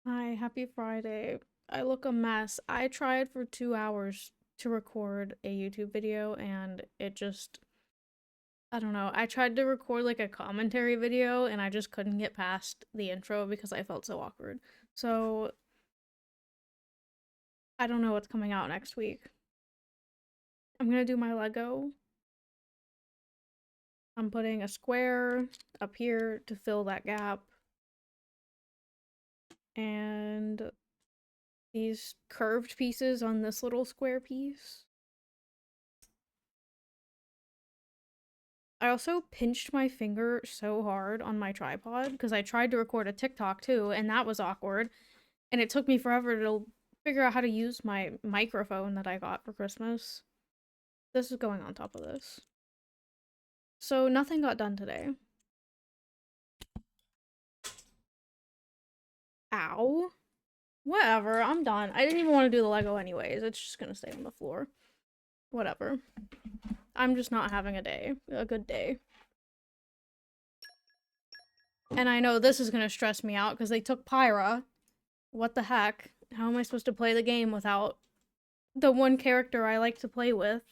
Hi, happy Friday. I look a mess. I tried for 2 hours to record a YouTube video and it just, I don't know. I tried to record like a commentary video and I just couldn't get past the intro because I felt so awkward. So I don't know what's coming out next week. I'm gonna do my Lego. I'm putting a square up here to fill that gap and these curved pieces on this little square piece. I also pinched my finger so hard on my tripod because I tried to record a TikTok too, and that was awkward. And it took me forever to figure out how to use my microphone that I got for Christmas. This is going on top of this. So nothing got done today. Ow. Whatever, I'm done. I didn't even want to do the Lego anyways. It's just gonna stay on the floor. Whatever. I'm just not having a good day. And I know this is gonna stress me out because they took Pyra. What the heck? How am I supposed to play the game without the one character I like to play with?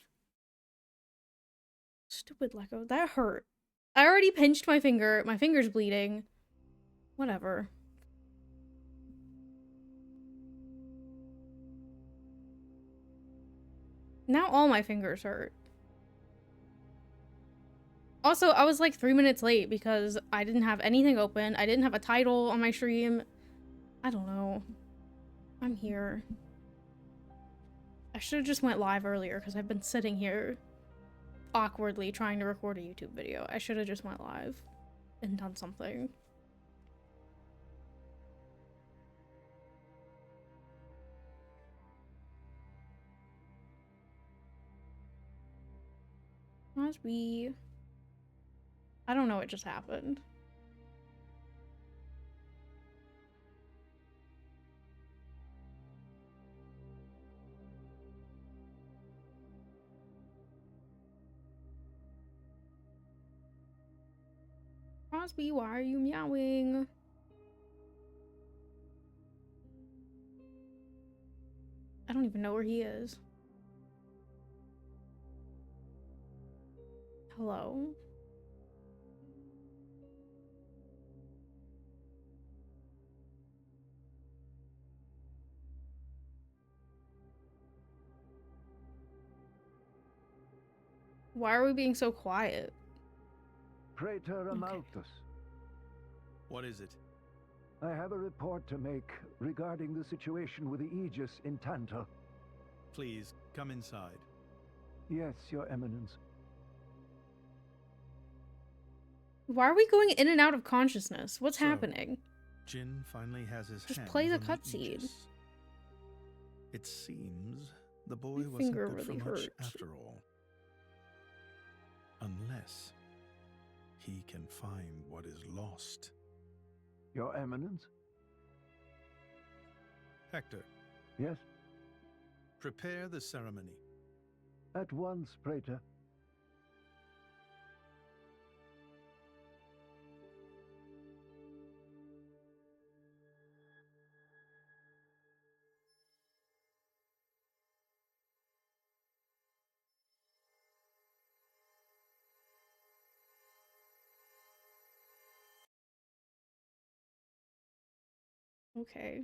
Stupid Lego. That hurt. I already pinched my finger. My finger's bleeding. Whatever. Now all my fingers hurt. Also, I was like 3 minutes late because I didn't have anything open. I didn't have a title on my stream. I don't know. I'm here. I should have just went live earlier because I've been sitting here awkwardly trying to record a YouTube video. I should have just went live and done something. Crosby. I don't know what just happened. Crosby, why are you meowing? I don't even know where he is. Hello? Why are we being so quiet? Praetor Amalthus. What is it? I have a report to make regarding the situation with the Aegis in Tantor. Please, come inside. Yes, Your Eminence. Why are we going in and out of consciousness? What's happening? Jin finally has his Just hands play the on cutscene. Aegis. It seems the boy My wasn't finger good for really much hurts. after all. Unless he can find what is lost. Your Eminence? Hector, Yes? prepare the ceremony. At once, Praetor. Okay.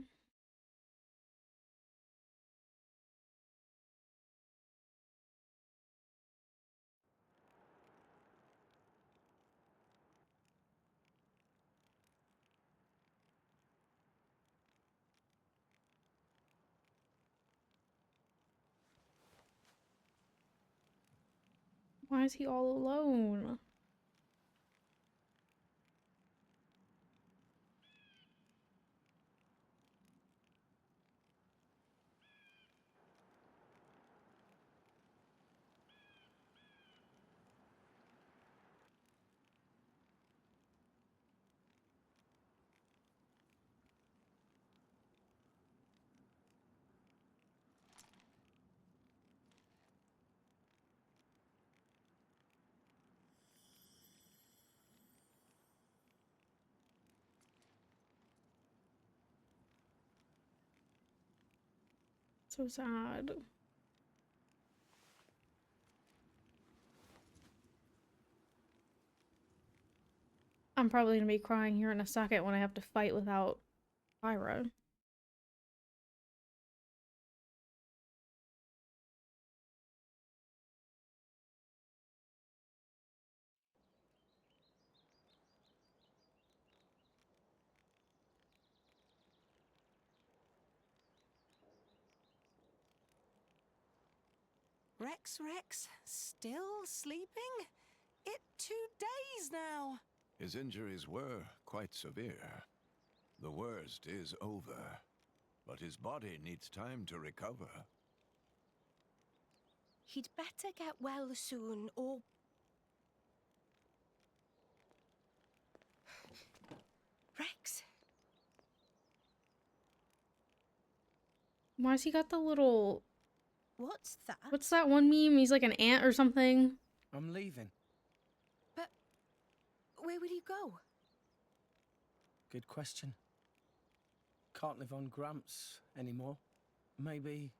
Why is he all alone? So sad. I'm probably gonna be crying here in a second when I have to fight without Pyra. Rex, still sleeping? It 2 days now. His injuries were quite severe. The worst is over, but his body needs time to recover. He'd better get well soon, or... Rex? Why's he got the little... What's that? What's that one meme? He's like an ant or something. I'm leaving. But where would you go? Good question. Can't live on Gramps anymore. Maybe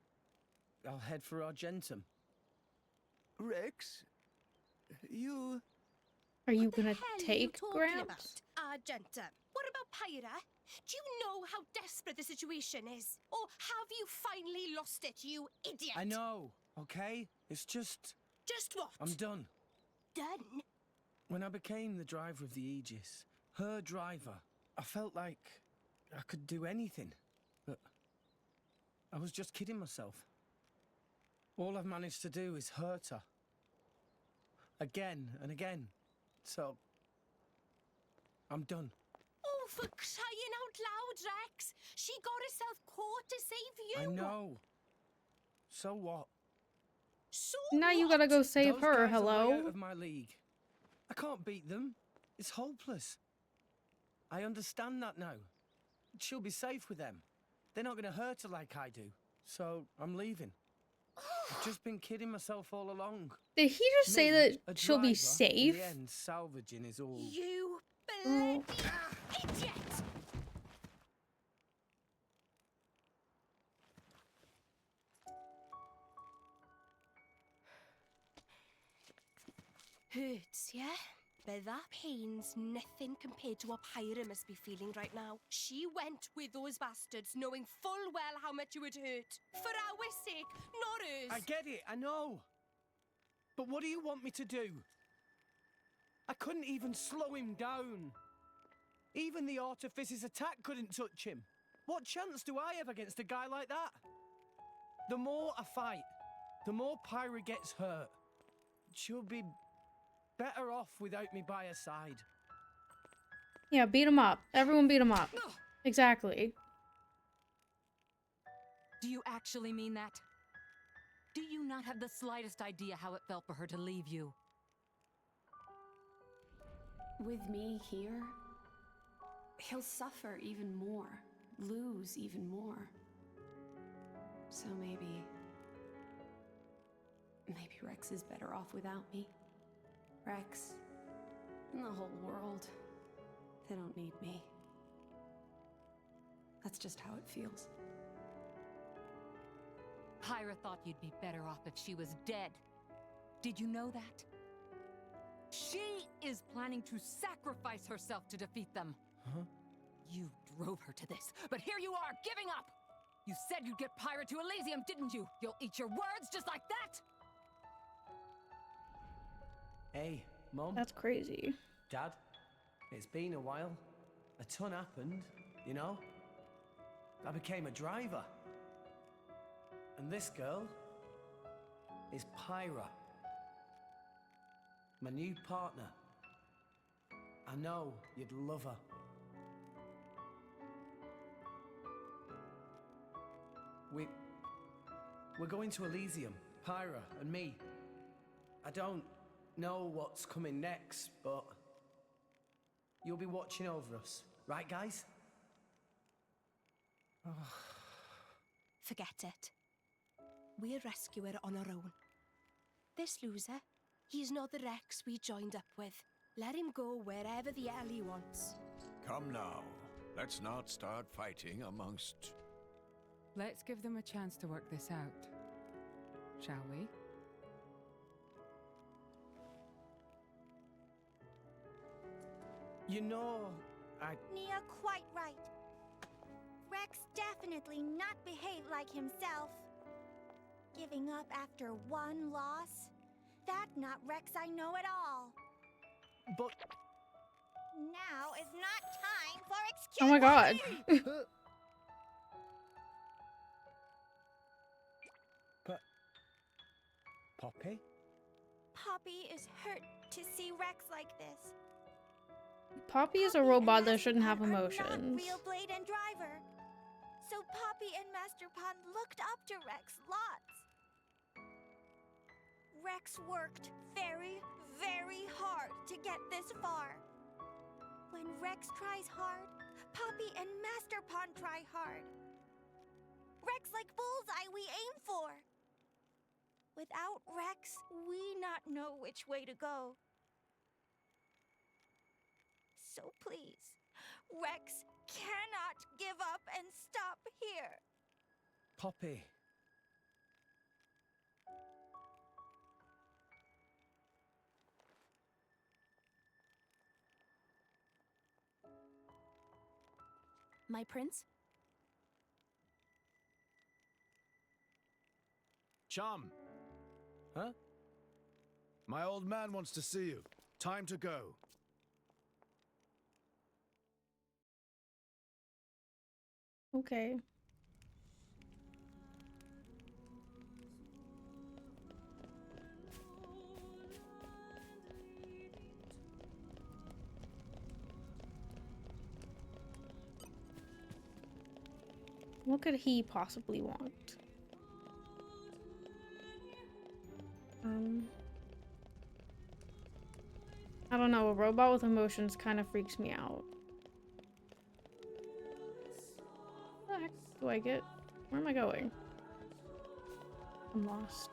I'll head for Argentum. Rex, you... Are you What the gonna hell are you take talking Gramps? about, Argenta? What about Pyra? Do you know how desperate the situation is? Or have you finally lost it, you idiot? I know, okay? It's just... Just what? I'm done. Done? When I became the driver of the Aegis, her driver, I felt like I could do anything. But I was just kidding myself. All I've managed to do is hurt her. Again and again. So... I'm done. Oh, for crying out loud, Rex! She got herself caught to save you! I know. So what? So Now you what? gotta go save Those her, guys are way hello? out of my league. I can't beat them. It's hopeless. I understand that now. She'll be safe with them. They're not going to hurt her like I do. So I'm leaving. I've just been kidding myself all along. Did he just say Me, a that she'll be driver, safe? In the end, salvaging is all. You Oh. bloody idiot! Hurts, yeah? But that pain's nothing compared to what Pyra must be feeling right now. She went with those bastards knowing full well how much it would hurt. For our sake, not hers. I get it, I know. But what do you want me to do? I couldn't even slow him down. Even the Artifice's attack couldn't touch him. What chance do I have against a guy like that? The more I fight, the more Pyra gets hurt. She'll be better off without me by her side. Yeah, beat him up. Everyone beat him up. Exactly. Do you actually mean that? Do you not have the slightest idea how it felt for her to leave you? With me here, he'll suffer even more, lose even more. So maybe Rex is better off without me. Rex and the whole world, they don't need me. That's just how it feels. Pyra thought you'd be better off if she was dead. Did you know that? She is planning to sacrifice herself to defeat them. Huh? You drove her to this, but here you are, giving up! You said you'd get Pyra to Elysium, didn't you? You'll eat your words just like that? Hey, Mum, That's crazy. Dad, it's been a while. A ton happened, you know? I became a driver. And this girl is Pyra. My new partner. I know you'd love her. We're going to Elysium, Pyra and me. I don't know what's coming next, but you'll be watching over us, right, guys? Forget it. We'll rescue her on our own. This loser, he's not the Rex we joined up with. Let him go wherever the hell he wants. Come now. Let's not start fighting amongst Let's give them a chance to work this out, shall we? You know, Nia quite right. Rex definitely not behaved like himself. Giving up after one loss? That not Rex I know at all. but Now is not time for excuses. Oh my god. but Poppy? Poppy is hurt to see Rex like this. Poppy is a Poppy robot and that shouldn't have Master Pond are not emotions. real Blade and Driver. So Poppy and Master Pond looked up to Rex lots. Rex worked very, very hard to get this far. When Rex tries hard, Poppy and Master Pond try hard. Rex like bullseye we aim for. Without Rex, we not know which way to go. So please, Rex cannot give up and stop here. Poppy. My prince? Chum! Huh? My old man wants to see you. Time to go. Okay. What could he possibly want? I don't know, a robot with emotions kind of freaks me out. What the heck do I get? Where am I going? I'm lost.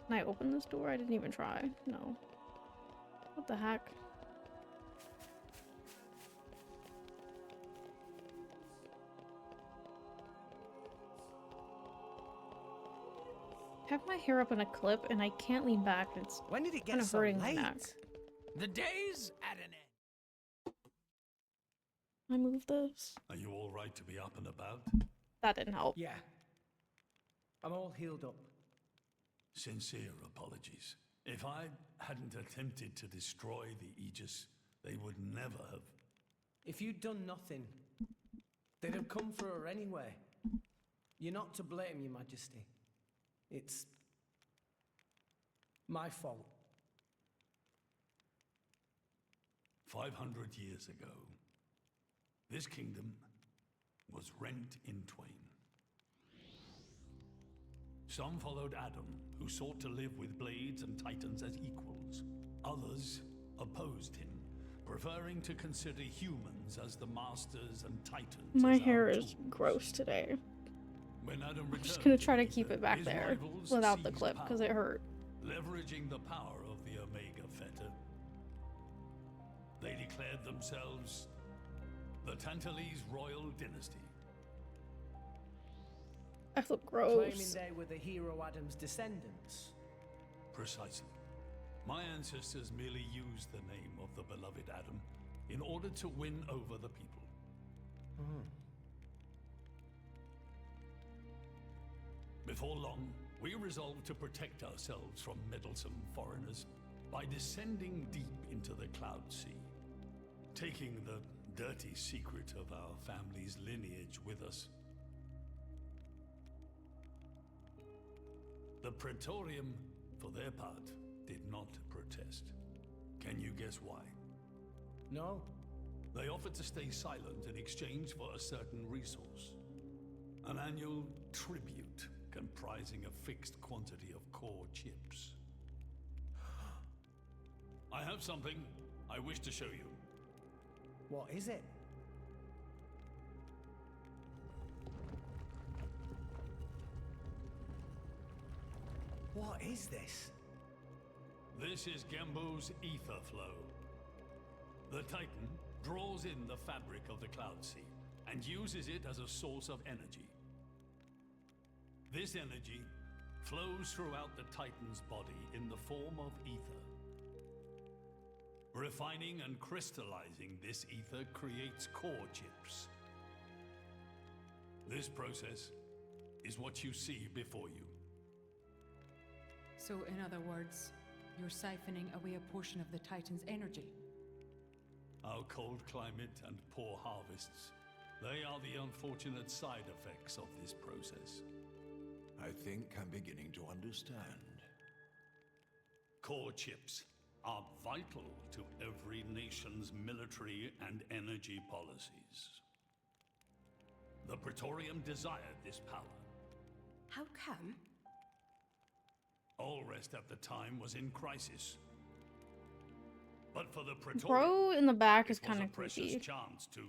Can I open this door? I didn't even try. No. What the heck? I have my hair up in a clip and I can't lean back. It's When did it kind get of so hurting my late? neck. The day's at an end. I move this. Are you all right to be up and about? That didn't help. Yeah. I'm all healed up. Sincere apologies. If I hadn't attempted to destroy the Aegis, they would never have. If you'd done nothing, they'd have come for her anyway. You're not to blame, Your Majesty. It's my fault. 500 years ago, this kingdom was rent in twain. Some followed Adam, who sought to live with blades and titans as equals. Others opposed him, preferring to consider humans as the masters and titans. My as our hair is tools. gross today. When Adam I'm just returned gonna try to Ether, keep it back his there rivals without the seized clip because it power, hurt. leveraging the power of the Omega Fetter. They declared themselves the Tantalese royal dynasty. I look Claiming gross. they were the hero Adam's descendants. Precisely. My ancestors merely used the name of the beloved Adam in order to win over the people. Before long, we resolved to protect ourselves from meddlesome foreigners by descending deep into the Cloud Sea, taking the dirty secret of our family's lineage with us. The Praetorium, for their part, did not protest. Can you guess why? No? They offered to stay silent in exchange for a certain resource. An annual tribute comprising a fixed quantity of core chips. I have something I wish to show you. What is it? What is this? This is Gembo's ether flow. The Titan draws in the fabric of the Cloud Sea and uses it as a source of energy. This energy flows throughout the Titan's body in the form of ether. Refining and crystallizing this ether creates core chips. This process is what you see before you. So, in other words, you're siphoning away a portion of the Titan's energy. Our cold climate and poor harvests, they are the unfortunate side effects of this process. I think I'm beginning to understand. Core chips are vital to every nation's military and energy policies. The Praetorium desired this power. How come? Allrest at the time was in crisis. But for the Praetorium, Bro in the back is it was kind a of precious creepy. chance to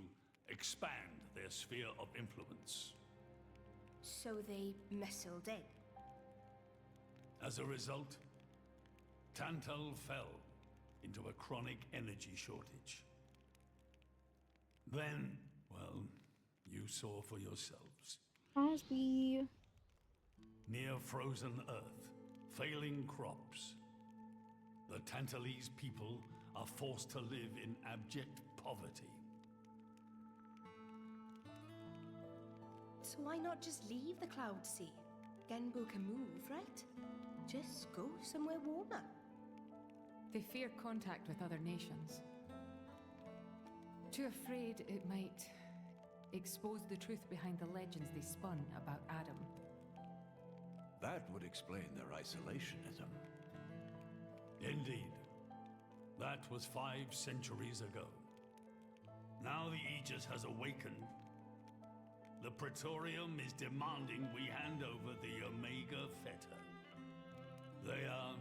expand their sphere of influence. So they missiled in. As a result, Tantal fell into a chronic energy shortage. Then, well, you saw for yourselves. Crosby. Near frozen earth, failing crops, the Tantalese people are forced to live in abject poverty. So why not just leave the Cloud Sea? Genbo can move, right? Just go somewhere warmer. They fear contact with other nations. Too afraid it might expose the truth behind the legends they spun about Adam. That would explain their isolationism. Indeed. That was 5 centuries ago. Now the Aegis has awakened. The Praetorium is demanding we hand over the Omega Fetter. They are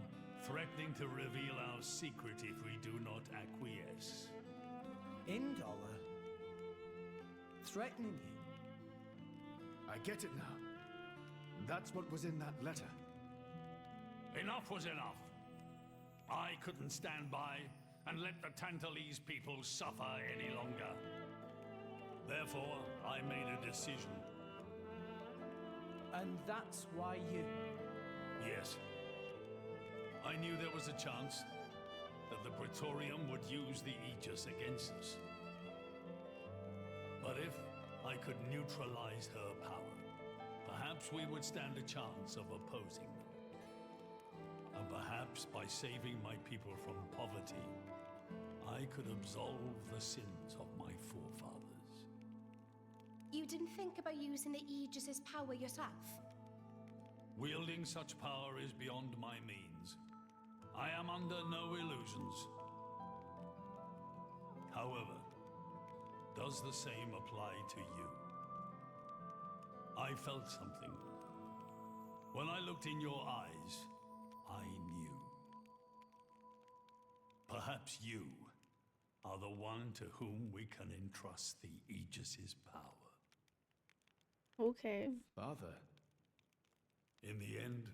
threatening to reveal our secret if we do not acquiesce. Indala? Threatening you? I get it now. That's what was in that letter. Enough was enough. I couldn't stand by and let the Tantalese people suffer any longer. Therefore, I made a decision. And that's why you... Yes. I knew there was a chance that the Praetorium would use the Aegis against us. But if I could neutralize her power, perhaps we would stand a chance of opposing them. And perhaps by saving my people from poverty, I could absolve the sins of my forefathers. You didn't think about using the Aegis' power yourself? Wielding such power is beyond my means. I am under no illusions. However, does the same apply to you? I felt something. When I looked in your eyes, I knew. Perhaps you are the one to whom we can entrust the Aegis' power. Okay. Father. In the end,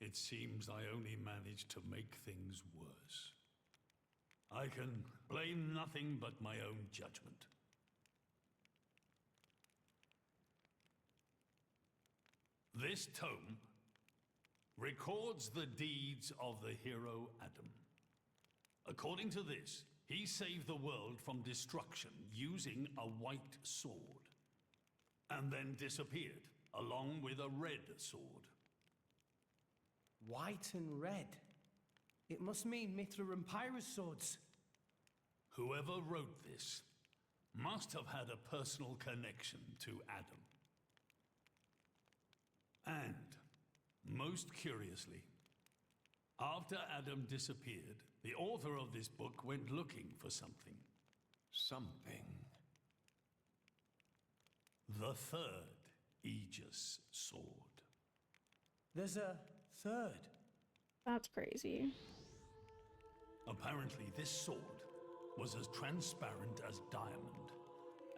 it seems I only managed to make things worse. I can blame nothing but my own judgment. This tome records the deeds of the hero Adam. According to this, he saved the world from destruction using a white sword, and then disappeared, along with a red sword. White and red. It must mean Mithra and Pyrrha's swords. Whoever wrote this must have had a personal connection to Adam. And, most curiously, after Adam disappeared, the author of this book went looking for something. Something. The third Aegis sword. There's a third. That's crazy. Apparently, this sword was as transparent as diamond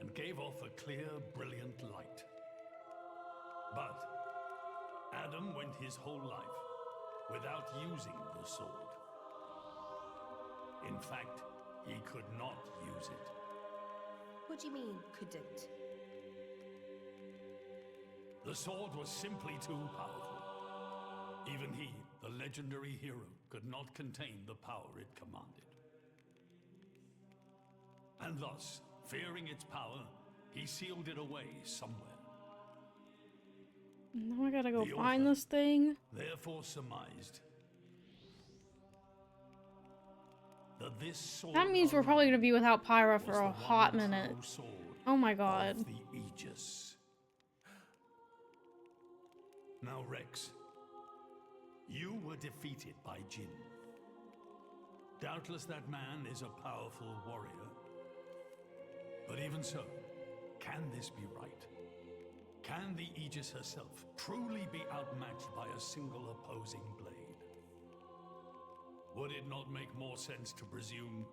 and gave off a clear, brilliant light. But Adam went his whole life without using the sword. In fact, he could not use it. What do you mean, couldn't? The sword was simply too powerful. Even he, the legendary hero, could not contain the power it commanded. And thus, fearing its power, he sealed it away somewhere. Now I gotta go The find author this thing. Therefore surmised that this sword That means we're probably gonna be without Pyra for a hot minute. Oh my god. Of the Aegis. Now, Rex, you were defeated by Jin. Doubtless that man is a powerful warrior. But even so, can this be right? Can the Aegis herself truly be outmatched by a single opposing blade? Would it not make more sense to presume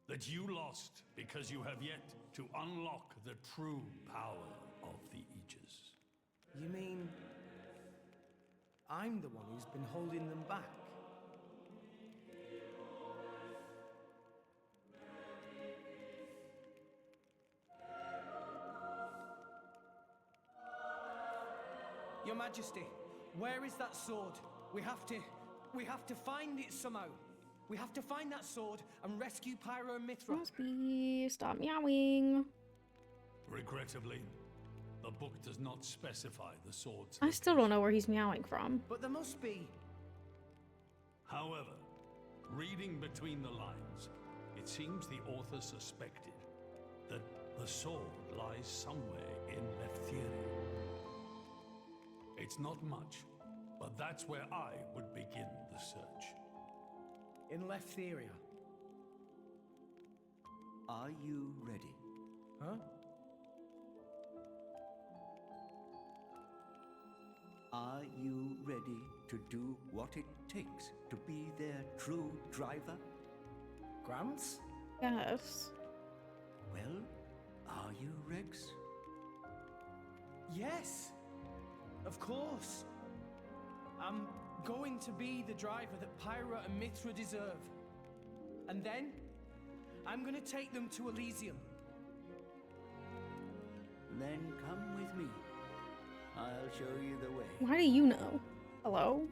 that you lost because you have yet to unlock the true power of the Aegis? You mean I'm the one who's been holding them back? Your Majesty, where is that sword? We have to find it somehow. We have to find that sword and rescue Pyro and Mithra. Crosby, stop meowing. Regrettably, the book does not specify the sword's I still don't know where he's meowing from. But there must be. However, reading between the lines, it seems the author suspected that the sword lies somewhere in Lefthiria. It's not much, but that's where I would begin the search. In Lefthiria. Are you ready? Huh? Are you ready to do what it takes to be their true driver? Grants? Yes. Well, are you, Rex? Yes, of course. I'm going to be the driver that Pyra and Mithra deserve. And then, I'm going to take them to Elysium. Then come with me. I'll show you the way. Why do you know? Hello?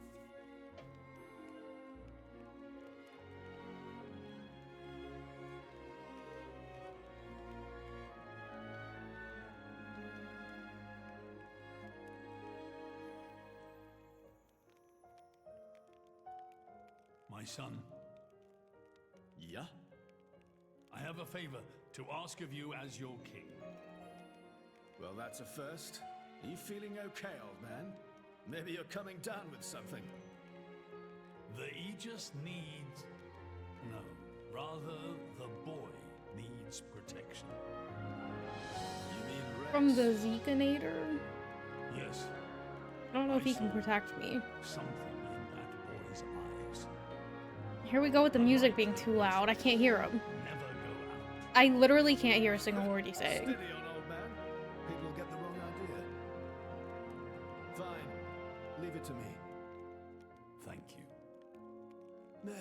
My son, Yeah? I have a favor to ask of you as your king. Well, that's a first. Are you feeling okay, old man? Maybe you're coming down with something. The Aegis needs... No, rather the boy needs protection. You mean Rex? From the Zekanator? Yes, I don't know if I he can saw protect me. something in that boy's eyes. Here we go with the music being too loud. I can't hear him. Never go out. I literally can't hear a single word he's saying. Steady on, old man. People will get the wrong idea. Fine. Leave it to me. Thank you. Nah,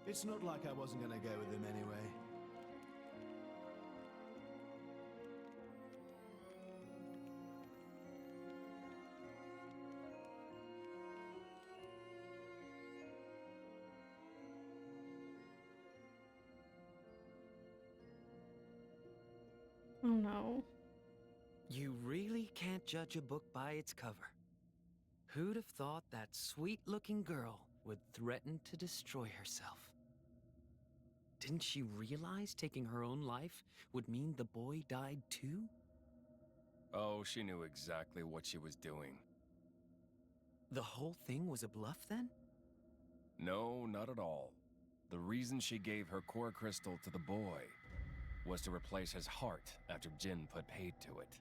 it's not like I wasn't gonna go with him anyway. Oh no. You really can't judge a book by its cover. Who'd have thought that sweet-looking girl would threaten to destroy herself? Didn't she realize taking her own life would mean the boy died too? Oh, she knew exactly what she was doing. The whole thing was a bluff then? No, not at all. The reason she gave her core crystal to the boy was to replace his heart after Jin put paid to it.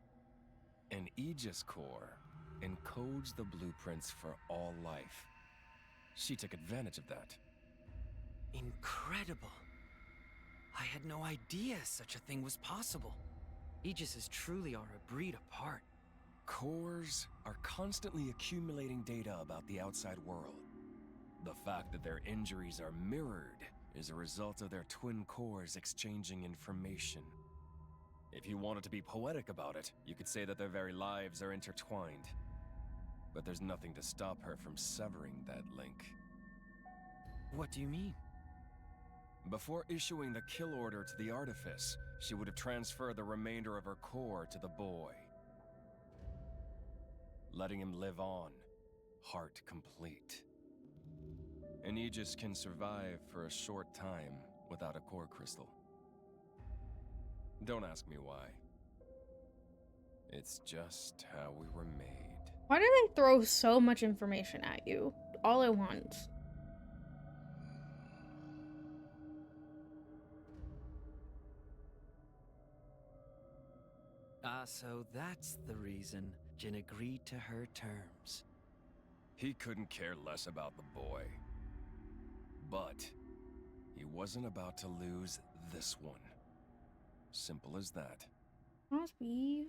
An Aegis core encodes the blueprints for all life. She took advantage of that. Incredible. I had no idea such a thing was possible. Aegises truly are a breed apart. Cores are constantly accumulating data about the outside world. The fact that their injuries are mirrored is a result of their twin cores exchanging information. If you wanted to be poetic about it, you could say that their very lives are intertwined. But there's nothing to stop her from severing that link. What do you mean? Before issuing the kill order to the Artifice, she would have transferred the remainder of her core to the boy, letting him live on, heart complete. An Aegis can survive for a short time without a core crystal. Don't ask me why. It's just how we were made. Why do they throw so much information at you all at once? So that's the reason Jin agreed to her terms. He couldn't care less about the boy. But he wasn't about to lose this one. Simple as that. Must be.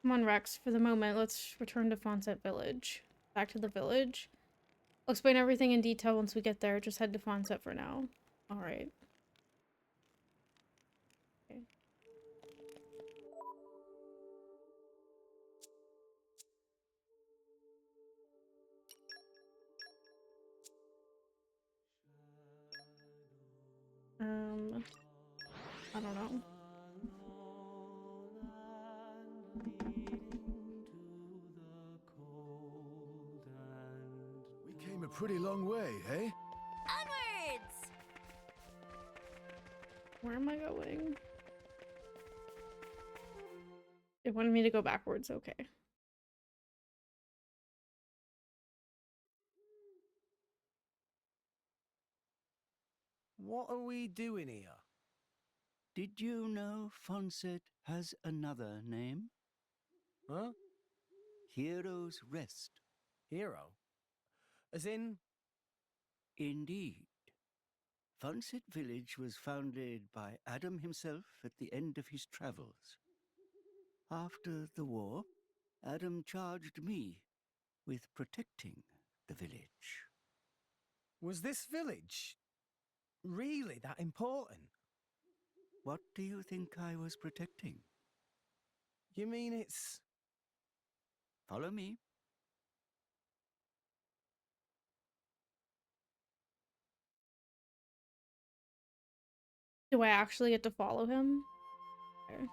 Come on, Rex. For the moment, let's return to Fonset Village. Back to the village. I'll explain everything in detail once we get there. Just head to Fonset for now. Alright. Okay. I don't know. We came a pretty long way, hey? Onwards! Where am I going? It wanted me to go backwards, okay. What are we doing here? Did you know Fonset has another name? Huh? Hero's Rest. Hero? As in? Indeed. Fonset Village was founded by Adam himself at the end of his travels. After the war, Adam charged me with protecting the village. Was this village really that important? What do you think I was protecting? You mean it's... Follow me. Do I actually get to follow him? Okay.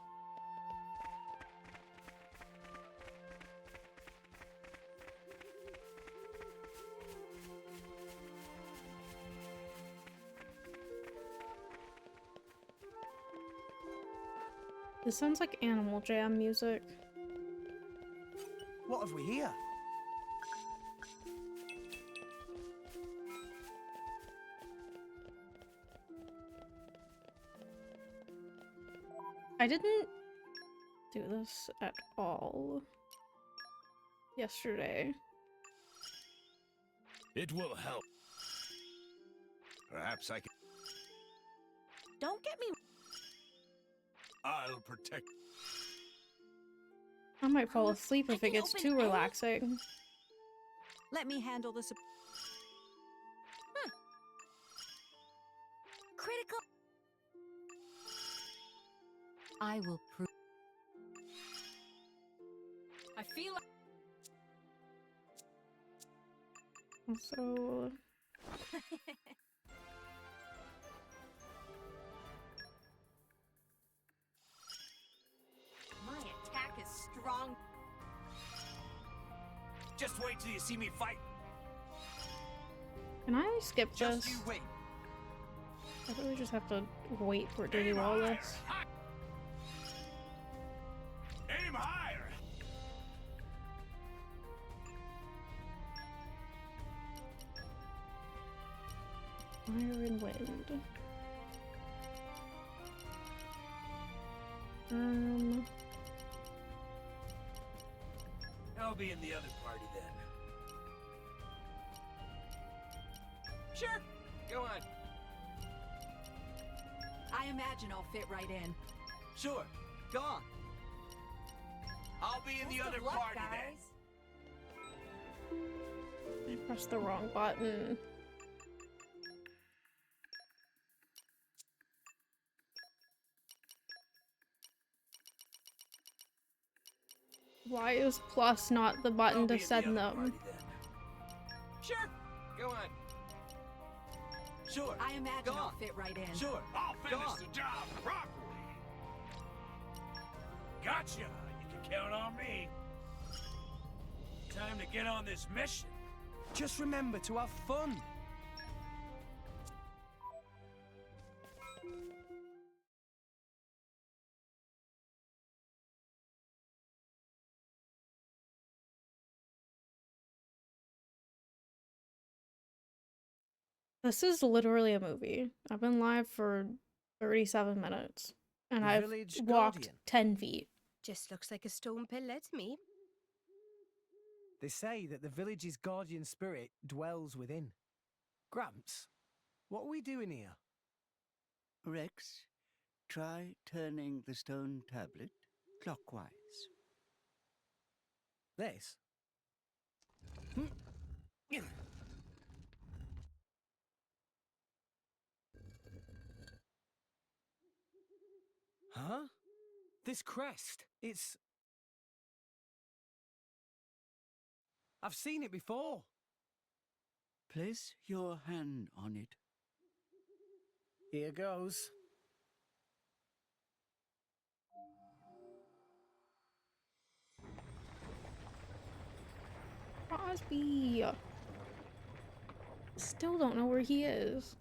This sounds like Animal Jam music. What have we here? I didn't do this at all yesterday. It will help. Perhaps I can... Don't get me... I'll protect. I might fall asleep if it gets too relaxing. Let me handle this. Critical. I will prove. I feel like... So... My attack is strong. Just wait till you see me fight. Can I skip Just this? you wait. I really just have to wait for it to do all this. Aim higher. Fire and wind. I'll be in the other party then. Sure. Go on. I imagine I'll fit right in. Sure. Go on. I'll be in the other party then. I pressed the wrong button. Why is plus not the button to send them? Sure. Go on. Sure. I imagine I'll fit right in. Sure. I'll finish the job properly. Gotcha. You can count on me. Time to get on this mission. Just remember to have fun. This is literally a movie. I've been live for 37 minutes and The I've village walked guardian. 10 feet. Just looks like a stone pillar to me. They say that the village's guardian spirit dwells within. Gramps, what are we doing here? Rex, try turning the stone tablet clockwise. This? Huh? This crest, it's... I've seen it before. Place your hand on it. Here goes. Crosby! Still don't know where he is.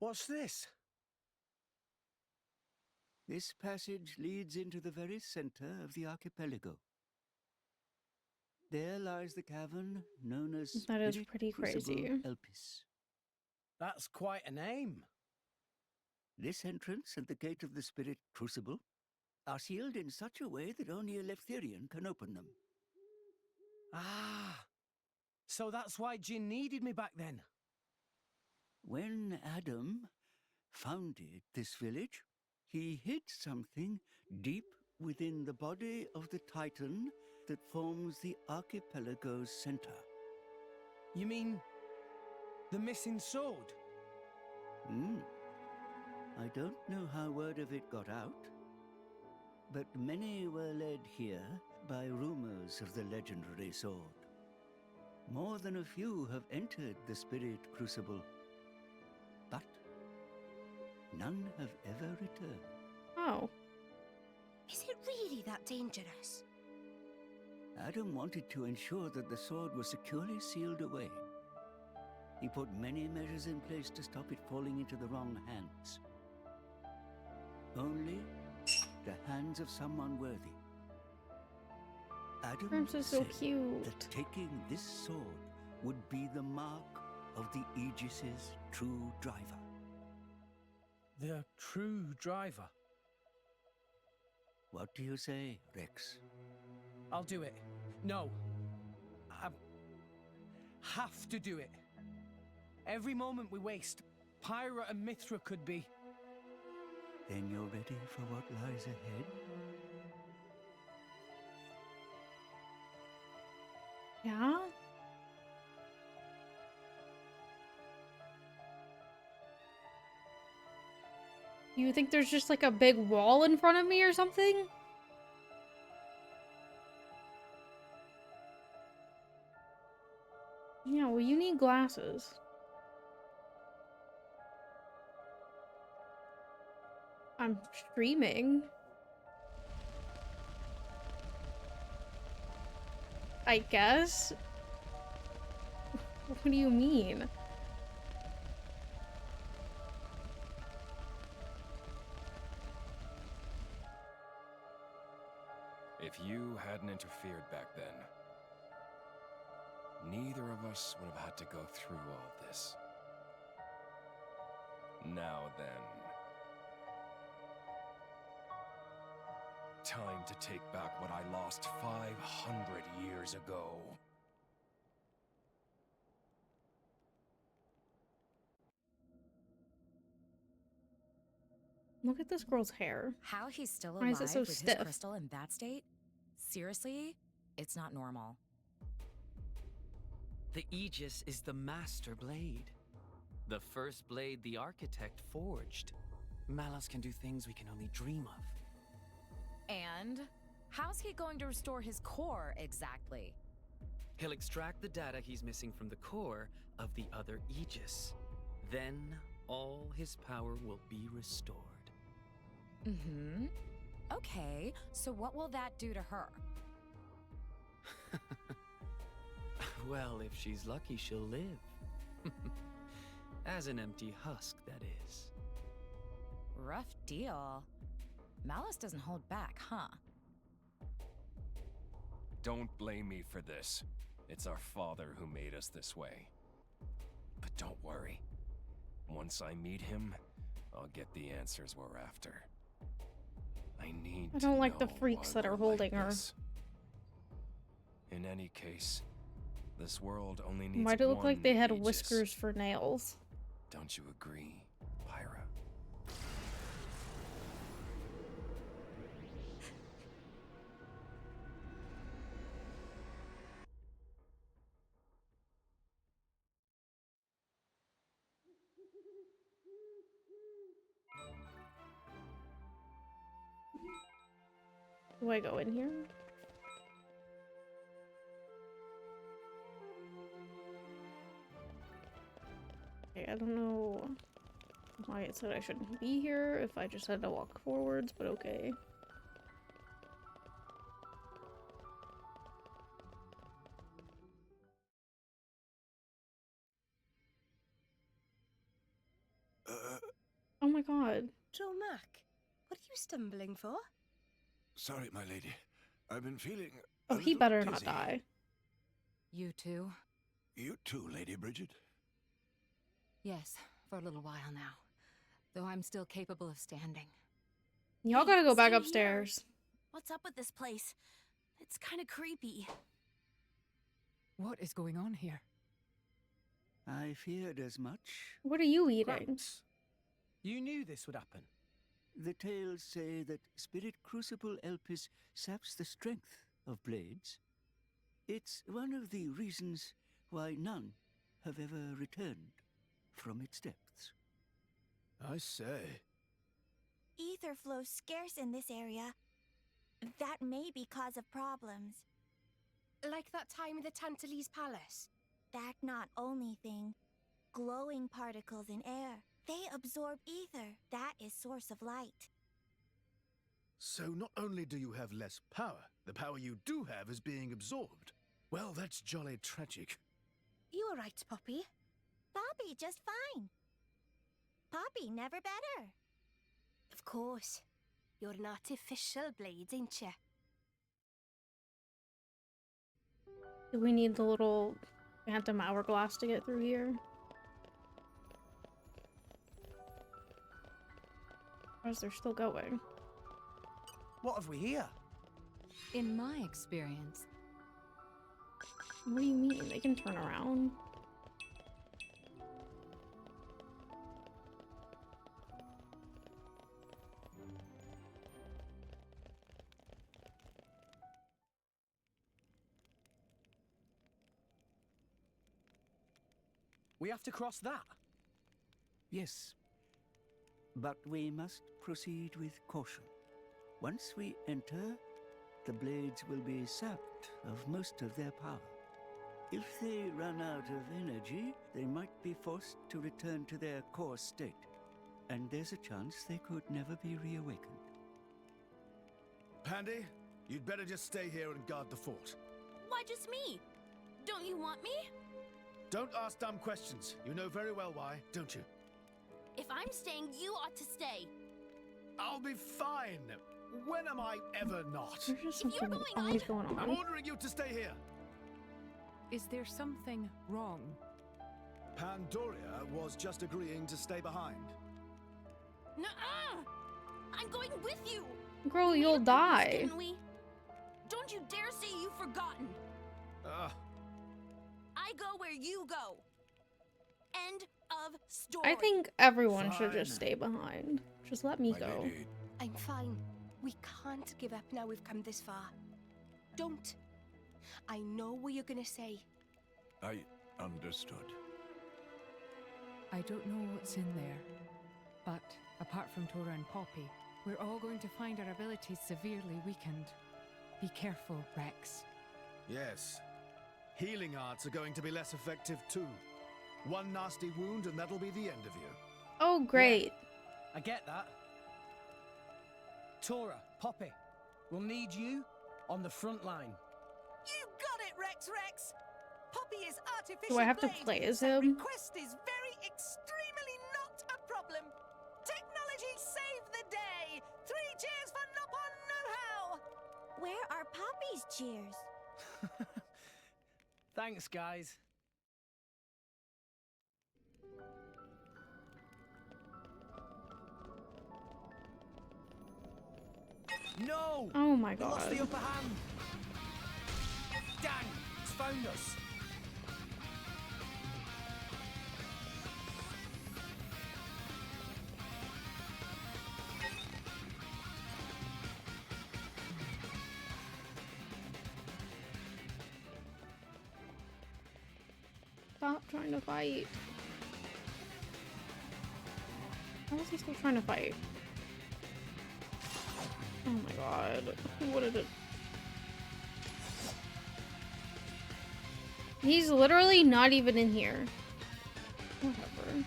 What's this? This passage leads into the very center of the archipelago. There lies the cavern known as That is Spirit pretty Crucible crazy. Elpis. That's quite a name. This entrance and the gate of the Spirit Crucible are sealed in such a way that only a Leftherian can open them. Ah, so that's why Jin needed me back then. When Adam founded this village, he hid something deep within the body of the Titan that forms the archipelago's center. You mean the missing sword? I don't know how word of it got out, but many were led here by rumors of the legendary sword. More than a few have entered the Spirit Crucible, but none have ever returned. Oh. Is it really that dangerous? Adam wanted to ensure that the sword was securely sealed away. He put many measures in place to stop it falling into the wrong hands. Only the hands of someone worthy. Adam Gramps is so said cute. that taking this sword would be the mark of the Aegis's true driver. The true driver. What do you say, Rex? I'll do it. No. I have to do it. Every moment we waste, Pyra and Mithra could be... Then you're ready for what lies ahead? Yeah? You think there's just like a big wall in front of me or something? Yeah, well, you need glasses. I'm streaming. I guess? What do you mean? If you hadn't interfered back then, neither of us would have had to go through all this. Now then. Time to take back what I lost 500 years ago. Look at this girl's hair. How he's still Why alive is it so with stiff? his crystal in that state? Seriously? It's not normal. The Aegis is the master blade. The first blade the architect forged. Malos can do things we can only dream of. And how's he going to restore his core exactly? He'll extract the data he's missing from the core of the other Aegis. Then all his power will be restored. Mm-hmm. Okay, so what will that do to her? Well, if she's lucky, she'll live. As an empty husk, that is. Rough deal. Malice doesn't hold back, huh? Don't blame me for this. It's our father who made us this way. But don't worry. Once I meet him, I'll get the answers we're after. I don't like the freaks that are holding her. In any case, this world only needs Why'd it look like they had Aegis. whiskers for nails? Don't you agree, Pyra? Do I go in here? Okay, I don't know why it said I shouldn't be here if I just had to walk forwards, but okay. Oh my god. Joe Mac, what are you stumbling for? Sorry, my lady. I've been feeling. Oh, he better not die. You too? You too, Lady Bridget. Yes, for a little while now. Though I'm still capable of standing. Y'all gotta go back Stay upstairs. here. What's up with this place? It's kind of creepy. What is going on here? I feared as much. What are you eating? Gramps, you knew this would happen. The tales say that Spirit Crucible Elpis saps the strength of blades. It's one of the reasons why none have ever returned from its depths. I say. Ether flows scarce in this area. That may be cause of problems. Like that time in the Tantalese Palace? That not only thing. Glowing particles in air. They absorb ether. That is source of light. So not only do you have less power, the power you do have is being absorbed. Well, that's jolly tragic. You alright, Poppy? Poppy just fine. Poppy never better. Of course. You're an artificial blade, ain't you? Do we need the little phantom hourglass to get through here? Or is there still going? What have we here? In my experience, What do you mean? They can turn around. We have to cross that. Yes, but we must proceed with caution. Once we enter, the blades will be sapped of most of their power. If they run out of energy, they might be forced to return to their core state, and there's a chance they could never be reawakened. Pandy, you'd better just stay here and guard the fort. Why just me? Don't you want me? Don't ask dumb questions. You know very well why, don't you? If I'm staying, you ought to stay. I'll be fine. When am I ever not? There's just If you're something going, always going I'm on. ordering you to stay here. is there something wrong? Pandoria was just agreeing to stay behind. Nuh-uh! I'm going with you! Girl, We you'll made a promise, die. didn't we? Don't you dare say you've forgotten! Ugh. I go where you go. And of story. I think everyone should just stay behind. Just let me go. I'm fine. We can't give up now we've come this far. Don't. I know what you're gonna say. I understood. I don't know what's in there, but apart from Tora and Poppy, we're all going to find our abilities severely weakened. Be careful, Rex. Yes. Healing arts are going to be less effective too. One nasty wound and that'll be the end of you. Oh, great. I get that. Tora, Poppy, we'll need you on the front line. You got it, Rex! Poppy is artificial. Do I have to blade, play as so him? request is very extremely not a problem. Technology save the day. 3 cheers for Nopon know-how. Where are Poppy's cheers? Thanks, guys. No! Oh my We lost god. the upper hand. Dang! It's found us. Stop trying to fight. How is he still trying to fight? Oh my god. What did it? He's literally not even in here. Whatever.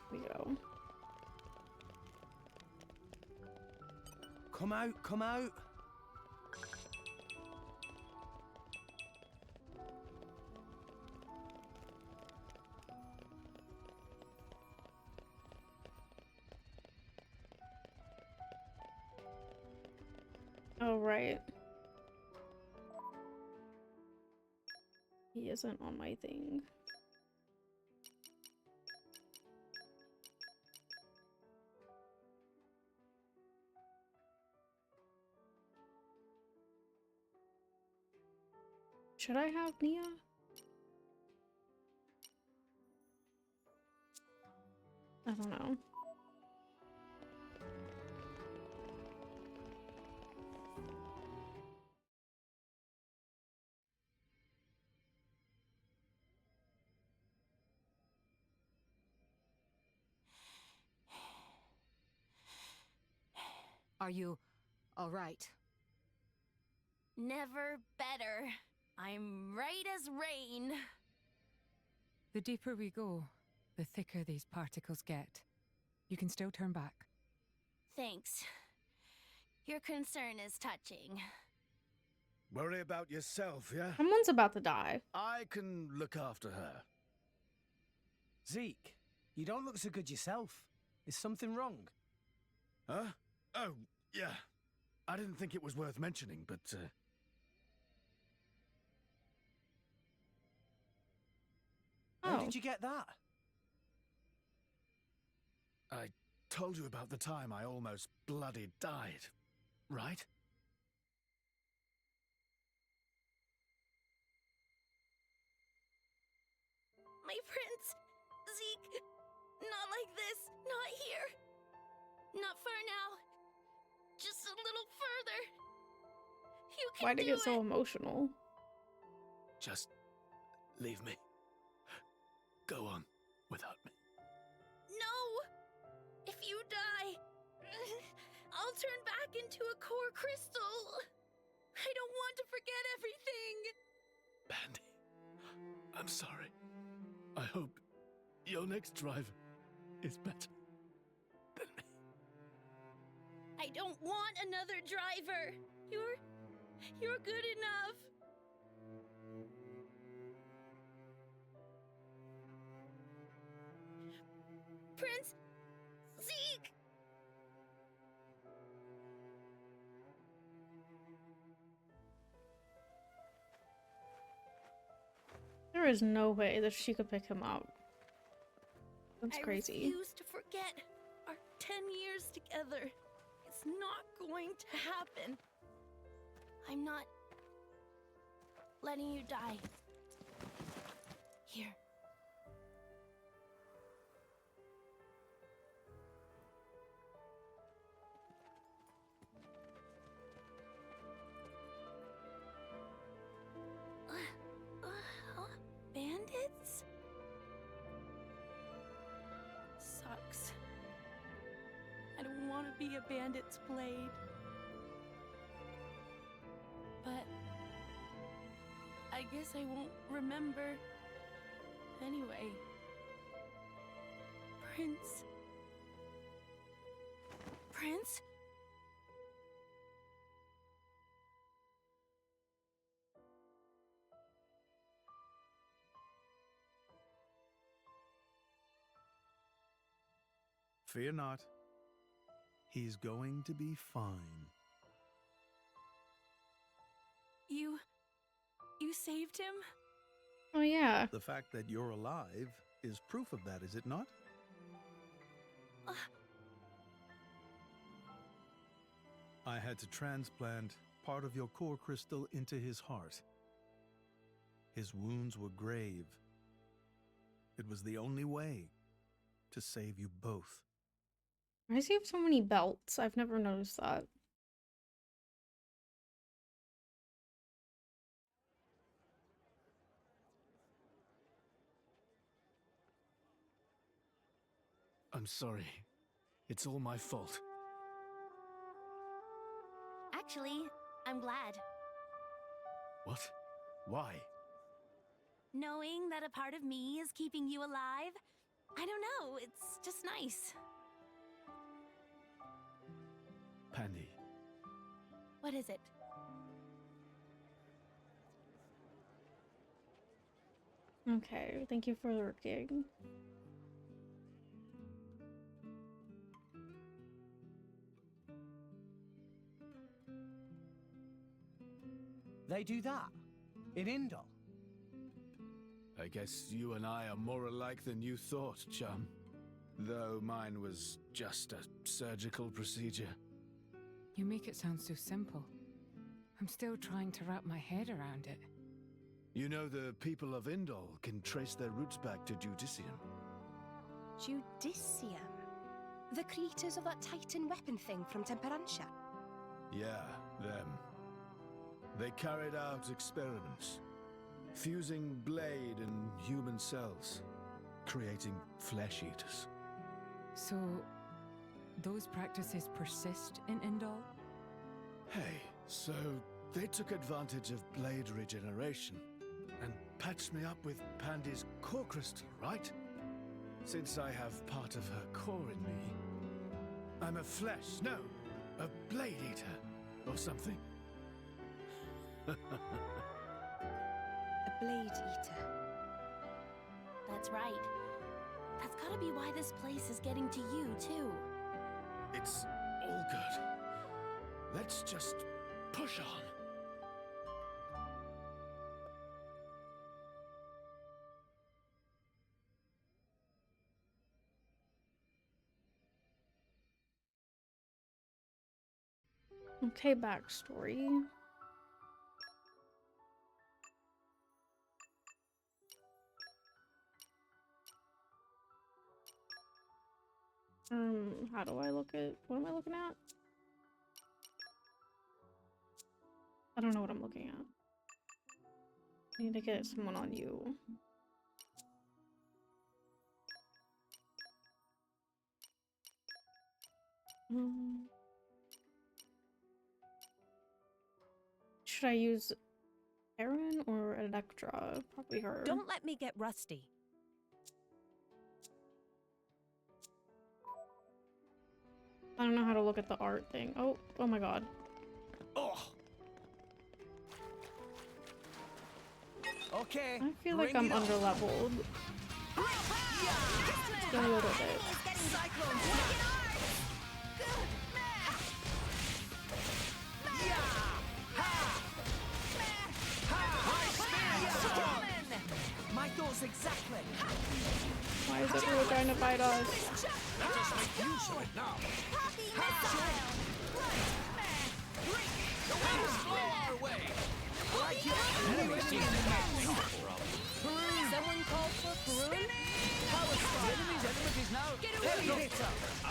Here we go. Come out, come out. Oh, right. He isn't on my thing. Should I have Nia? I don't know. Are you all right? Never better. I'm right as rain. The deeper we go, the thicker these particles get. You can still turn back. Thanks. Your concern is touching. Worry about yourself, yeah? Someone's about to die. I can look after her. Zeke, you don't look so good yourself. Is something wrong? Huh? Oh, yeah. I didn't think it was worth mentioning, but, How did you get that? I told you about the time I almost bloody died, right? My prince! Zeke! Not like this! Not here! Not far now! Just a little further! You can Why'd it do get so emotional? Just leave me. Go on without me. No! If you die, I'll turn back into a core crystal! I don't want to forget everything! Bandy, I'm sorry. I hope your next driver is better than me. I don't want another driver! You're good enough! Prince! Zeke! There is no way that she could pick him up. That's crazy. I refuse to forget our 10 years together. It's not going to happen. I'm not letting you die. Here, want to be a bandit's blade. But I guess I won't remember. Anyway, Prince? Prince? Fear not. He's going to be fine. You saved him? Oh, yeah. The fact that you're alive is proof of that, is it not? I had to transplant part of your core crystal into his heart. His wounds were grave. It was the only way to save you both. Why does he have so many belts? I've never noticed that. I'm sorry. It's all my fault. Actually, I'm glad. What? Why? Knowing that a part of me is keeping you alive, I don't know, it's just nice. Pandy. What is it? Okay, thank you for lurking. They do that? In Indol? I guess you and I are more alike than you thought, chum. Though mine was just a surgical procedure. You make it sound so simple. I'm still trying to wrap my head around it. You know the people of Indol can trace their roots back to Judicium. Judicium? The creators of that Titan weapon thing from Temperantia? Yeah, them. They carried out experiments, fusing blade and human cells, creating flesh eaters. So, those practices persist in Indol? Hey, so they took advantage of blade regeneration and patched me up with Pandy's core crystal, right? Since I have part of her core in me, I'm a blade eater or something. A blade eater. That's right. That's gotta be why this place is getting to you, too. It's all good. Let's just push on. Okay, backstory. How do I look at... What am I looking at? I don't know what I'm looking at. I need to get someone on you. Should I use Erin or Electra? Probably her. Don't let me get rusty. I don't know how to look at the art thing. Oh my god. Oh. Okay. I feel like I'm underleveled. Just a little bit. My thoughts exactly. Why is everyone trying to fight us? Just make use of it now. The winds blow our way. Someone called for Peru? Power strike. Enemies now. Get away.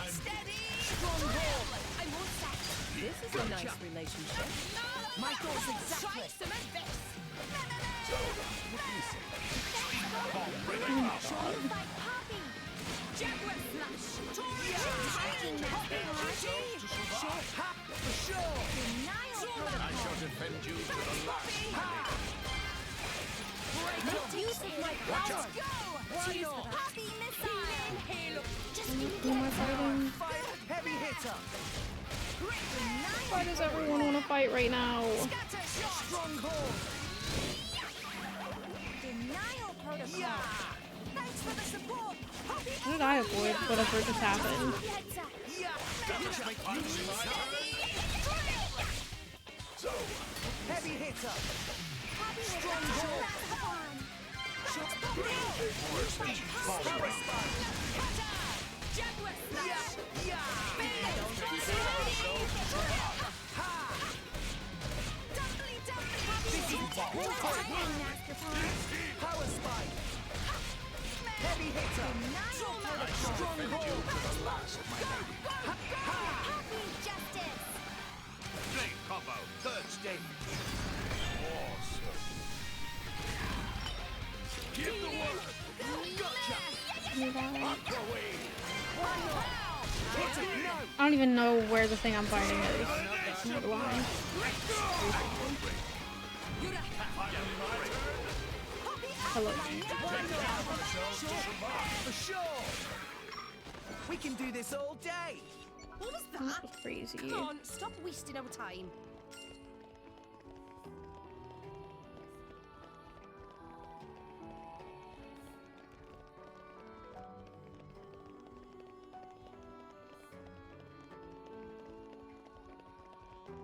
Steady. Stronghold. I won't sack. This is a nice relationship. My thoughts exactly. Try some of this. What do you say? Bring it up. Fight Poppy. Jaguar flash. Attacking Master Poppy. Ha! For sure! I shall defend you to the last. Make use of my power. Go! Why not? Poppy missile. Just Who am I fighting? Fire heavy hitter. Why does everyone want to fight right now? Stronghold. Denial protocol. Yeah. Thanks for the support. Poppy. How did I avoid whatever just happened? Yeah. So, Heavy hitter. Poppy with Stronghold. more speed. Power spike. Jaguar slash. Yeah. Ha. Doubly, doubly. Power spike. Heavy hitter. Stronghold. Poppy justice. Blade combo, third stage. Awesome. Give the word. Gotcha. Aqua wave. I don't even know where the thing I'm fighting is. Nor do I. Hello. For sure. We can do this all day. What was That that? was crazy. Come on, stop wasting our time.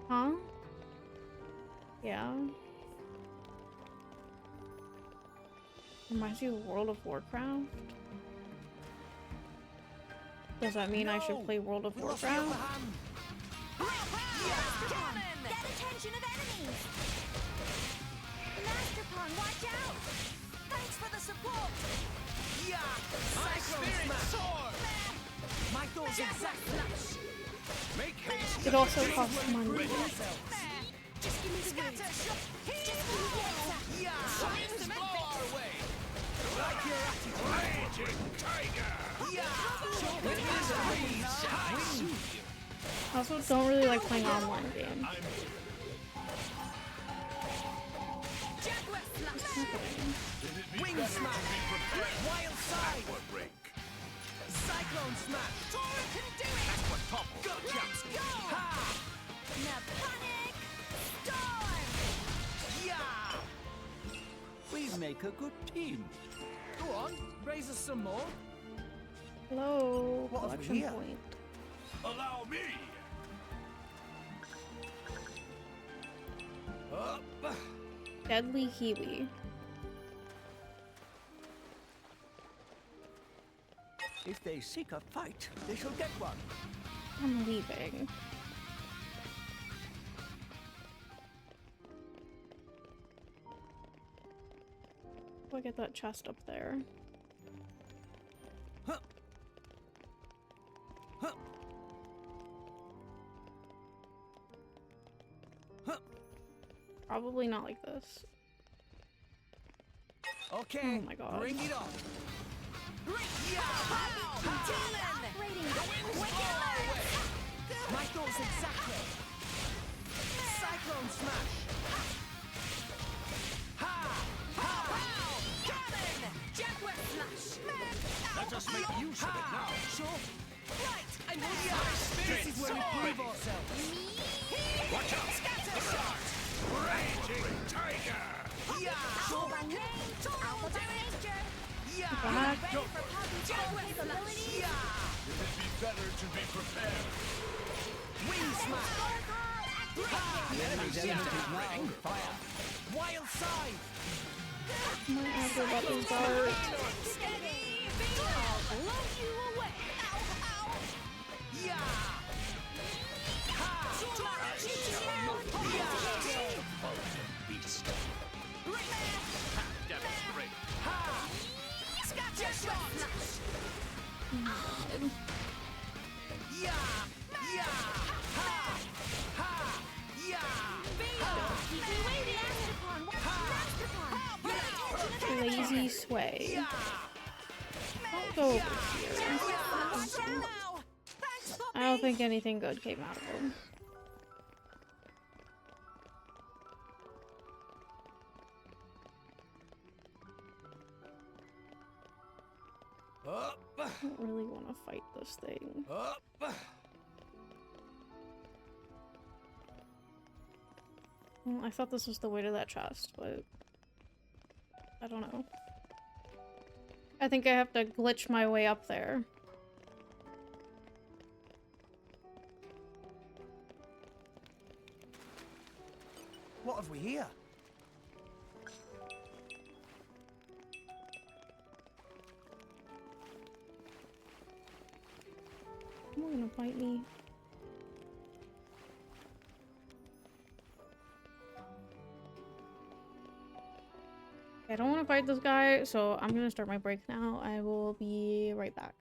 Huh? Yeah. Reminds you of World of Warcraft? Does that mean I should play World of Warcraft? Get attention of enemies. Master Pawn, watch out. Thanks for the support. Yeah. My spirit sword. My thoughts exactly. Make haste. It also costs money. Just give me the scatter shot. Just give me the Yeah. Winds blow our way. Like your attitude. Raging tiger. Yeah. I also don't really like playing online games. Jaguar slash. Wing smash. Wild side. Cyclone smash. Tora can do it. That's what toppled. Gotcha. Let's go. Ha. Naponic storm. Yeah. We make a good team. Go on. Raise us some more. Hello, What have we collection here? point. Allow me. Up. Deadly Kiwi. If they seek a fight, they shall get one. I'm leaving. I'll get that chest up there. Huh. Huh. Huh. Probably not like this. Okay. Oh my god. Bring it on. My thoughts exactly. Cyclone smash. Ha! Ha! Cannon. Jaguar slash. Let us make use of it now. Sure. Right. I'm This is where we prove ourselves. Watch out. Scatter shot. Raging tiger. Yeah. Call by name. Alpha by nature. Yeah. Back. Ready for Poppy's full capabilities? Yeah. It'd be better to be prepared. Wing smash. The enemy's element is now on fire. Wild side. My after button dart. Steady. I'll blow you away. Ow, ow. Yeah. Ha! Beast. Demonstrate. Ha! Scatter shot. Yeah. Yeah. Ha! Ha! Yeah. Keep me waiting. Master Pawn. Master Pawn. Lazy sway. Yeah. Don't go over here. Watch out now. Thanks, Poppy. I don't think anything good came out of him. don't really want to fight this thing. Well, I thought this was the way to that chest, but I don't know. I think I have to glitch my way up there. What have we here? You're gonna bite me. I don't want to fight this guy, so I'm gonna start my break now. I will be right back.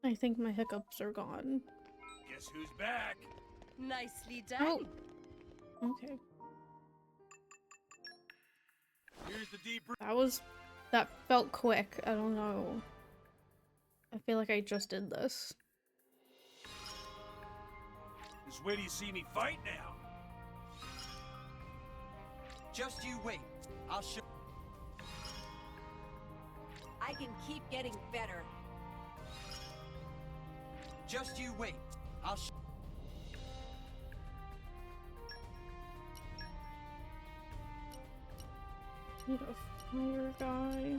I think my hiccups are gone. Guess who's back? Nicely done. Oh. Okay. Here's the deep. That felt quick. I don't know. I feel like I just did this. Just wait till you see me fight now. Just you wait. I'll show. I can keep getting better. Just you wait. I'll show. Need a fire guy.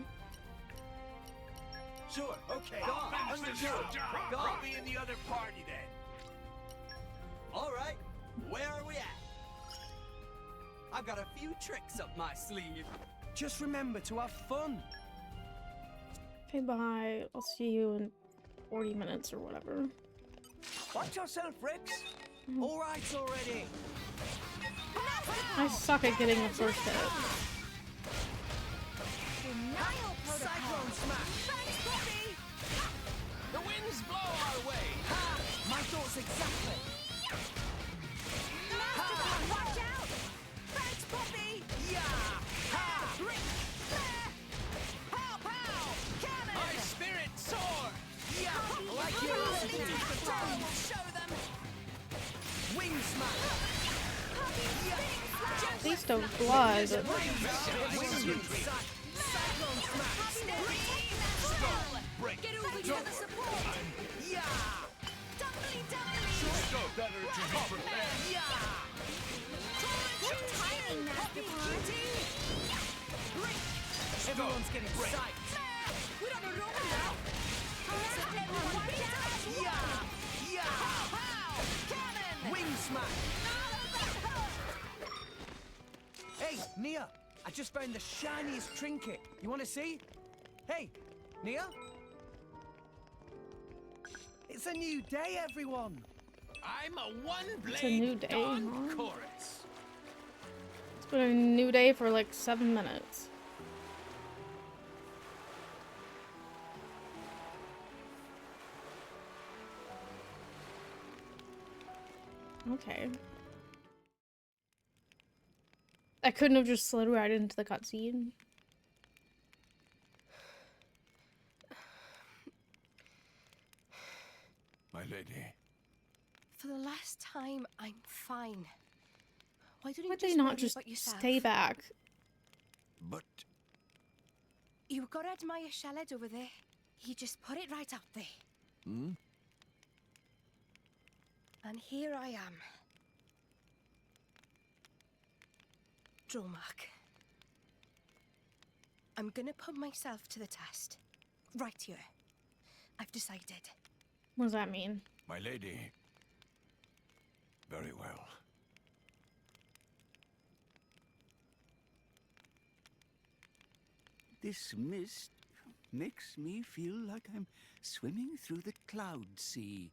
Sure, okay. Go I'll on, finish this understood. job. Go on. I'll be in the other party then. All right. Where are we at? I've got a few tricks up my sleeve. Just remember to have fun. Okay, bye. I'll see you in 40 minutes or whatever. Watch yourself, Rex. All right already. I suck at getting the first hit. Cyclone smash. The winds blow our way. My thoughts exactly. Watch out! Thanks, Poppy! Yeah. Ha. Pow, pow! Cannon! My spirit soar. Yeah. I like your attitude. We'll show them! Wing smash. Please don't blood. Get over here to the support! Yeah. Doubly, doubly! So better to be prepared. Yeah. Timing, Master Everyone's getting psyched. We're on a roll now! Watch out! Yeah. Yeah. Pow! Cannon! Wing smash. Hey, Nia, I just found the shiniest trinket. You want to see? Hey, Nia? It's a new day, everyone. I'm a It's a new one-blade day, dawn huh? chorus. It's been a new day for like 7 minutes. Okay. I couldn't have just slid right into the cutscene. My lady. For the last time, I'm fine. Why don't you Why'd just they not worry just about yourself? stay back? But You gotta admire Shaled over there. He just put it right out there. hmm? And here I am. Dromark. I'm gonna put myself to the test. Right here. I've decided. What does that mean? My lady. Very well. This mist makes me feel like I'm swimming through the cloud sea.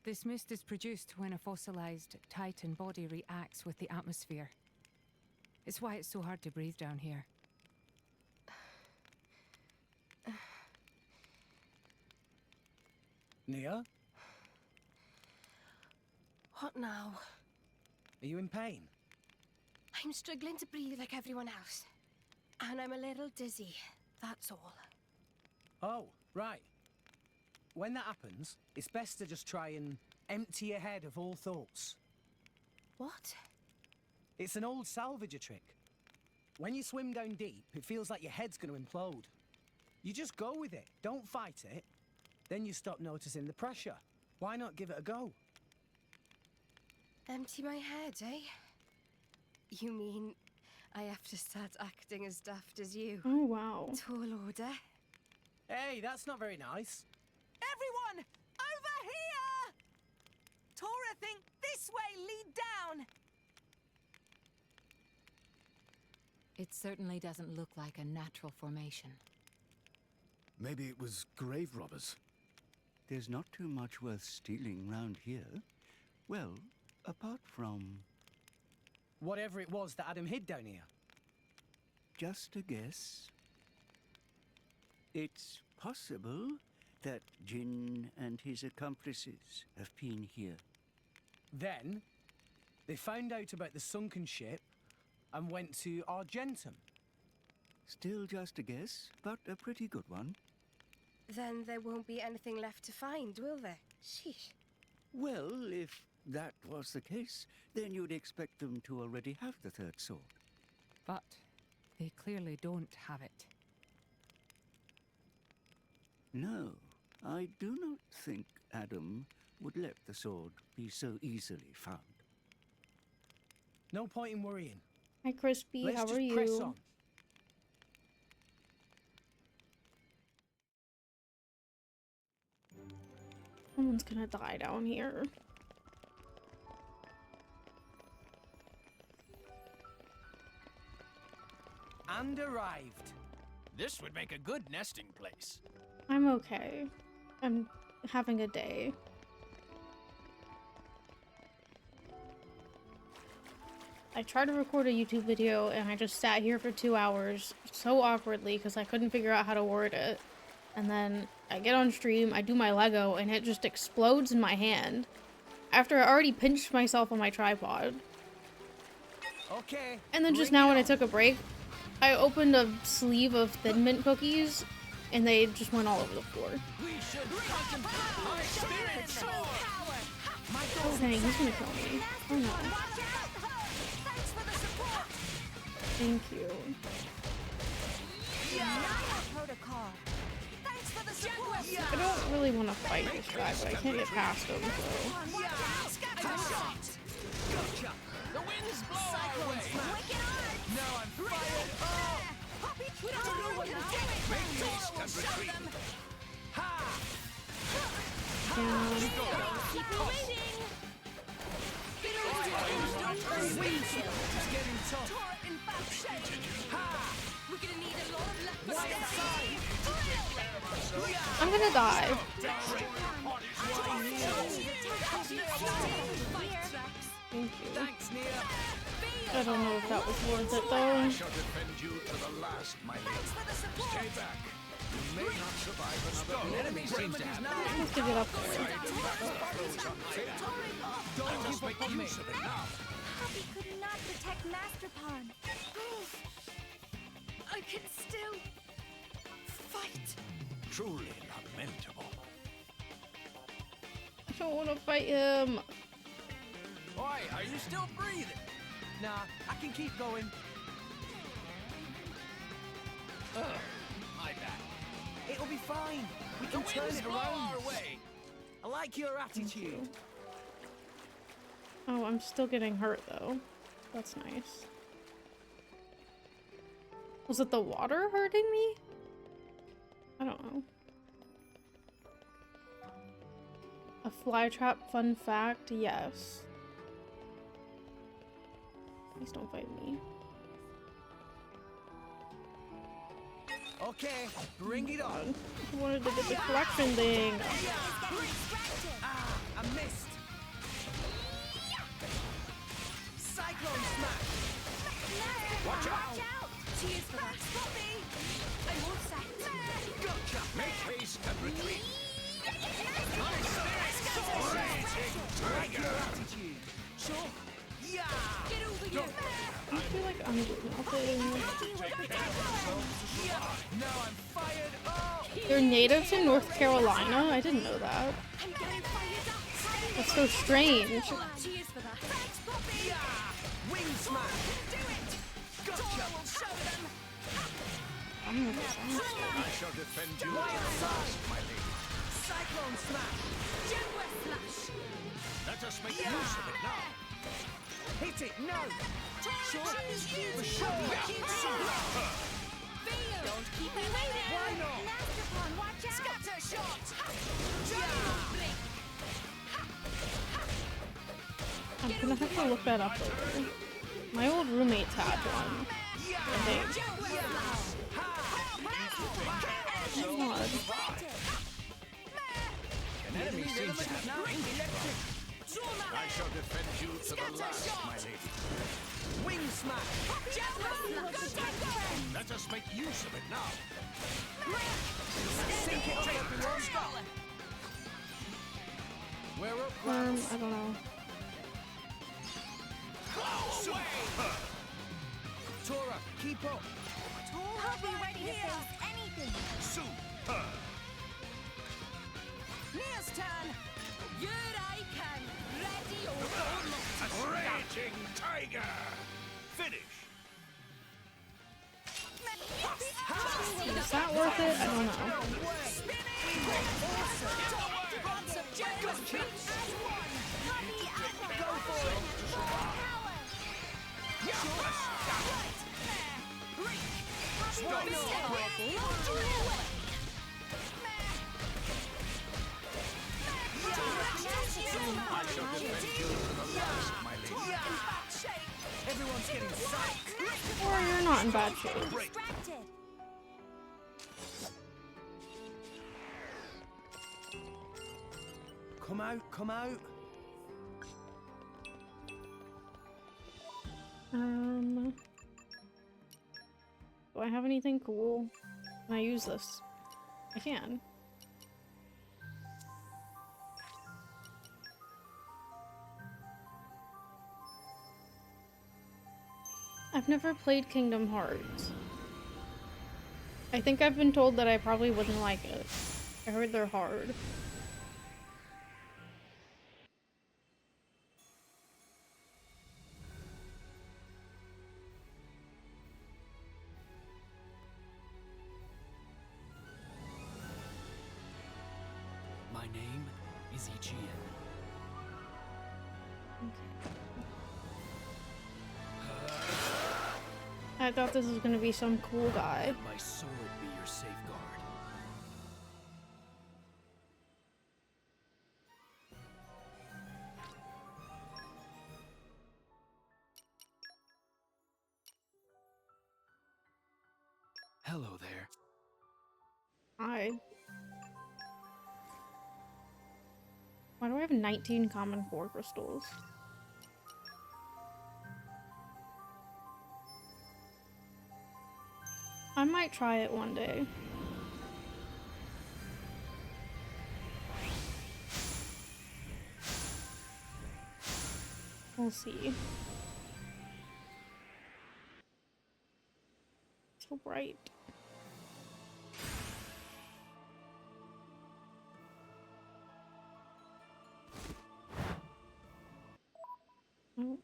This mist is produced when a fossilized Titan body reacts with the atmosphere. It's why it's so hard to breathe down here. Nia, What now? are you in pain? I'm struggling to breathe like everyone else. And I'm a little dizzy, that's all. Oh, right. When that happens, it's best to just try and empty your head of all thoughts. What? It's an old salvager trick. When you swim down deep, it feels like your head's going to implode. You just go with it, don't fight it. Then you stop noticing the pressure. Why not give it a go? Empty my head, eh? You mean I have to start acting as daft as you? Oh, wow. Tall order. Hey, that's not very nice. Everyone, over here! Tora, think this way, lead down. It certainly doesn't look like a natural formation. Maybe it was grave robbers. There's not too much worth stealing round here. Well, apart from... Whatever it was that Adam hid down here. Just a guess. It's possible that Jin and his accomplices have been here. Then, they found out about the sunken ship and went to Argentum. Still just a guess, but a pretty good one. Then there won't be anything left to find, will there? Sheesh. Well, if that was the case, then you'd expect them to already have the third sword. But they clearly don't have it. No, I do not think Adam would let the sword be so easily found. No point in worrying. Hi, Crispy. Let's How just are press you? on. Someone's gonna die down here. And arrived. This would make a good nesting place. I'm okay. I'm having a day. I tried to record a YouTube video and I just sat here for 2 hours so awkwardly because I couldn't figure out how to word it. And then I get on stream, I do my Lego, and it just explodes in my hand after I already pinched myself on my tripod. Okay. And then just now when I took a break, I opened a sleeve of Thin Mint cookies and they just went all over the floor. We should contemplate our spirit sword. Oh dang, he's gonna kill me. Oh no. Thank you. Protocol. Thanks for the support. I don't really want to fight this guy, but I can't get past him, so... Gotcha. The winds blow our way. Now I'm fired. Oh! We don't know what to do. Make haste and retreat. Ha! Yeah. Keep waiting. It's getting tough. Tora in bad shape. Ha! We're gonna need a lot of luck. Right side. I'm gonna die. Thank you. Thanks, Nia. I don't know if that was worth it I though. shall defend you to the last, my lady. Stay back. You may not survive another. The enemy seems to have I'm supposed to get up there. Don't give up on me. Poppy could not protect Master Pawn. I can still fight. Truly lamentable. I don't want to fight him. Oi, are you still breathing? Nah, I can keep going. Ugh, my bad. It'll be fine. We The can turn winds it blow around. our way. I like your attitude. Oh, I'm still getting hurt though. That's nice. Was it the water hurting me? I don't know. A fly trap fun fact? Yes. Please don't fight me. Okay, bring it on. I wanted to get the collection thing. Ah, I missed. Cyclone smash. Watch out. Cheers for that. Poppy. I won't set. Gotcha. Make haste and retreat. My spirit sword. Like your attitude. Sure. Yeah. Get over here. I feel like I'm doing nothing. Now I'm fired up. They're native to North Carolina? I didn't know that. I'm getting fired up. That's so strange. Cheers for that. Thanks, Poppy. Wing smash. Do it. Tora will show them. I'm gonna go back. I shall defend you to the last, my lady. Cyclone Smash! Jaguar Slash! Let us make use of it now. Hit it, no! Sure. For sure! Don't keep me waiting! Why not? Master Pawn, watch out! Scatter shot! I'm gonna have to look that up later. My old roommates had one. I think. Oh God. An enemy seems to have gained electric. I shall defend you to the last, my lady. Wing Smash! Let us make use of it now. Sink it, everyone! We're up, I don't know. Tora, keep up! I'll be ready to face anything. Super! Nia's turn! Here I can! Ready or not! Raging Tiger! Finish! Is that worth it? I don't know. Everyone's getting psyched! Or you're not in bad shape. Distracted. Come out, come out! Do I have anything cool? Can I use this? I can. I've never played Kingdom Hearts. I think I've been told that I probably wouldn't like it. I heard they're hard. My name is Ichien. I thought this was gonna be some cool guy. Let my sword be your safeguard. Hello there. Hi. Why do I have 19 common core crystals? I might try it one day. We'll see. So bright. Oh.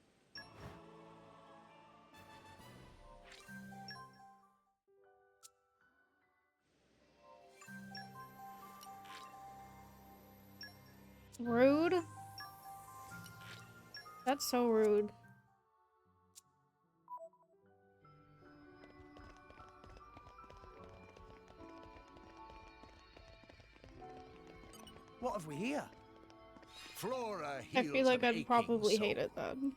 Rude? That's so rude. What have we here? Flora I heals feel like an I'd aching probably soul. hate it then.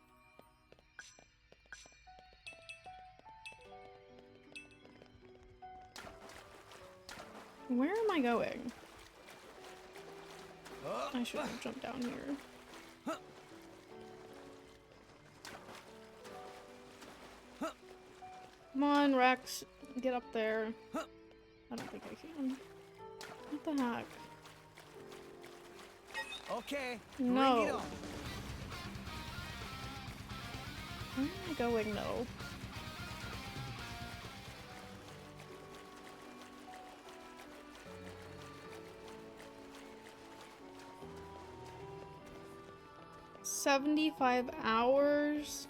Where am I going? I should have jumped down here. Come on, Rex. Get up there. I don't think I can. What the heck? Okay, No. bring it on. Where am I going though? $75 hours?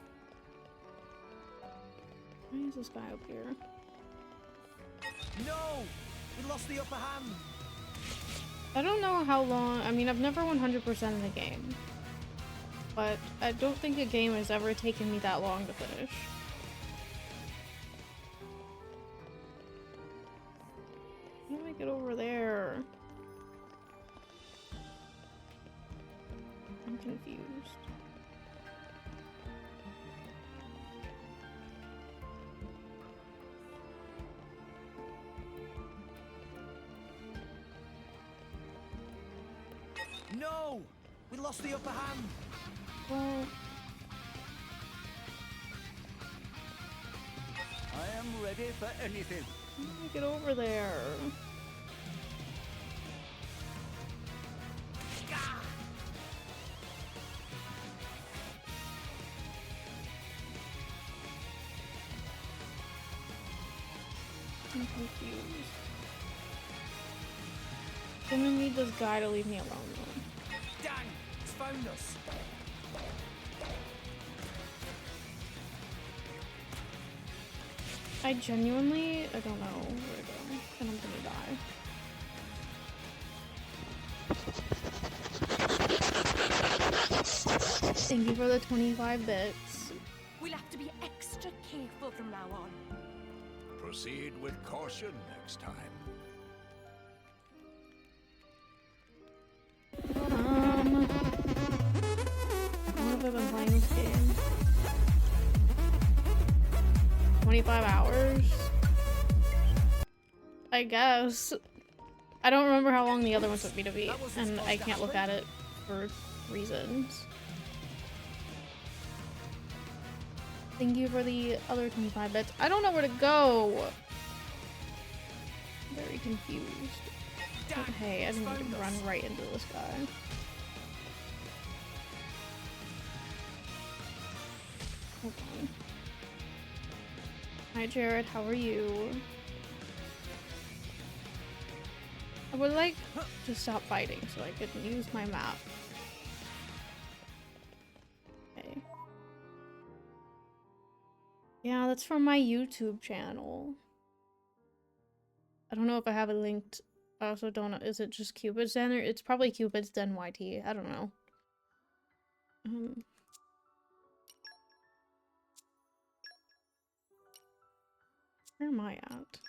Why is this guy up here? No! We lost the upper hand! I don't know how long. I mean, I've never 100% in a game, but I don't think a game has ever taken me that long to finish. How do I get over there? I'm confused. No! We lost the upper hand. Well, I am ready for anything. how do I get over there? I'm confused. I'm gonna need this guy to leave me alone though. Dang! It's found us. I genuinely, I don't know where to go, and I'm gonna die. Thank you for the 25 bits. We'll have to be extra careful from now on. Proceed with caution next time. How long have I been playing this game? 25 hours? I guess. I don't remember how long the other one took me to beat, and I can't look at it for reasons. Thank you for the other 25 bits. I don't know where to go. I'm very confused. Oh, hey, I didn't need to run right into this guy. Hold on. Hi Jared, how are you? I would like to stop fighting so I could use my map. Okay. Yeah, that's from my YouTube channel. I don't know if I have it linked. I also don't know. Is it just Cupid's Den? Or it's probably Cupid's Den YT. I don't know. Where am I at?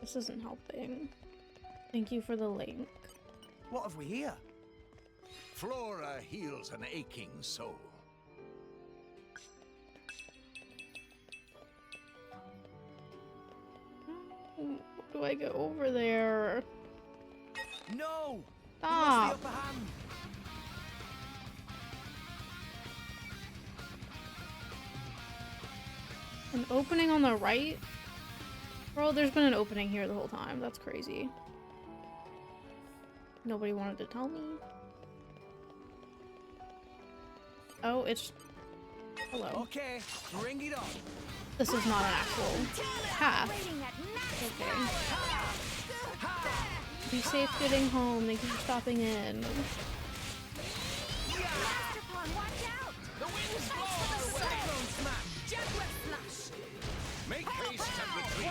This isn't helping. Thank you for the link. What have we here? Flora heals an aching soul. How do I get over there? No! Stop! We lost the upper hand. An opening on the right? Bro, there's been an opening here the whole time. That's crazy. Nobody wanted to tell me. Oh, it's... Hello. Okay, bring it on. This is not an actual path. Okay. Be safe getting home. Thank you for stopping in. Make haste and retreat.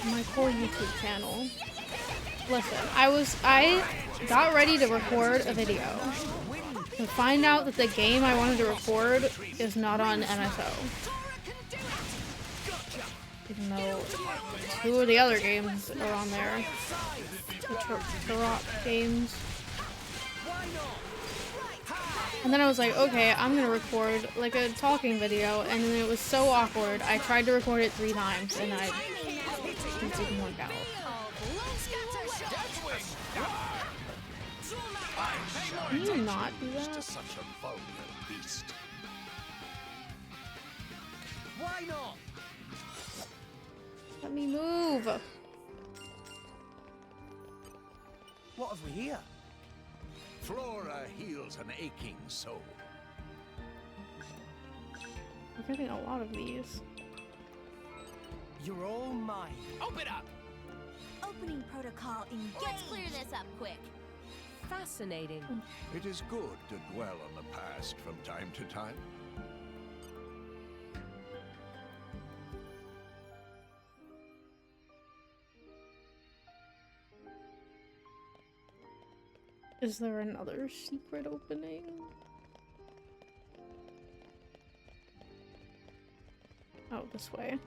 My core YouTube channel. Listen, I got ready to record a video to find out that the game I wanted to record is not on MSO. Even though 2 of the other games are on there. The Turok games. And then I was like, okay, I'm gonna record like a talking video, and then it was so awkward. I tried to record it 3 times and it didn't work out. Can you not do that? Such a vulgar beast. Why not? Let me move. What have we here? Flora heals an aching soul. I'm getting a lot of these. You're all mine. Open up! Opening protocol engaged. Let's clear this up quick. Fascinating. It is good to dwell on the past from time to time. Is there another secret opening? Oh, this way.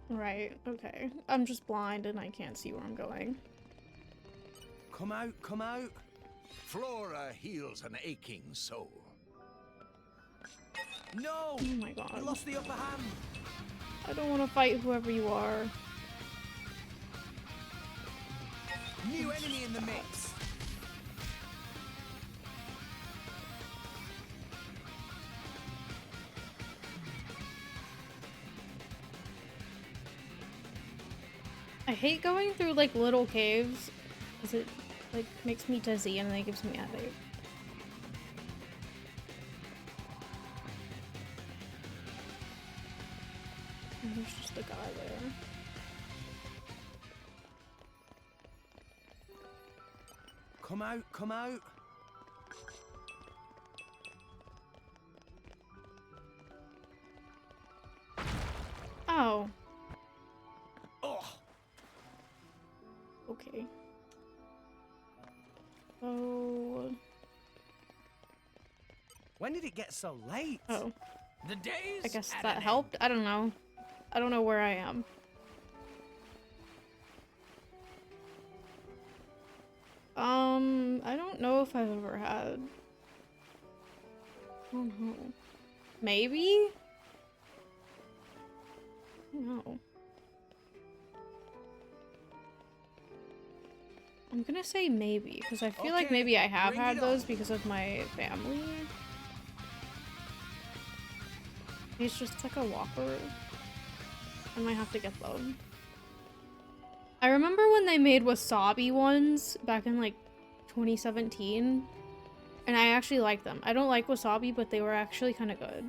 Right, okay. I'm just blind and I can't see where I'm going. Come out, come out. Flora heals an aching soul. No! Oh my god. You lost the upper hand. I don't want to fight whoever you are. New enemy in the mix. I hate going through like little caves because it like makes me dizzy and then it gives me a headache. And there's just a guy there. Come out, come out. Oh. Oh. Okay. Oh. When did it get so late? Oh. The days I guess at that an helped. I don't know. I don't know where I am. I don't know if I've ever had. I don't know. Maybe? I don't know. I'm gonna say maybe, because I feel like maybe I have had those because of my family. It's just like a Whopper. I might have to get them. I remember when they made wasabi ones back in like 2017, and I actually liked them. I don't like wasabi, but they were actually kind of good.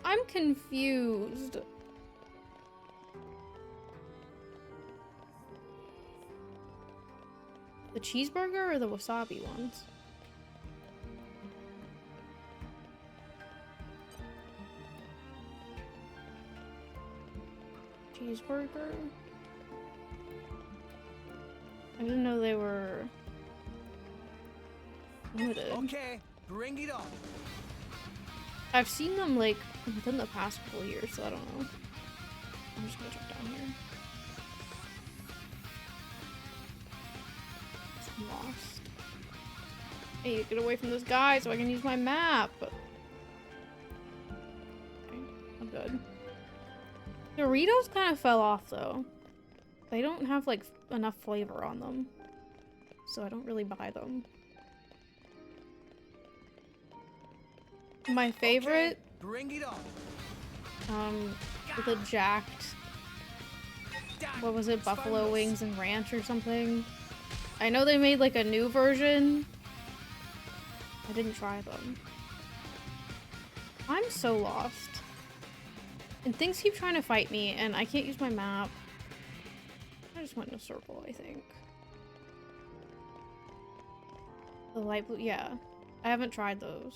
I'm confused. The cheeseburger or the wasabi ones? Cheeseburger? I didn't know they were limited. Okay, bring it on. I've seen them like within the past couple years, so I don't know. I'm just gonna check down here. I'm lost. Hey, get away from this guy so I can use my map. Okay, I'm good. Doritos kind of fell off though. They don't have like enough flavor on them, so I don't really buy them. My favorite, bring it on. The jacked, what was it, buffalo wings and ranch or something. I know they made like a new version. I didn't try them. I'm so lost. And things keep trying to fight me, and I can't use my map. I just went in a circle, I think. The light blue, yeah. I haven't tried those.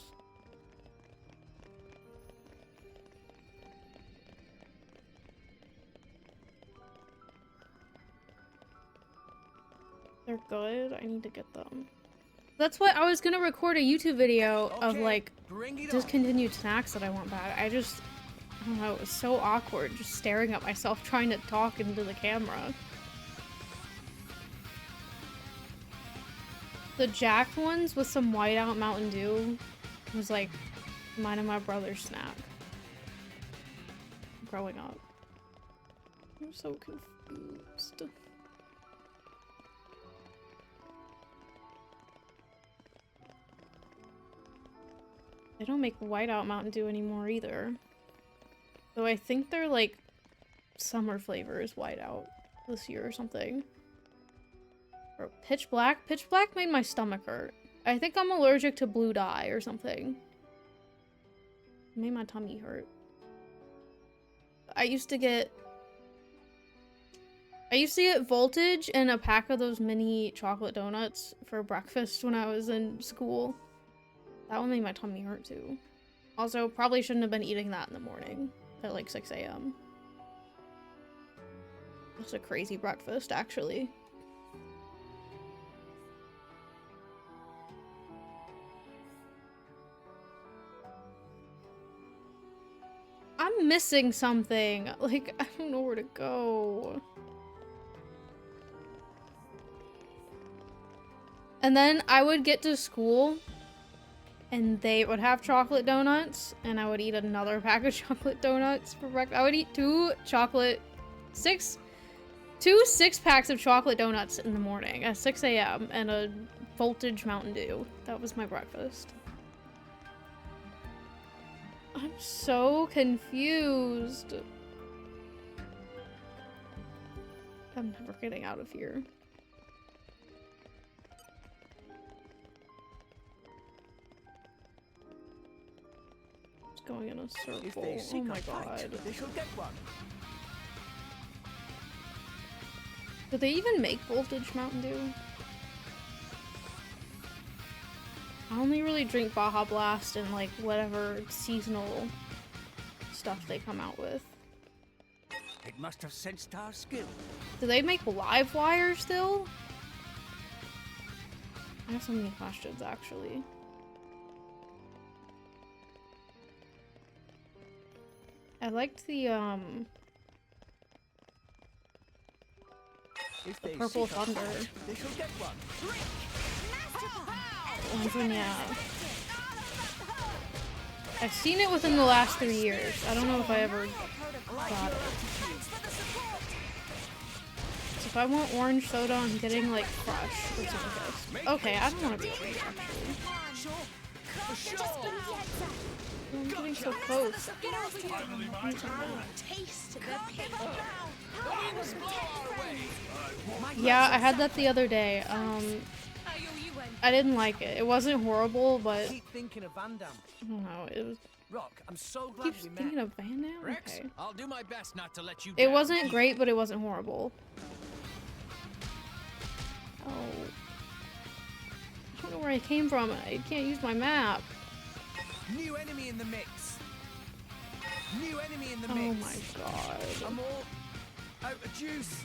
They're good. I need to get them. That's what I was gonna record a YouTube video of like discontinued snacks that I want back. I don't know, it was so awkward just staring at myself trying to talk into the camera. The jacked ones with some whiteout Mountain Dew was like mine and my brother's snack growing up. I'm so confused. They don't make whiteout Mountain Dew anymore either. Though I think they're like summer flavor is white out this year or something. Or pitch black? Pitch black made my stomach hurt. I think I'm allergic to blue dye or something. It made my tummy hurt. I used to get Voltage and a pack of those mini chocolate donuts for breakfast when I was in school. That one made my tummy hurt too. Also, probably shouldn't have been eating that in the morning at like 6 a.m. That's a crazy breakfast, actually. I'm missing something. Like, I don't know where to go. And then I would get to school and they would have chocolate donuts and I would eat another pack of chocolate donuts for breakfast. I would eat two 6-packs of chocolate donuts in the morning at 6 a.m. and a Voltage Mountain Dew. That was my breakfast. I'm so confused. I'm never getting out of here. Just going in a circle. Oh my god. They shall get one. Do they even make Voltage Mountain Dew? I only really drink Baja Blast and like whatever seasonal stuff they come out with. It must have sensed our skill. Do they make Live Wire still? I have so many questions actually. I liked the Purple Thunder. They shall get one. Yeah. I've seen it within the last 3 years. I don't know if I ever got it. So if I want orange soda, I'm getting like Crush or something. Okay, I don't want to be over here actually. I'm getting so close. Yeah, I had that the other day. I didn't like it. It wasn't horrible, but Keep thinking of Van Damme. I don't know. It was. Rock, I'm so glad Keep we met. thinking of Van Damme. Rex, Okay. I'll do my best not to let you It down. wasn't great, but it wasn't horrible. Oh. I don't know where I came from. I can't use my map. New enemy in the mix. New enemy in the Oh mix. my god. I'm all out of juice.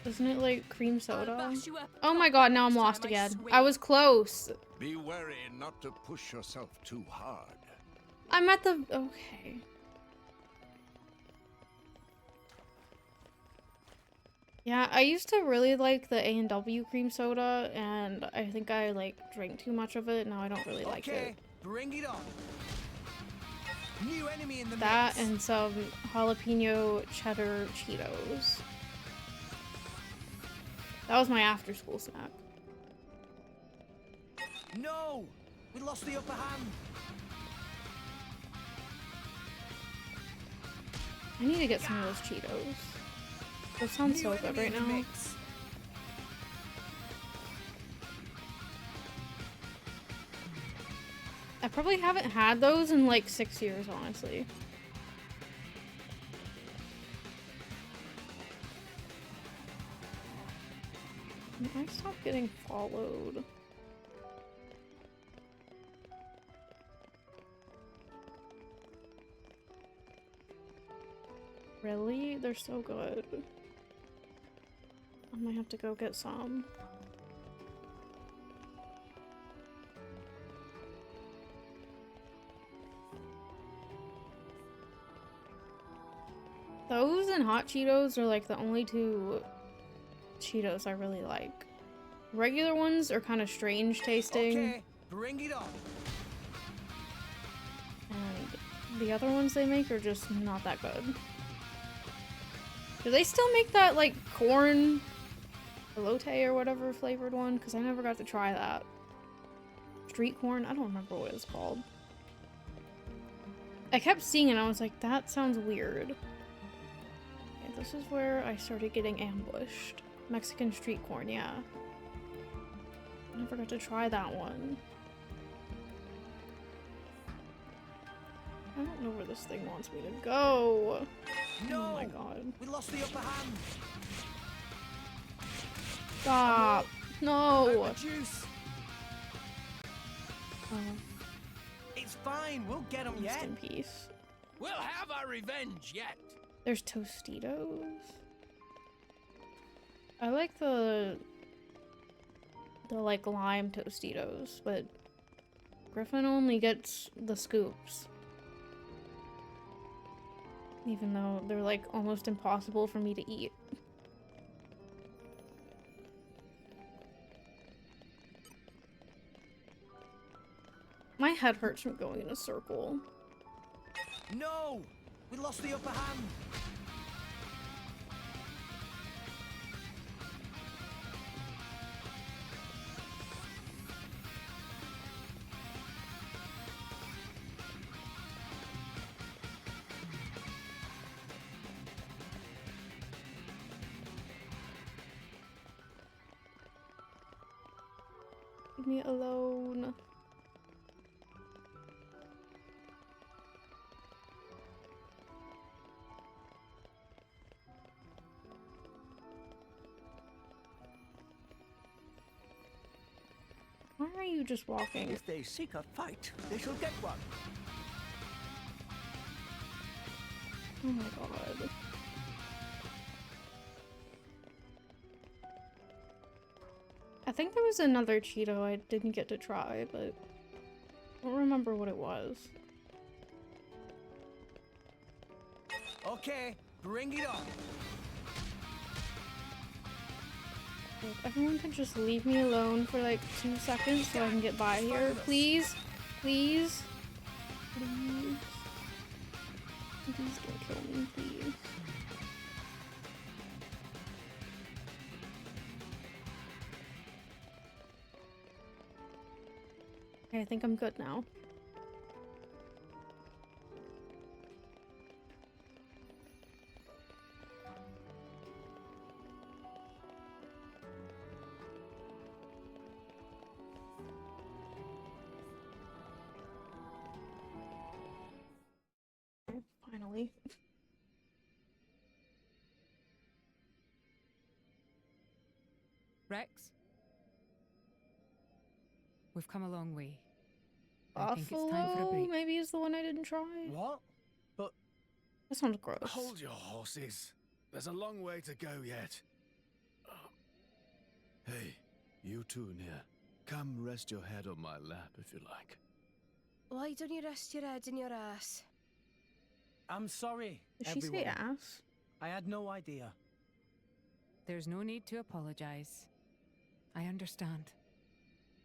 Isn't it like cream soda? Oh my god, now I'm lost again. I was close. Be wary not to push yourself too hard. I'm at the... Okay. Yeah, I used to really like the A&W cream soda, and I think I like drank too much of it. Now I don't really like it. Bring it on. New enemy in the That mix. and some jalapeno cheddar Cheetos. That was my after-school snack. No! We lost the upper hand. I need to get some of those Cheetos. Those sound so good right now. I probably haven't had those in like 6 years, honestly. I stopped getting followed. Really? They're so good. I might have to go get some. Those and hot Cheetos are like the only two Cheetos I really like. Regular ones are kind of strange tasting. Okay, bring it on. And the other ones they make are just not that good. Do they still make that like corn elote or whatever flavored one? Because I never got to try that. Street corn? I don't remember what it's called. I kept seeing it and I was like, that sounds weird. Okay, this is where I started getting ambushed. Mexican street corn, yeah. I never got to try that one. I don't know where this thing wants me to go. No! Oh my god. We lost the upper hand. Stop. No. Juice. Oh. It's fine. We'll get them Rest yet. in peace. We'll have our revenge yet. There's Tostitos. I like the like lime Tostitos, but Griffin only gets the scoops. Even though they're like almost impossible for me to eat. My head hurts from going in a circle. No! We lost the upper hand. Leave me alone. Why are you just walking? If they seek a fight, they shall get one. Oh my god. I think there was another Cheeto I didn't get to try, but I don't remember what it was. Okay, bring it on. If everyone could just leave me alone for like 2 seconds so I can get by here, please? Please? Please? Please don't kill me, please. Okay, I think I'm good now. Finally. Rex? We've come a long way. I think it's time for a Buffalo break. maybe is the one I didn't try. What? But that sounds gross. Hold your horses. There's a long way to go yet. Hey, you two near. Come rest your head on my lap if you like. Why don't you rest your head in your ass? I'm sorry, Did she everyone. say ass? I had no idea. There's no need to apologize. I understand.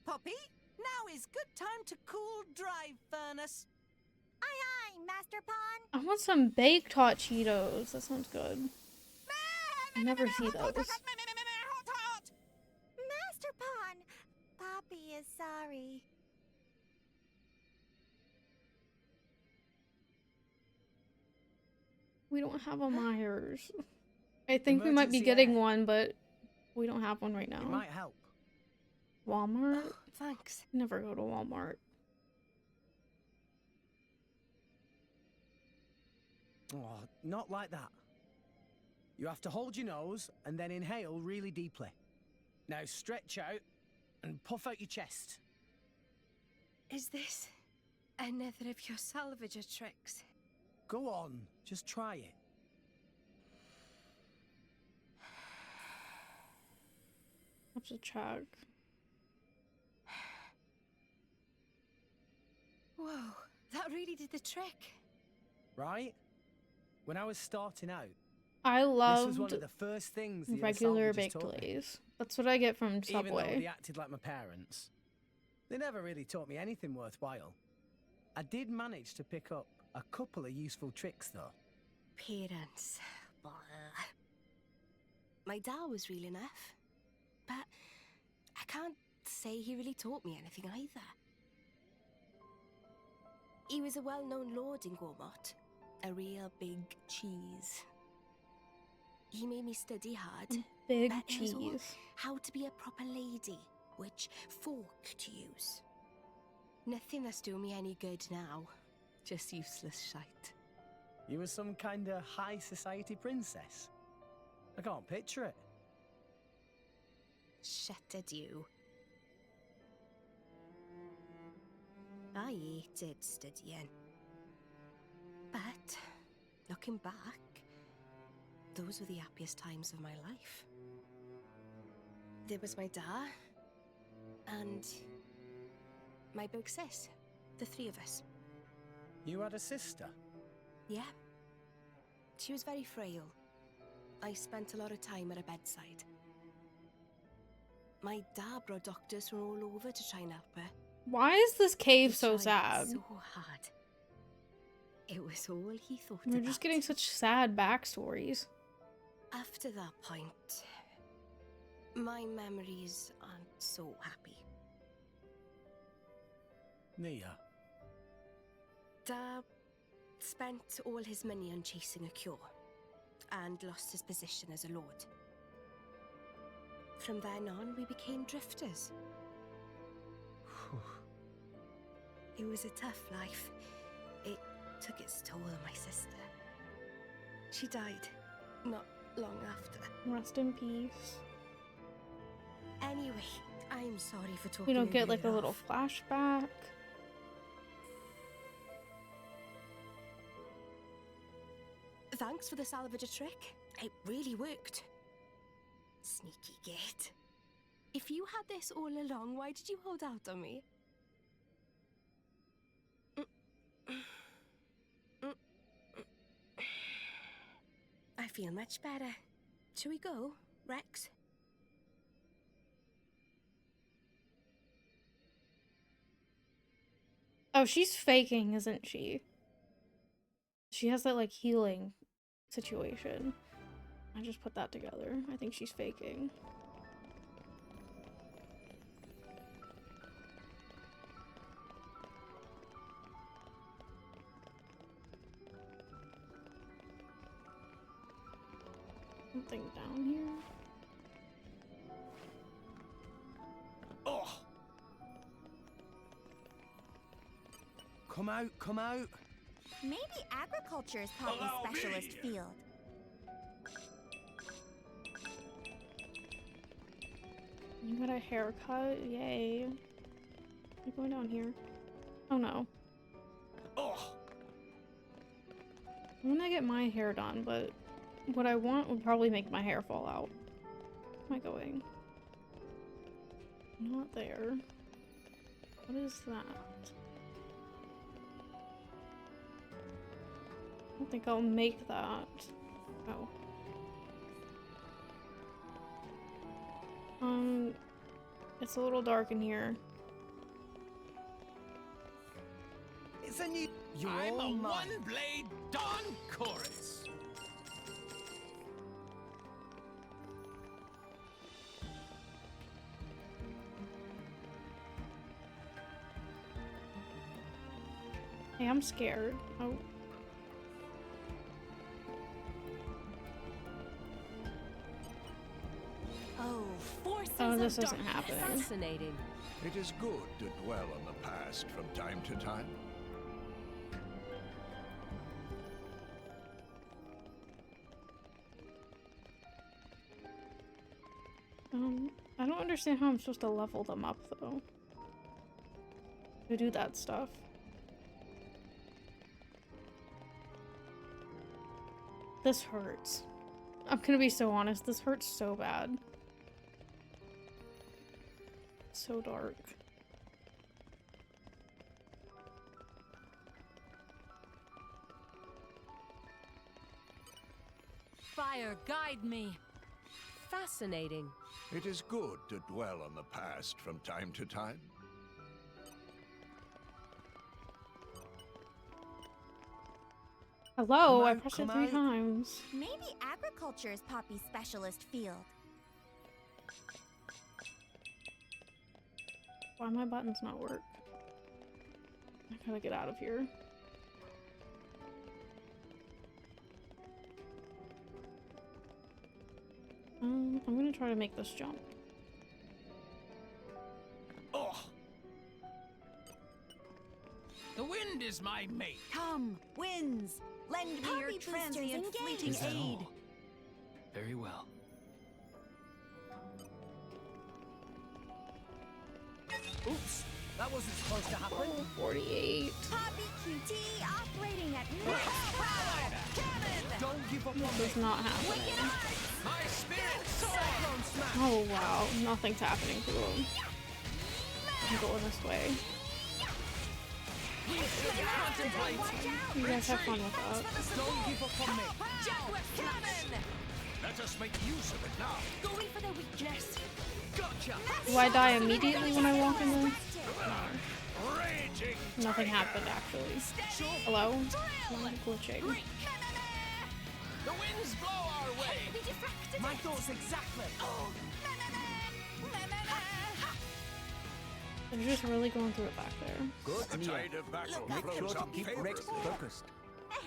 Poppy, now is good time to cool drive furnace. Aye aye, Master Pawn. I want some baked hot Cheetos. That sounds good. I never see those. Master Pawn, Poppy is sorry. We don't have a Myers. I think we might be Emergency getting air. one, but we don't have one right now. It might help. Walmart? Oh, thanks. Never go to Walmart. Oh, not like that. You have to hold your nose and then inhale really deeply. Now stretch out and puff out your chest. Is this another of your salvager tricks? Go on, just try it. Have to check. Whoa, that really did the trick. Right? When I was starting out, I this was loved one of the first things the regular salvagers baked taught me. lays. That's what I get from Even though Subway. they acted like my parents, they never really taught me anything worthwhile. I did manage to pick up a couple of useful tricks, though. Parents. Blah. My dad was real enough. But I can't say he really taught me anything either. He was a well-known lord in Gormott. A real big cheese. He made me study hard. Big but it was all cheese. how to be a proper lady, which fork to use. Nothing that's doing me any good now. Just useless shite. You were some kind of high society princess. I can't picture it. Shut it, you. I hated studying. But, looking back, those were the happiest times of my life. There was my dad, and my big sis, the three of us. You had a sister? Yeah. She was very frail. I spent a lot of time at her bedside. My dad brought doctors from all over to try and help her. Why is this cave He so tried sad? so hard. It was all he thought We're about. just getting such sad backstories. After that point, my memories aren't so happy. Nia. Dad spent all his money on chasing a cure and lost his position as a lord. From then on, we became drifters. It was a tough life. It took its toll on my sister. She died not long after. Rest in peace. Anyway, I'm sorry for talking. We don't get your like a ear little off. flashback. Thanks for the salvager trick. It really worked. Sneaky git. If you had this all along, why did you hold out on me? I feel much better. Shall we go, Rex? Oh, she's faking, isn't she? She has that like healing situation. I just put that together. I think she's faking. Something down here. Oh! Come out, come out. Maybe agriculture is Poppy's Allow me. specialist field. You got a haircut? Yay. You going down here? Oh no. Oh! I'm gonna get my hair done, but what I want would probably make my hair fall out. Where am I going? Not there. What is that? I don't think I'll make that. Oh. It's a little dark in here. It's a new. You're I'm all a mine. one-blade Dawn Chorus. Hey, I'm scared. Oh. Oh, forces Oh, this of isn't darkness. happening. Fascinating. It is good to dwell on the past from time to time. I don't understand how I'm supposed to level them up, though. To do that stuff. This hurts. I'm gonna be so honest, this hurts so bad. So dark. Fire, guide me. Fascinating. It is good to dwell on the past from time to time. Hello, Come I out, pressed it come 3 out. times. Maybe agriculture is Poppy's specialist field. Why my buttons not work? I gotta get out of here. I'm gonna try to make this jump. Oh. The wind is my mate. Come, winds, lend me your Poppy boosters transient engaged. fleeting Is that aid. all? Very well. Oops, that wasn't supposed to happen. 48. Poppy QT operating at max power. Cannon. Don't give up on This is me. not happening. My spirit soars. Cyclone smash. Oh wow, nothing's happening to him. I'm going this way. We should contemplate. You guys have fun with that. Don't give up on me. Jaguar cannon. Let us make use of it now. Going for the weakness. Gotcha. Do I die immediately when I walk in there? Raging. Nothing happened actually. Hello? I'm glitching. The winds blow our way. We diffracted My it. thoughts exactly. Oh, They're just really going through it back there. Good, The Mia. tide of battle Make sure flows to up keep Rex favorably. focused.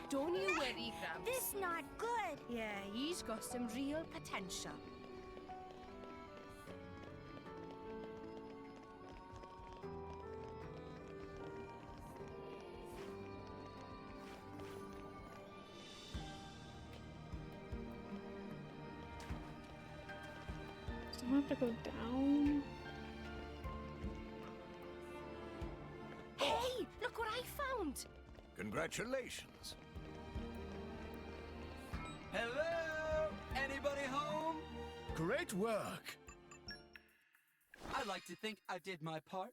Don't you worry, Gramps. This not good. Yeah, he's got some real potential. So I have to go down. Hey, look what I found. Congratulations. Hello? Anybody home? Great work. I'd like to think I did my part.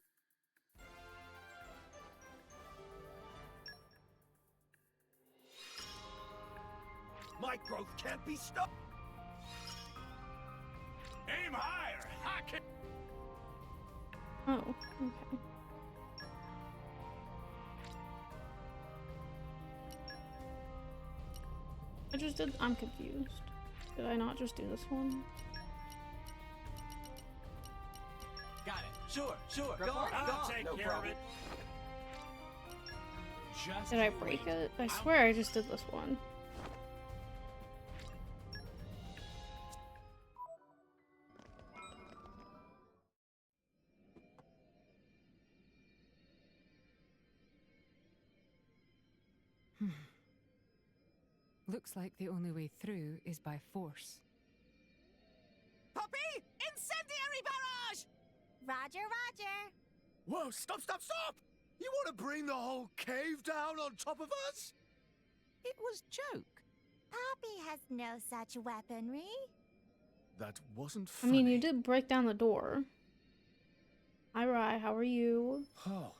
My growth can't be stopped. Aim higher. I can. Oh, okay. I'm confused. Did I not just do this one? Got it. Sure. Go on. I'll take No care problem. of it. Just Did I you break wait. it? I swear I just did this one. Looks like the only way through is by force. Poppy, incendiary barrage. Roger, Roger. Whoa, stop! You want to bring the whole cave down on top of us? It was joke. Poppy has no such weaponry. That wasn't I funny. mean, you did break down the door. Hi, Rai. How are you? Oh.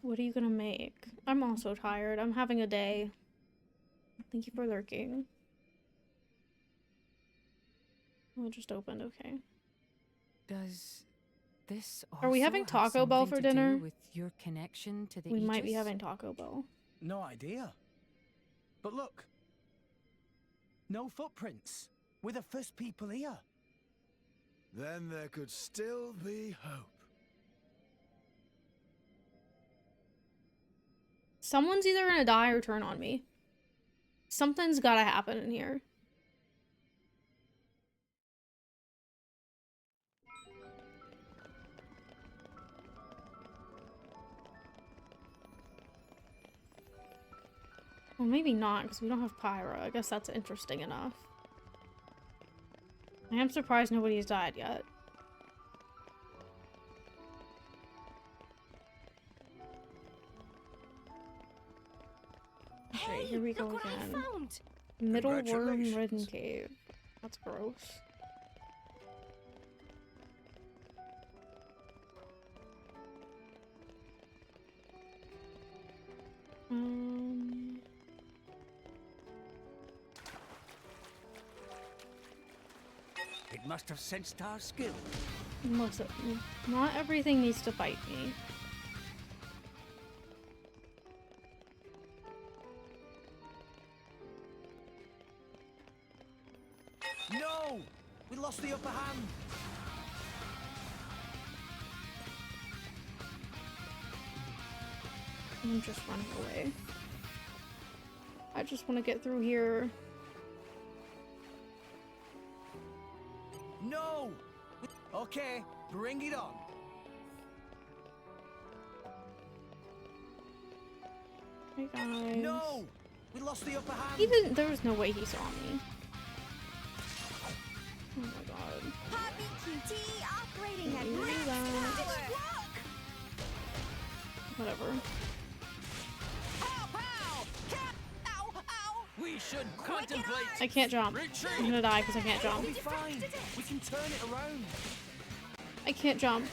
What are you gonna make? I'm also tired. I'm having a day. Thank you for lurking. Oh, it just opened. Okay. Does this Are we also having have Taco Bell something for to do dinner? with your connection to the We might be Aegis? having Taco Bell. No idea. But look. No footprints. We're the first people here. Then there could still be hope. Someone's either gonna die or turn on me. Something's gotta happen in here. Well, maybe not, because we don't have Pyra. I guess that's interesting enough. I am surprised nobody's died yet. Okay, here we go Look what I again. found. Middle worm Congratulations. ridden cave. That's gross. It must have sensed our skill. Listen, not everything needs to fight me. No! We lost the upper hand. I'm just running away. I just want to get through here. No! Okay, bring it on. Hey guys. No! We lost the upper hand. He didn't. There was no way he saw me. Oh my god. Poppy QT operating at Really max that. power. Whatever. Pow, pow! Ow, ow! We should contemplate. I can't jump. Retreat. I'm gonna die because I can't jump. We'll be fine. We can turn it around. I can't jump.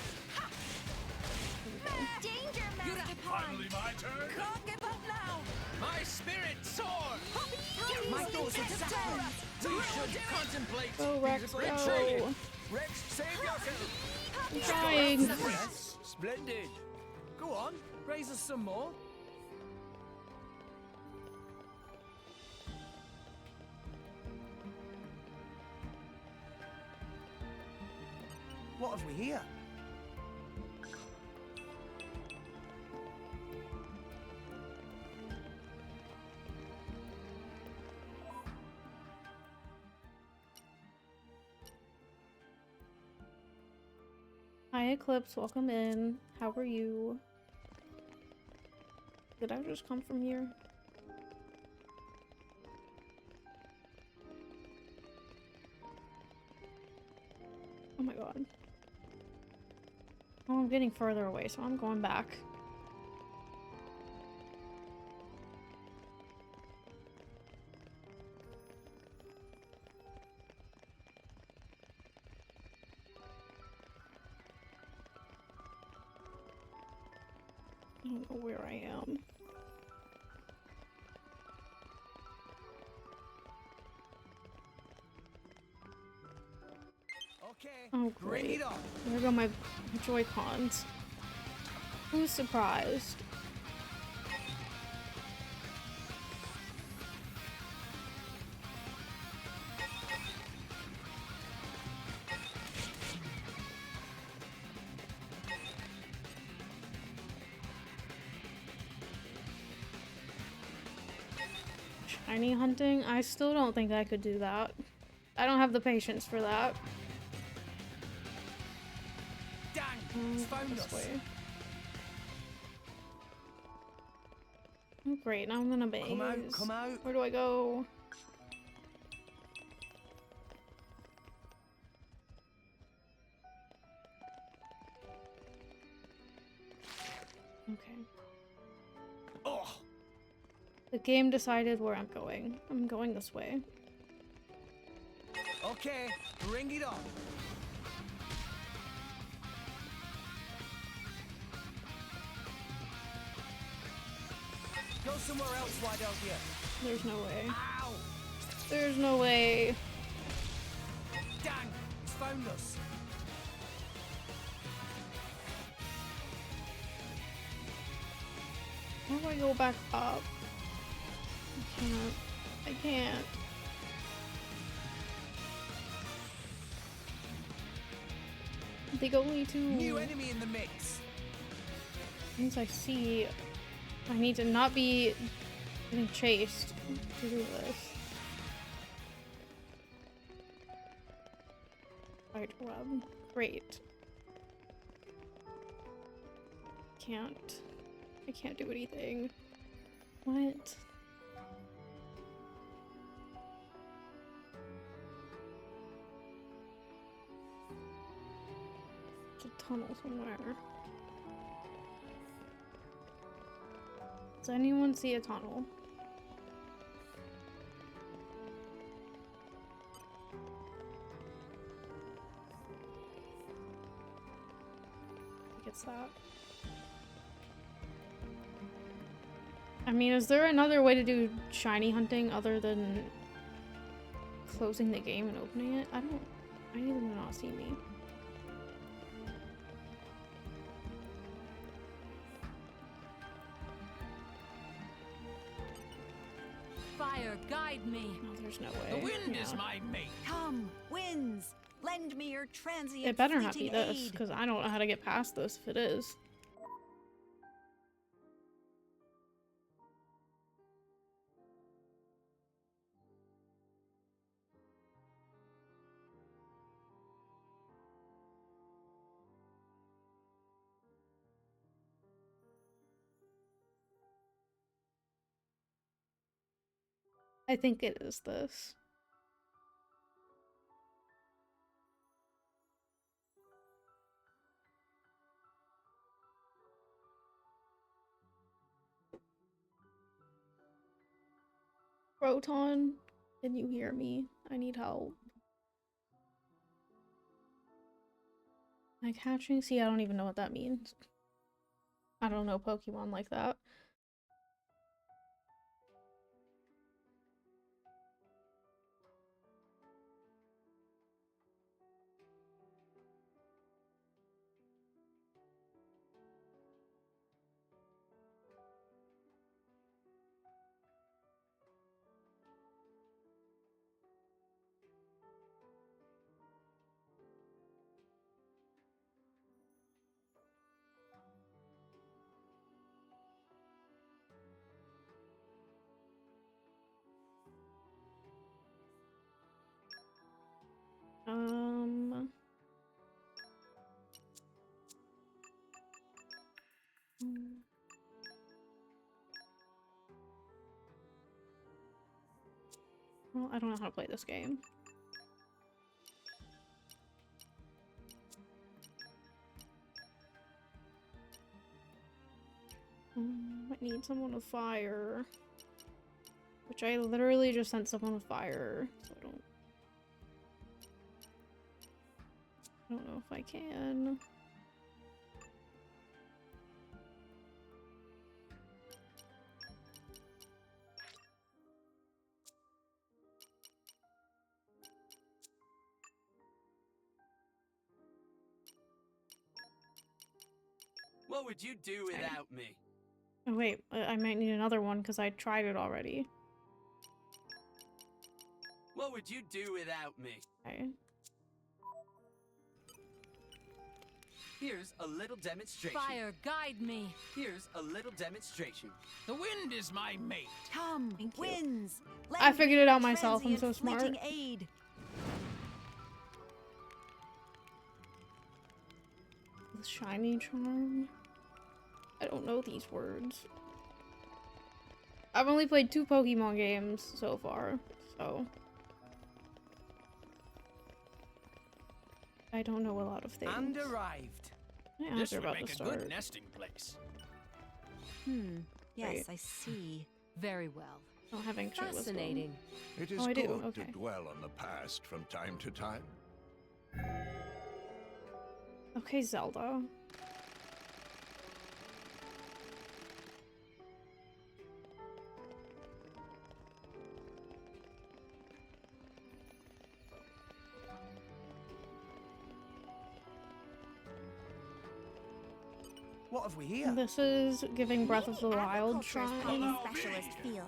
Danger, Master Finally my turn. Can't give up now! My spirit soar. My thoughts exactly. We should contemplate. Go, Rex, go. Retreat. Rex, save yourself. I'm trying. Yes, splendid. Go on, raise us some more. What have we here? Hi Eclipse, welcome in. How are you? Did I just come from here? Oh my god. Oh, I'm getting further away, so I'm going back. I don't know where I am. Okay, Oh bring great. it on. There go my Joy-Cons. Who's surprised? Shiny hunting? I still don't think I could do that. I don't have the patience for that. Dang, it's found This us. way. Oh great, now I'm gonna base. Come out, come out. Where do I go? Okay. Oh, The game decided where I'm going. I'm going this way. okay, bring it on. Go somewhere else, why don't you? There's no way. Ow! There's no way. Dang, it's found us. How do I go back up? I can't. I can't. I think only two New enemy in the mix. things I see. I need to not be getting chased to do this. Spider web. Great. Can't. I can't do anything. What? There's a tunnel somewhere. Does anyone see a tunnel? I think it's that. I mean, is there another way to do shiny hunting other than closing the game and opening it? I need them to not see me. Fire, guide me. No, there's no way. The wind is Yeah. my mate. Come, winds, Lend me your transient It better not be fleeting this, aid. because I don't know how to get past this if it is. I think it is this. Proton, can you hear me? I need help. Like hatching? See, I don't even know what that means. I don't know Pokemon like that. Um... Well, I don't know how to play this game. I need someone with fire. Which I literally just sent someone with fire, so I don't know if I can. What would you do without me? Oh wait, I might need another one because I tried it already. What would you do without me? Okay. Here's a little demonstration. Fire, guide me. Here's a little demonstration. The wind is my mate. Come, winds. I figured it out myself. I'm so smart. Fleeting aid. The shiny charm. I don't know these words. I've only played 2 Pokemon games so far, so I don't know a lot of things. And arrived. Yeah, This they're would about make to a start. good nesting place. Yes, Right. I see. Very well. I don't have anxious wisdom. Fascinating. It is Oh, I do, good okay. to dwell on the past from time to time. Okay, Zelda. What have we here? This is giving Breath of the Wild Agriculture's shrine. pine specialist field.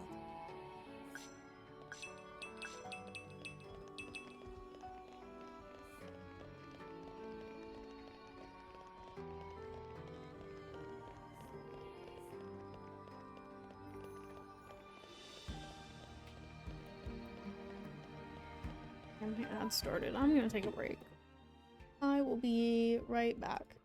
And my ad started. I'm gonna take a break. I will be right back.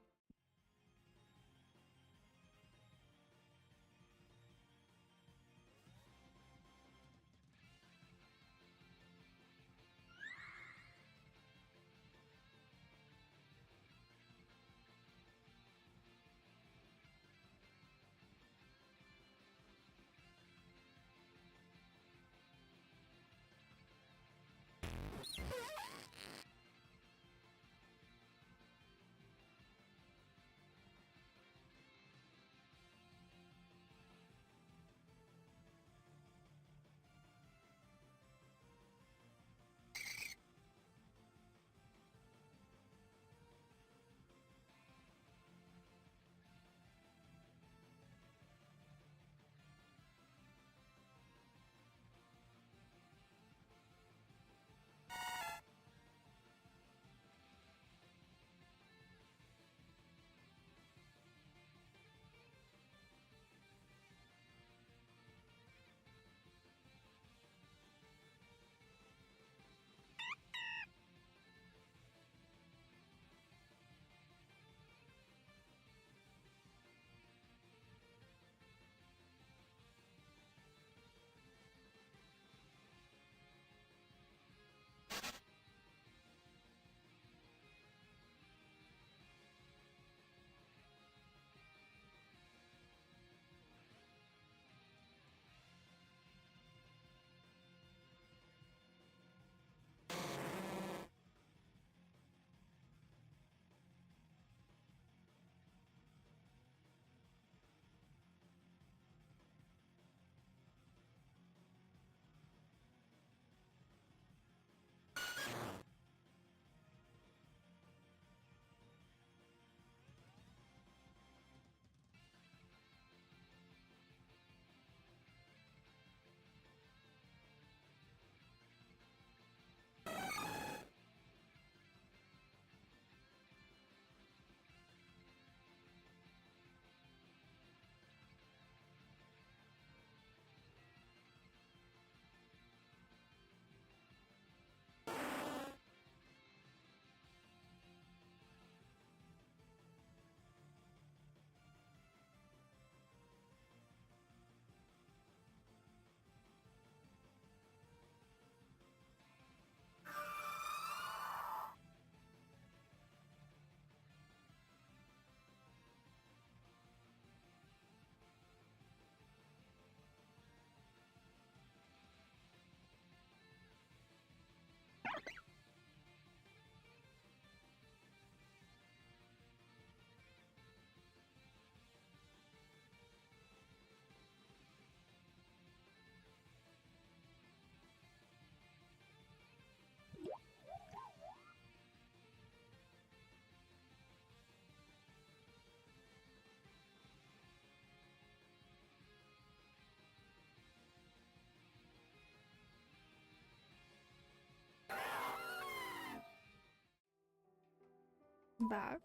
back.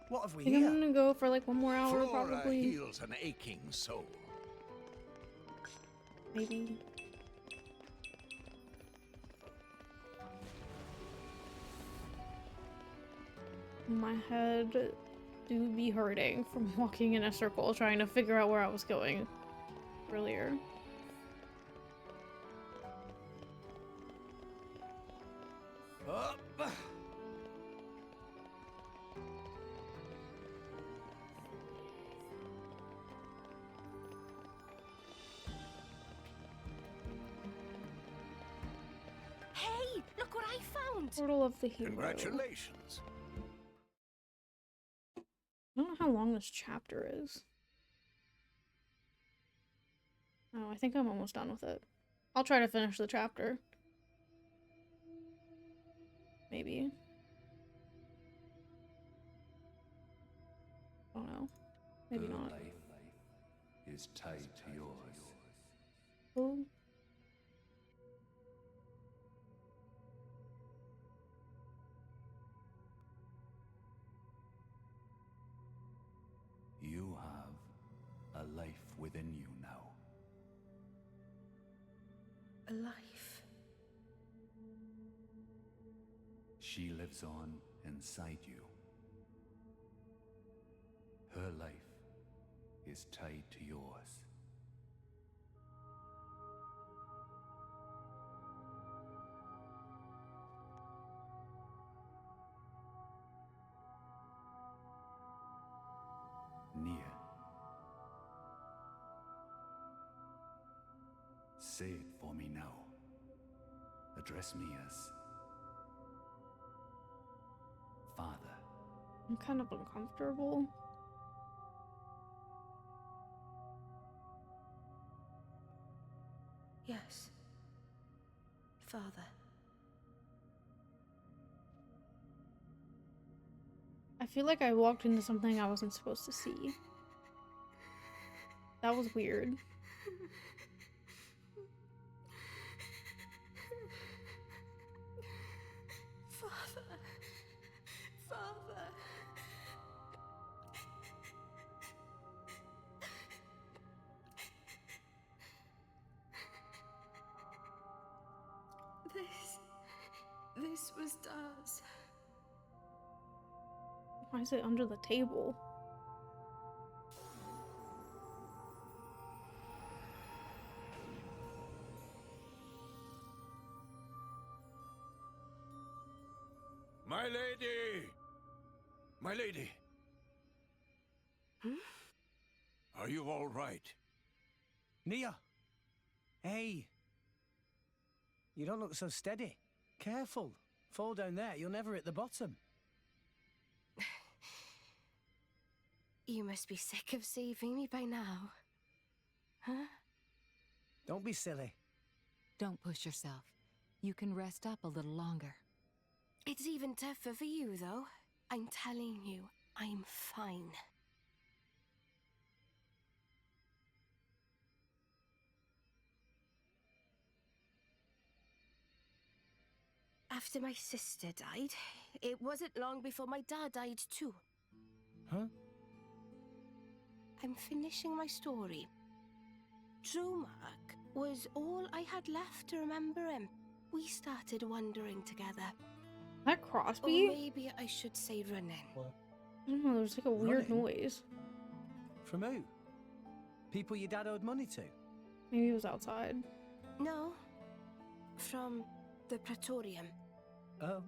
What have we I think here? I'm gonna go for like one more hour, Flora probably. heals an aching soul. Maybe. My head do be hurting from walking in a circle trying to figure out where I was going earlier. Up. Hey, look what I found! Portal of the Hero. Congratulations. I don't know how long this chapter is. Oh, I think I'm almost done with it. I'll try to finish the chapter. Maybe. I don't know. Maybe not. Life is tied to yours. Oh. You have a life within you now. A life. She lives on inside you. Her life is tied to yours. Near. Say it for me now. Address me as Father. I'm kind of uncomfortable. Yes. Father. I feel like I walked into something I wasn't supposed to see. That was weird. Father. Father. This was Daz. Why is it under the table? My lady! My lady! Hmm? Are you all right? Nia! Hey! You don't look so steady. Careful. Fall down there, you'll never hit the bottom. You must be sick of saving me by now. Huh? Don't be silly. Don't push yourself. You can rest up a little longer. It's even tougher for you, though. I'm telling you, I'm fine. After my sister died, it wasn't long before my dad died too. Huh? I'm finishing my story. Drumark was all I had left to remember him. We started wandering together. That Or Crosby? maybe I should say running. I don't know, there's like a weird Running? noise. From who? People your dad owed money to? Maybe it was outside. No, from the Praetorium.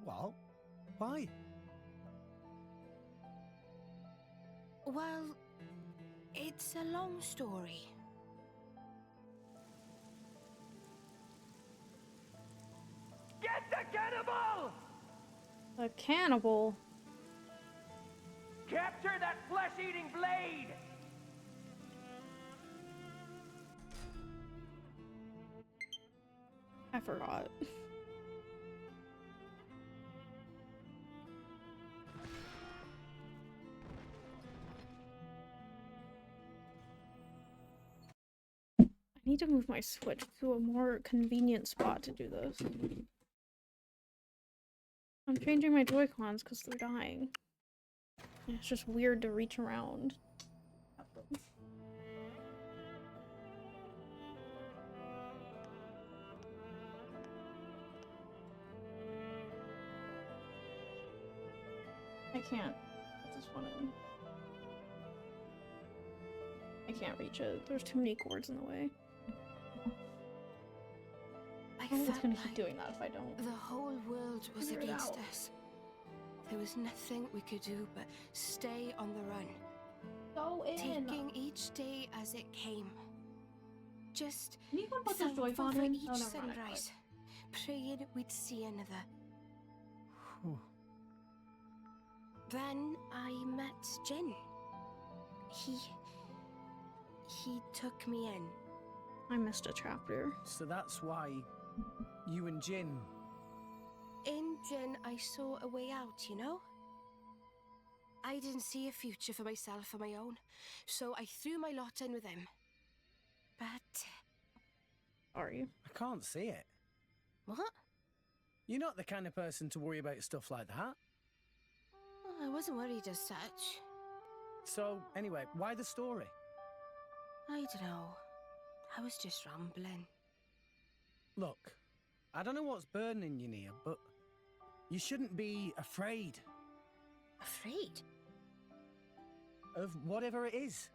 What? Why? Well, it's a long story. Get the cannibal! A cannibal? Capture that flesh-eating blade! I forgot. I I need to move my Switch to a more convenient spot to do this. I'm changing my Joy-Cons because they're dying. It's just weird to reach around. I can't put this one in. I can't reach it. There's too many cords in the way. It's gonna keep doing that if I don't. The whole world was figure it against out. us. There was nothing we could do but stay on the run. Go in. Taking each day as it came. Just Can you even put this thankful Joy-Con for in? each Oh, never mind, I sunrise, praying we'd see another. Then I met Jin. He took me in. I missed a chapter. So that's why you and Jin... In Jin, I saw a way out, you know? I didn't see a future for myself on my own, so I threw my lot in with him. But... Sorry. I can't see it. What? You're not the kind of person to worry about stuff like that. I wasn't worried as such. So, anyway, why the story? I don't know. I was just rambling. Look, I don't know what's burning you, Nia, but you shouldn't be afraid. Afraid? Of whatever it is.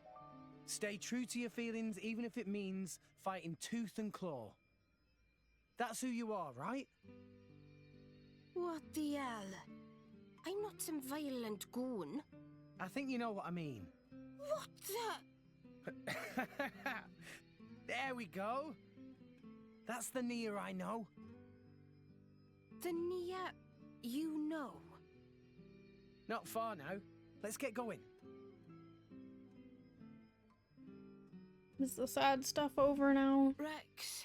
Stay true to your feelings, even if it means fighting tooth and claw. That's who you are, right? What the hell? I'm not some violent goon. I think you know what I mean. What the... There we go. That's the Nia I know. The Nia you know? Not far now. Let's get going. Is the sad stuff over now? Rex.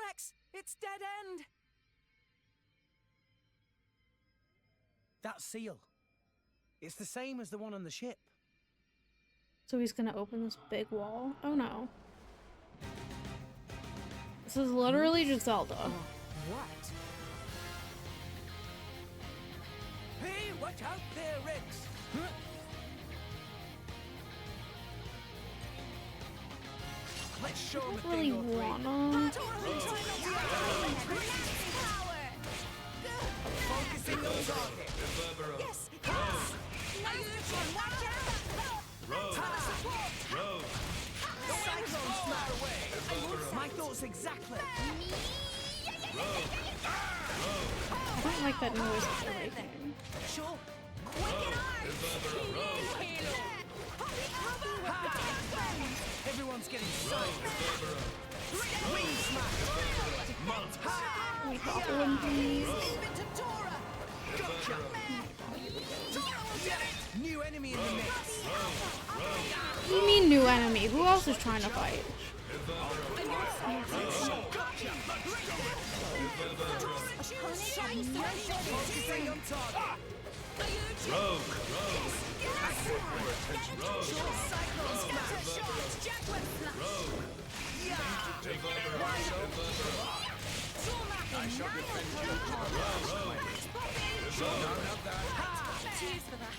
Rex! It's dead end! That seal. It's the same as the one on the ship. So he's gonna open this big wall? Oh no. This is literally just Zelda. What? Hey, watch out there, Rex! Let's show him a Really thing or three. wanna. Focusing on target. Yes! Watch out! Cyclone smash away. My thoughts exactly. I don't like that noise that they're making. Sure. Everyone's getting psyched. Wing smash. We topple him, please. Gotcha. New enemy in the mix. What do you mean new enemy? Who else is trying to fight? Focusing on target. Rogue! I shall defend you to the last man. None of that. Cheers for that.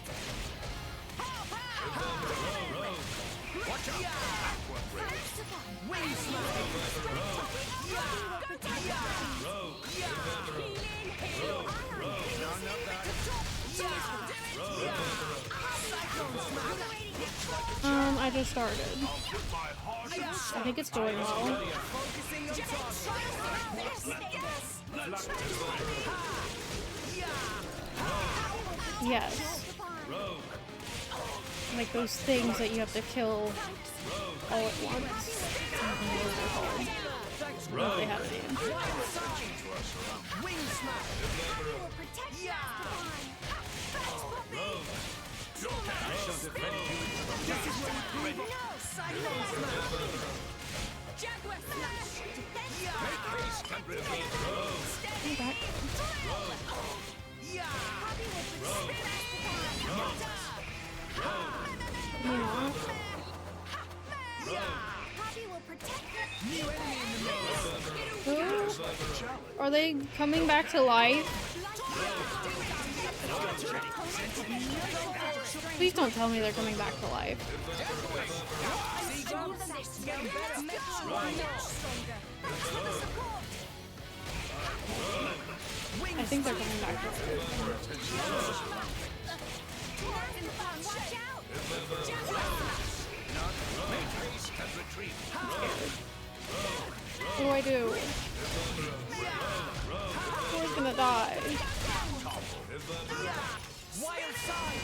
Watch out! Aqua break. Wing smash. None of that. I just started. I think it's going well. Focusing on Yes. Like those things that you have to kill all at once. Thanks, I don't really have any. Wing smash. This is where we prove it. Cyclone smash. Jaguar slash. Make haste and reveal. Are they coming back to life? Please don't tell me they're coming back to life. I think they're coming back to life. What do I do? Who's gonna die? Wild side.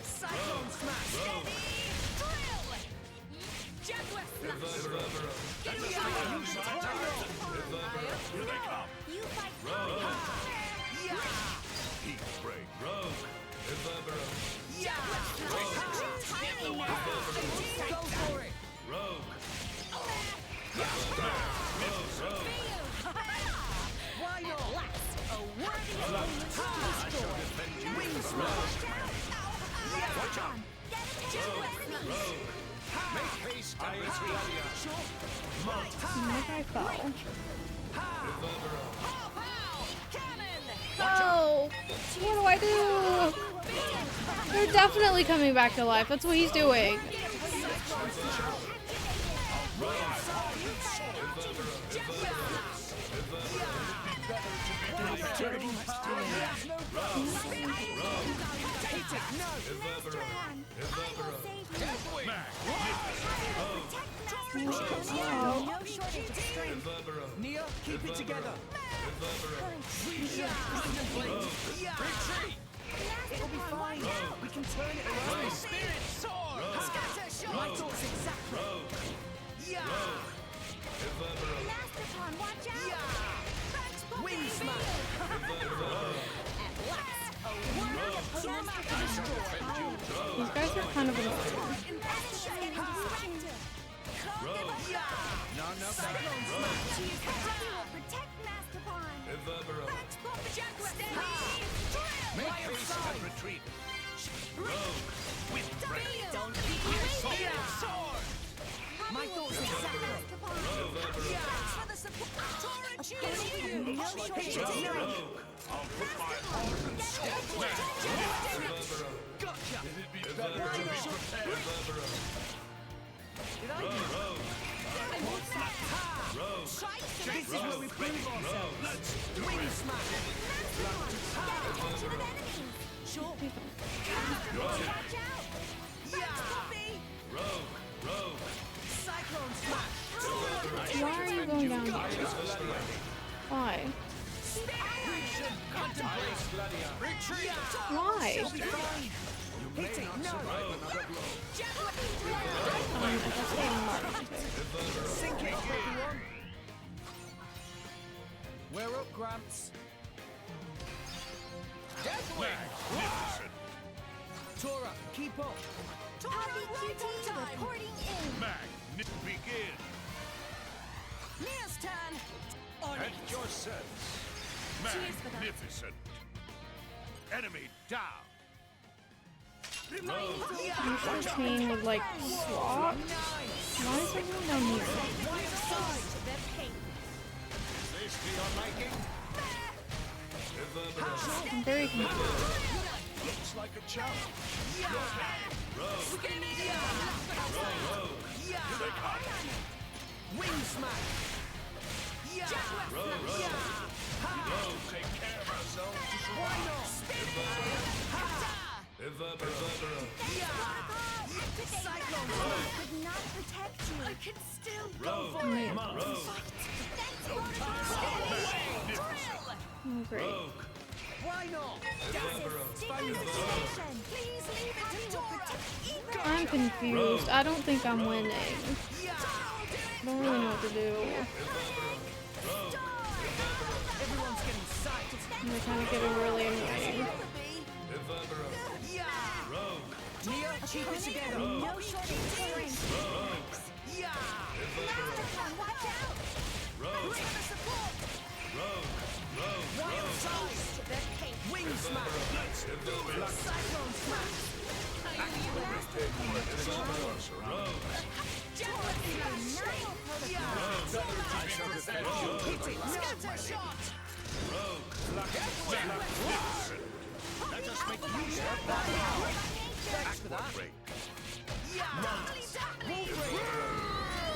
Cyclone smash. Jaguar slash. Here they come. You fight. Heat break. Rogue. Go for it. Rogue. Why not? A worthy opponent's destroyed. Wing smash. Watch out. Make haste and retreat. Maybe I fell. Cannon. Oh! What do I do? They're definitely coming back to life. That's what he's doing. Nia, keep it together. Retreat. It'll be fine. We can turn it around. Spirit sword. Scatter shot. My thoughts exactly. Masterpon, watch out. Wing smash. At last, a worthy opponent's destroyed. These guys are kind of annoying. Cyclone smash. Protect Masterpon. Jaguar Make haste and retreat. Don't be sword. My thoughts exactly. Thanks for the support. Tora, choose you. No shortage of strength. I'll put my arm and Gotcha. It'd be better to be prepared. Did I do This is where we prove ourselves. Wing smash. Sure. Watch out. Rogue. Cyclone smash. Why are you going down here? Why? Why? Hit it. No. Sink it up, everyone. We're up, Gramps. Magnificent. Tora, keep up. RBQT reporting in. Begin. Mia's turn. At your service. Magnificent. Enemy down. Wish this team would like swap. Why is everyone down here? This to your liking? I'm very confused. Looks like a challenge. Wing smash. Take care of ourselves. Why not? Cyclone smash. Could not protect you. I can still Go for it. Oh, great. Why not? Please leave it to Dora. I'm confused. I don't think I'm winning. I don't really know what to do. Everyone's getting psyched. They're kind of getting really annoying. Nia, keep it together. No shortage of strength. Masterpon, watch out! Bring the support! Wild side. Wing smash. Cyclone smash. Let us make use of that power. Thanks for that.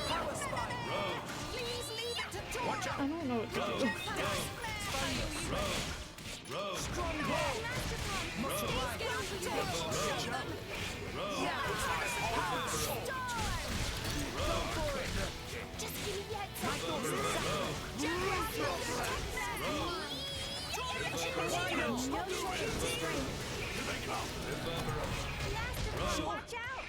Power spike. Please leave it to Tor! I don't know what to do. Strong hold. Multiply. Just give me the heads up. No shortage of strength. Masterpon, watch out!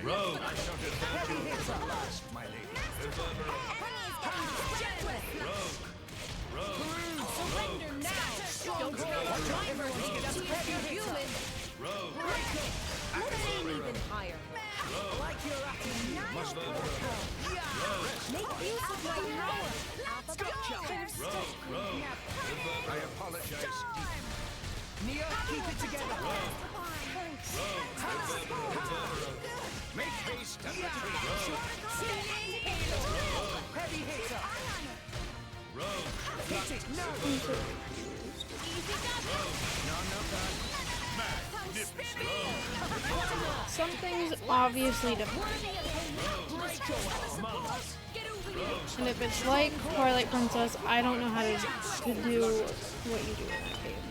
Rogue, I shall defend you at last, my lady. Surrender now! Don't Watch out, everyone's getting heavy human. Let's aim even higher. Like your attitude. Make use of my power. I apologize deeply. Nia, keep it together. Make haste and retreat. Heavy hitter. Hit it. No. Something's obviously different. And if it's like Twilight Princess, I don't know how to do what you do in that game.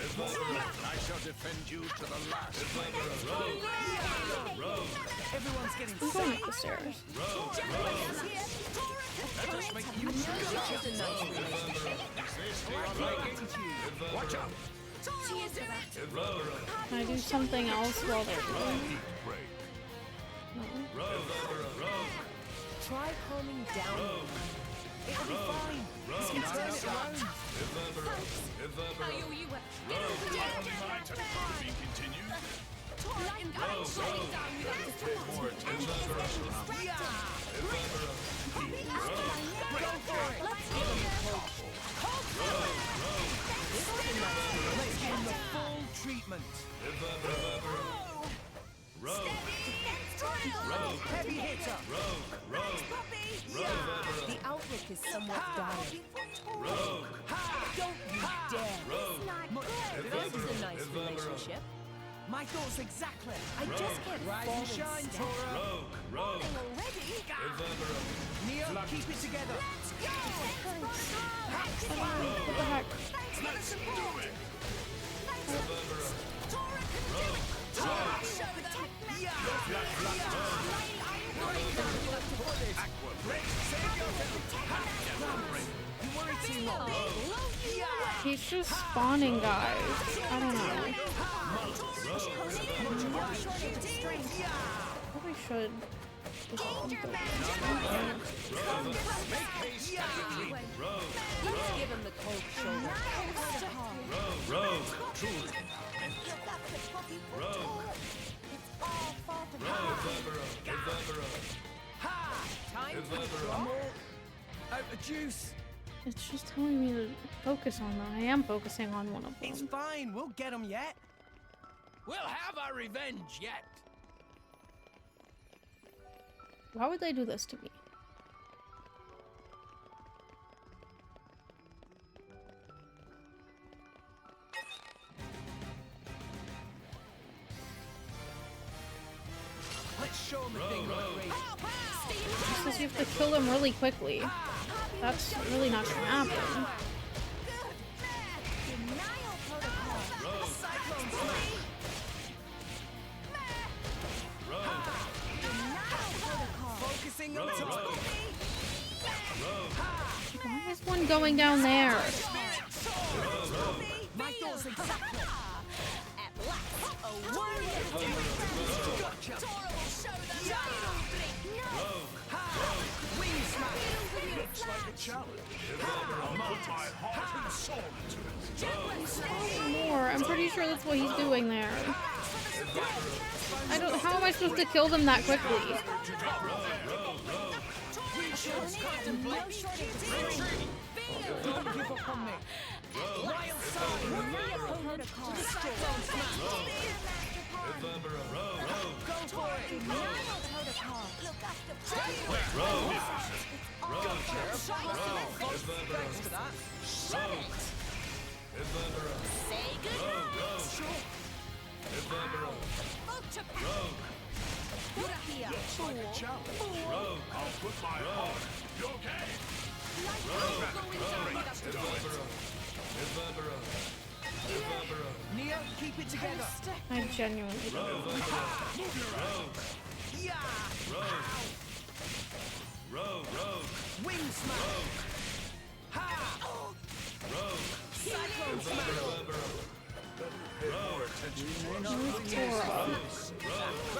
I shall defend you to the last. Everyone's getting I'm going up the stairs. Let us make use of watch out. Can I do something else while they're doing? No. Try calming down. It'll be fine. This can turn it around. Let's give him the full treatment. Heavy hitter. The outlook is somewhat dire. Don't you dare. This is a nice relationship. My thoughts exactly. I just can't Rise fall and in shine, step. Tora. Morning already? Nia, keep it together. What the heck? Thanks for the support! Tora can do it! Tora, show them! You worry too much. He's just spawning guys. I don't know. Probably should. Let's give him the cold shoulder. Time for more out of juice. It's just telling me to focus on them. I am focusing on one of them. It's fine. We'll get them yet. We'll have our revenge yet. Why would they do this to me? Let's show them a thing right away. It says you have to kill them really quickly. That's really not gonna happen. Focusing on top. Why is one going down there? Spirit sword. My thoughts exactly. At last, a warrior Gotcha. Tora will show them Wing smash. Looks like a challenge. I'll put my heart and soul into it. More. I'm pretty sure that's what he's doing there. I don't. How am I supposed to kill them that quickly? Don't give up on me. Wild side. protocol. Go for it. Protocol. Look after Thanks for that. Shut it. Say goodnight. I'll put my heart. You okay? Nia, keep it together. I genuinely don't know. Wing smash. Ha! Cyclone smash. Where's Tora?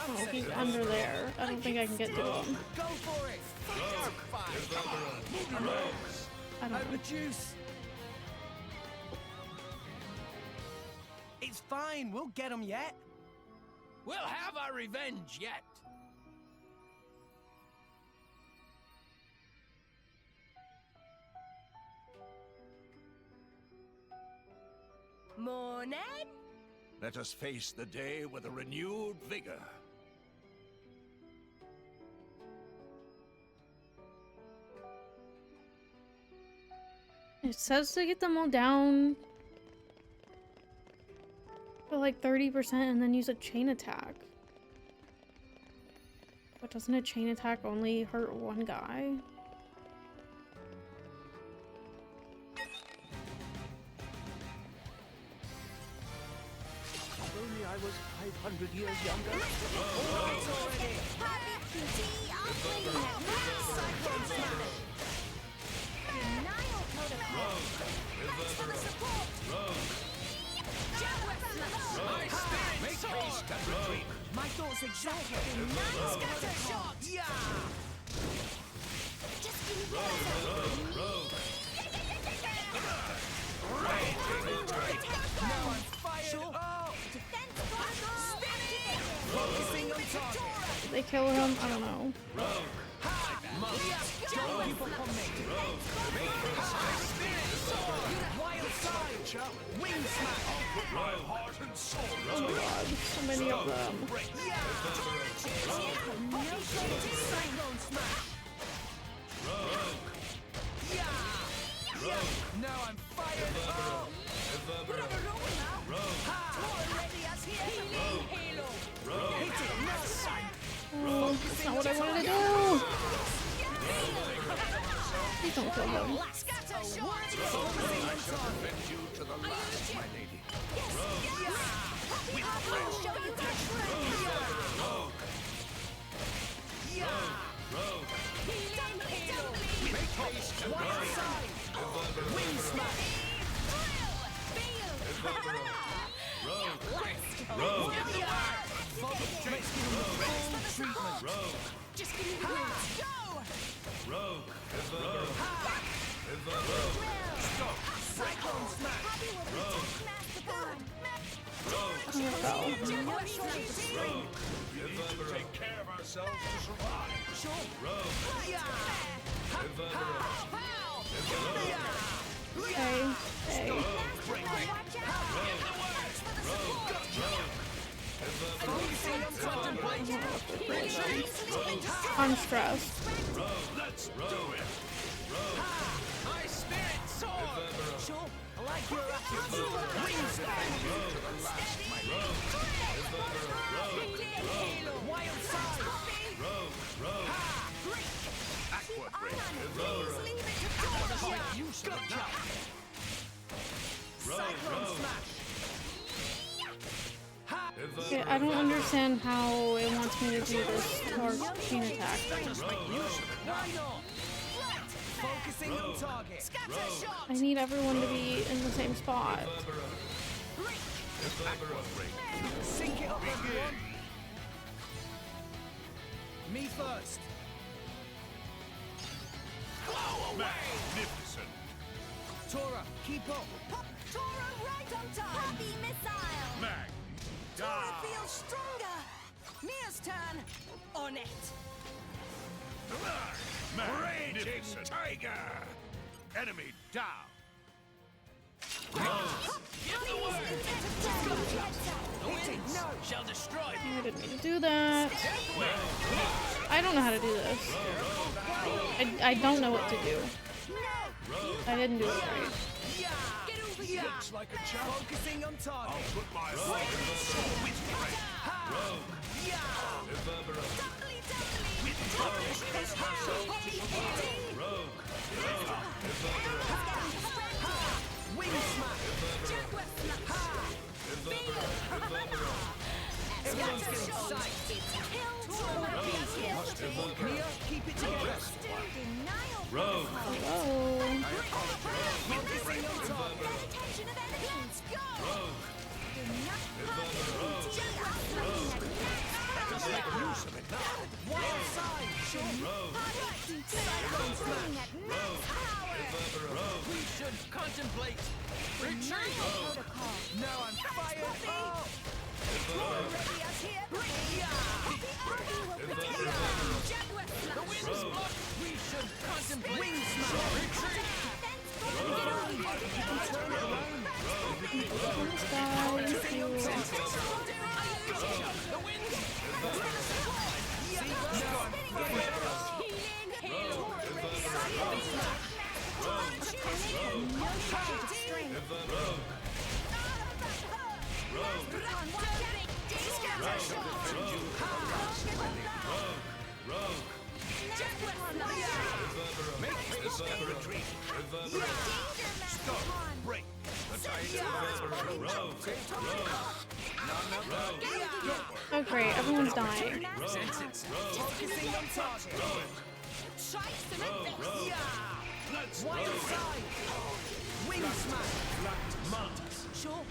Oh, he's under there. I don't think I can get to him. Go for it. I don't know. Juice. It's fine. We'll get them yet. We'll have our revenge yet. Morning. Let us face the day with a renewed vigor. It says to get them all down to like 30% and then use a chain attack. But doesn't a chain attack only hurt one guy? If only I was 500 years younger. Cyclone smash. Denial protocol. Thanks for the support. Make haste and retreat. My thoughts exactly. Scatter shot. Yeah. Just give me Now I'm fired up. defense protocol. Focusing on target. Did they kill him? I don't know. Don't give up on me. Wild side. Wing smash. My heart and soul. Oh my god, so many of them. Cyclone smash. Now I'm fired up. We're on a roll now. Tora ready us here. Healing halo. Hit it next time. Oh, that's not what I wanted to do. Please don't kill him. Scatter shot. I shall defend you to the last, my lady. We will show you that Healing halo. Make haste and wild side. Wing smash. Let's give him the full treatment. Just give me the words. Go! Cyclone smash. Oh, fell. We need to take care of ourselves to survive. Hey, hey. I'm stressed. Let's do it. My spirit soars. Sure, I like your attitude. Wing smash. Wild side. Aqua break. Gotcha. Cyclone smash. Okay, I don't understand how it wants me to do this torque chain attack. Why not? Focusing on target. I need everyone to be in the same spot. Sync it up, everyone. Me first. Magnificent. Tora, keep up. Tora right on time! Happy missile! Tora feels stronger! Mia's turn! On it! Raging tiger. Enemy down. The winds shall destroy I didn't mean to do that. I don't know how to do this. I don't know what to do. I didn't do it right. Looks like a chance. Focusing on target. I'll put my heart and soul with strength. Wing smash. Everyone's getting sight. Mia, keep it together. Hello. Focusing on target. Wild side. Cyclone smash. We should contemplate retreat. No, I'm fired up. The winds block. We should contemplate Wing smash. retreat. The winds. Make haste and retreat. Stop. Break. Oh great, everyone's dying. Focusing on target. Wild side. Wing smash. Mantis. Sure.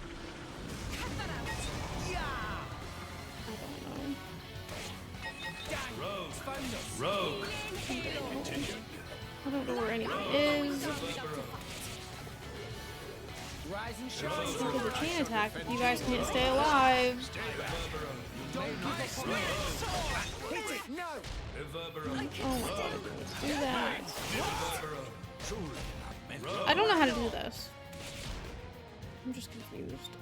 Rogue. I don't know where anything is. Rise and shine. I think there's a chain attack if you guys can't stay alive. Hit it. No. Oh my god, let's do that. I don't know how to do this. I'm just confused.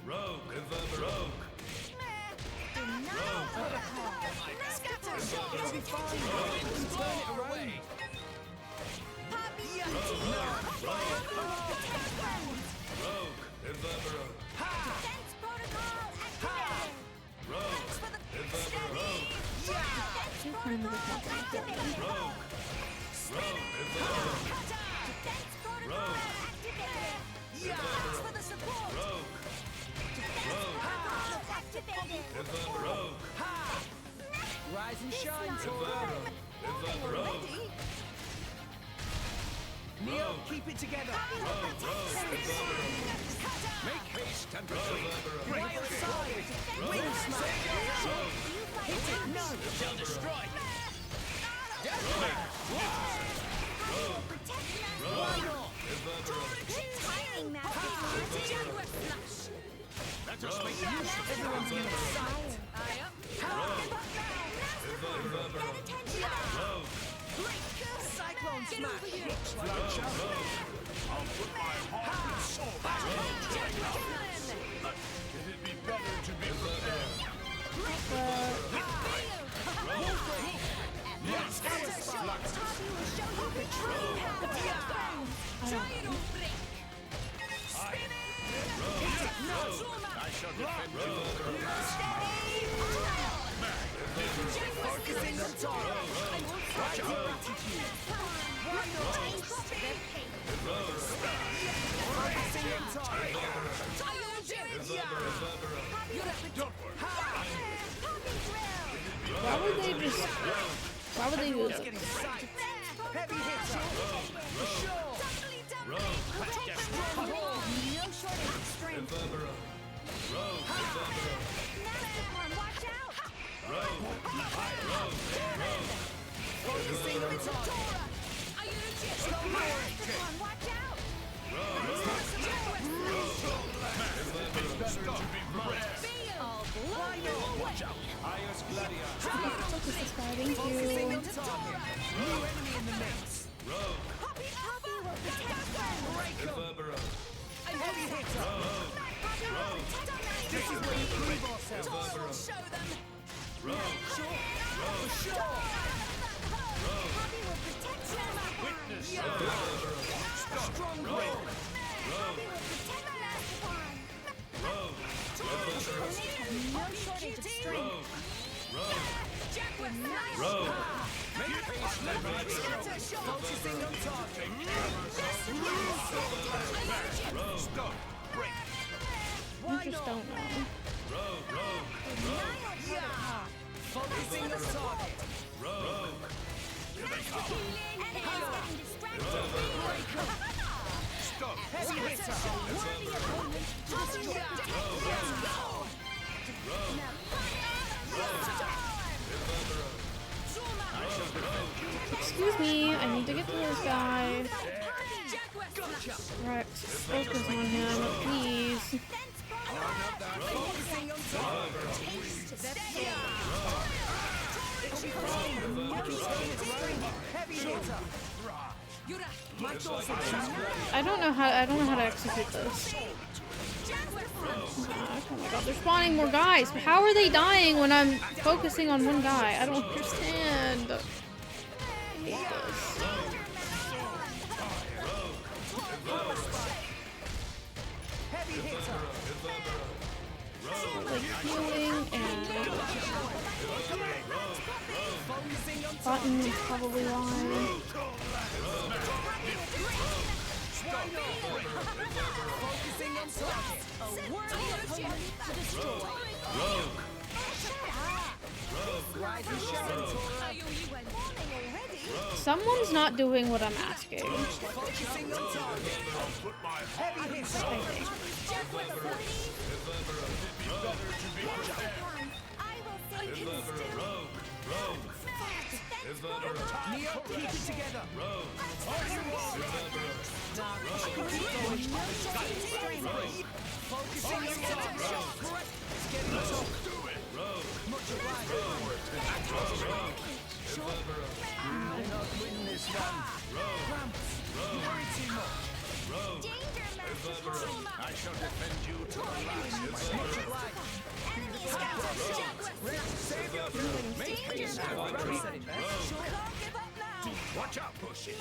It'll be fine. Turn it around. Rise and shine, Tora. Neo, keep it together. Make haste and retreat. Wild side. Wing smash. Hit it. No. Shall destroy. Let us make use of Everyone's getting sight. Cyclone smash. Looks like a chance. I'll put my heart and soul back into it. It'd be better to be prepared. I shall defend you. Focusing on Tora. Watch your attitude. Why not? Focusing on Tora. Why would they just... Why would they do that? Getting sight. Heavy hitter. For sure. Strong ball. Watch out! Focusing on target. Watch out! Watch out! Ios Gladia. Focus this guy, thank Focusing you. on target. New enemy in the mix. Poppy will protect them! Heavy hitter. This is where we prove ourselves. Show them! Sure. Sure. Poppy will protect them! Strong grip. Poppy will protect Masterpon! No shortage of strength. Focusing on target. Stop. Break. I just don't know. Focusing on target. Stop. Heavy hitter. Excuse me, I need to get to this guy. Rex, focus on him, please. Focusing on heavy hitter. I don't know how to execute this. Oh my god, they're spawning more guys. How are they dying when I'm focusing on one guy? I don't understand. I hate this. Heavy hitter. Like healing and button is probably why. Focusing on target. A worthy opponent to destroy. Someone's not doing what I'm asking. Focusing on target. Heavy hitter. Neo, keep it together. Focusing on target. It's getting tough. Much obliged. I'm not winning this one. Cramps. You worry too much. I shall defend you to the last. Much obliged. Save your food. Make haste. Ram said it best. Watch out, Bushy.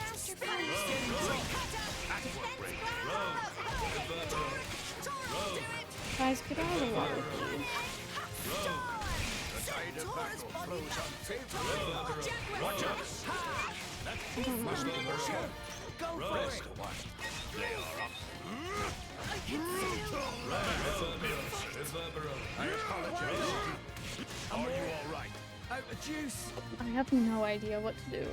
Guys, get out of the water, please. The tide of battle flows unfavorably. Watch out. I don't know. Go for it. They are up. I apologize. Are you all right? Out of juice. I have no idea what to do.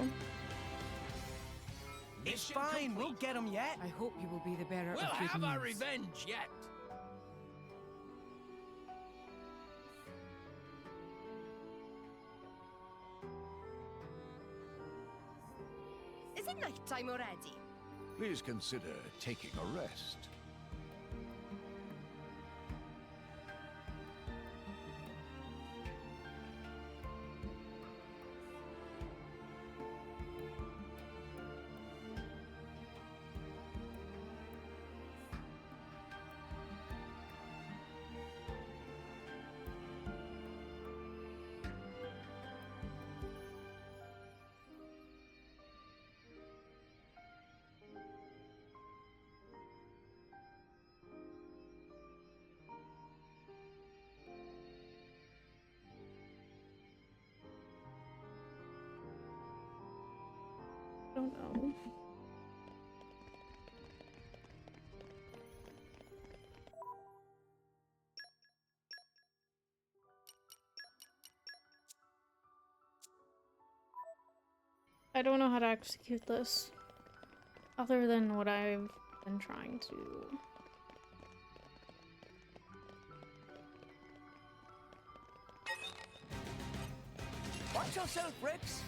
It's fine. We'll get them yet. I hope you will be the bearer We'll of good have our news. revenge yet. Is it night time already? Please consider taking a rest. I don't know. I don't know how to execute this other than what I've been trying to. Watch yourself, Rex.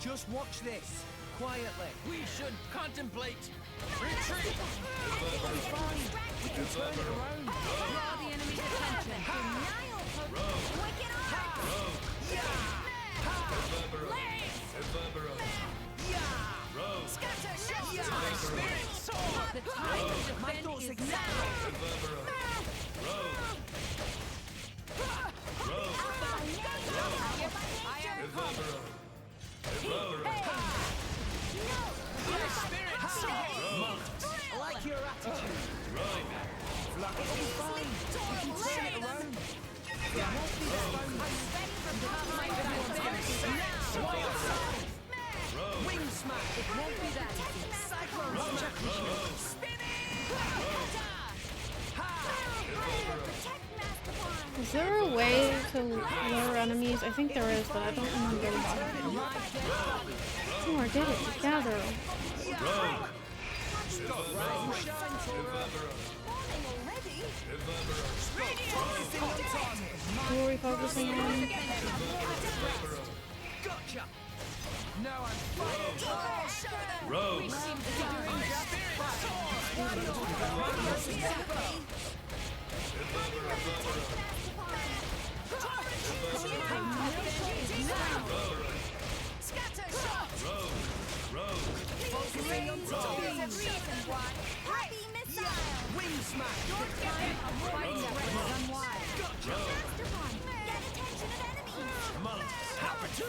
Just watch this. Quietly. We should contemplate retreat. It'll be fine. We can turn it around. Draw the enemy's attention. Wicked arm! Scatter shot! My spirit sword. The time to defend is now. My spirit sword. I like your attitude. It'll be fine. We can turn it around. It won't be the stone. Wing smash. It won't be that easy. Cyclone smash. Is there a way to lure enemies? I think there is, but I don't remember why. Oh, I did it. Gather. Who are we focusing on? Gotcha. Now I'm fired. Rogue. We seem to be doing just Scatter shot! Focusing on top. Happy missile! Wing smash. Fighting Rex unwise. Gotcha. Masterpon! Get attention of enemies!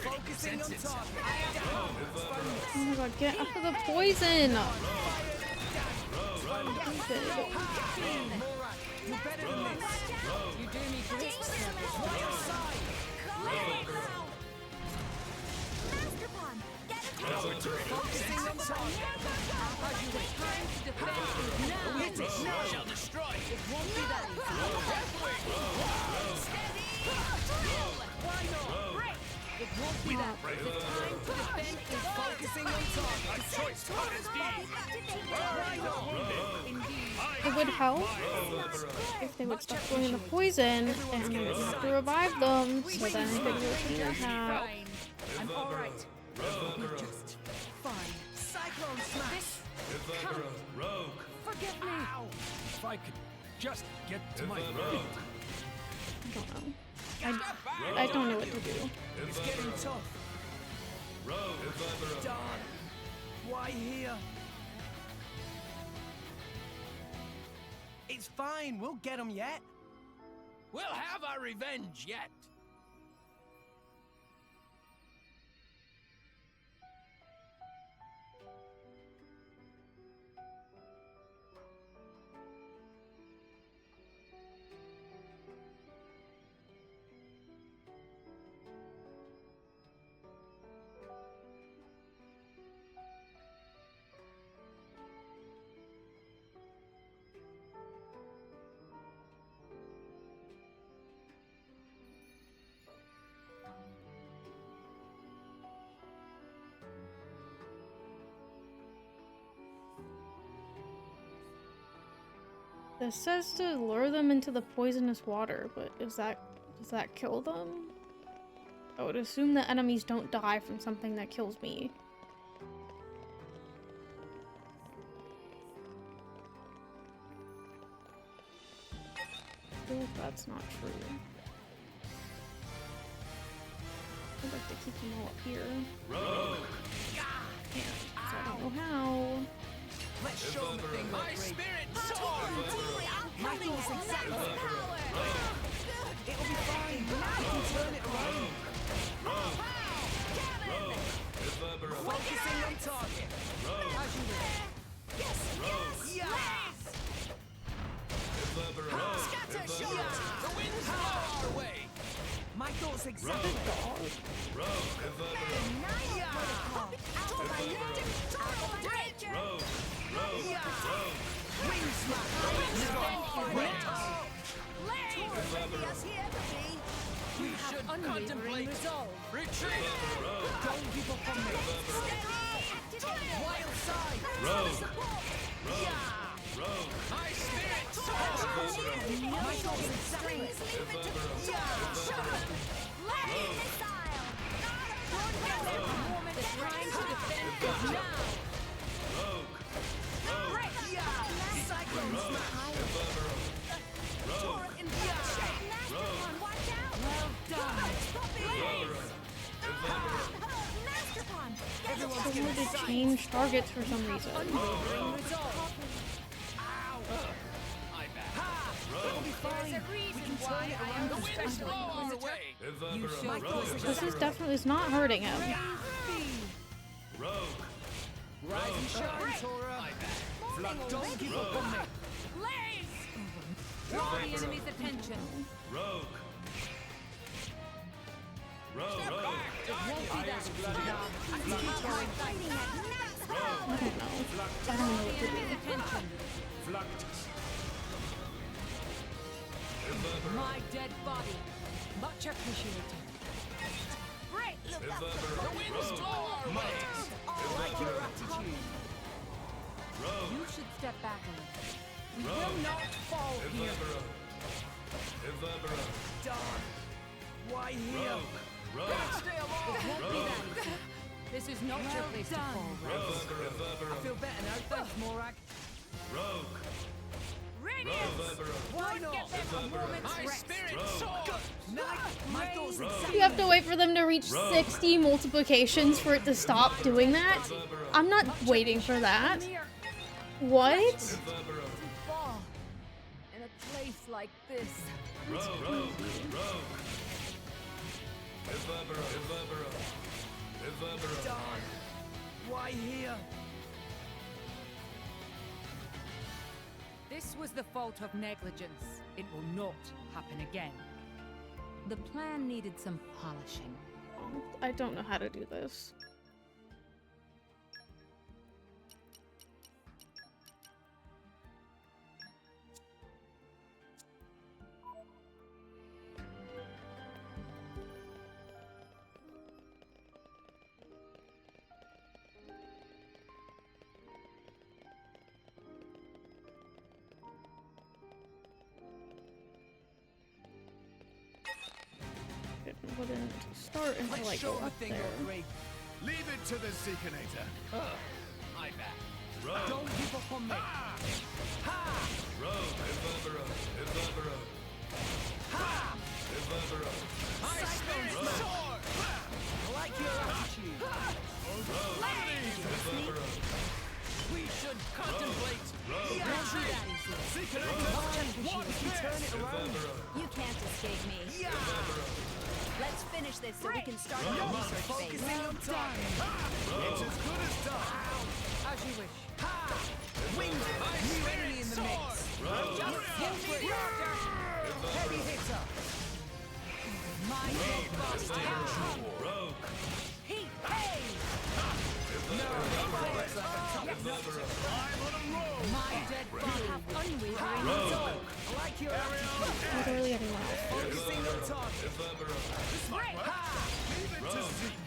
Focusing on top. Oh my god, get out of the poison! You're better than this. You do me great service. Masterpon! Get attention! Focusing on top. As you wish. Time to defend is now. Shall destroy. It won't be that easy. Why not? It won't be that easy. The time to defend is Focusing on top. A choice path. Why not? indeed. It would help if they would stop throwing the poison and I wouldn't have to revive them, so then I could rotate the attack. I'm alright. It'll be just fine. Cyclone smash. Rogue. Forgive me. If I could just get to my feet. I don't know. I don't know what to do. It's getting tough. Darn. Why here? It's fine. We'll get them yet. We'll have our revenge yet. This says to lure them into the poisonous water, but does that kill them? I would assume that enemies don't die from something that kills me. I feel like that's not true. I'd like to keep them all up here. Yeah, so I don't know how. Let's show them the thing. My spirit sword. My thoughts exactly. It'll be fine. We can turn it around. Focusing on target. As you wish. Yes! Yeah. Scatter shot! The winds blow our way. My thoughts exactly. Wing smash. We should contemplate retreat. Don't give up on me. Wild side. My spirit sword. My thoughts exactly. The time to defend is now. Rogue. Cyclone smash. Torrent injection. Watch out. Well done. I wanted to change targets for some reason. This is definitely, it's not hurting him. Rogue. Rise and shine, Tora. Don't give up on me. Draw the enemy's attention. Rogue. Rogue. It won't be that. I don't know. I don't know what to do. Attention. My dead body. Much appreciated. Great, look up. The winds blow our way. I like your attitude. You should step back a little. We will not fall here. Darn. Why here? Stay along. It won't be that easy. This is not your place to fall, Rex. I feel better now. Thanks, Morag. Why not? My spirit soars. My thoughts exactly. You have to wait for them to reach 60 multiplications for it to stop doing that? I'm not waiting for that. What? Fall in a place like this. Darn. Why here? This was the fault of negligence. It will not happen again. The plan needed some polishing. I don't know how to do this. It wouldn't start until I go up there. Leave it to the Seekonator. My back. Don't give up on me. My spirit soars. I like your attitude. We should contemplate. You can't escape me. Let's finish this so we can start our research phase. Well done. It's as good as done. As you wish. Wings, new enemy in the mix. Heavy hitter. My dead body. Heat, hey! My dead body. Have unwavering resolve. I like your attitude. Literally everyone else. Focusing on target. Leave it to Zeke.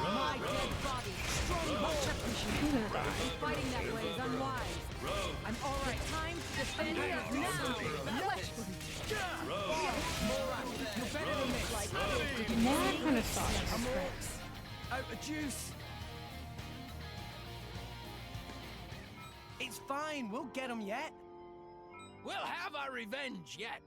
My dead body. Strong much appreciated. Fighting that way is unwise. I'm alright. Time to defend now. Flesh wound. You're better than this. Now that kind of sucks. Out of juice. It's fine. We'll get them yet. We'll have our revenge yet.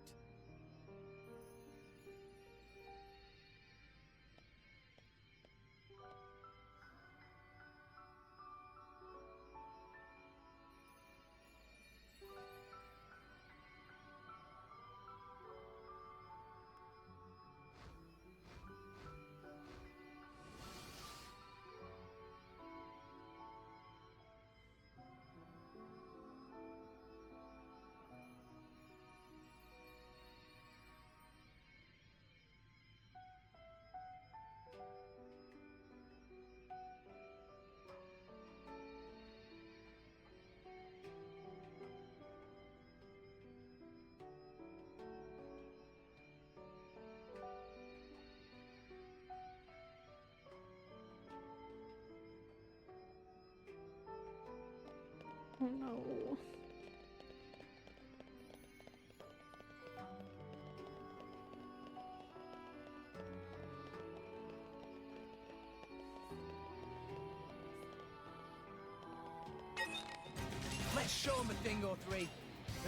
Let's show him a thing or three.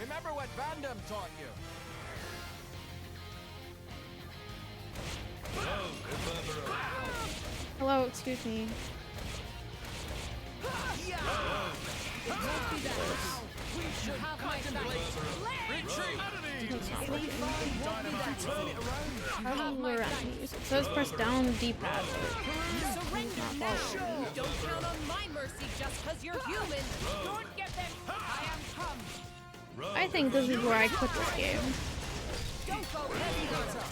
Remember what Vandam taught you. Hello, excuse me. We should contemplate. Retreat. How do we lure enemies? It says press down the D-pad. Don't count on my mercy just because you're human. Don't get them. I am come. I think this is where I quit this game. Don't go heavy, Hunter.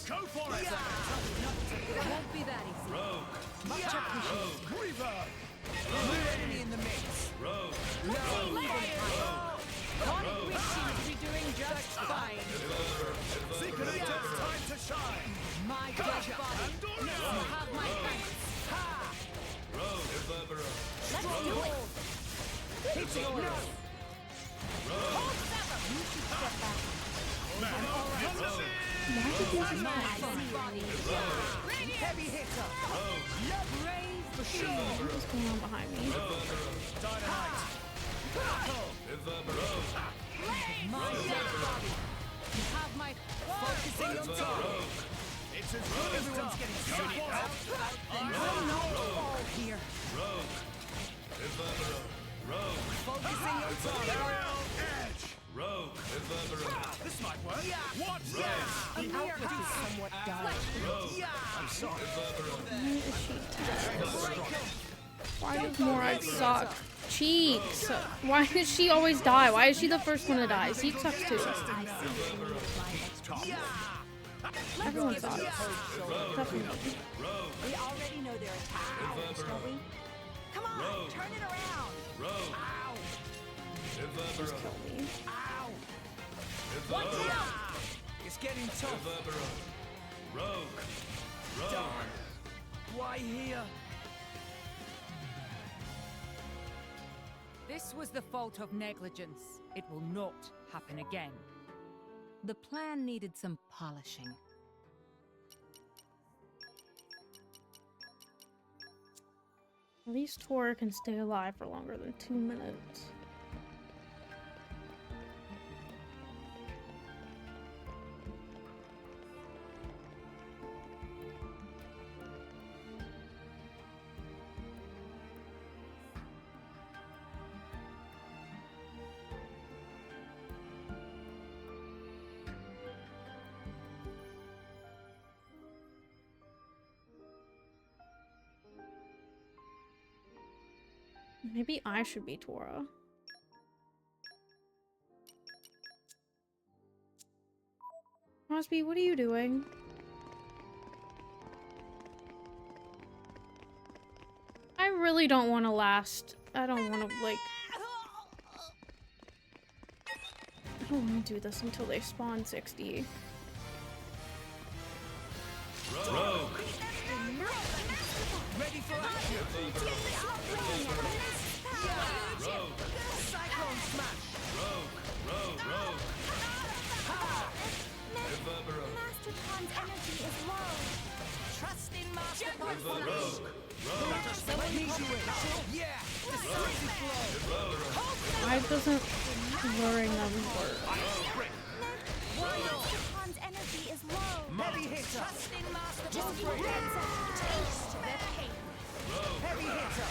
Go for it! It won't be that easy. Much appreciated. New enemy in the mix. Chronic Wish seems to be doing just fine. Secretor's time to shine! My dead body. You have my thanks. Let's do it. It's yours. Hold sever. You should step back. Why did you just Heavy hitter. Brave for sure. What is going on behind me? Dynamite. My dead body. You have my focusing on top. It's as good as everyone's getting sucked out. I'm not all here. Focusing on top. Edge! This might work. What's The output is somewhat dire. I'm sorry. Why is she Why does Morag suck? Cheeks! Why does she always die? Why is she the first one to die? Zeke sucks too. Everyone sucks. Except for me. We already know their attack patterns, don't we? Come on, turn it around. Ow. Just kill me. Ow. Watch out. It's getting tough. Darn. Why here? This was the fault of negligence. It will not happen again. The plan needed some polishing. At least Tora can stay alive for longer than 2 minutes. Maybe I should be Tora. Crosby, what are you doing? I really don't want to last. I don't want to, like... I don't want to do this until they spawn 60. Rogue. Ready for action. Cyclone smash. Rogue. Master Pon's energy is low. Trust in Master Pon's Someone needs you in. Yeah. Decisive blow. Why doesn't luring them work? Master Pon's energy is low. Heavy hitter. Trust in Master Just Pon's keep your hands up. Taste their pain. Heavy hitter.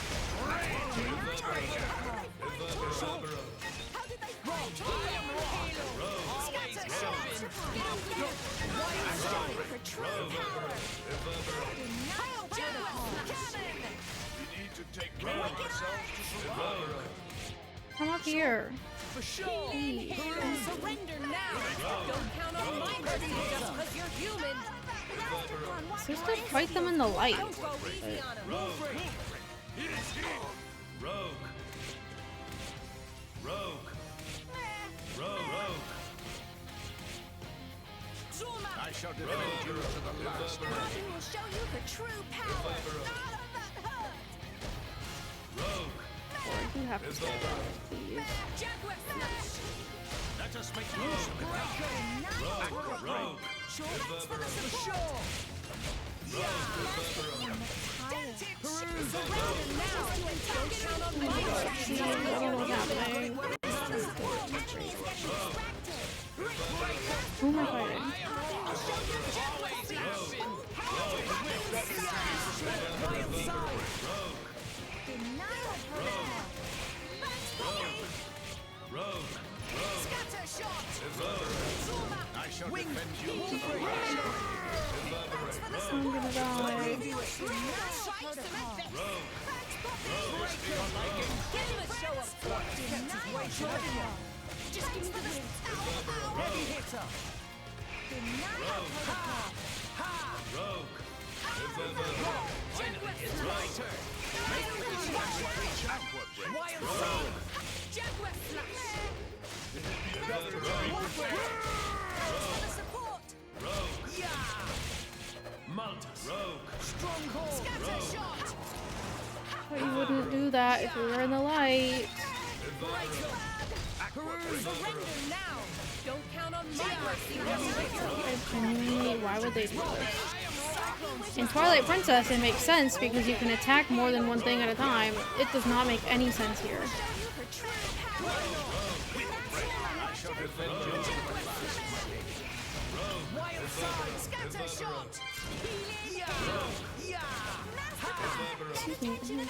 How did they find for true power. We need to take care of ourselves to survive. Come up here. For sure. Surrender now. Don't count on my mercy just because you're human. Just to fight them in the light. Don't go easy on him. I shall defend you to the last. Poppy will show you her true power. Or you have to stay down, please. Jaguar smash. Let us make use of it. Sure. Thanks for the support. I don't know what's happening. Who am I fighting? I shall defend you. I'm gonna die. Give him a show of force. Just give me the win. Heavy hitter. Rogue. Finally, it's my turn. Wild side. Jaguar slash. Rogue. Maltus. Rogue. Stronghold. Scatter shot. But you wouldn't do that if we were in the light. Surrender now. Don't count on my mercy. Genuinely, why would they do this? In Twilight Princess, it makes sense because you can attack more than one thing at a time. It does not make any sense here. Wild side. Scatter shot. Excuse me.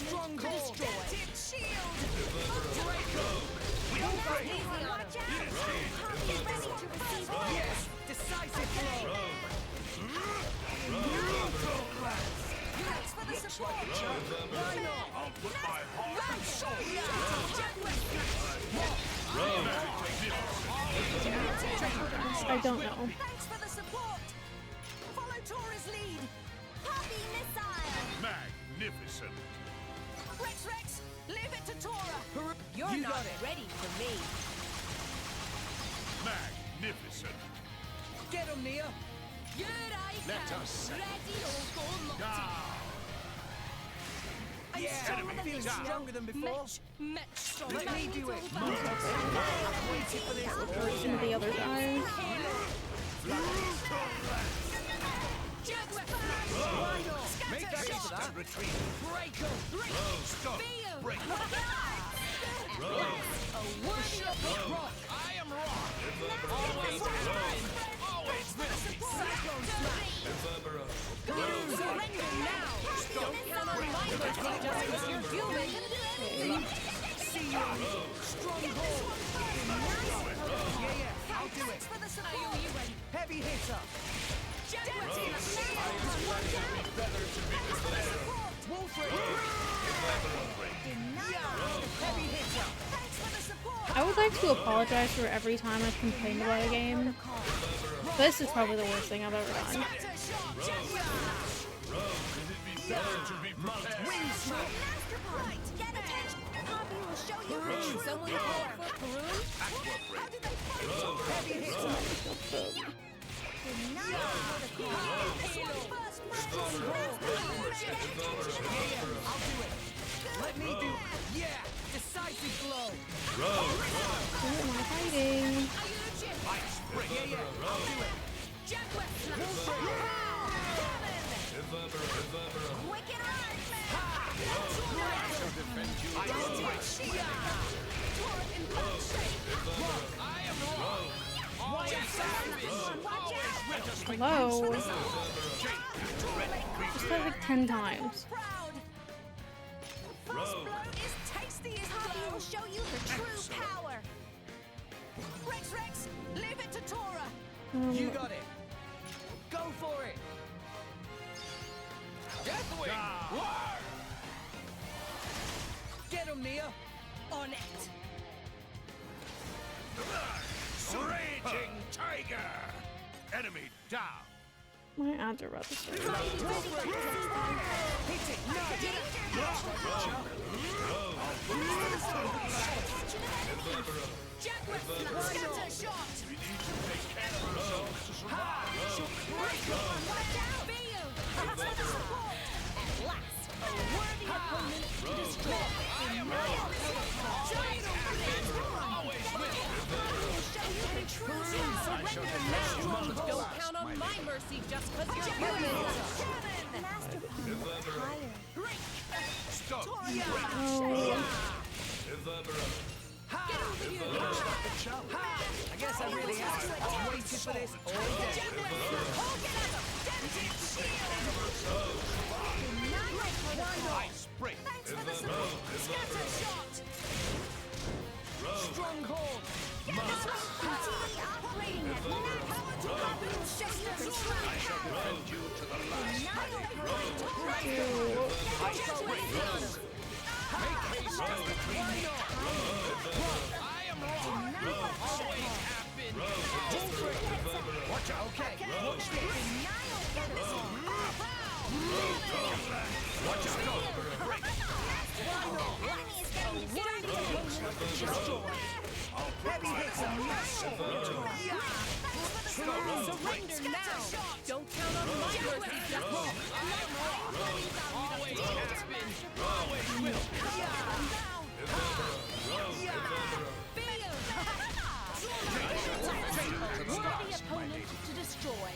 Stronghold. Shield. Yes. Decisive blow. Why not? I'll put my heart I don't know. Thanks for the support. Follow Tora's lead. Poppy missile. magnificent. Rex, leave it to Tora. You're You not got it. ready for me. Magnificent. Get him, Nia. Here I Let come. us Ready or go multi. I'm Enemy feeling down. stronger than before. Much stronger. Let me do it. Waiting for this. Some of the other guys. Make that instant retreat. Break him. Stop. Break. A worthy of rock. I am rock. Always has. Always will be. Cyclone slash. Surrender now. Don't count on my mercy just because you're human. See you. Stronghold. Yeah, I'll do it. For the support. Heavy hitter. Wolfred. Heavy hitter. I would like to apologize for every time I've complained about a game. This is probably the worst thing I've ever done. Get attention. Poppy will show you her true Someone power. call for Perun? How did they find you? Heavy hitter. I'll do it. Let me do it. Yeah. Decisive blow. Who am I fighting? Yeah, I'll do it. Wicked Hello? Just that like 10 times. First blow is tasty as Poppy will show you her true power. Rex, leave it to Tora. You got it. Go for it. Deathwing. Get him, Nia. On it. Raging tiger. Enemy down. My ads are about to start. Hit it. Scatter shot. We need to take care of ourselves to survive. At last, a worthy opponent to destroy. I am always will. Stop! Oh. Get over here! I guess I really have waited for this all day. Ice break! Thanks for the support! Scatter shot! Stronghold! Operating at full power to weapon systems! Send you to the last. Ice break! Make haste as the queen! I am wrong! Always have been! Watch out! Okay, watch this! Watch out! Break! Heavy hits a massive! Surrender now! Don't count on my mercy, Jethro! I am wrong! Always has been! Always will! Worthy opponent to destroy.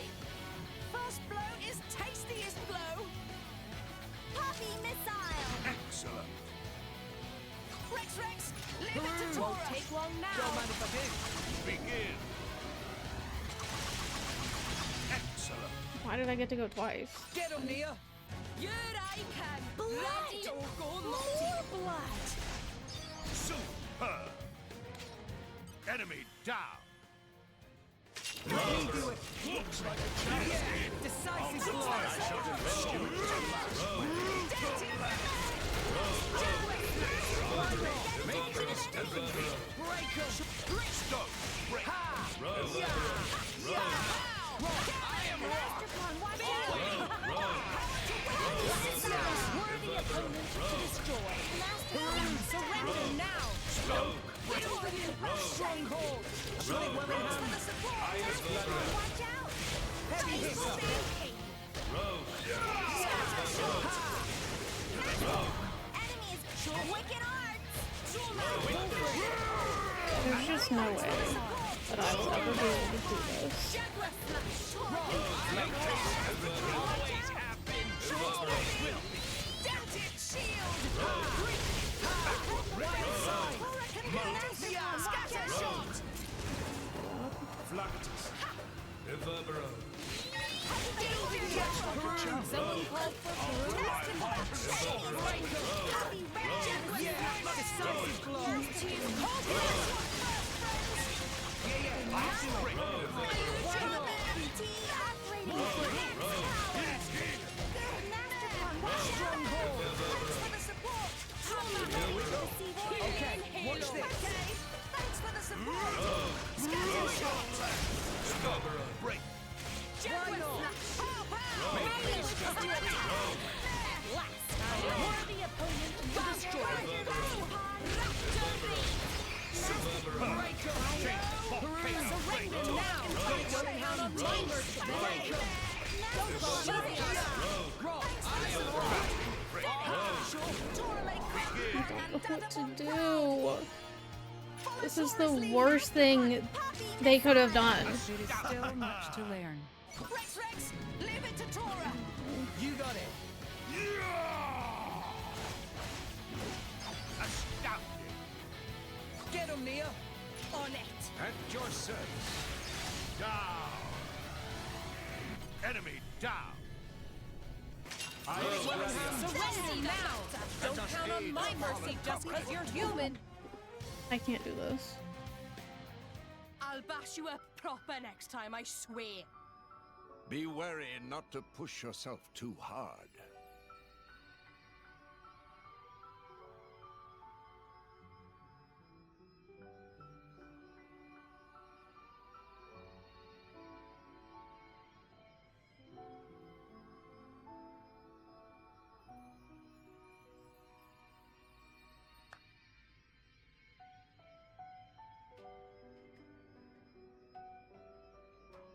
First blow is tastiest blow. Poppy missile. Excellent. Rex, leave it to Tora. Won't take long now. Don't mind if I do. Begin. Excellent. Why did I get to go twice? Get him, Nia! Here I can. Blood. Ready or go more blood. Superb. Enemy down. Let me do it! Looks like a chance. Yeah! Decisive blow! I shall defend you to the last. Matrix defeat! Breaker! Stop. Break. Ha! I am wrong! Worthy opponent to destroy. Surrender now. Stop. Get over here. Stronghold! Put it well in hand! Watch out. Heavy hit! Enemies, wicked arts. There's just no way that I will ever be able to do this. Always have been! Always will be! Dented shield. Wild side! Scatter shot. Flactus. Reverbero. Someone called for Decisive blow! Ice break. Okay, watch this! Thanks for the support. Scatter shot. Stop. Break. Worthy opponent to destroy. Breaker! Surrender now! Don't count on my mercy! Breaker! Roll! I am wrong! I don't know what to do. This is the worst thing they could have done. It is still much to learn. Rex, leave it to Tora. You got it! Astounding. Get him, Nia! On it. At your service. Down. Enemy down. Surrender now. Don't count on my mercy just because you're human. I can't do this. I'll bash you up proper next time, I swear. Be wary not to push yourself too hard.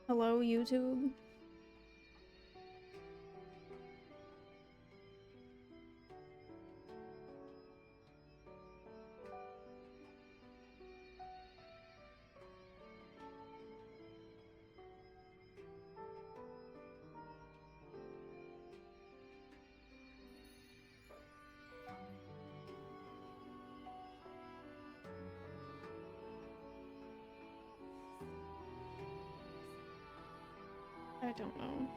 Hello, YouTube. I don't know.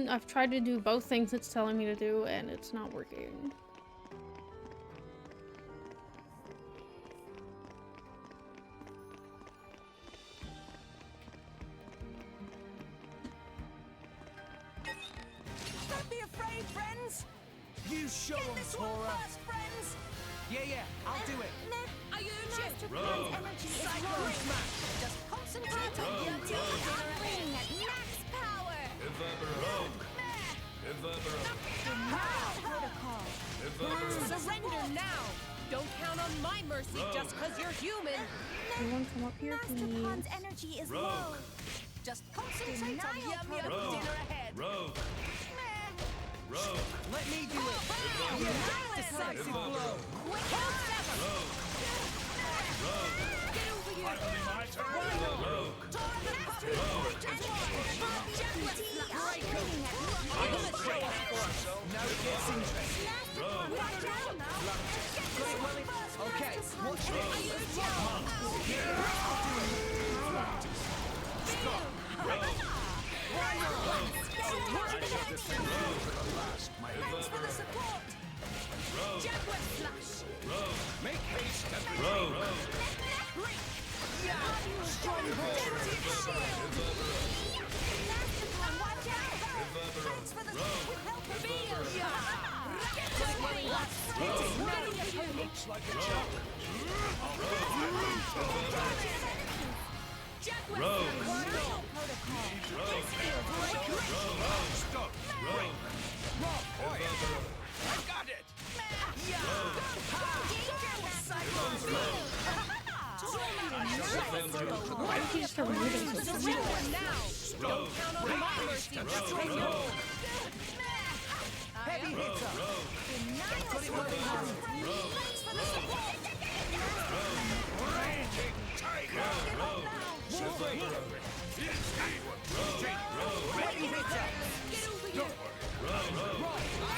I've tried to do both things it's telling me to do, and it's not working. Don't be afraid, friends. You show Get them, this one Tora. first, friends. Yeah, I'll do it. Are you Master Rogue. Plan's energy is Cyclone low. smash. Just concentrate on the Operating at max power. Protocol. Surrender now! Don't count on my mercy just because you're human! Everyone come up here, Master please. Plan's energy is low. Just concentrate on Denial yummy protocol. dinner ahead! Let me do it. Decisive blow. Quick out seven! Get over here! Now it gets interesting. Okay, watch this. Thanks for the support. Jaguar flash! Make haste and rogue. Thanks for the Looks like a challenge. Stop. I got it. Why did he just start moving so fast? Don't count on my mercy just because you're Heavy hitter. Got it working hard. Raging tiger. Heavy hitter. Get over here! I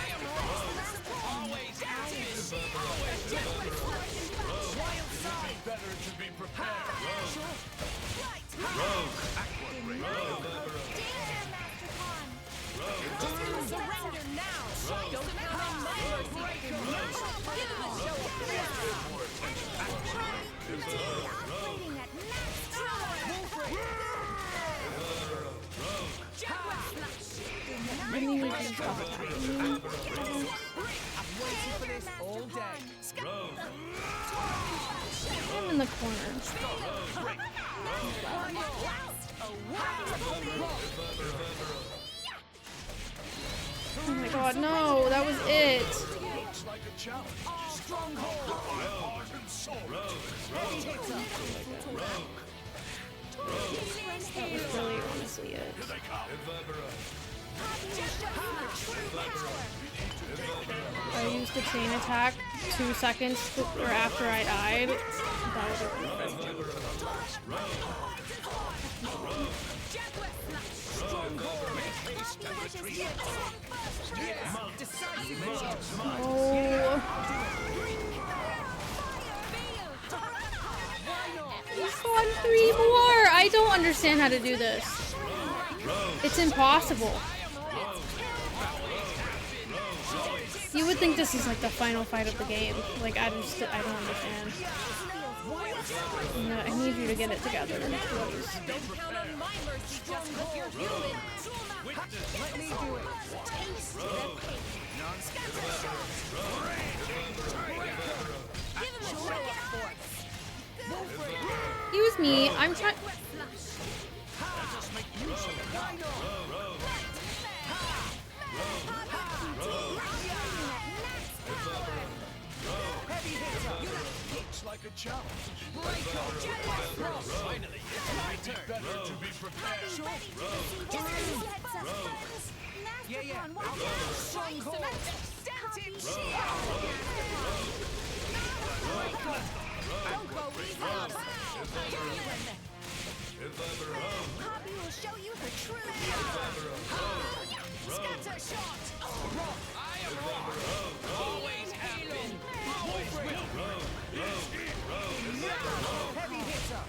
am wrong. Always active. Wild side. Better to be prepared. Surrender now! Don't count on my mercy! Give him a show of Operating at max power. Jaguar flash! Didn't even stop attacking me. I've waited for this all day. I'm in the corner. Oh my god, no, that was it. Looks like a challenge. Stronghold. Heart and soul. Heavy hitter. That was really honestly it. Here they come. I used the chain attack 2 seconds or after I died. That was it. Oh. He's on 3 more! I don't understand how to do this. It's impossible. You would think this is like the final fight of the game. Like, I don't understand. No, I need you to get it together, please. Don't count on my mercy just because you're human! Let me do it. Taste the pain! Give him a show of force! Excuse me, I'm trying. Looks like a challenge. Finally, it's my turn. Better to be prepared. Yeah. Stronghold. Don't go easy on Poppy will show you her true power. Scatter shot. I am wrong. Always have been. Always will. Heavy hitter.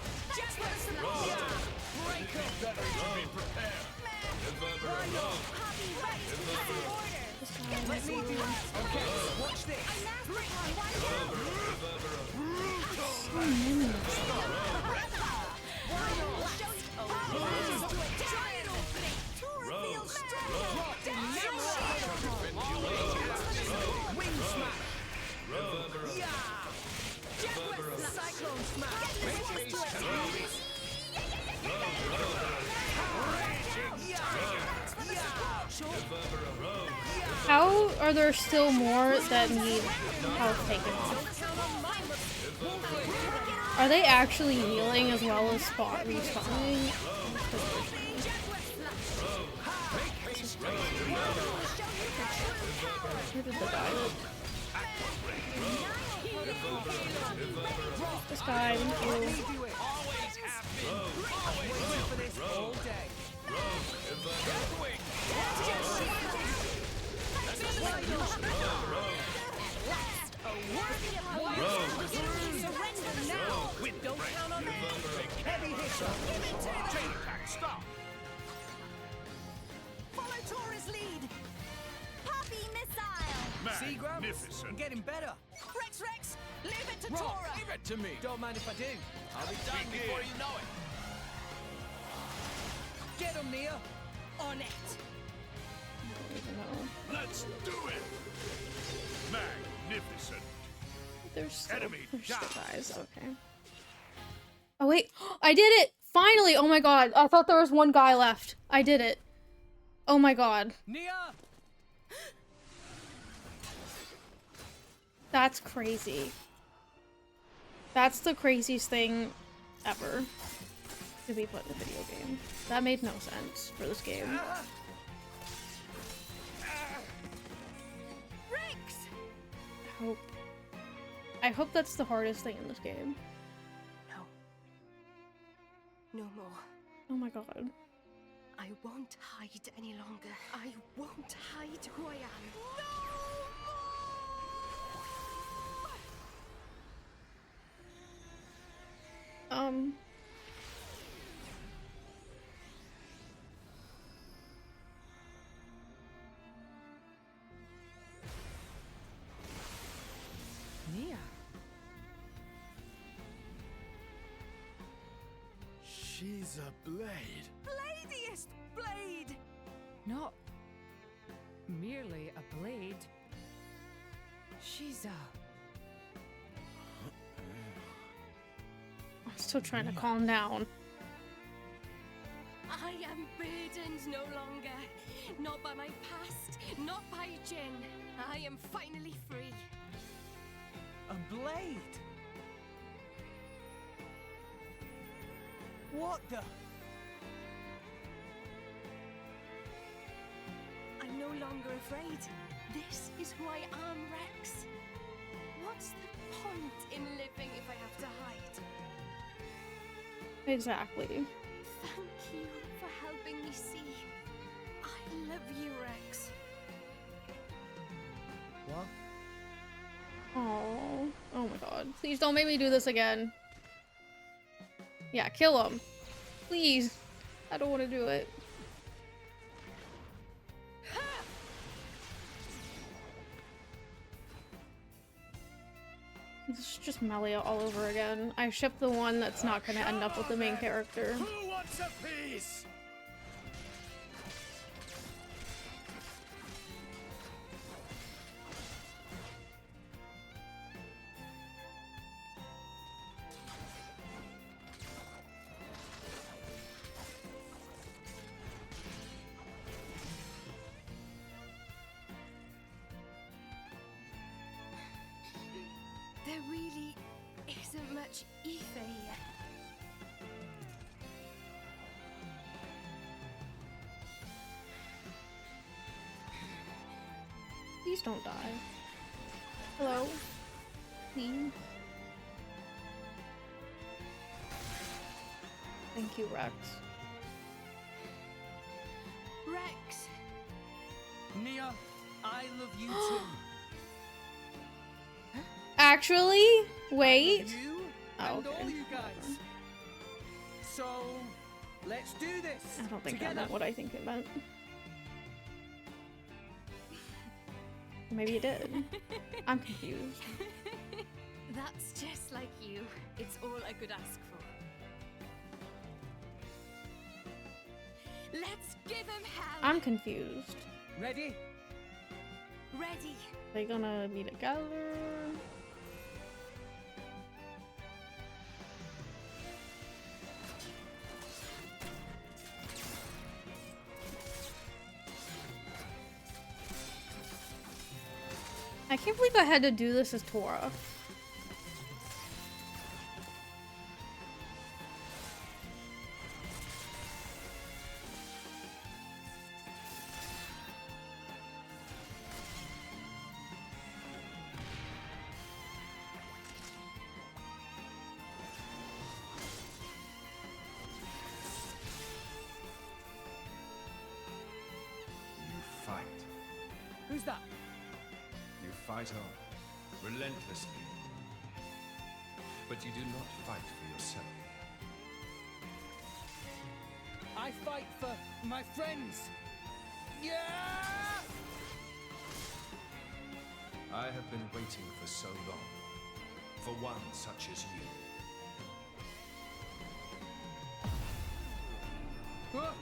Let me do it. Okay, watch this. Wing smash. Cyclone smash. How are there still more that need health taken off? Are they actually healing as well as respawning? Where did the guy? This guy, thank you. Don't count on me. Heavy hitter. Stop. Follow Taurus lead. Poppy missile. See, Grumps? I'm getting better. Rex, leave it to Rock, Tora. Leave it to me. Don't mind if I do. I'll be done before you know it. Get him, Nia. On it. Let's do it. Magnificent. There's still Enemy guys. Okay. Oh wait, I did it! Finally! Oh my god, I thought there was one guy left. I did it. Oh my god. Nia! That's crazy. That's the craziest thing ever to be put in a video game. That made no sense for this game. Rex! I hope that's the hardest thing in this game. No more. Oh my god. I won't hide any longer. I won't hide who I am. Nia. She's a blade. Bladiest blade! Not merely a blade. She's a... I'm still trying to calm down. I am burdened no longer. Not by my past, not by Jin. I am finally free. A blade? What the? I'm no longer afraid. This is who I am, Rex. What's the point in living if I have to hide? Exactly. Thank you for helping me see. I love you, Rex. What? Oh my god. Please don't make me do this again. Yeah, kill him. Please. I don't want to do it. This is just Melia all over again. I ship the one that's not gonna end up with the main character. Who wants a piece? There really isn't much ether here. Please don't die. Hello? Please? Thank you, Rex. Rex! Nia, I love you too. Actually? Wait. You Oh, and okay. all you guys. So, let's do this. I don't think together. that meant what I think it meant. Maybe it did. I'm confused. That's just like you. It's all I could ask for. Let's give him hell. I'm confused. Ready? Ready. They gonna be together? I can't believe I had to do this as Tora. Fight. Who's that? You fight on, relentlessly. But you do not fight for yourself. I fight for my friends. Yeah! I have been waiting for so long. For one such as you. Ah!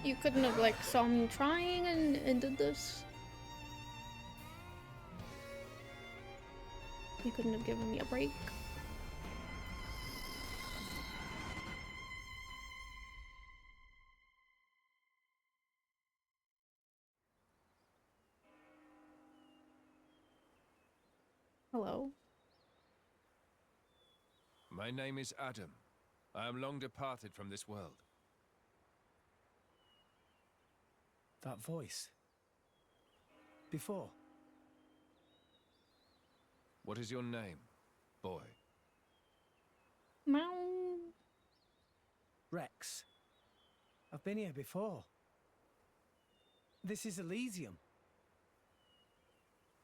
You couldn't have like saw me trying and did this. You couldn't have given me a break. Hello. My name is Adam. I am long departed from this world. That voice. Before. What is your name, boy? Meow. Rex. I've been here before. This is Elysium.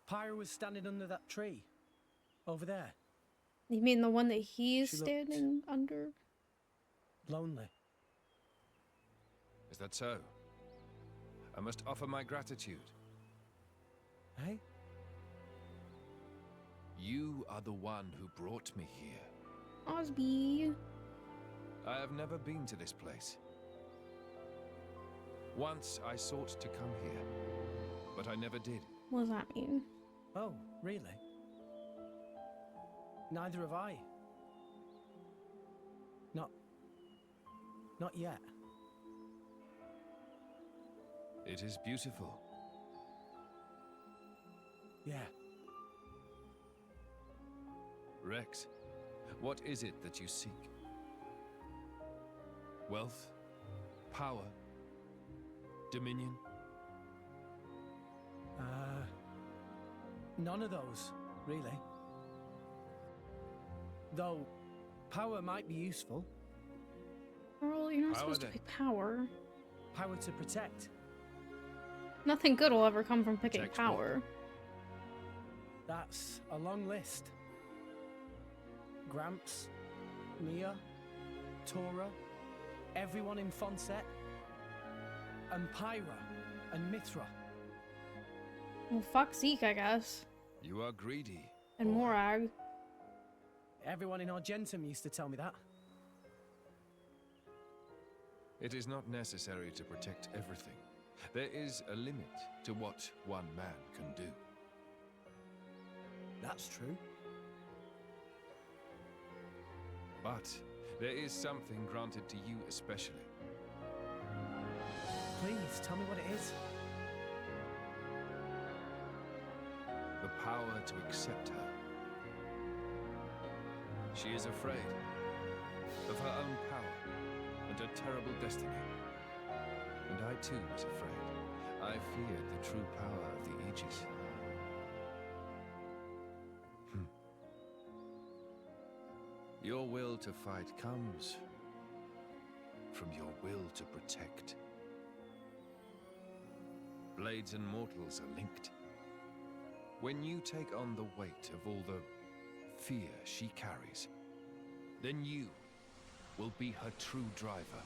Pyra was standing under that tree. Over there. You mean the one that he's She looked standing under? Lonely. Is that so? I must offer my gratitude. Hey? You are the one who brought me here. Osby. I have never been to this place. Once I sought to come here, but I never did. What does that mean? Oh, really? Neither have I. Not yet. It is beautiful. Yeah. Rex, what is it that you seek? Wealth? Power? Dominion? None of those, really. Though, power might be useful. Earl, you're not Power supposed to then. pick power. Power to protect. Nothing good will ever come from picking Protect power. That's a long list. Gramps, Mia, Tora, everyone in Fonset, and Pyra, and Mithra. Well, fuck Zeke, I guess. You are greedy. And Morag. Everyone in Argentum used to tell me that. It is not necessary to protect everything. There is a limit to what one man can do. That's true. But there is something granted to you especially. Please, tell me what it is. The power to accept her. She is afraid of her own power and her terrible destiny. And I too was afraid. I feared the true power of the Aegis. Your will to fight comes from your will to protect. Blades and mortals are linked. When you take on the weight of all the fear she carries, then you will be her true driver.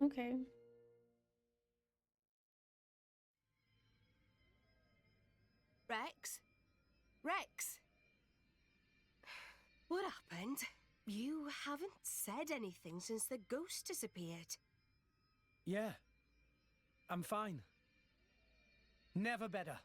Okay. Rex? Rex? What happened? You haven't said anything since the ghost disappeared. Yeah. I'm fine. Never better.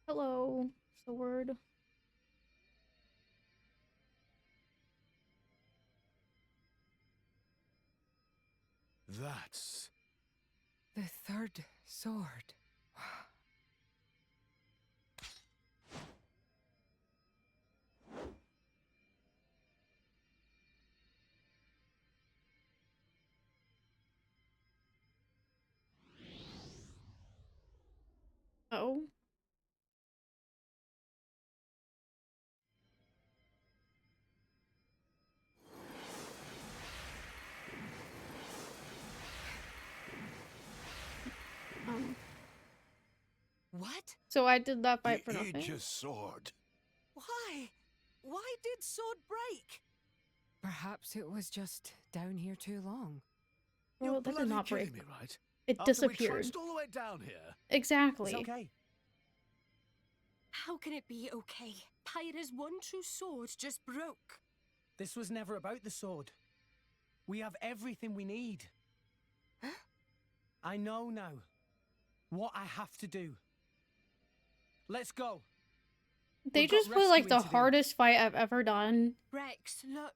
Hello, sword. That's... The third sword. Oh. What? So I did that fight The for nothing? Aegis sword. Why? Why did sword break? Perhaps it was just down here too long. Well, that did not break. me, right? It After we disappeared. trudged all the way down here. Exactly. It's okay. How can it be okay? Pyra's one true sword just broke. This was never about the sword. We have everything we need. Huh? I know now what I have to do. Let's go. They We've got just put like the rescuing to do. hardest fight I've ever done Rex, look.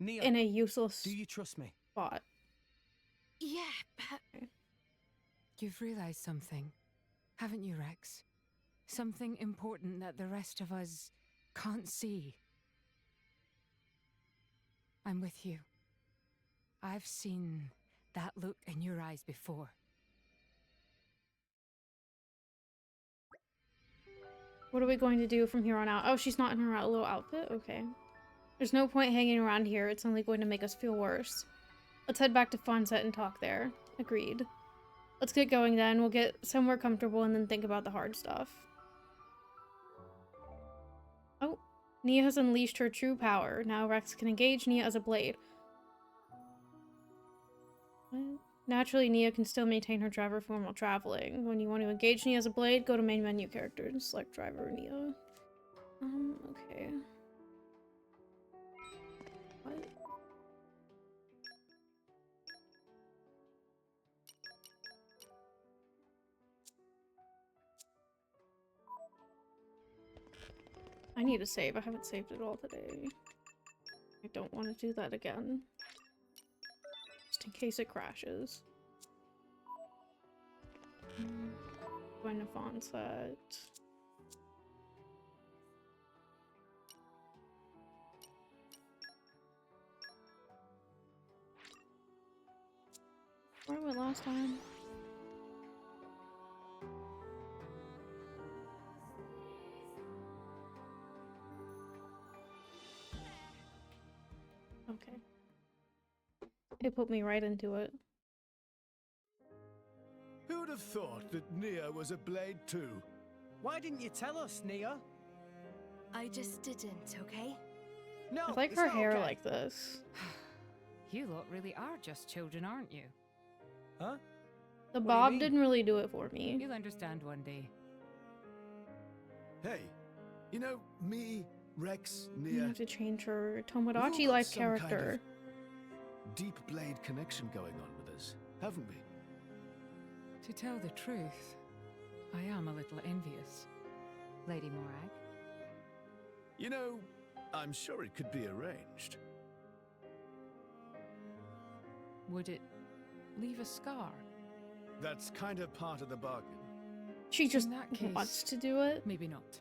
Nia, in a useless do you trust me? spot. Yeah, but... You've realized something, haven't you, Rex? Something important that the rest of us can't see. I'm with you. I've seen that look in your eyes before. What are we going to do from here on out? Oh, she's not in her little outfit? Okay. There's no point hanging around here. It's only going to make us feel worse. Let's head back to Fonset and talk there. Agreed. Let's get going then. We'll get somewhere comfortable and then think about the hard stuff. Oh, Nia has unleashed her true power. Now Rex can engage Nia as a blade. What? Naturally, Nia can still maintain her driver form while traveling. When you want to engage Nia as a blade, go to main menu characters, select driver Nia. Okay. What? I need to save. I haven't saved it all today. I don't want to do that again. Just in case it crashes. Going to Fonset. Where I went last time? Okay. It put me right into it. Who'd have thought that Nia was a blade too? Why didn't you tell us, Nia? I just didn't, okay? No, I like it's her not hair okay. like this. You lot really are just children, aren't you? Huh? The What do you bob mean? didn't really do it for me. You'll understand one day. Hey, you know, me, Rex, You Nia... have to change her we've all Tomodachi got like some kind of character. deep blade connection going on with us, haven't we? To tell the truth, I am a little envious, Lady Morag. You know, I'm sure it could be arranged. Would it leave a scar? That's kind of part of the bargain. She just In that case, wants to do it. Maybe not.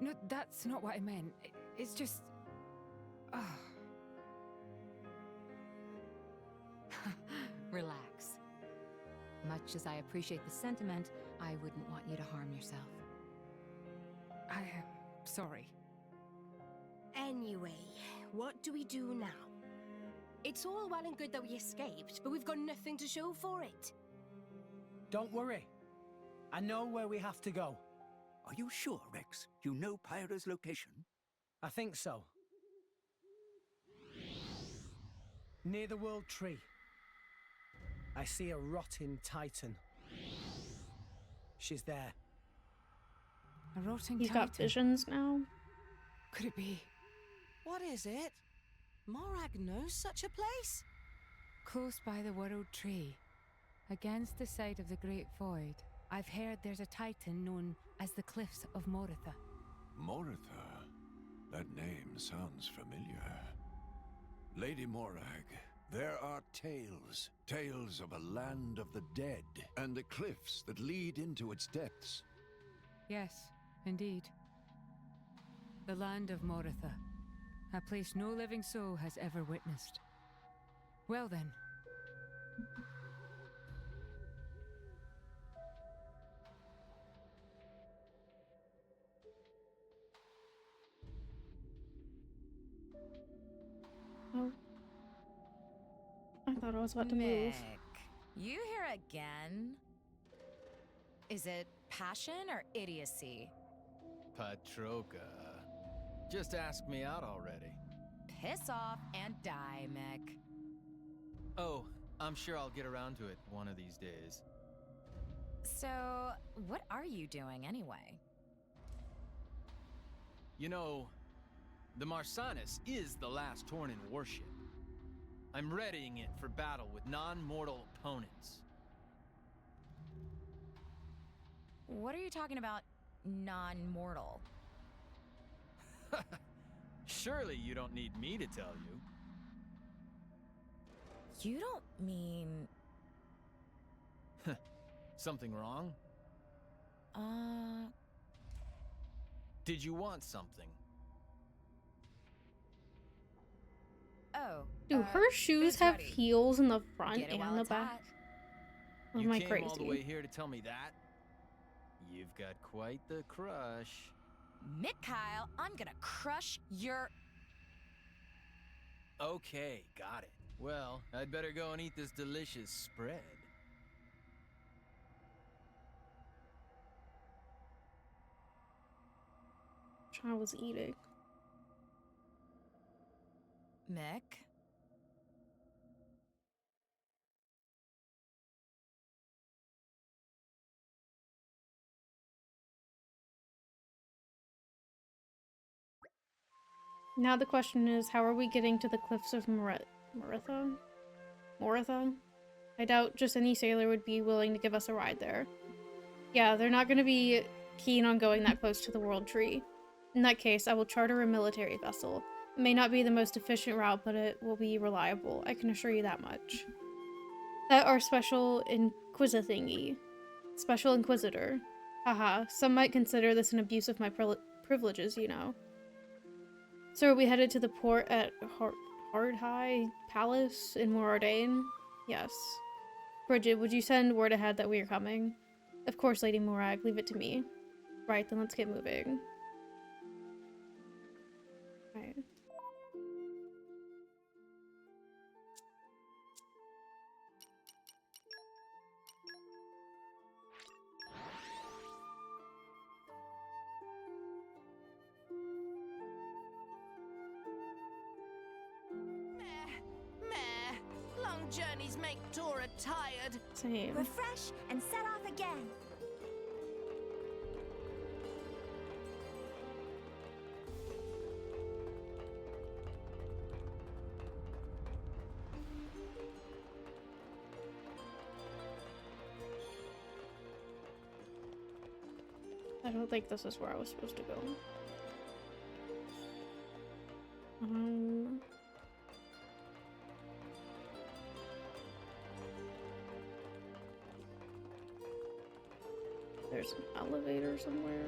No, that's not what I meant. It's just... Relax. Much as I appreciate the sentiment, I wouldn't want you to harm yourself. I am sorry. Anyway, what do we do now? It's all well and good that we escaped, but we've got nothing to show for it. Don't worry. I know where we have to go. Are you sure, Rex? You know Pyra's location? I think so. Near the World Tree. I see a rotting titan. She's there. A rotting He's titan. got visions now. Could it be? What is it? Morag knows such a place? Close by the World Tree, against the side of the Great Void, I've heard there's a titan known as the Cliffs of Moritha. Moritha? That name sounds familiar. Lady Morag, there are tales. Tales of a land of the dead, and the cliffs that lead into its depths. Yes, indeed. The land of Moritha. A place no living soul has ever witnessed. Well then. Oh. I thought I was about to move. Mick, you here again? Is it passion or idiocy? Patroka. Just ask me out already. Piss off and die, Mick. Oh, I'm sure I'll get around to it one of these days. So, what are you doing anyway? You know, the Marsanis is the last Tornin warship. I'm readying it for battle with non-mortal opponents. What are you talking about, non-mortal? Surely you don't need me to tell you. You don't mean... Something wrong? Did you want something? Oh. Do her shoes have ready. heels in the front Get it while and the it's back? hot. Or You am I came crazy? all the way here to tell me that? You've got quite the crush. Mick Kyle, I'm gonna crush your... Okay, got it. Well, I'd better go and eat this delicious spread. I was eating. Mick? Now the question is, how are we getting to the cliffs of Moritha? Moritha? I doubt just any sailor would be willing to give us a ride there. Yeah, they're not going to be keen on going that close to the World Tree. In that case, I will charter a military vessel. It may not be the most efficient route, but it will be reliable. I can assure you that much. That our special Inquisitor thingy. Special Inquisitor. Haha, some might consider this an abuse of my privileges, you know. So are we headed to the port at Hardhigh Palace in Moradane? Yes. Bridget, would you send word ahead that we are coming? Of course, Lady Morag, leave it to me. Right, then let's get moving. Right. Long journeys make Tora tired. Same. Refresh and set off again. I don't think this is where I was supposed to go. There's an elevator somewhere.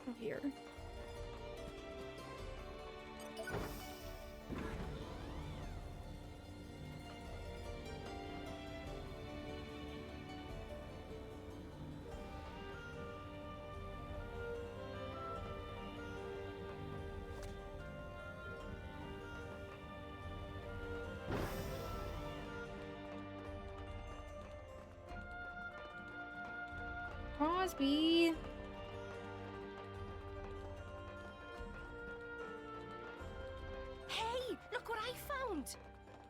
Oh, here. Crosby. Hey, look what I found!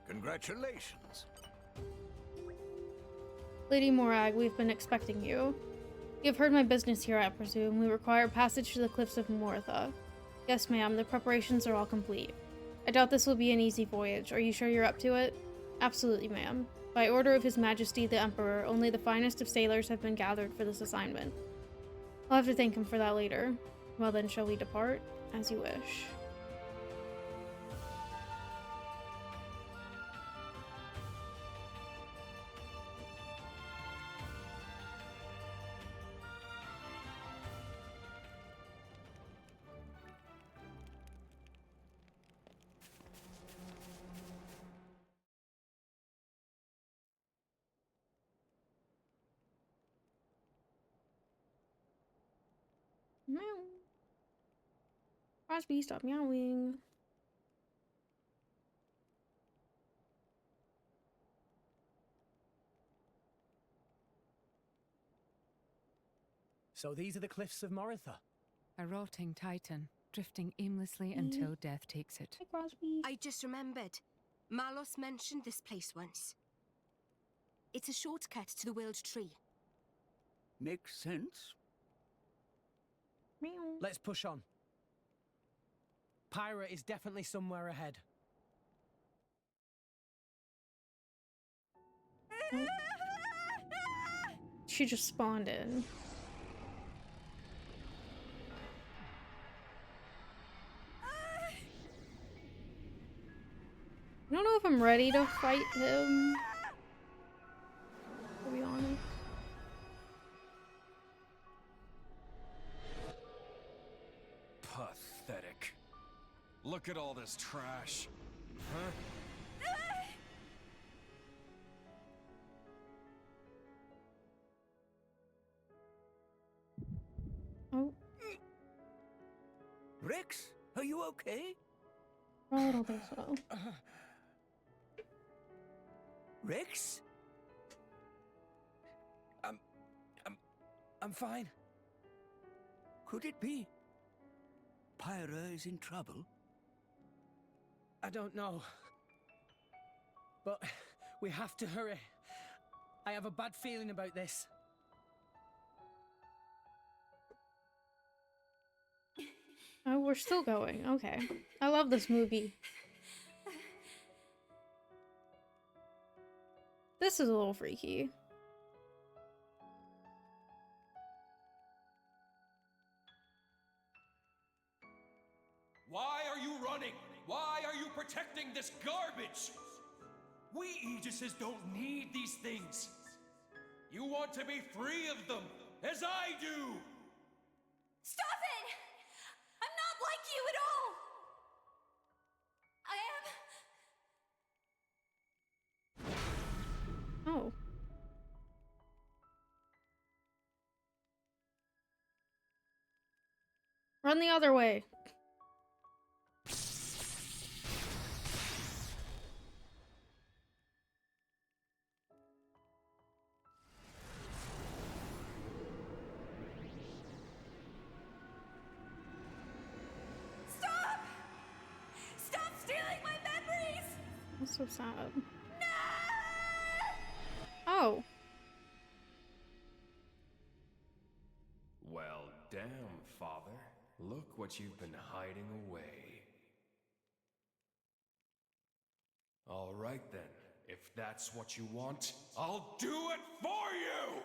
Congratulations. Lady Morag, we've been expecting you. You've heard my business here, I presume. We require passage to the cliffs of Mortha. Yes, ma'am, the preparations are all complete. I doubt this will be an easy voyage. Are you sure you're up to it? Absolutely, ma'am. By order of His Majesty the Emperor, only the finest of sailors have been gathered for this assignment. I'll have to thank him for that later. Well then, shall we depart? As you wish. Meow. Crosby, stop meowing. So these are the cliffs of Mortha. A rotting titan, drifting aimlessly until death takes it. Hi, Crosby. I just remembered. Malos mentioned this place once. It's a shortcut to the World Tree. Makes sense. Meow. Let's push on. Pyra is definitely somewhere ahead. She just spawned in. I don't know if I'm ready to fight him. To be honest. Pathetic. Look at all this trash. Huh? Oh. Rex, are you okay? I don't think so. Rex? I'm fine. Could it be? Pyra is in trouble? I don't know. But we have to hurry. I have a bad feeling about this. Oh, we're still going. Okay. I love this movie. This is a little freaky. Why are you running? Why are you protecting this garbage? We Aegises don't need these things. You want to be free of them, as I do! Stop it! I'm not like you at all! I am... Oh. Run the other way. Stop! Stop stealing my memories! That's so sad. Oh. Well, damn, Father. Look what you've been hiding away. All right then. If that's what you want, I'll do it for you!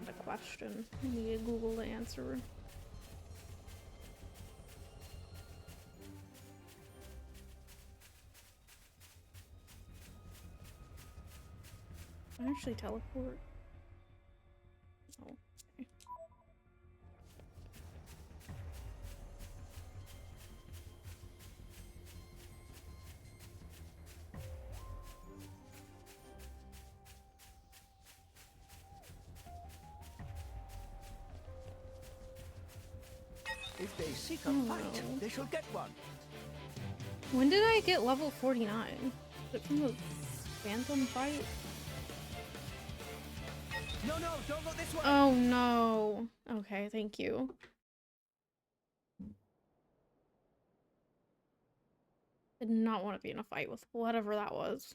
The question. I need Google to answer. Can I actually teleport? Oh, okay. If they seek a Oh, fight, no. they shall get one. When did I get level 49? Is it from the Phantom fight? No, don't look this way. Oh no. Okay, thank you. Did not want to be in a fight with whatever that was.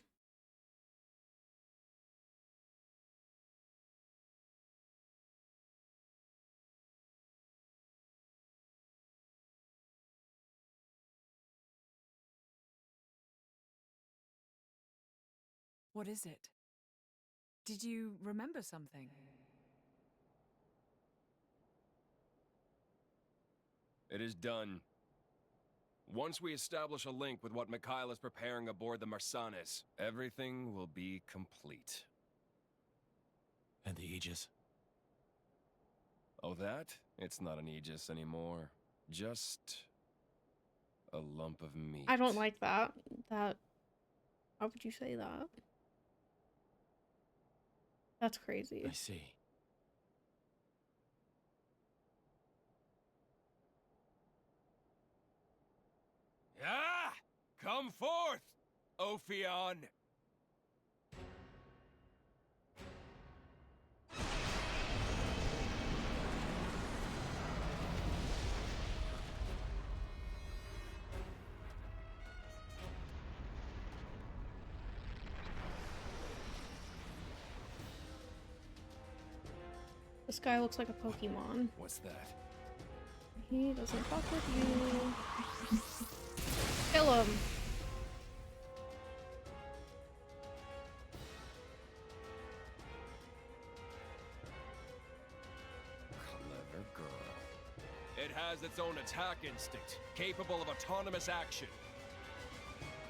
What is it? Did you remember something? It is done. Once we establish a link with what Mikhail is preparing aboard the Marsanes, everything will be complete. And the Aegis? Oh, that? It's not an Aegis anymore. Just a lump of meat. I don't like that. That. How would you say that? That's crazy. I see. Ah! Come forth, Ophion! This guy looks like a Pokemon. What's that? He doesn't fuck with you. Kill him. Clever girl. It has its own attack instinct, capable of autonomous action.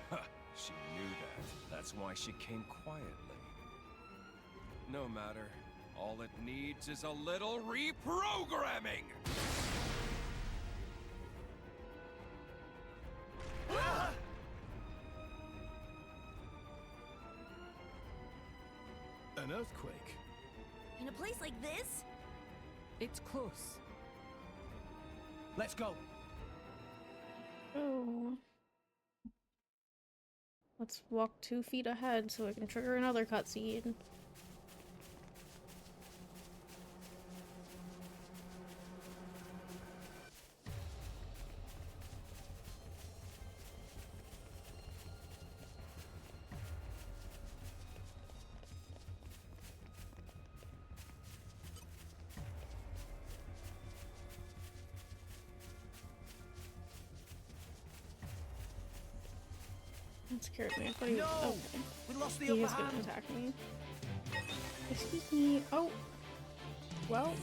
Huh, she knew that. That's why she came quietly. No matter. All it needs is a little reprogramming! An earthquake? In a place like this? It's close. Let's go. Oh. Let's walk 2 feet ahead so I can trigger another cutscene. That scared me. I thought he was. No! Okay. We lost the He upper is gonna hand. attack me. Excuse me. Oh. Well.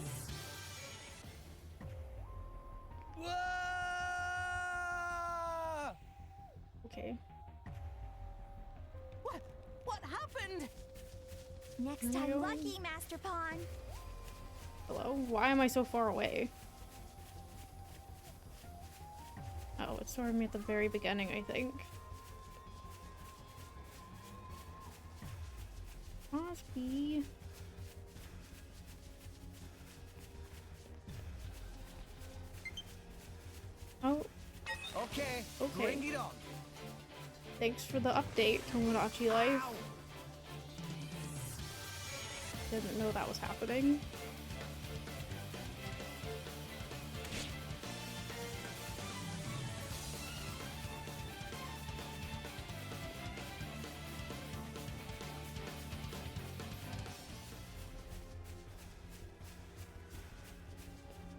Whoa! Okay. What happened? Next time, lucky, Master Pawn. Hello? Why am I so far away? Oh, it started me at the very beginning, I think. Crosby. Oh. Okay, Okay. bring it on. Thanks for the update, Tomodachi Life. Didn't know that was happening.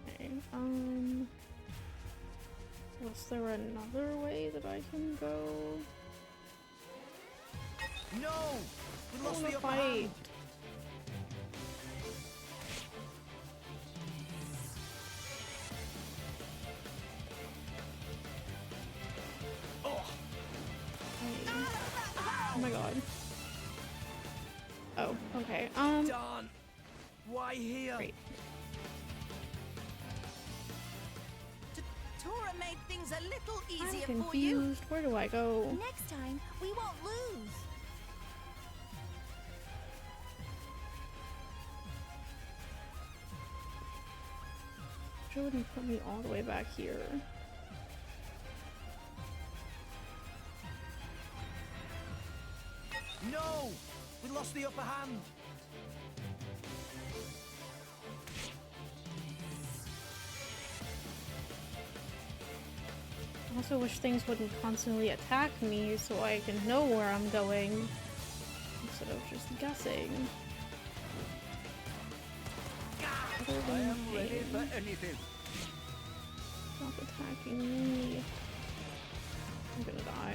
Okay, was there another way that I can go? No! We lost I the upper wanna hand. fight. Oh. Oh my god. Oh, okay. Darn. Why here? Great. Tora made things a little I'm easier for you. confused. Where do I go? Next time, we won't lose. It wouldn't put me all the way back here. No! We lost the upper hand! I also wish things wouldn't constantly attack me so I can know where I'm going instead of just guessing. I am ready for anything. Stop attacking me. I'm gonna die.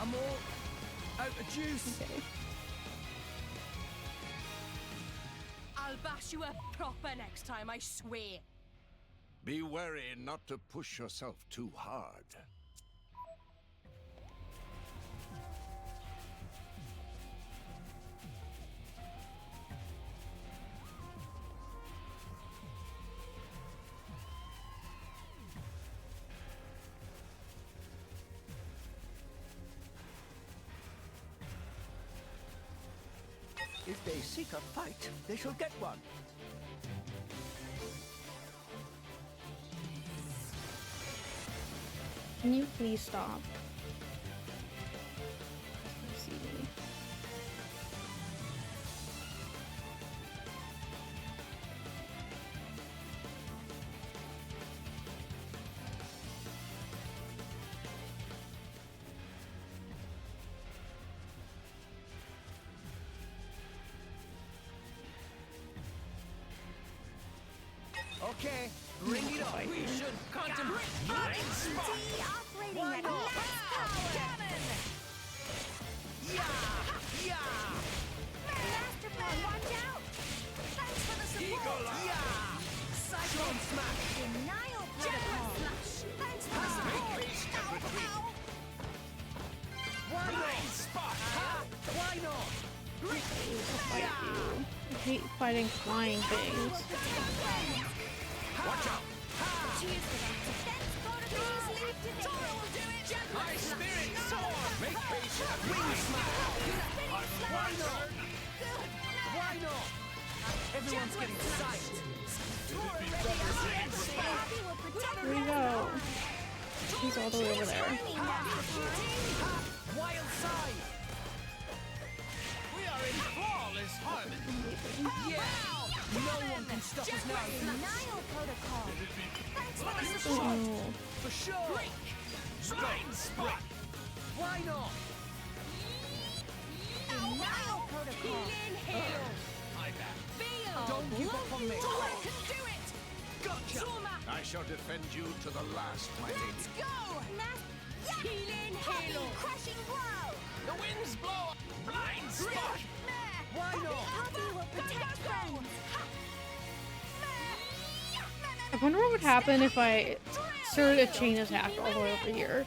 I'm all out of juice. Okay. I'll bash you up proper next time, I swear. Be wary not to push yourself too hard. If they seek a fight, they shall get one. Can you please stop? See me. Okay, bring it on. We should contemplate mind spot. Operating Why at not? max power. Cannon! Yeah! Master Plan, watch out! Thanks for the support. Eagle Eye. Yeah! Cyclone smash! Denial protocol. Thanks for the support. Ow, ow. Why not? Mind spot. Why not? Fight you. I hate fighting flying things. Watch out. Cheers for that. Defense protocols activated. Tora will do it. My spirit soar. Make patient. Wing smash! Why not? Why not? Everyone's getting psyched. Bobby will protect Where you go? He's all the way over there. Wild side! We are in flawless harmony. Yeah! No one can stop us now. Denial protocol. Thanks for the support. Oh. For sure! Mind spot. Why not? Denial protocol. My bad. Don't give up on me. Tora can do it! Gotcha! Zuma, I shall defend you to the last, my let's lady. go! Healing Poppy, Halo! crushing blow. The winds blow. Blind spot. Why not? Poppy will protect friends. I wonder what would happen if I started a chain attack all the way over here.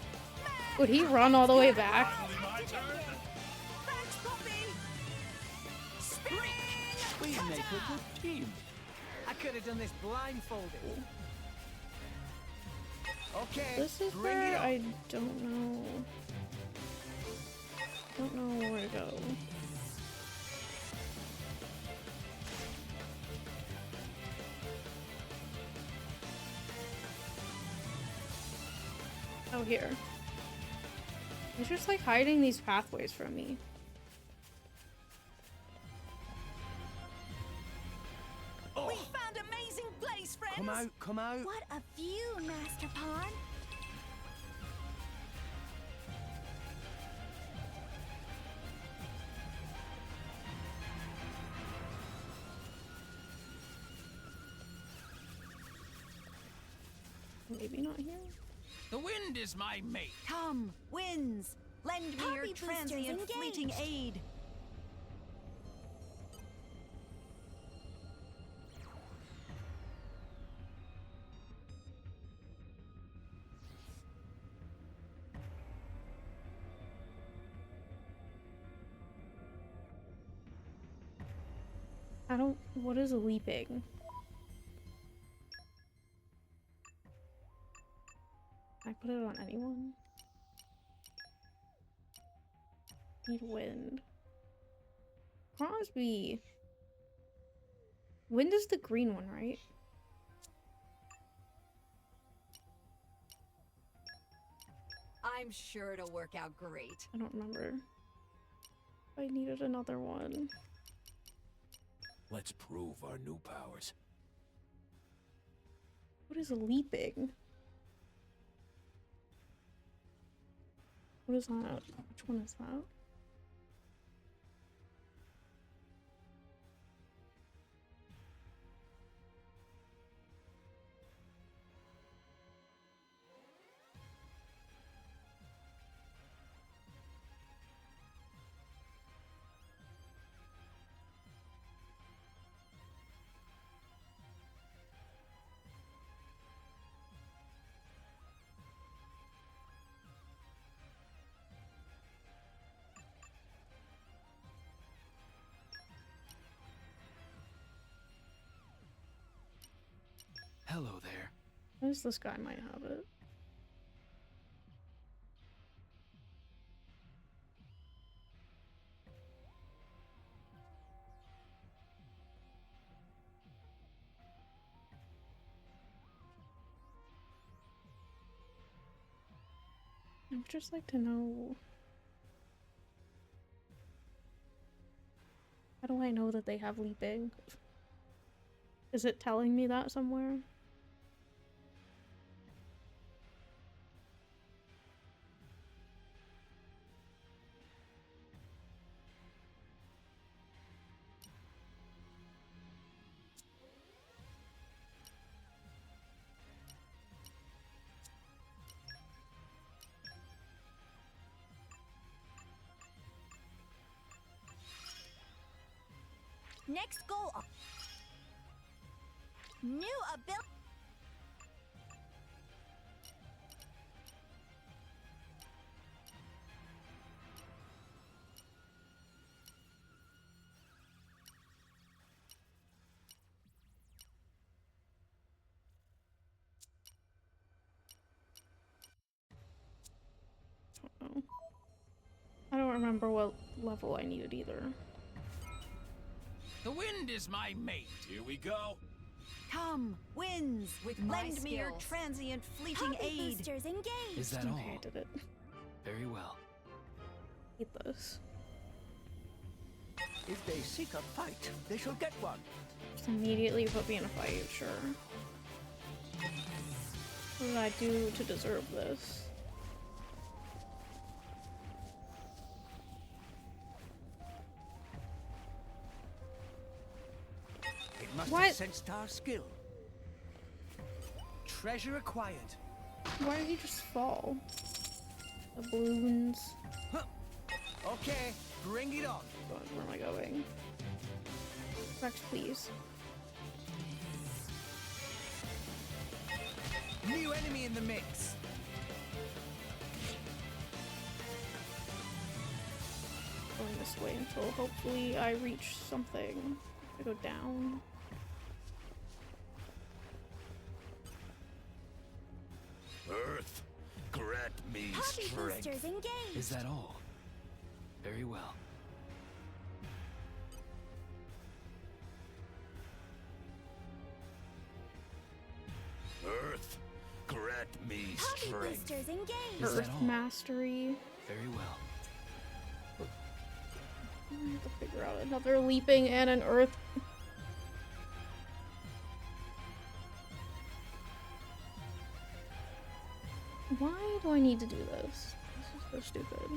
Would he run all the way back? My turn. Thanks, Poppy. Spring. We make a good team. I could have done this blindfolded. Okay, This is bring where it on. I don't know. Don't know where to go. Oh, here. He's just like hiding these pathways from me. We found amazing place, friends. Come out, come out. What a view, Master Pawn. Maybe not here. The wind is my mate. Come, winds. Lend me your Poppy boosters transient fleeting engaged. aid. I don't. What is leaping? Can I put it on anyone? Need wind. Crosby. Wind is the green one, right? I'm sure it'll work out great. I don't remember. I needed another one. Let's prove our new powers. What is leaping? What is that? Which one is that? Hello there. I guess this guy might have it. I would just like to know. How do I know that they have leaping? Is it telling me that somewhere? Next goal. New ability. Uh-oh. I don't remember what level I needed either. The wind is my mate. Here we go. Come, winds, With my lend me your skills. transient fleeting Poppy aid. boosters engaged. Is that Okay, all? I did it. Very well. Hate this. If they seek a fight, they shall get one. Just immediately put me in a fight, sure. What did I do to deserve this? It must What? have sensed our skill. Treasure acquired. Why did he just fall? The balloons. Okay, bring it on. God, where am I going? Rex, please. New enemy in the mix. Going this way until hopefully I reach something. I go down. Earth, grant me Poppy strength. boosters engaged. Is that all? Very well. Earth, grant me Poppy strength. boosters engaged. Is that Earth all? mastery. Very well. I have to figure out another leaping and an earth. Why do I need to do this? This is so stupid.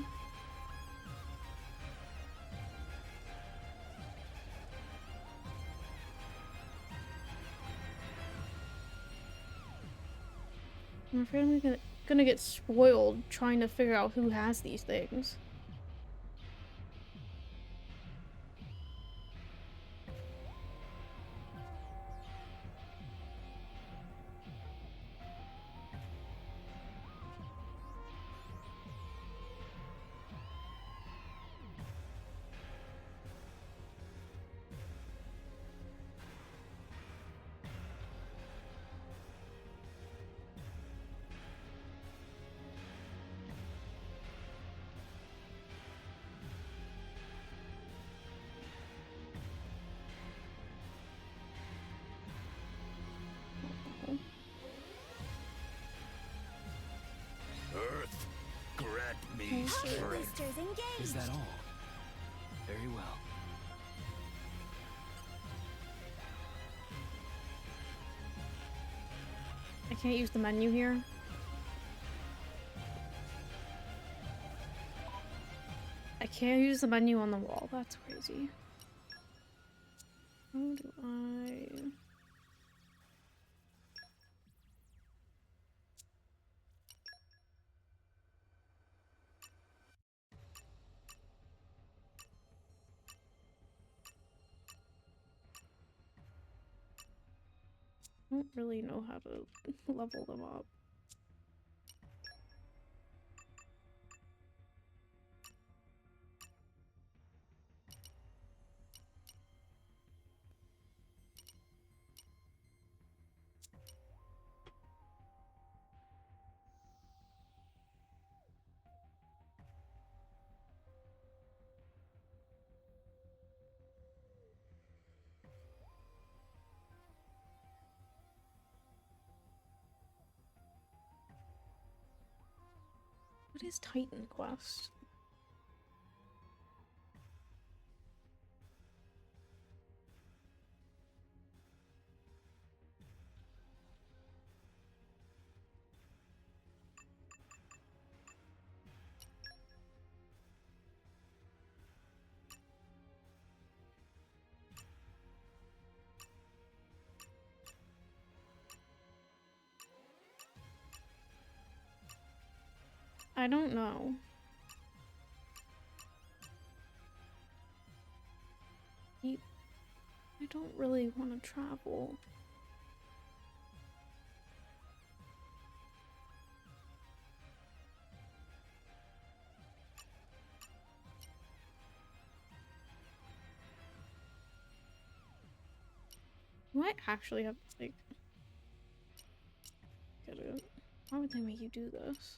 I'm afraid I'm gonna get spoiled trying to figure out who has these things. me strength. Boosters engaged. Is that all? Very well. I can't use the menu here. I can't use the menu on the wall. That's crazy. How do I... I don't really know how to level them up. What is Titan Quest? I don't know. I don't really want to travel. You might actually have to, like, get it. Why would they make you do this?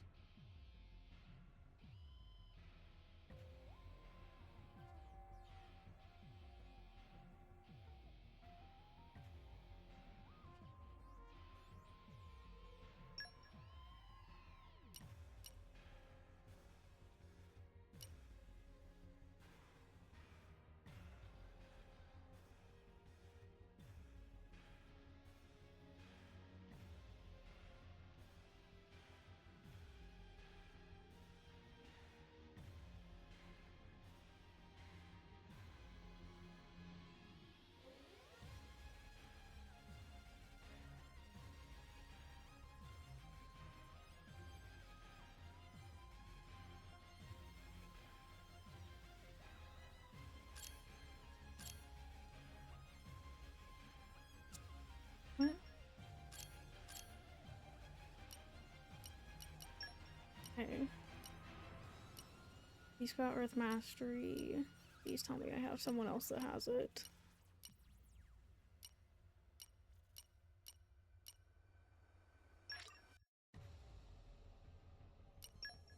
What? Okay. He's got Earth Mastery. Please tell me I have someone else that has it.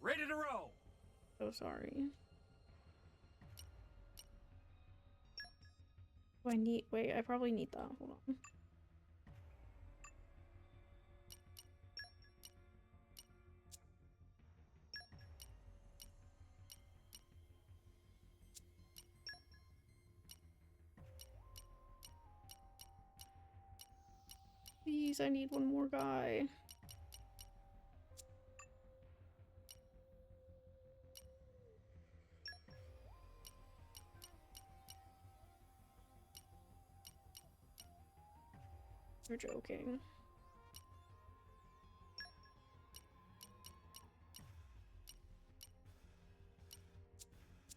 Ready to roll! So sorry. Do I need- wait, I probably need that. Hold on. Please, I need one more guy. You're joking.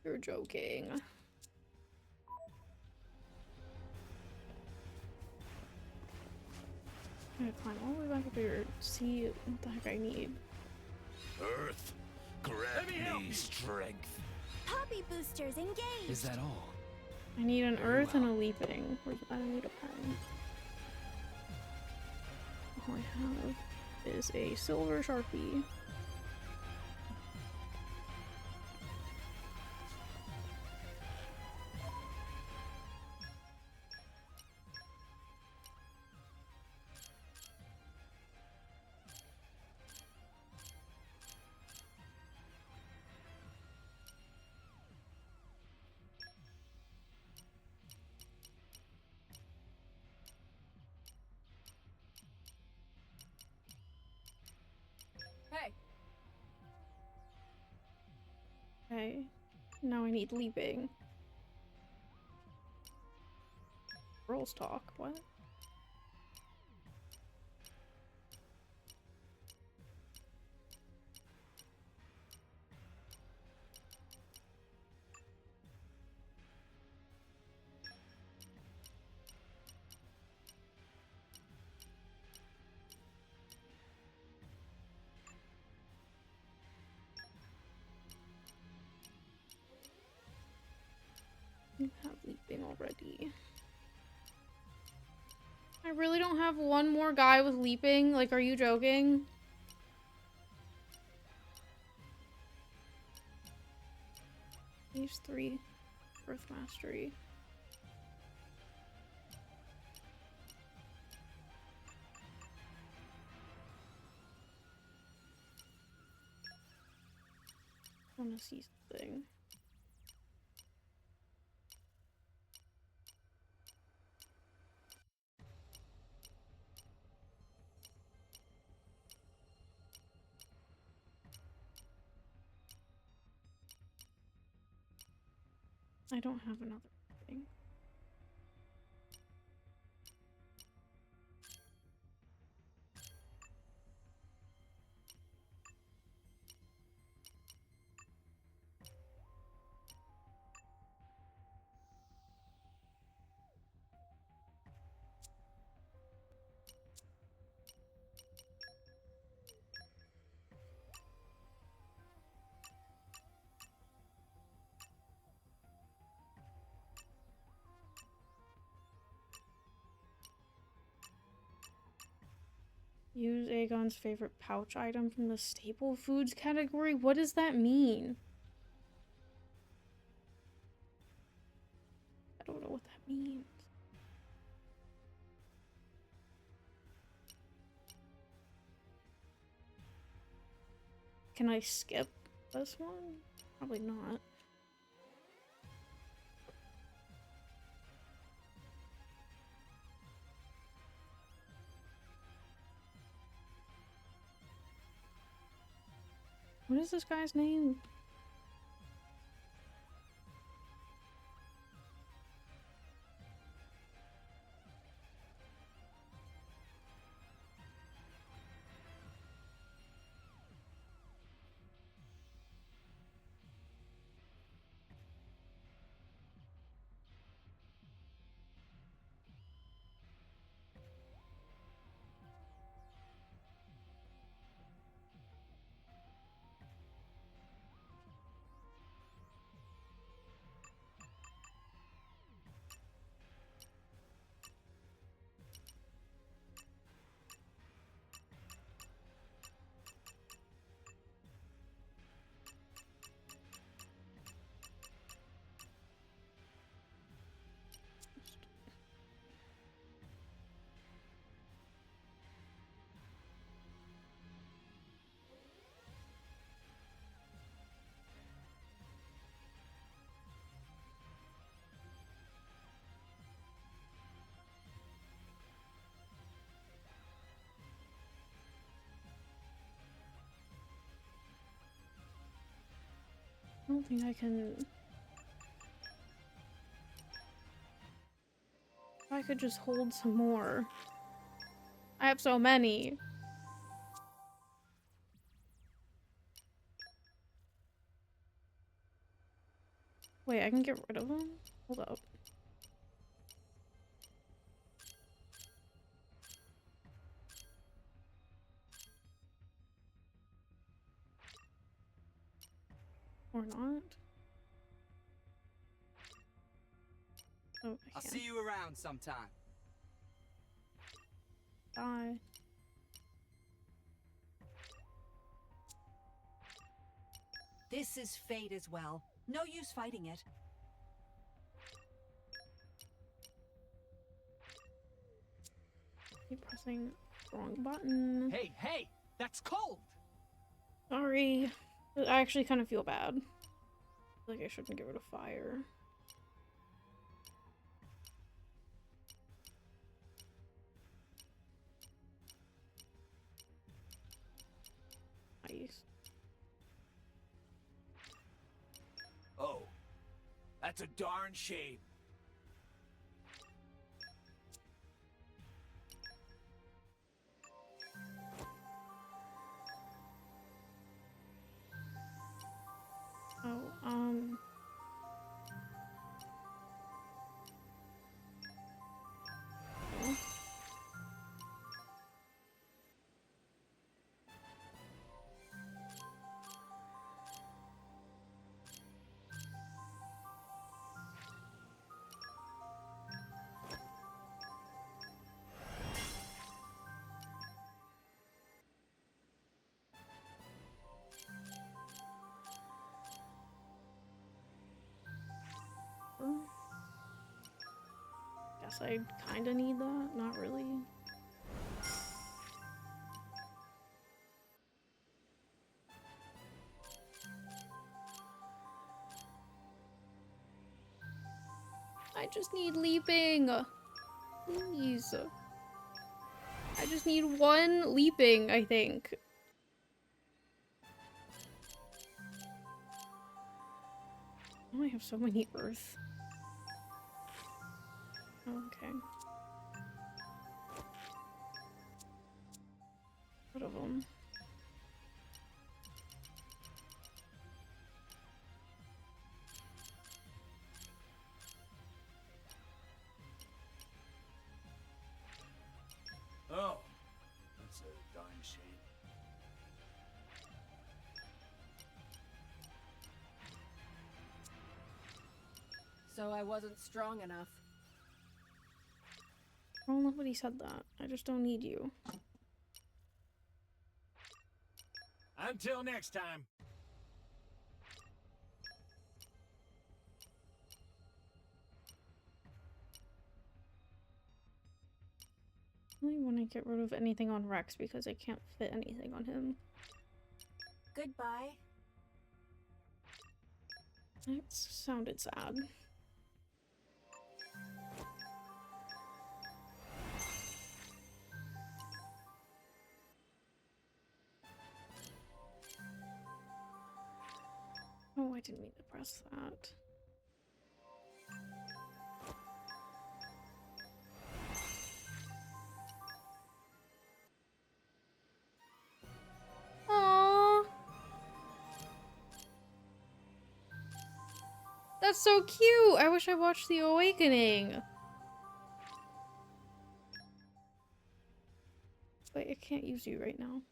You're joking. I'm gonna climb all the way back up here to see what the heck I need. Earth, grant me strength. Poppy boosters engaged. Is that all? I need an earth and a leaping. I need a pen. All I have is a silver Sharpie. Okay. Now I need leaping. Girls talk. What? You have leaping already. I really don't have one more guy with leaping? Like, are you joking? These 3 Earth Mastery. I wanna see something. I don't have another thing. Use Aegon's favorite pouch item from the staple foods category? What does that mean? I don't know what that means. Can I skip this one? Probably not. What is this guy's name? I don't think I can... If I could just hold some more. I have so many. Wait, I can get rid of them? Hold up. Or not? Oh, I I'll can. see you around sometime. Die. This is fate as well. No use fighting it. Keep pressing the wrong button. Hey, hey! That's cold! Sorry. I actually kind of feel bad. Like I shouldn't get rid of fire. Nice. That's a darn shame. Oh, guess I kinda need that, not really. I just need leaping! Please. I just need one leaping, I think. Oh, I have so many earth. Okay. Rid of them. Oh, that's a darn shame. So I wasn't strong enough. Oh, nobody said that. I just don't need you. Until next time. I really want to get rid of anything on Rex because I can't fit anything on him. Goodbye. That sounded sad. Oh, I didn't mean to press that. Aww. That's so cute! I wish I watched The Awakening. Wait, I can't use you right now.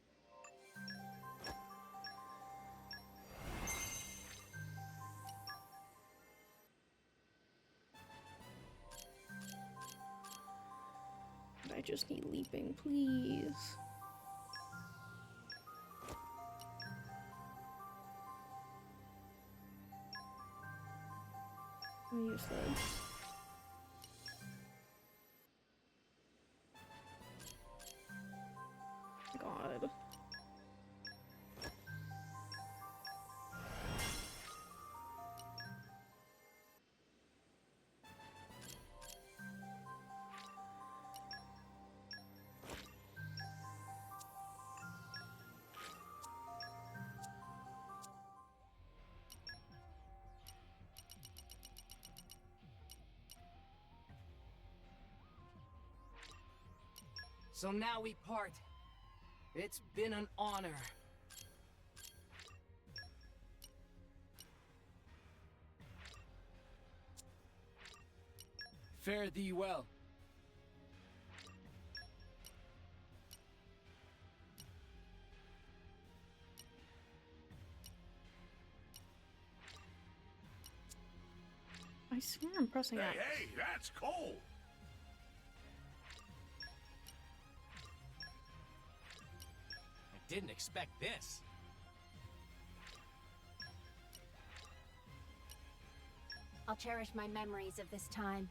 I just need leaping, please. Let me use this. God. So now we part. It's been an honor. Fare thee well. I swear I'm pressing X. Hey, that's cold. I didn't expect this. I'll cherish my memories of this time.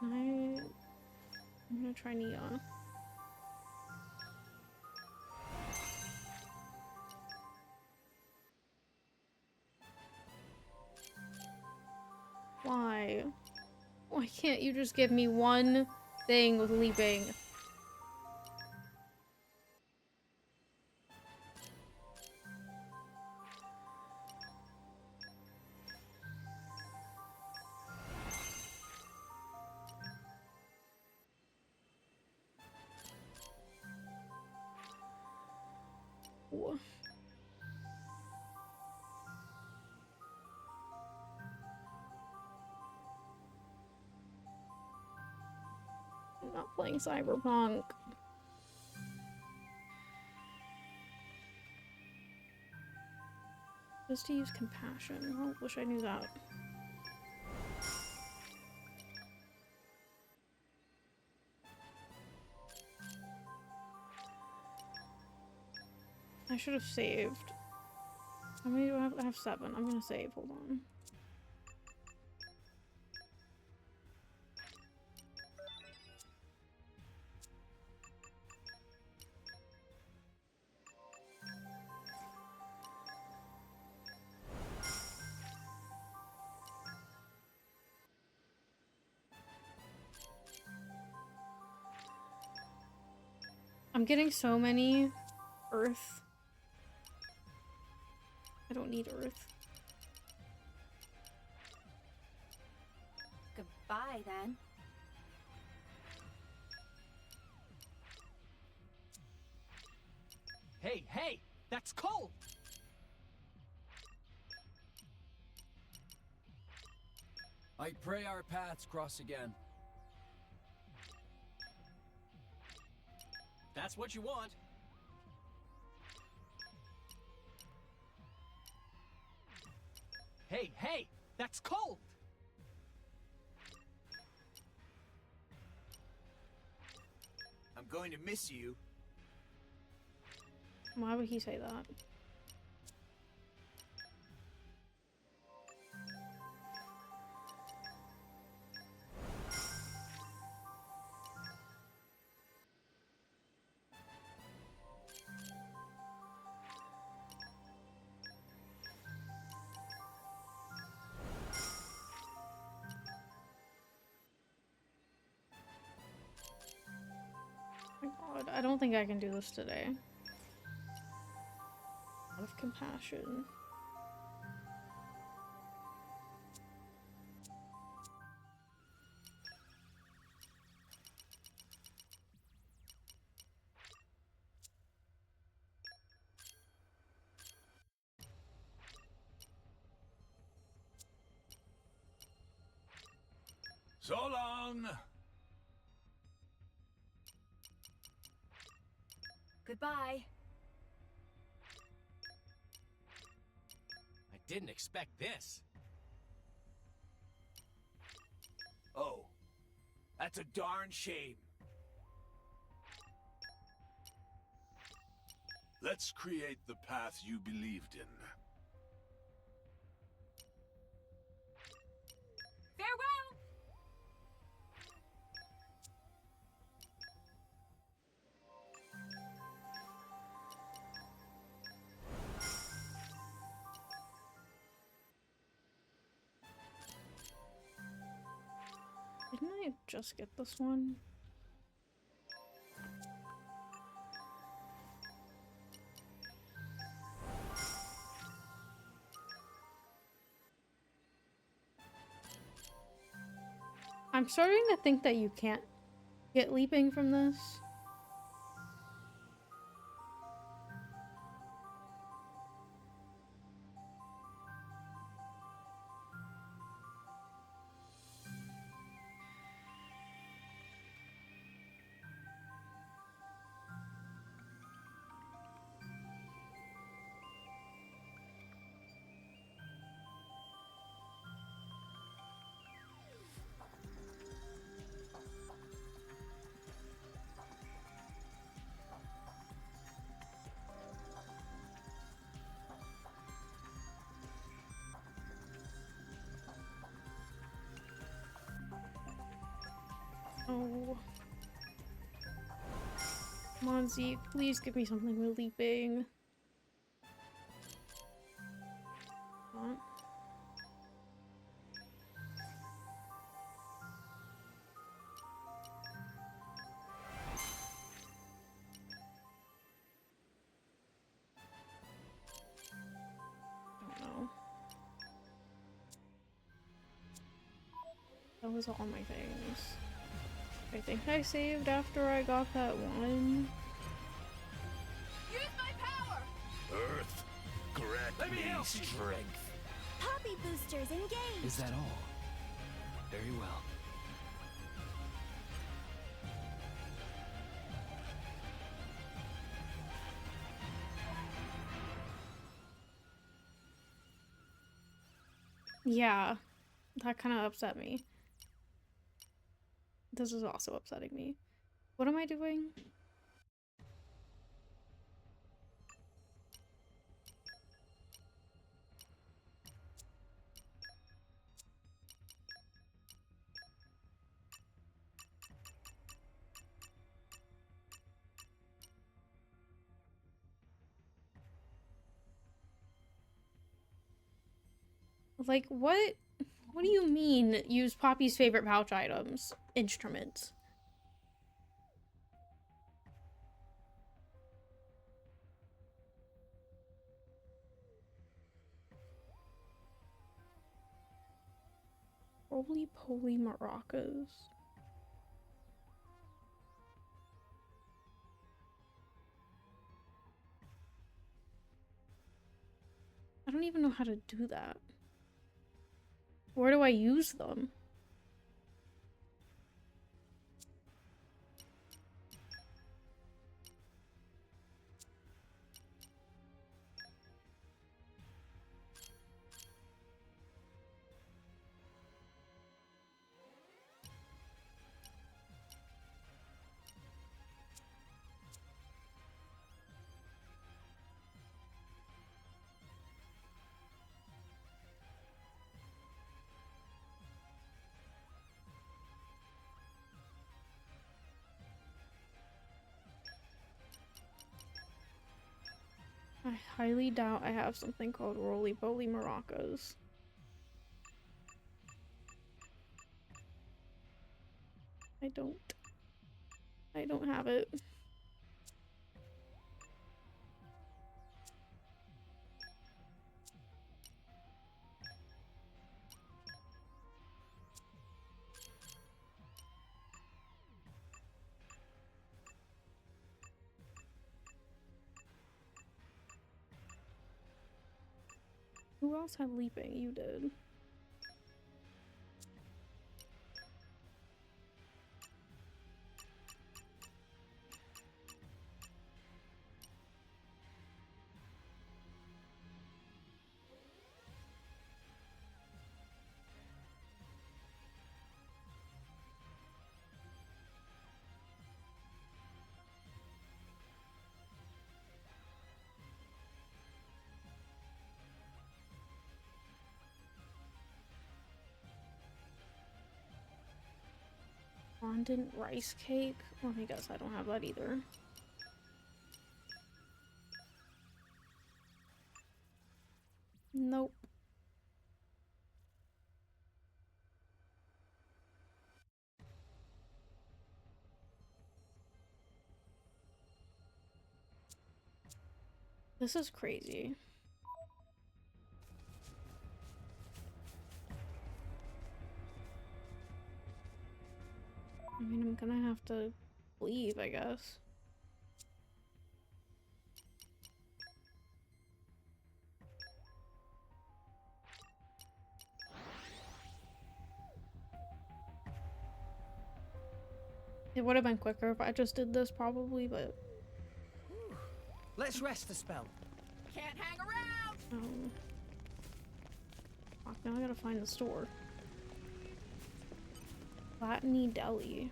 I'm gonna try Nia. Why? Why can't you just give me one thing with leaping? I'm not playing Cyberpunk. Just to use compassion. Well, wish I knew that. I should have saved. How many do I have? I have 7. I'm gonna save. Hold on. I'm getting so many Earth. I don't need Earth. Goodbye, then. Hey, hey! That's cold! I pray our paths cross again. That's what you want. Hey, hey! That's cold! I'm going to miss you. Why would he say that? Oh my god, I don't think I can do this today. Out of compassion. So long! Goodbye. I didn't expect this. Oh, that's a darn shame. Let's create the path you believed in. Farewell! Didn't I just get this one? I'm starting to think that you can't get leaping from this. Oh. Come on, Zeke. Please give me something with leaping. Huh? Don't know. That was all my things. I think I saved after I got that one. Use my power! strength. Poppy boosters engaged. Is that all? Very well. Yeah, that kind of upset me. This is also upsetting me. What am I doing? Like, what? What do you mean, use Poppy's favorite pouch items? Instruments. Roly-poly maracas. I don't even know how to do that. Where do I use them? I highly doubt I have something called roly-poly maracas. I don't have it. Who else had leaping? You did. Fondant rice cake? Let me guess, I don't have that either. Nope. This is crazy. I mean, I'm gonna have to leave, I guess. It would have been quicker if I just did this, probably, but... Let's rest a spell. Can't hang around! Fuck, now I gotta find the store. Latiny Deli.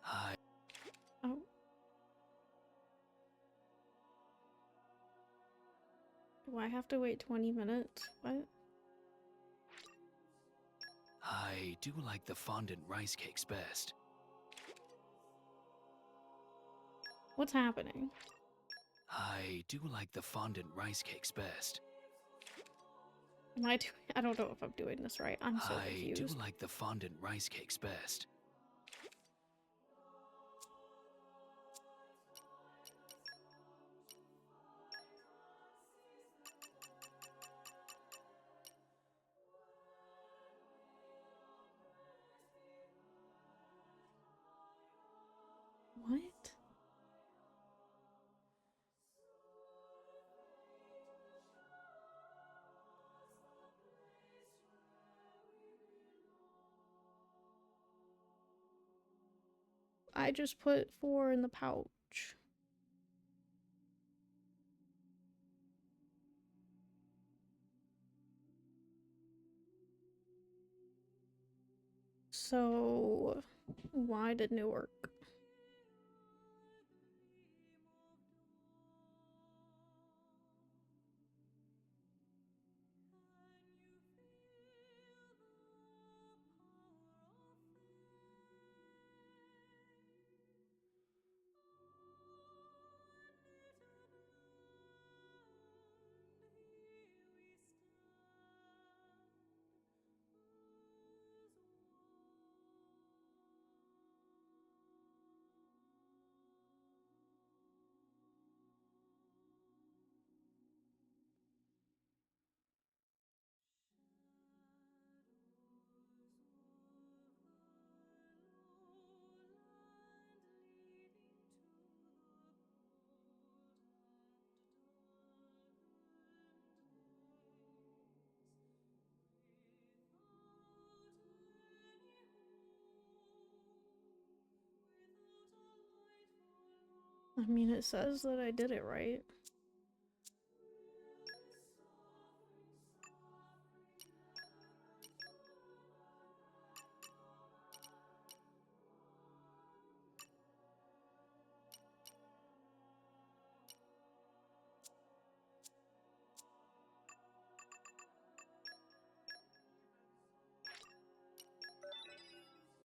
Hi. Oh. Do I have to wait 20 minutes? What? I do like the fondant rice cakes best. What's happening? I do like the fondant rice cakes best. Am I doing? I don't know if I'm doing this right. I'm so I confused. do like the fondant rice cakes best. What? I just put 4 in the pouch. So, why didn't it work? I mean, it says that I did it right.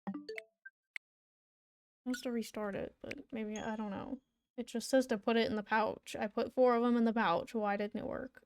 I supposed to restart it, but maybe I don't know. It just says to put it in the pouch. I put 4 of them in the pouch. Why didn't it work?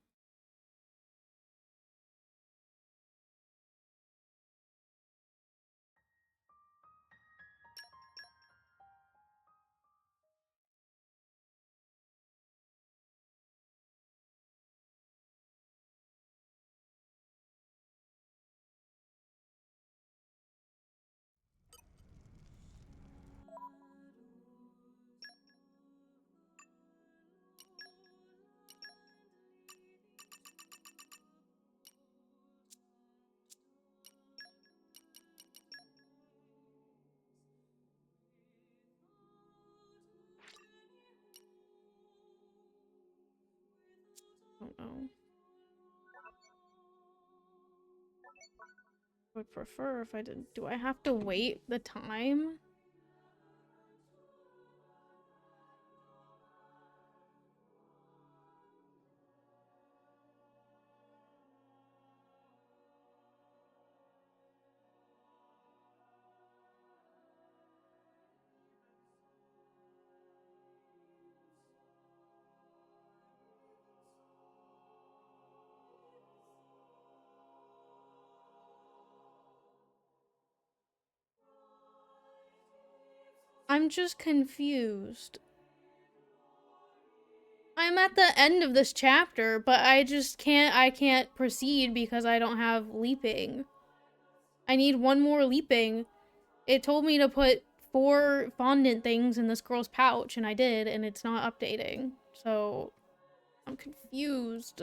I don't know. Would prefer if I didn't. Do I have to wait the time? I'm just confused. I'm at the end of this chapter, but I can't proceed because I don't have leaping. I need 1 more leaping. It told me to put 4 fondant things in this girl's pouch, and I did, and it's not updating. So, I'm confused.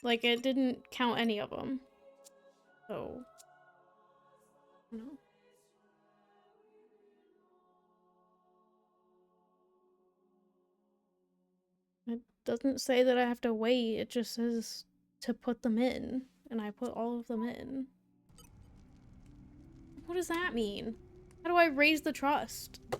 Like, it didn't count any of them. So, I don't know. It doesn't say that I have to wait, it just says to put them in, and I put all of them in. What does that mean? How do I raise the trust? Oh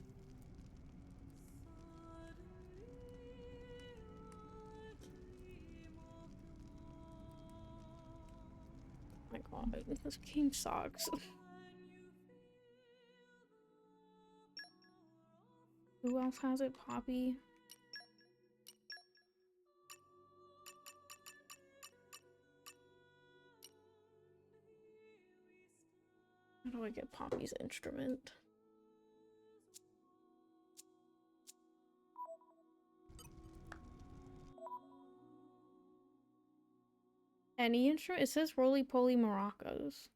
my god, this game sucks. Who else has it? Poppy? How do I get Poppy's instrument? Any instrument? It says roly-poly maracas.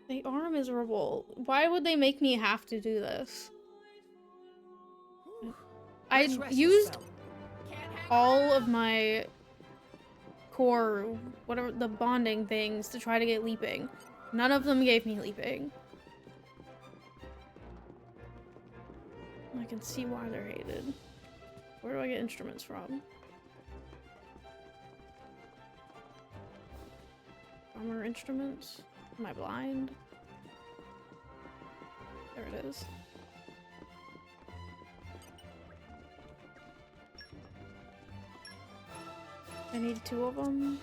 They are miserable. Why would they make me have to do this? I used all of my core, whatever, the bonding things to try to get leaping. None of them gave me leaping. I can see why they're hated. Where do I get instruments from? Armor instruments? Am I blind? There it is. I need 2 of them.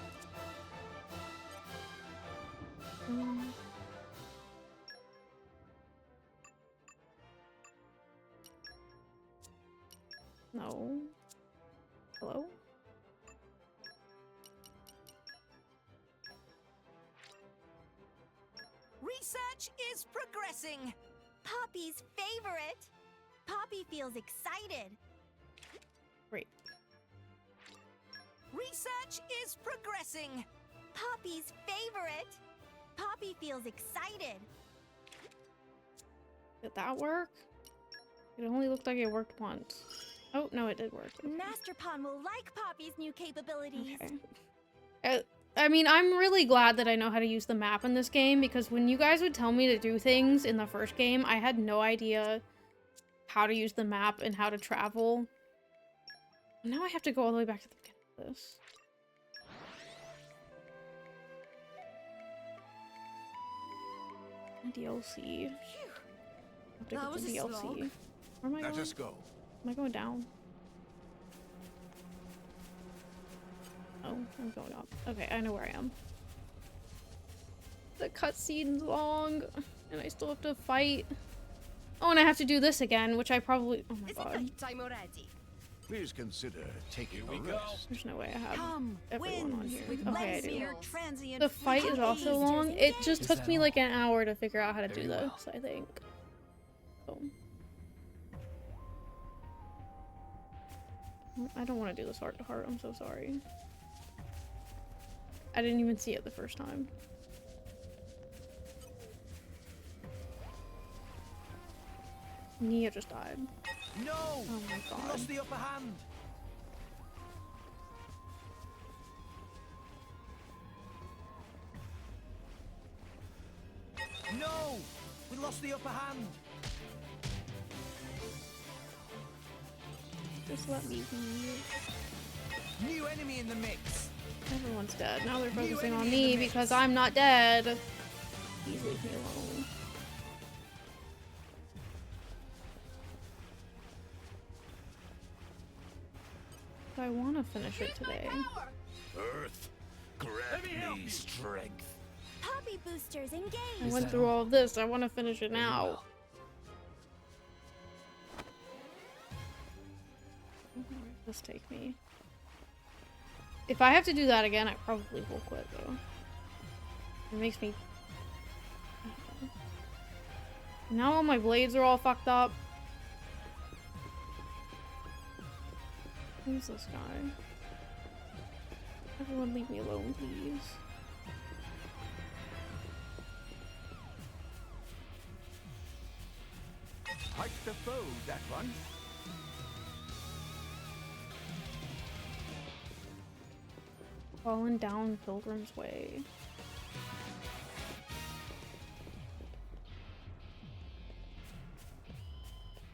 No. Hello? Research is progressing. Poppy's favorite. Poppy feels excited. Great. Research is progressing. Poppy's favorite. Poppy feels excited. Did that work? It only looked like it worked once. Oh, no, it did work. Okay. Master Pawn will like Poppy's new capabilities. Okay. I mean, I'm really glad that I know how to use the map in this game, because when you guys would tell me to do things in the first game, I had no idea how to use the map and how to travel. Now I have to go all the way back to the beginning of this. DLC. That was a slog. Where am I going? Let us go. Am I going down? Oh, I'm going up. Okay, I know where I am. The cutscene's long, and I still have to fight. Oh, and I have to do this again, which I probably... Oh my god. Time already. Please consider taking a rest. There's no way I have Come, everyone on wins here. with Okay, I legs do. near transient The fight is also long. It just took me all? like an hour to figure out how to do Very well. this, I think. So. I don't want to do this heart to heart. I'm so sorry. I didn't even see it the first time. Nia just died. No! Oh my We god. lost the upper hand. No! We lost the upper hand. Just let me be. New enemy in the mix. Everyone's dead. Now they're New focusing on enemy in the me mix. because I'm not dead. Please leave me alone. I want to finish it today. Earth, grant me strength. Poppy boosters engaged. I went through all of this. I want to finish it now. Where does this take me? If I have to do that again, I probably will quit though. It makes me... Now all my blades are all fucked up. Who's this guy? Everyone leave me alone, please. Fight the foe, that one. Fallen down Pilgrim's Way.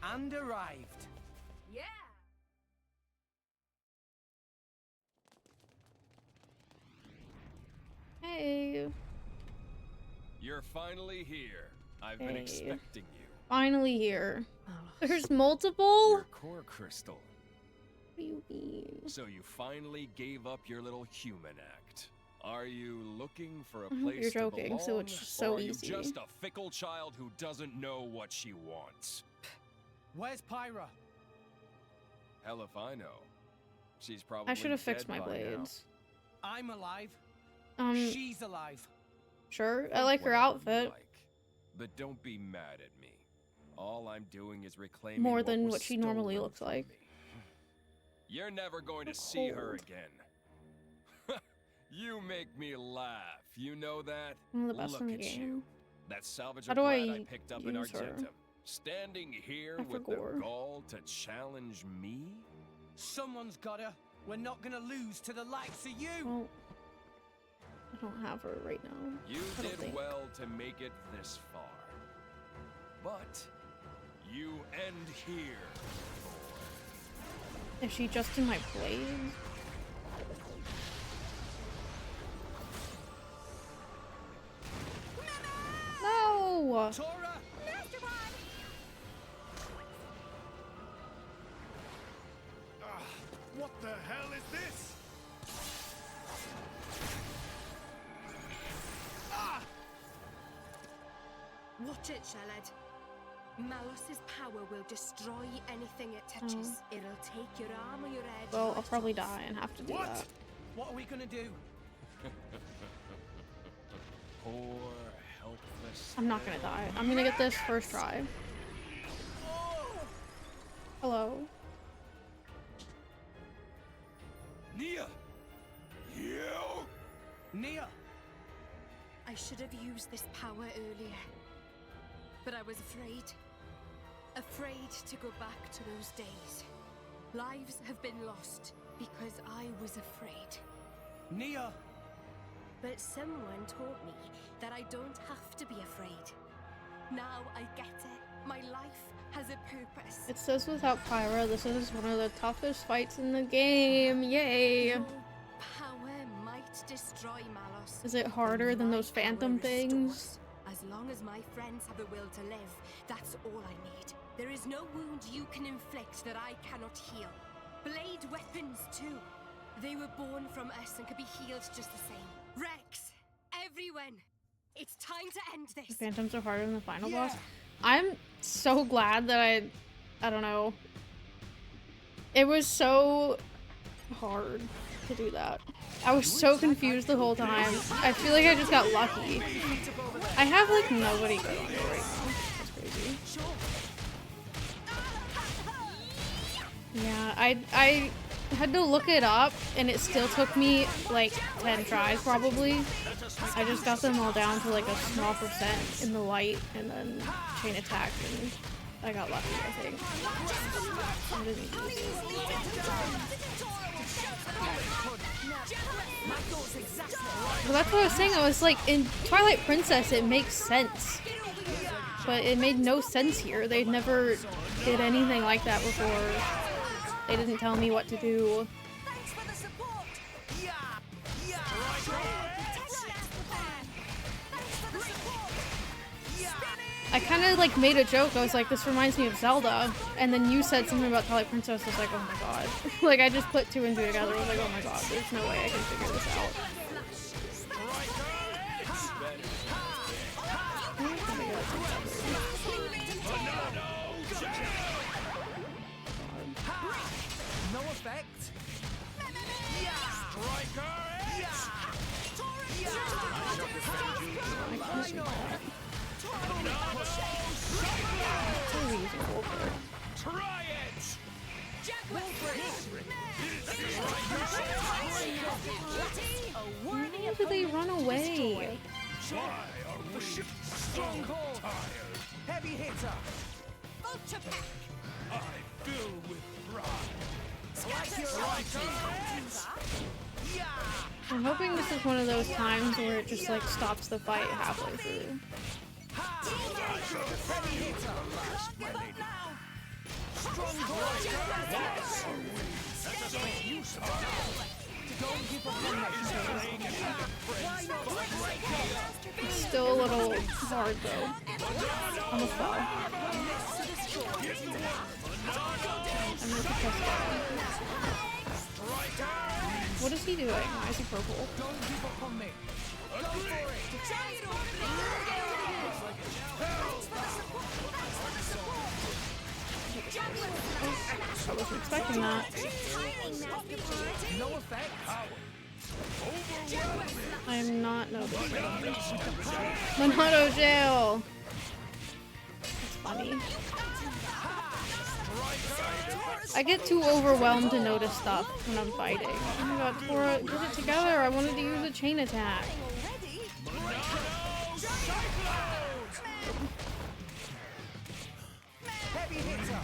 And arrived. Yeah. Hey. You're finally here. I've been Hey. expecting you. Finally here. There's multiple? Your core crystal. What do you mean? So you finally gave up your little human act. Are you looking for a I hope place you're to joking, belong, so it's so or are you easy. just a fickle child who doesn't know what she wants? Where's Pyra? Hell if I know. She's probably I should have fixed dead my by blades. I'm alive. Um, She's alive. Sure, I like her Whatever you outfit like, but don't be mad at me. All I'm doing is reclaiming more than was what she normally stolen looks from like. me. You're never going to see her Cold. again. You make me laugh. You know that? One of the best Look in the at game. you. That salvager How do brat I I picked up in use her? Argentum. Standing here I with forgot. the gall to challenge me? Someone's got her. We're not gonna lose to the likes of you. Well, I don't have her right now. You I don't did think. well to make it this far. But you end here. Is she just in my blade? No! Tora! What the hell is this? Watch it, Sheled. Malos's power will destroy anything it touches. It'll take your arm or your edge. Well, I'll right probably off. die and have to do that. What are we gonna do? Poor, helpless. I'm not gonna die. I'm gonna get this first try. Hello. Nia! You! Nia! I should have used this power earlier. But I was afraid. Afraid to go back to those days. Lives have been lost because I was afraid. Nia! But someone taught me that I don't have to be afraid. Now I get it. My life has a purpose. It says without Pyra, this is one of the toughest fights in the game. Yay! Your power might destroy Malos. Is it harder than those phantom things? As long as my friends have the will to live, that's all I need. There is no wound you can inflict that I cannot heal. Blade weapons, too. They were born from us and could be healed just the same. Rex, everyone, it's time to end The this. phantoms are harder than the final boss. I'm so glad that I don't know. It was so hard to do that. I was so confused the whole time. I feel like I just got lucky. I have like nobody good on me right now. That's crazy. Yeah, I had to look it up and it still took me like 10 tries probably. I just got them all down to like a small percent in the light and then chain attack and I got lucky, I think. I didn't use Well, that's what I was saying. I was like, in Twilight Princess, it makes sense. But it made no sense here. They never did anything like that before. They didn't tell me what to do. I kind of like made a joke. I was like, this reminds me of Zelda. And then you said something about Twilight Princess. I was like, oh my god. Like, I just put two and two together. I was like, oh my god, there's no way I can figure this out. No effect. Try it! Why did they run away? Stronghold. Heavy hitter. I fill with I'm hoping this is one of those times where it just like stops the fight halfway through. Heavy hitter. It's still a little hard though. On the fly. I'm gonna press that. What is he doing? Why is he purple? Don't give up on me. Go for it. I wasn't expecting that. No effect. I am not noticing. Monado jail. That's funny. I get too overwhelmed to notice stuff when I'm fighting. Oh my god, Tora, get it together. I wanted to use a chain attack. Heavy hitter.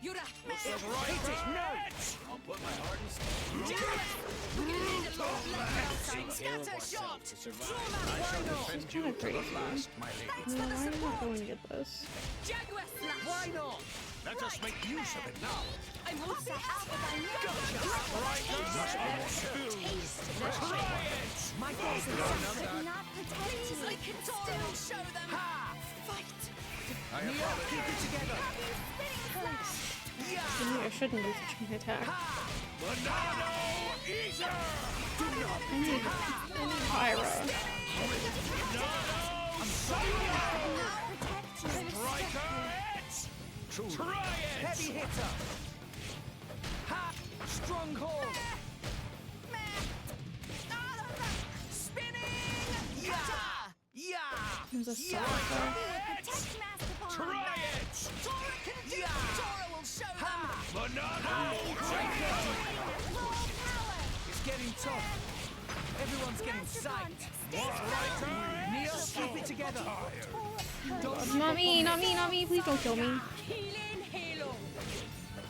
Yura, Hit it. No. I'll put my heart and scatter shot. It's kind of crazy. No, why am I not going to get this? Jaguar slash. Why not? let us make use of it now. I'm also My goals are Not protected. I can still show them. Fight. Nia, keep it together. Maybe I shouldn't use a chain attack. I need Pyra. Heavy hitter. Ha! Stronghold. Spinning. Yeah. There's a Sonic. Try it. Tora can do it. Tora will show them. It's getting tough. Everyone's getting psyched. Nia, keep it together. Don't Not me, not me, not me. Please don't kill me. Healing halo.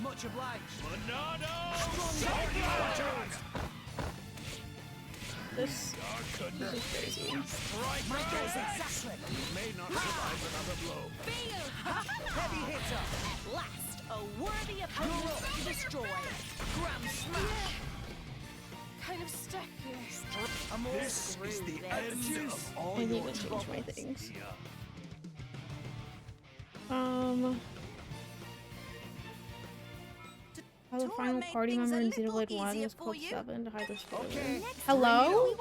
much obliged. This is crazy. My goal's exactly. You may not survive another blow. Heavy hitter. At last, a worthy opponent to destroy. Grand smash. Kind of stuck here. This is the end of all I need your to change troubles. my things. How the final party member in Xenoblade 1 is called 7 to hide the spoiler. Okay. Hello?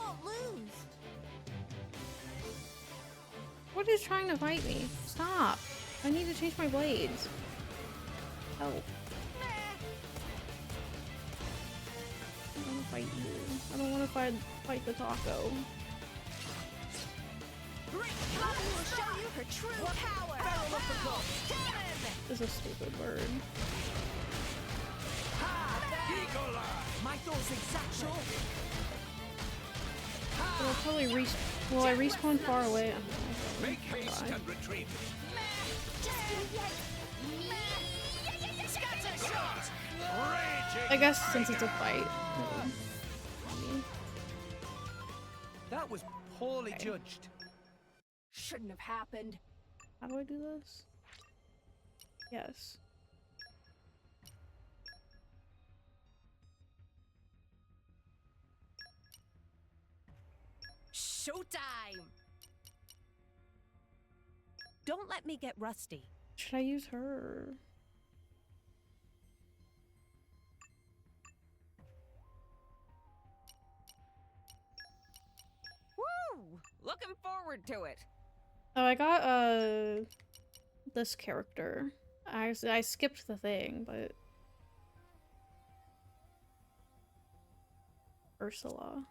What is trying to fight me? Stop! I need to change my blades. Help. I don't want to fight you. I don't want to fight the taco. Poppy will show you her true power. This is a stupid bird. My goal's exactly. But I'll probably Will I respawn far away? I don't know. Make haste and retreat. I guess since it's a fight. That was poorly judged. Shouldn't have happened. How do I do this? Yes. Showtime! Don't let me get rusty. Should I use her? Woo! Looking forward to it. Oh, I got this character. I skipped the thing, but Ursula.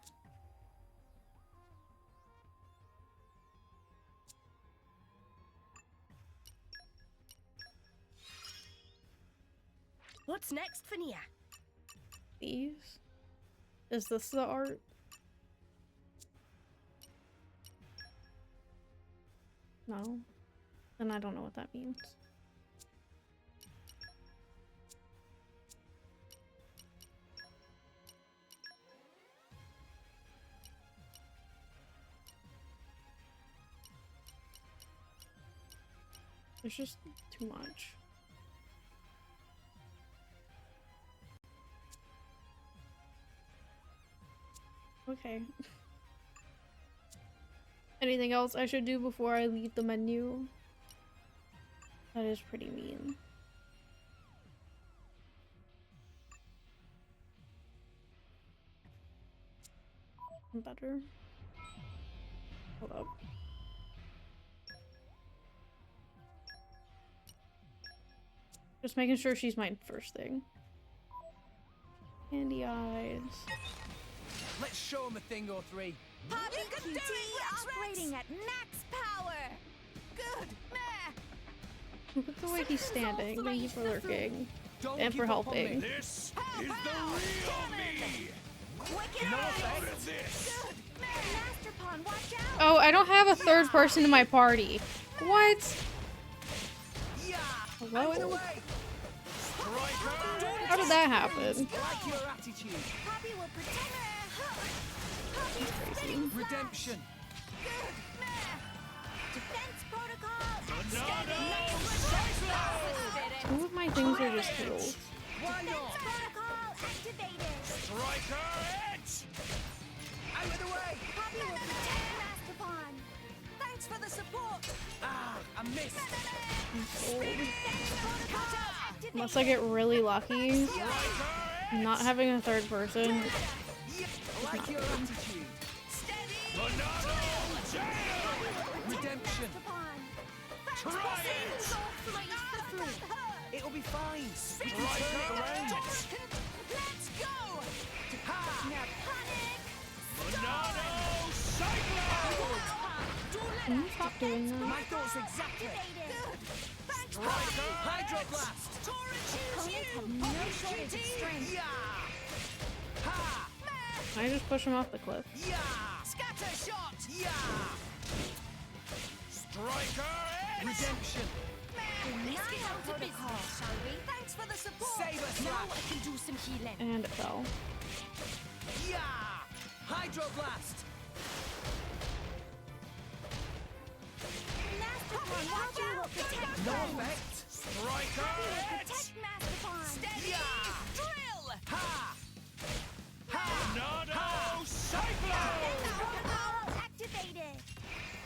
What's next for Nia? These? Is this the art? No? Then I don't know what that means. There's just too much. Okay. Anything else I should do before I leave the menu? That is pretty mean. Better. Hold up. Just making sure she's my first thing. Candy eyes. Let's show him a thing or three. Poppy QT operating at max power. Good. Meh. Look at the way he's standing. Thank you for lurking. Don't And for give up on me. helping. This is the real me! Wicked No eyes. effect. This! Good. Master Pawn, watch out. Oh, I don't have a third person in my party. What? Yeah. Hello? Out of the way. How did that happen? Like your attitude. Poppy will protect. Crazy. Redemption. Good. Meh. Defense protocol. Two of my things are just healed. Why Defense not? protocol activated. Striker Edge! Out of the way. Poppy will protect Master Pawn. Thanks for the support. Ah, I missed. Defense protocol activated. Unless I get really lucky, not having a third person. Yeah. Like your attitude. Monado! Jail! Redemption. Try it! It'll be fine. We can turn it around. Let's go. Ha! Now panic. Monado! Cyclone! Can you stop doing that? My thoughts exactly. Striker Hydroblast. Opponents have no shortage of strength. Yeah. Ha! Can I just push him off the cliff? Yeah. Scatter shot. Yeah. Striker Edge! Redemption. Let's get out to business, shall we? Thanks for the support. Save us, Now lad. I can do some healing. And it fell. Yeah. Hydroblast. Master Pawn, watch out. Protect No friends. effect. Striker Edge! Protect Master Pawn. Steady. Yeah. Drill. Ha! Ha! Monado! Cyclone! Protocol activated.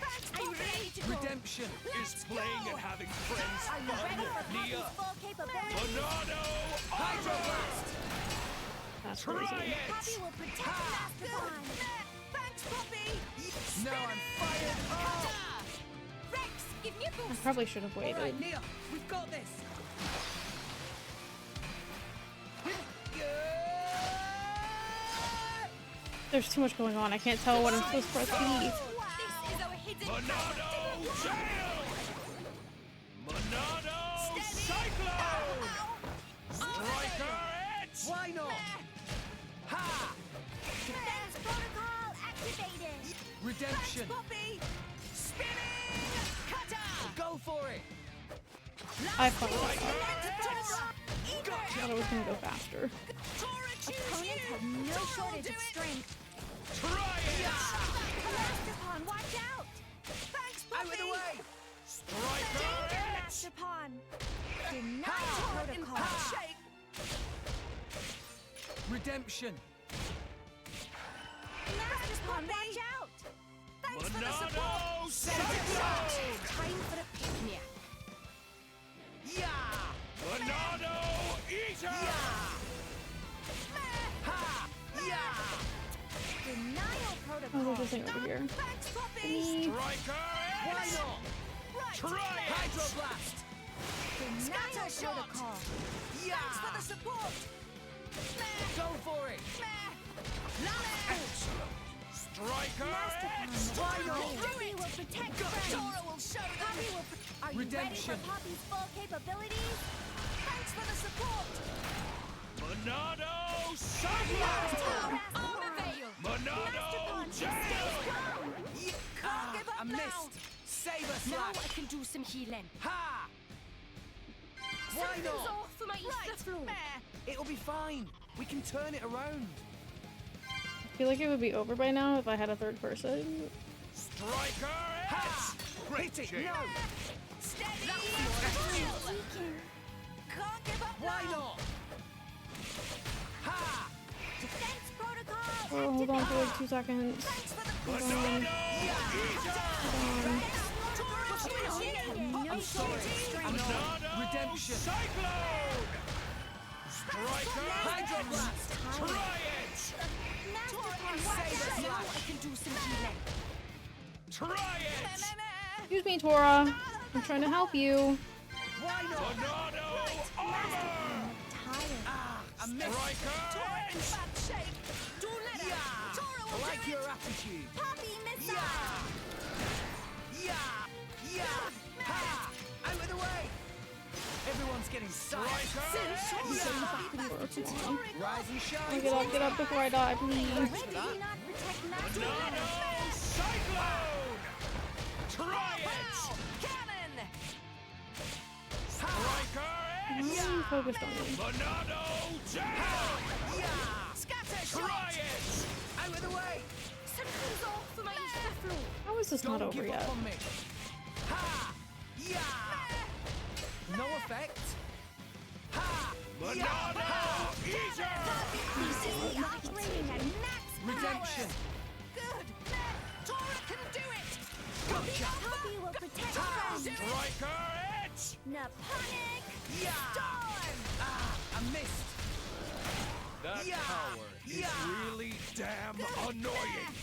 Thanks, I'm ready to go. Redemption. Is playing and having friends I'm fun ready for with Nia? Poppy's full capability. Monado! Hydroblast. That's Try crazy. it! Poppy will protect Master Pawn. Thanks, Poppy. Now I'm fired up. Rex, give me a I boost. probably should have All waited. right, Nia, we've got this. There's too much going on. I can't tell what I'm supposed to press B. This is our hidden Monado! Jail! Monado! Cyclone! Striker Edge! Why not? Ha! defense protocol activated. Redemption. Poppy. Spinning cutter. Go for it. I thought Gotcha. I was gonna go faster. Opponents have no shortage of strength. Try it! Master Pawn, watch out. Thanks, Poppy. Out of the way. Striker Danger, Edge! Master Pawn. Denial protocol. Redemption. Master Pawn, watch out. Thanks for the support. Monado! Cyclone! Time for a picnic. Yeah. Monado! Eater! Ha! Yeah. Denial Oh, protocol. there's this thing over here. Thanks, Poppy. Me. Striker Why Edge! not? Right. Try it! Hydroblast. Denial shot. protocol. Yeah. Thanks for the support. Go for it. Excellent! Striker Master Edge! Pawn, why not? Poppy will protect friends. Dora will show them. Poppy will Are you ready Redemption. for Poppy's full capabilities? Thanks for the support. Monado! Cyclone! Armor veil. Monado! Jail! Ah, give up I now. missed. Save us, Now lad. I can do some healing. Ha! Why Something's not? off for my flow. It'll be fine. We can turn it around. I feel like it would be over by now if I had a third person. Striker Ha! Edge! Hit it. No. Steady. Can't give up Why now. not? Ha! Defense protocol. Oh, hold on for like 2 seconds. Thanks for the Hold on. Monado! no shortage of strength. Monado! Redemption. Cyclone! Striker Hydroblast. Try it! I can do some healing. Try it! Excuse me, Tora. I'm trying to help you. Why not? Tornado armor! I missed. Tora in bad shape. Don't let her. Tora I will like do your it. attitude. Poppy missile! Ha! Out of the way! Everyone's getting psyched. Rise and shine. Get up before I die, please. Why did you not protect Master? Cyclone! Try it! Cannon! Striker Why are you focused on me? Monado Jam! Scatter Try it! Out of the way! Something's off for my floor. How is this not Don't over give yet? up on me. Ha! Yeah! No effect. Ha! Monado Eater! Operating at max Redemption. Good. Tora can do it. Gotcha. Poppy will protect friends. Striker Edge! Naponic Storm. I missed. That Yeah. power is Yeah. really damn annoying.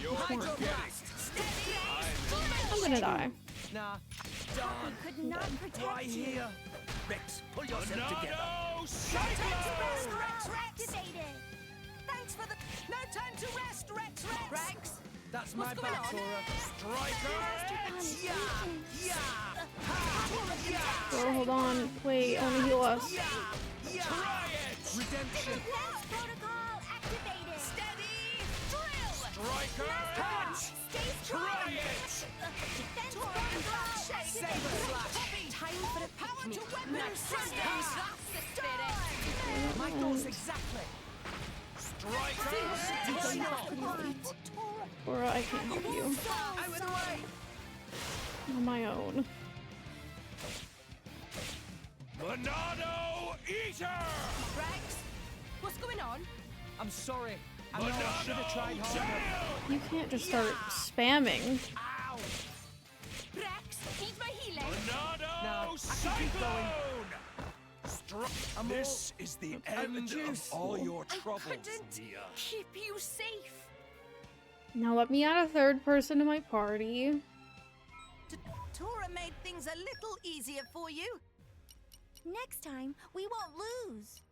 You're Hydro forgetting. blast. I'm gonna die. Nah. Poppy could not Why protect you. here? Rex, pull yourself together. Monado Rex, Cyclone! Rex. Activated. Thanks for the. No time to rest, Rex. Rex. That's my What's going back, on? Tora. Striker Edge! Yeah! Oh, hold on. Wait, I wanna heal us. Try it! Redemption. Defense protocol activated. Steady. Drill. Striker Edge! Stay strong. Try it! Defense protocol Saber slash. Time for the power to weapon systems. That's the spirit. My thoughts exactly. Or I can't help you. Out of the way. On my own. Monado Eater! Rex, what's going on? I'm sorry. I know I should have tried harder. You can't just start spamming. Ow! Rex, need my healing. Monado No, I can keep going. Cyclone! This is the end of juice. all your I troubles, couldn't Dia. keep you safe. Now let me add a third person to my party. Tora made things a little easier for you. Next time, we won't lose.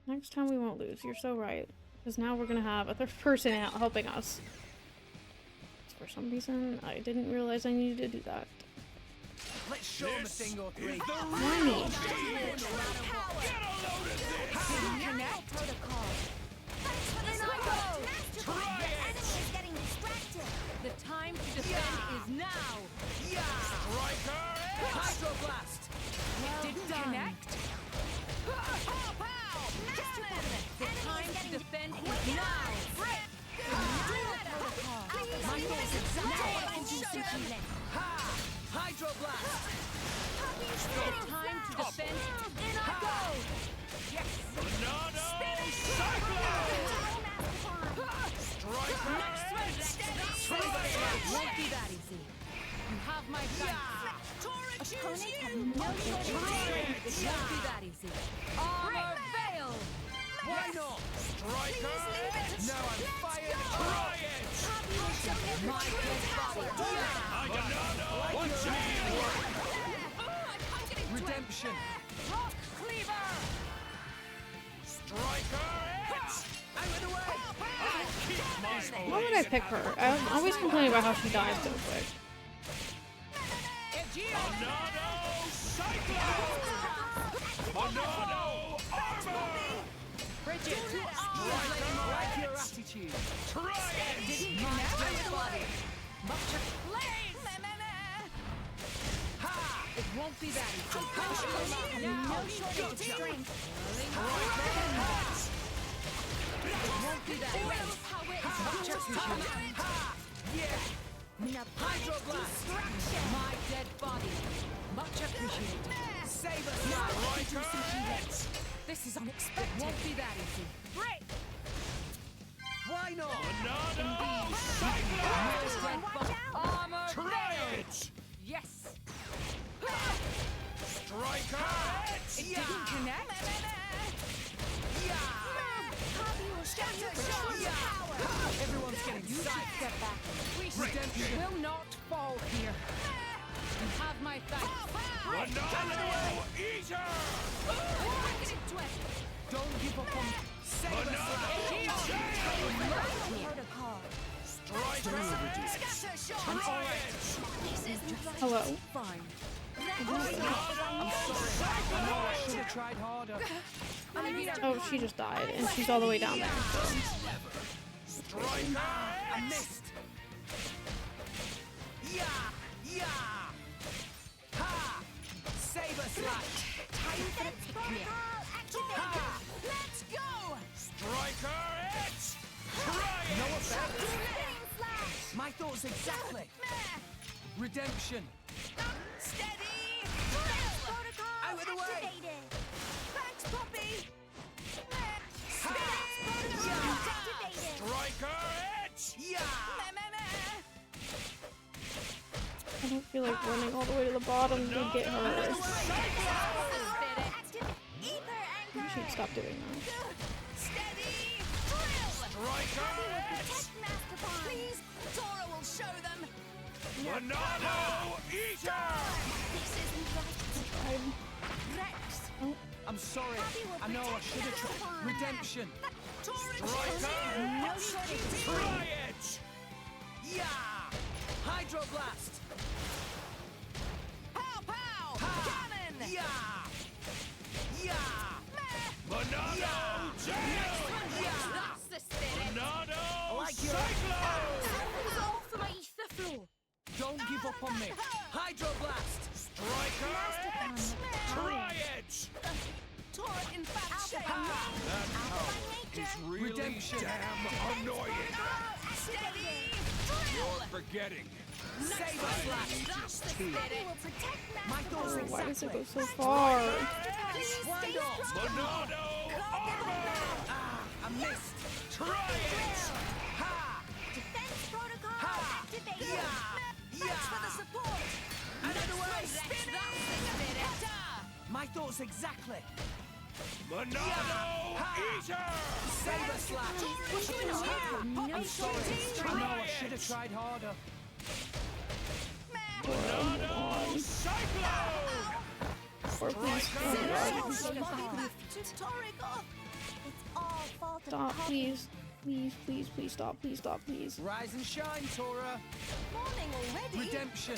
Next time we won't lose. You're so right. Because now we're gonna have a third person out helping us. For some reason, I didn't realize I needed to do that. Let's show him a thing or three. Why me? Connect protocol. Try it! Getting distracted. The time to defend is now. Striker Edge! Hydroblast. Didn't connect. Pow, pow! Cannon! The time to defend is now. My goal is exactly I can do some healing. Ha! Hydroblast. The time to defend. In I go. Yes. Monado Cyclone! Striker Edge! Won't be that easy. You have my thanks. Tora, choose you. No It won't be that easy. Armor veil. Why not? Striker Edge! Now I'm fired. Try it! My dead body. Monado Jam! Redemption. Rock cleaver. Striker Edge! Out of the way. Keep my Why would I pick her? I always complain about how she dies so quick. Monado Cyclone! Monado Armor! Bridget. Like your attitude. Try it! Didn't connect my body. Much blaze. Ha! It won't be that easy. No shortage of strength. It won't be that easy. Much appreciated. Ha! Yeah! Hydroblast. My dead body. Much appreciated. Saber Now slash. I can do some healing. This is unexpected. It won't be that easy. Break. Why not? Monado My Cyclone! dead body. Armor Try veil. it! Yes. Striker Edge! Didn't connect. Poppy will show you true power. Everyone's getting psyched. Step back. We will not fall here. You have my thanks. Banana Eater! Don't give up on Banana Protocol. Striker! Hello. Fine. I'm sorry. I know I should have tried harder. Oh, she just died, and she's all the way down there. I missed. Yeah! Ha! Saber slash. Defense protocol activated. Let's go. Striker Edge! No effect. My thoughts exactly. Redemption. Steady. Protocol Out of the way. activated. Thanks, Poppy. Activated. Striker Edge! I don't feel like running all the way to the bottom to get her. Ether I should stop doing that. Please, Tora will show them. Banana Eater! Rex. I'm sorry. I know I should have tried. Redemption. Striker! Try it! Yeah! Hydro blast. Pow, pow. Cannon. Yeah! Banana Jail! That's the spirit. Banana Like you. Cyclone! All for my ether flow. Don't give up on me. Hydro blast. Striker Edge! Try it! Tora in bad shape. That power is really Redemption. damn annoying. Steady. You're forgetting. Saber slash. That's the spirit. My thoughts Oh, why does exactly. it go so far? Wind up. Banana Armor! I missed. Try it! Ha! Defense protocol activated. Thanks for the support. Out of the way. That's the spirit. My thoughts exactly. Banana Eater! Saber slash. What's going on? I'm sorry. I know I should have tried harder. Banana Cyclone! Or please, oh It's all fault of stop, Poppy. please. Please stop, please stop, please. Rise and shine, Tora. Morning already. Redemption.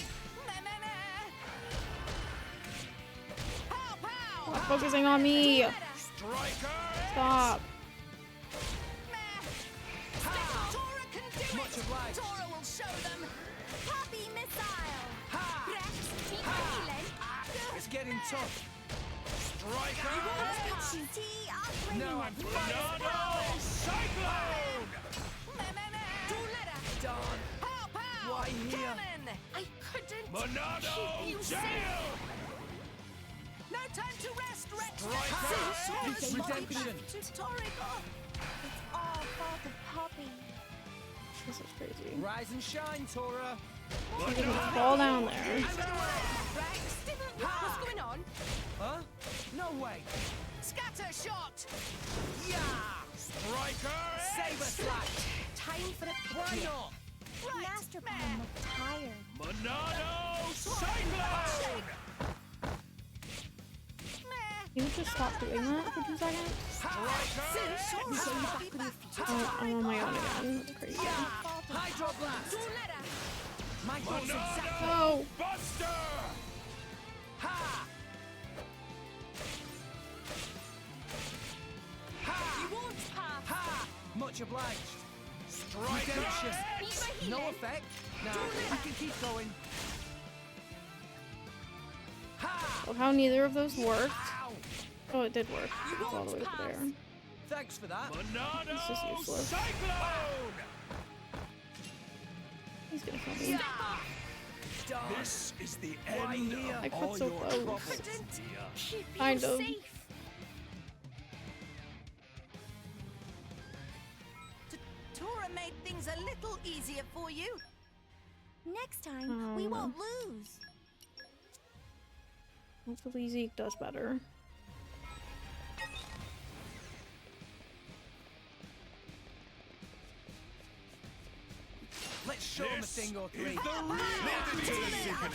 Pow, pow. Stop focusing on me. Stop. Tora can do it. Much obliged. Tora will show them. Poppy missile. Ha! Rex, keep healing. It's getting tough. Striker! T operating No, I'm at Banana Cyclone! Done. Pow, pow. Why here? Cannon. I couldn't Banana keep you safe. Jail! No time to rest, Rex. Redemption. It's all fault of Poppy. This is crazy. Rise and shine, Tora. She's gonna fall down there. Rex, what's going on? Huh? No way. Scatter shot. Yeah! Striker Saber slash. Time for a Why picnic. not? Master Palm looked tired. Banana Cyclone! Can you just stop doing that for 2 seconds? Oh, I'm on my own again. That's crazy. Hydro blast. My thoughts exactly. No! Buster! Ha! Ha! You won't pass. Ha! Much obliged. Striker Redemption. Edge! No effect. No, I can keep going. Ha! Well, how neither of those worked. Ow! Oh, it did work. It's all the way over there. Thanks for that. Banana This is useless. Cyclone! He's gonna kill me. Done. This is the Why end here? I of cut all so your close. troubles, dear. Keep you Kind of. safe. Tora made things a little easier for you. Next time, we won't lose. Hopefully Zeke does better. show him a thing or three. Leave it to the Seeker.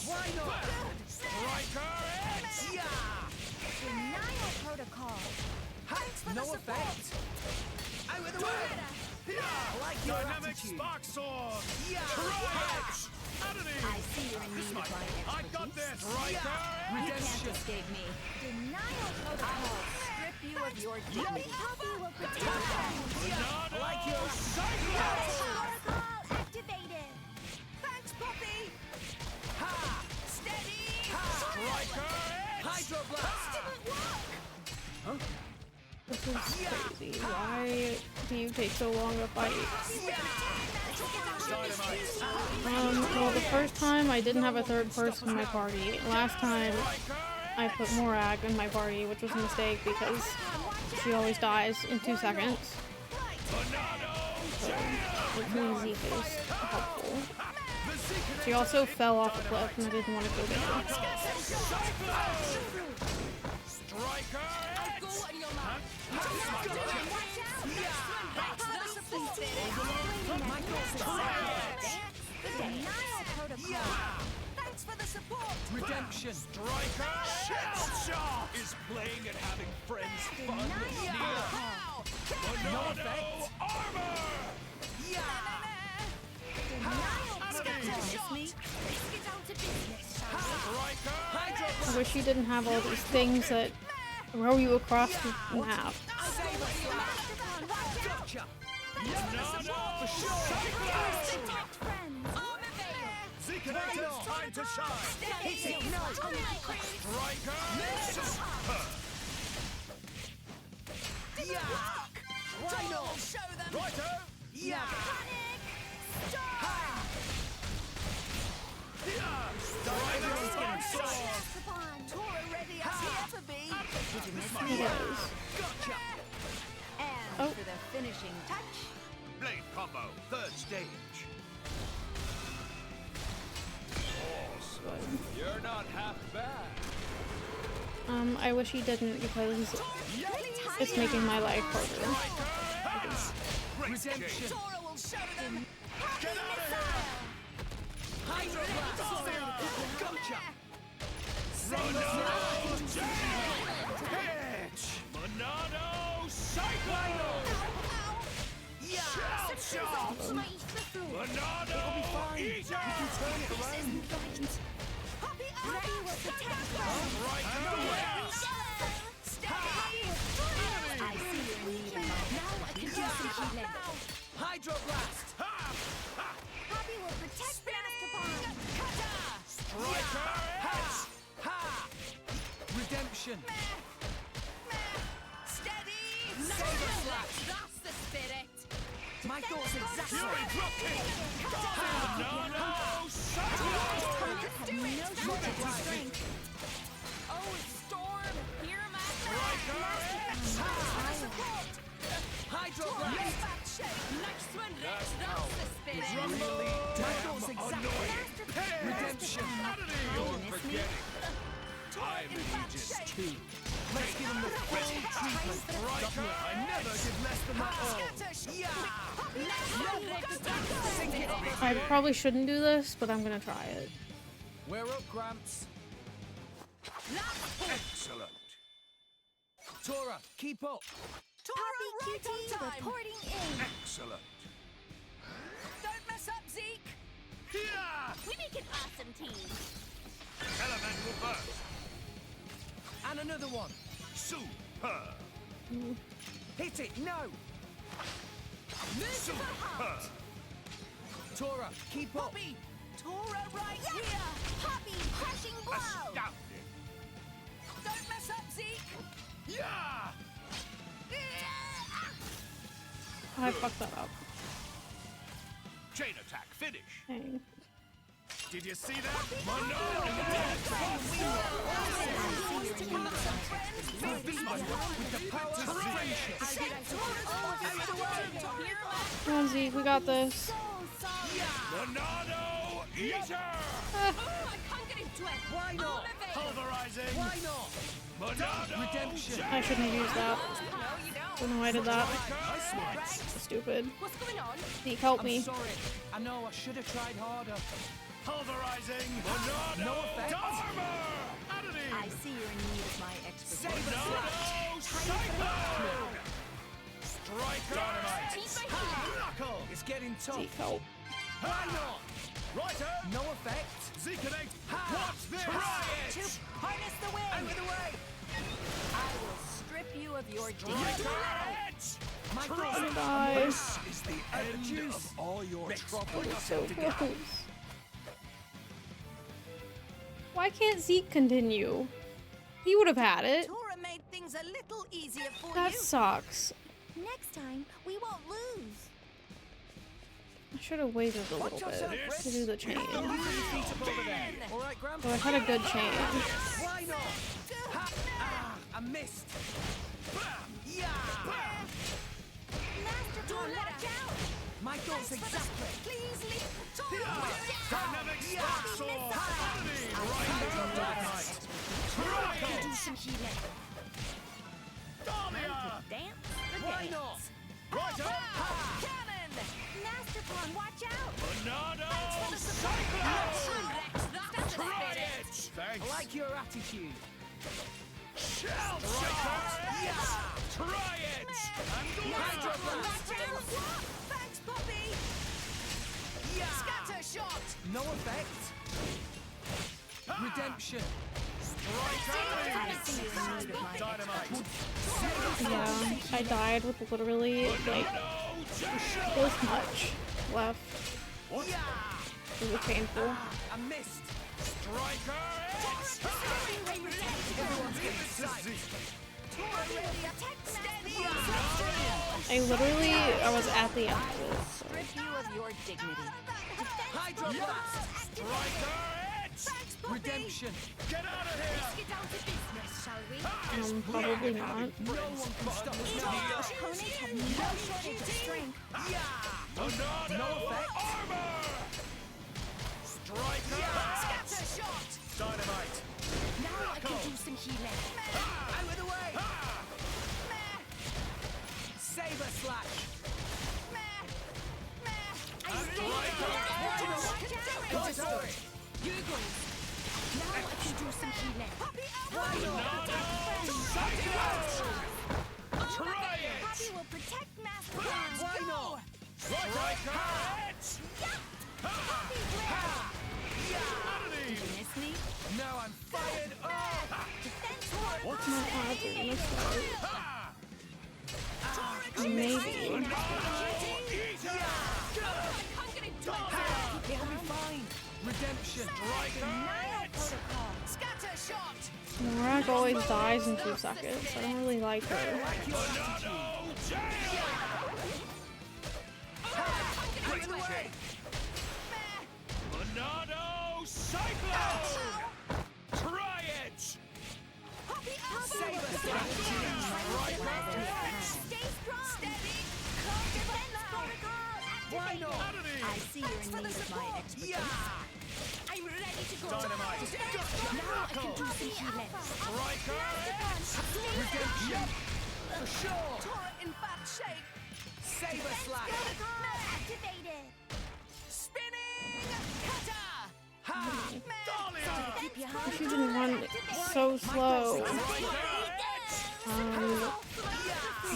Why not? Striker X! Yeah! Denial protocol. No effect. Out of the way! I like your Dynamic attitude. spark sword! Yeah! Triax! Oddity! I see you're in need of my expertise. I got this! Striker X! You can't escape me. Denial protocol. Strip you of your dignity. Puppy will protect you. Banana like your Protocol activated. Thanks, Poppy! Ha! Steady! Striker X! Hydro blast! Didn't work! Huh? This is crazy. Why do you take so long to fight? Well, the first time I didn't have a third person in my party. Last time I put Morag in my party, which was a mistake because she always dies in 2 seconds. So, with me, Zeke is helpful. She also fell off a cliff and I didn't want to go there. Striker X! Denial protocol. Thanks for the support! Redemption. Striker Shell is playing and having friends fun. How? Banana armor! Yeah! Denial protocol. Miss me? Let's get down to business, shall we? Striker I wish she didn't have all these things that row you across the map. Gotcha! Banana Zeekinator's time to shine! Hit it! No! Striker Super! Yeah! Why not? Show them! Righto! Yeah! Ha! Striker Spark Sword! Tora ready as he ever be! Did you miss It me? is. Gotcha! And Oh. for the finishing touch, Blade combo, third stage. You're not half bad. I wish he didn't because it's making my life harder. Redemption! Tora will show them! Get out of here! Hydro blast! Gotcha! Monado Pitch! Monado Cycle! Yeah! Shell Shock! Monado Eater! Turn it around! Ready will protect you. Striker X! I see you're in need of my now. I can use some healing. Hydro blast! Poppy will protect Master Pond. Striker X! Ha! Redemption! Steady! Saber slash! That's the spirit! My thoughts exactly! Fury dropkick! Banana Cycle! Oh, Storm! Here, Master! Striker X! Hydro blast! Back shake! Next one, Rex! That's the spirit! My thoughts exactly! Redemption! You're forgetting. I'm in Aegis 2. Let's give him the full treatment! Striker I never give less than my all! Yeah! Sink it up! I probably shouldn't do this, but I'm gonna try it. We're up, Gramps. Excellent. Tora, keep up! Tora, right on time! Reporting in. Excellent. Don't mess up, Zeke! Here! We make an awesome team. Elemental burst. And another one! Super. Hit it! No! Super. Tora, keep up! Poppy! Tora, right Yes! here! Poppy, crushing blow. Astounding. Don't mess up, Zeke! Yeah! I fucked that up. Chain attack finish. Dang. Did you see that? With the power of friendship! Come on, Zeke, we got this. Monado Eater! Oh, I can't get into it. Why not? Pulverizing! Why not? Monado! Redemption. I shouldn't have used that. No, you don't. Don't know why I did that. Stupid. What's going on? Zeke, help I'm me. sorry. I know I should have tried harder. Pulverizing! Monado! No effect. Armor! Adony! I see you're in need of my expertise. Monado! Cyclone! Striker! Knuckle! It's getting tough. Zeke, help. Why not? Righto! No effect. Zekanate! Watch this! Try it! To harness the wind. Out of the way. I will strip you of your dignity. My I'm God. gonna die. This is the end of all your troubles. So close. Why can't Zeke continue? He would have had it. Tora made things a little easier for That you. sucks. Next time, we won't lose. I should have waited a little bit to do the change. All right, Grandpa. So I had a good change. Why not? I missed. Yeah. Master, watch out. My goal's exactly. Please leave Tora. Dynamic spark sword! Adony! Right! Now I can do some healing. Dahlia! Dance. Why not? Righto! Cannon. Master Pawn, watch out. Monado! Cyclone! That's Try it. it! Thanks! I like your attitude. Shell shot! Yeah. Try it! And Hydro wow! blast. Thanks, Poppy. Yeah. Scatter shot. No effect. Redemption. Dynamite! Yeah, I died with literally like this much left. It was painful. I missed. Striker! Everyone's getting psyched. I was at the end of it. So. Strip you of your dignity. Hydro blast. Striker! Redemption. Get out of here! Get down to business, shall we? Probably not. No one can stop us Your now. opponents have no shortage of strength. Monado! No effect. Armor! Striker! Scatter shot. Dynamite! Now I can do some healing. Out of the way. Saber slash. Understood. Now I can do some healing. Try it! Poppy will protect Master Pawn. Why not? Striker! Did you miss me? Now I'm fired up. What's my odds are gonna start? Maybe. It'll be fine. Redemption. Scatter shot. Morag always dies in 2 seconds. I don't really like her. Monado Cyclone! Try it! Stay strong. Steady. Defense protocol Why not? I see you're in need of my expertise. I'm ready to go. Dynamite! Now I can do some healing. Striker! Redemption. For sure. Tora in bad shape. Saber slash. Activated. Spinning cutter. Dahlia. Keep you high. She didn't run so slow.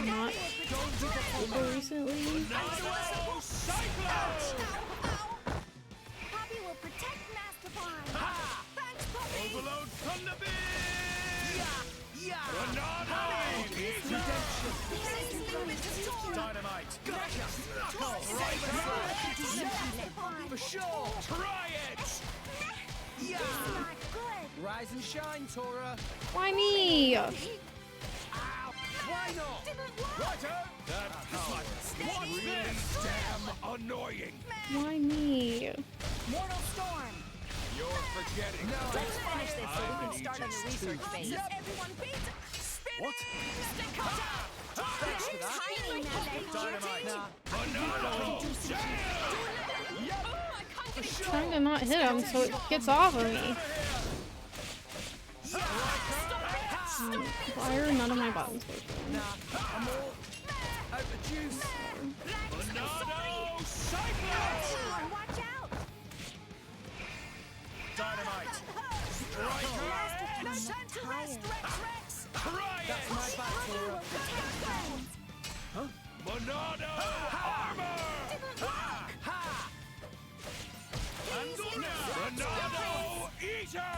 Not super recently. Poppy will protect Master Pawn. Thanks, Poppy. Overload Thunder Beam! Yeah. Monado! Redemption. Dynamite! For sure. Try it! Yeah. Not good. Rise and shine, Tora. Why me? Why not? Righto! That power! What's this? Damn annoying! Why me? Mortal Storm. You're forgetting. Let's finish this so we can start on the research phase. Everyone beat. Spinning. What? Thanks for that. Tiny melee. Dynamite! Nah. Monado! Oh, I can't get it. trying to not hit him so it gets off of me. Why are none of my buttons working? I'm all out of juice. Watch out! Dynamite! Striker! No time to rest, Rex! Try That's my battle. Huh? Monado armor! Ha! Monado eater!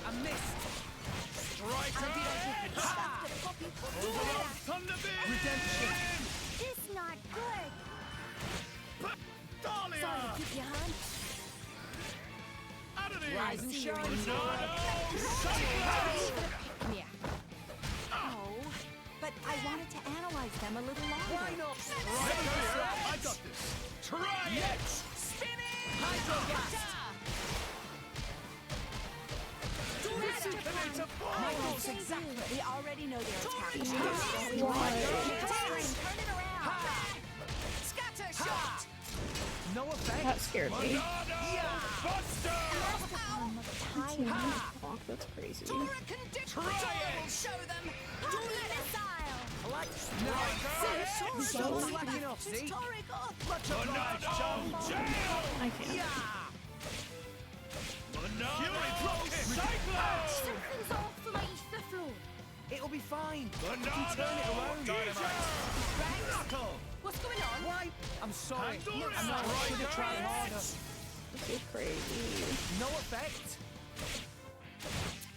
I missed. Striker! Overlord Thunderbeam! Redemption. It's not good. Dahlia! Sorry to keep you, hon. Out of Rise and shine. Monado Cyclone! Yeah. Oh, but I wanted to analyze them a little longer. Why not? I got this. Try it! Spinning! Hydroblast. Michael's exactly. We already know they're attacking. Why? Turn it around. Scatter shot! No effect. That scared me. Buster! Fuck, that's crazy. Try it! Show them! I like no. Slacking off, see? Much obliged, chum. I can't. Something's off my ether floor. It'll be fine. You can turn it around. Knuckle. What's going on? Why? I'm sorry. I know I should have tried harder. This is crazy. No effect.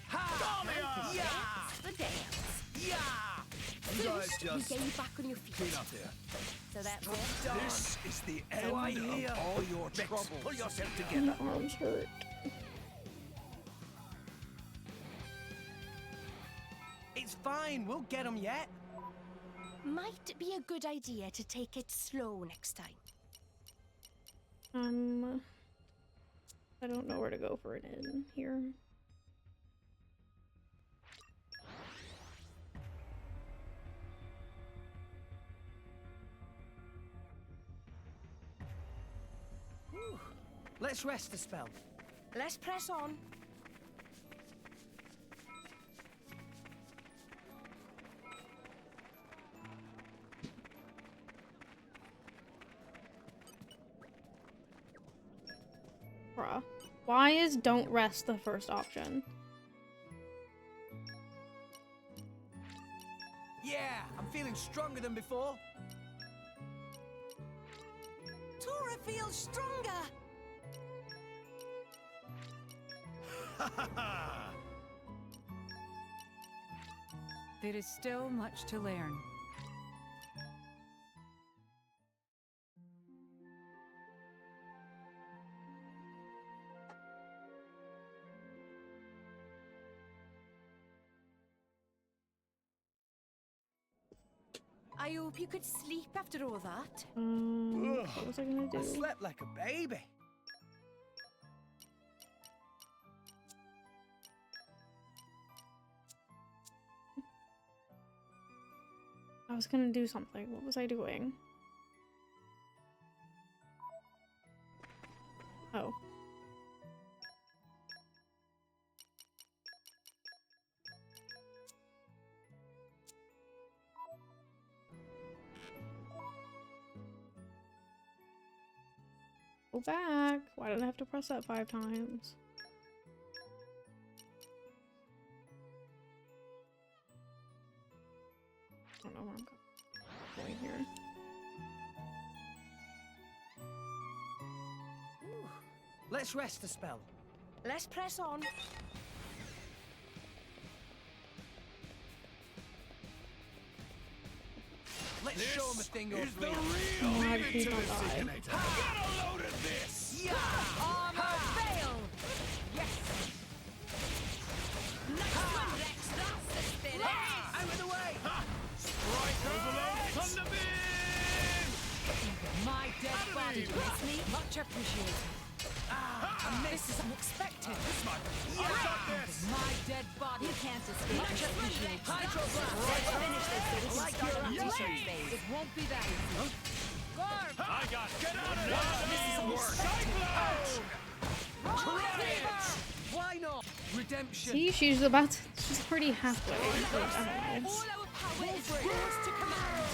Ha! Yeah! The dance. Yeah! You guys First, just we get you back on your feet. clean up here. So that's it. This is the So I end hear. of all your Rex, troubles. pull yourself My together. arms hurt. It's fine. We'll get them yet. Might be a good idea to take it slow next time. I don't know where to go for an in here. Let's rest a spell. Let's press on. Bruh. Why is don't rest the first option? Yeah, I'm feeling stronger than before. Tora feels stronger! There is still much to learn. I hope you could sleep after all that. What was I gonna do? I slept like a baby. I was gonna do something. What was I doing? Oh. Go back. Why did I have to press that 5 times? I don't know where I'm going here. Let's rest a spell. Let's press on. Let's show him a thing or Is the three. real God, lead please to don't this die. Get a load of this! Yeah! Armor fail! Yes! Nice one, Rex! That's the spirit! Out of the way! Striker! Thunderbeam! My dead body. Enemy! Miss me? Much appreciated. This is unexpected. I got this! My dead body. You can't escape. Much appreciated. Hydroblast! Let's finish this so we can Like start your our yellow. research phase. It won't be that easy. I got it. Get out of here! Cyclone! Try it! Why not? Redemption. See, she's pretty halfway. Like, I don't know. All our power is yours to command.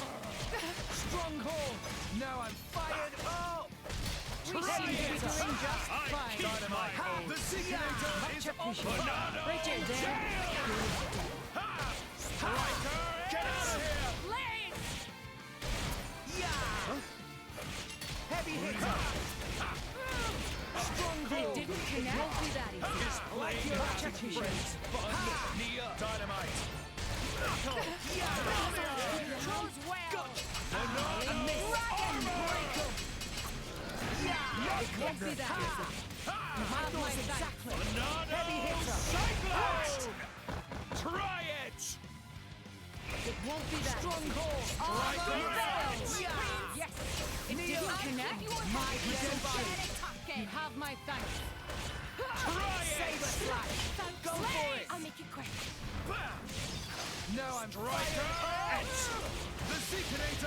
Stronghold. Now I'm fired up. We seem to be doing just I fine. keep my oath. The Seeker is on. Monado! Bridget, Striker! Get out of here! Blade! Yeah. Heavy hitter. Stronghold. They didn't connect. Won't be that easy. This blade Much appreciated. fun. Knee up. Dynamite. Chose well. It won't be that easy. You have my exactly. Heavy hitter. Cyclone! Try it! It won't be that Stronghold. Yes. It didn't connect. My redemption. You have my thanks. Try it! Saber slash. Go for it. I'll make it quick. Now I'm Striker! The Seeker is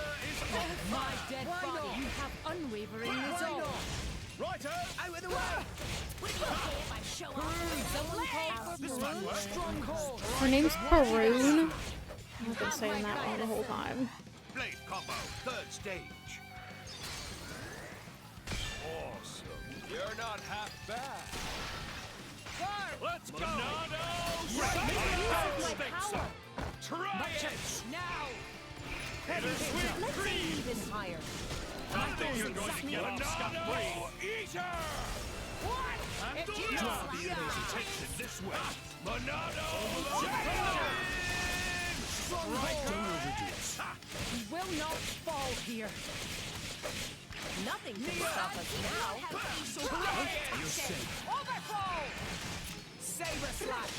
on. My dead body. You have unwavering resolve. Righto. Out of the way. Would it be okay if I show up? Someone call for This might work. Stronghold. Her name's Parun. I've been saying that wrong the whole time. Blade combo, third stage. Awesome. You're not half bad. Let's go! Monado! power. Try it! Now. Bittersweet Let's cream! even higher. I think you're going to get off scot-free! Eater! What? And If you draw don't the enemy's attention this way! Monado! We will not fall here. Nothing can stop us now. You're safe. Overflow! Saber slash.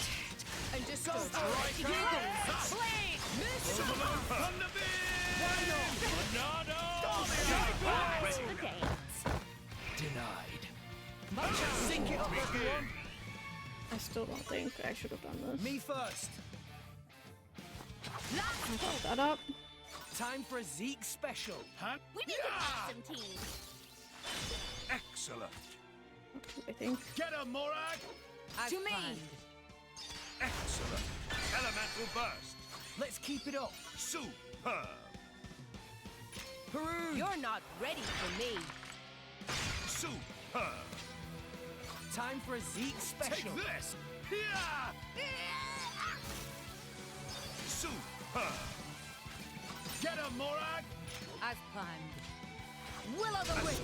And just go Striker! Blade! Miss! Denied. Sink it up, everyone. I still don't think I should have done this. Me first. I fucked that up. Time for a Zeke special. We need to have some tea. Excellent. I think. Get him, Morag! To me! Excellent. Elemental burst. Let's keep it up. Superb. Peru. You're not ready for me. Superb. Time for a Zeke special. Take this. Yeah. Superb. Get him, Morag. As planned. Will o' the wisp.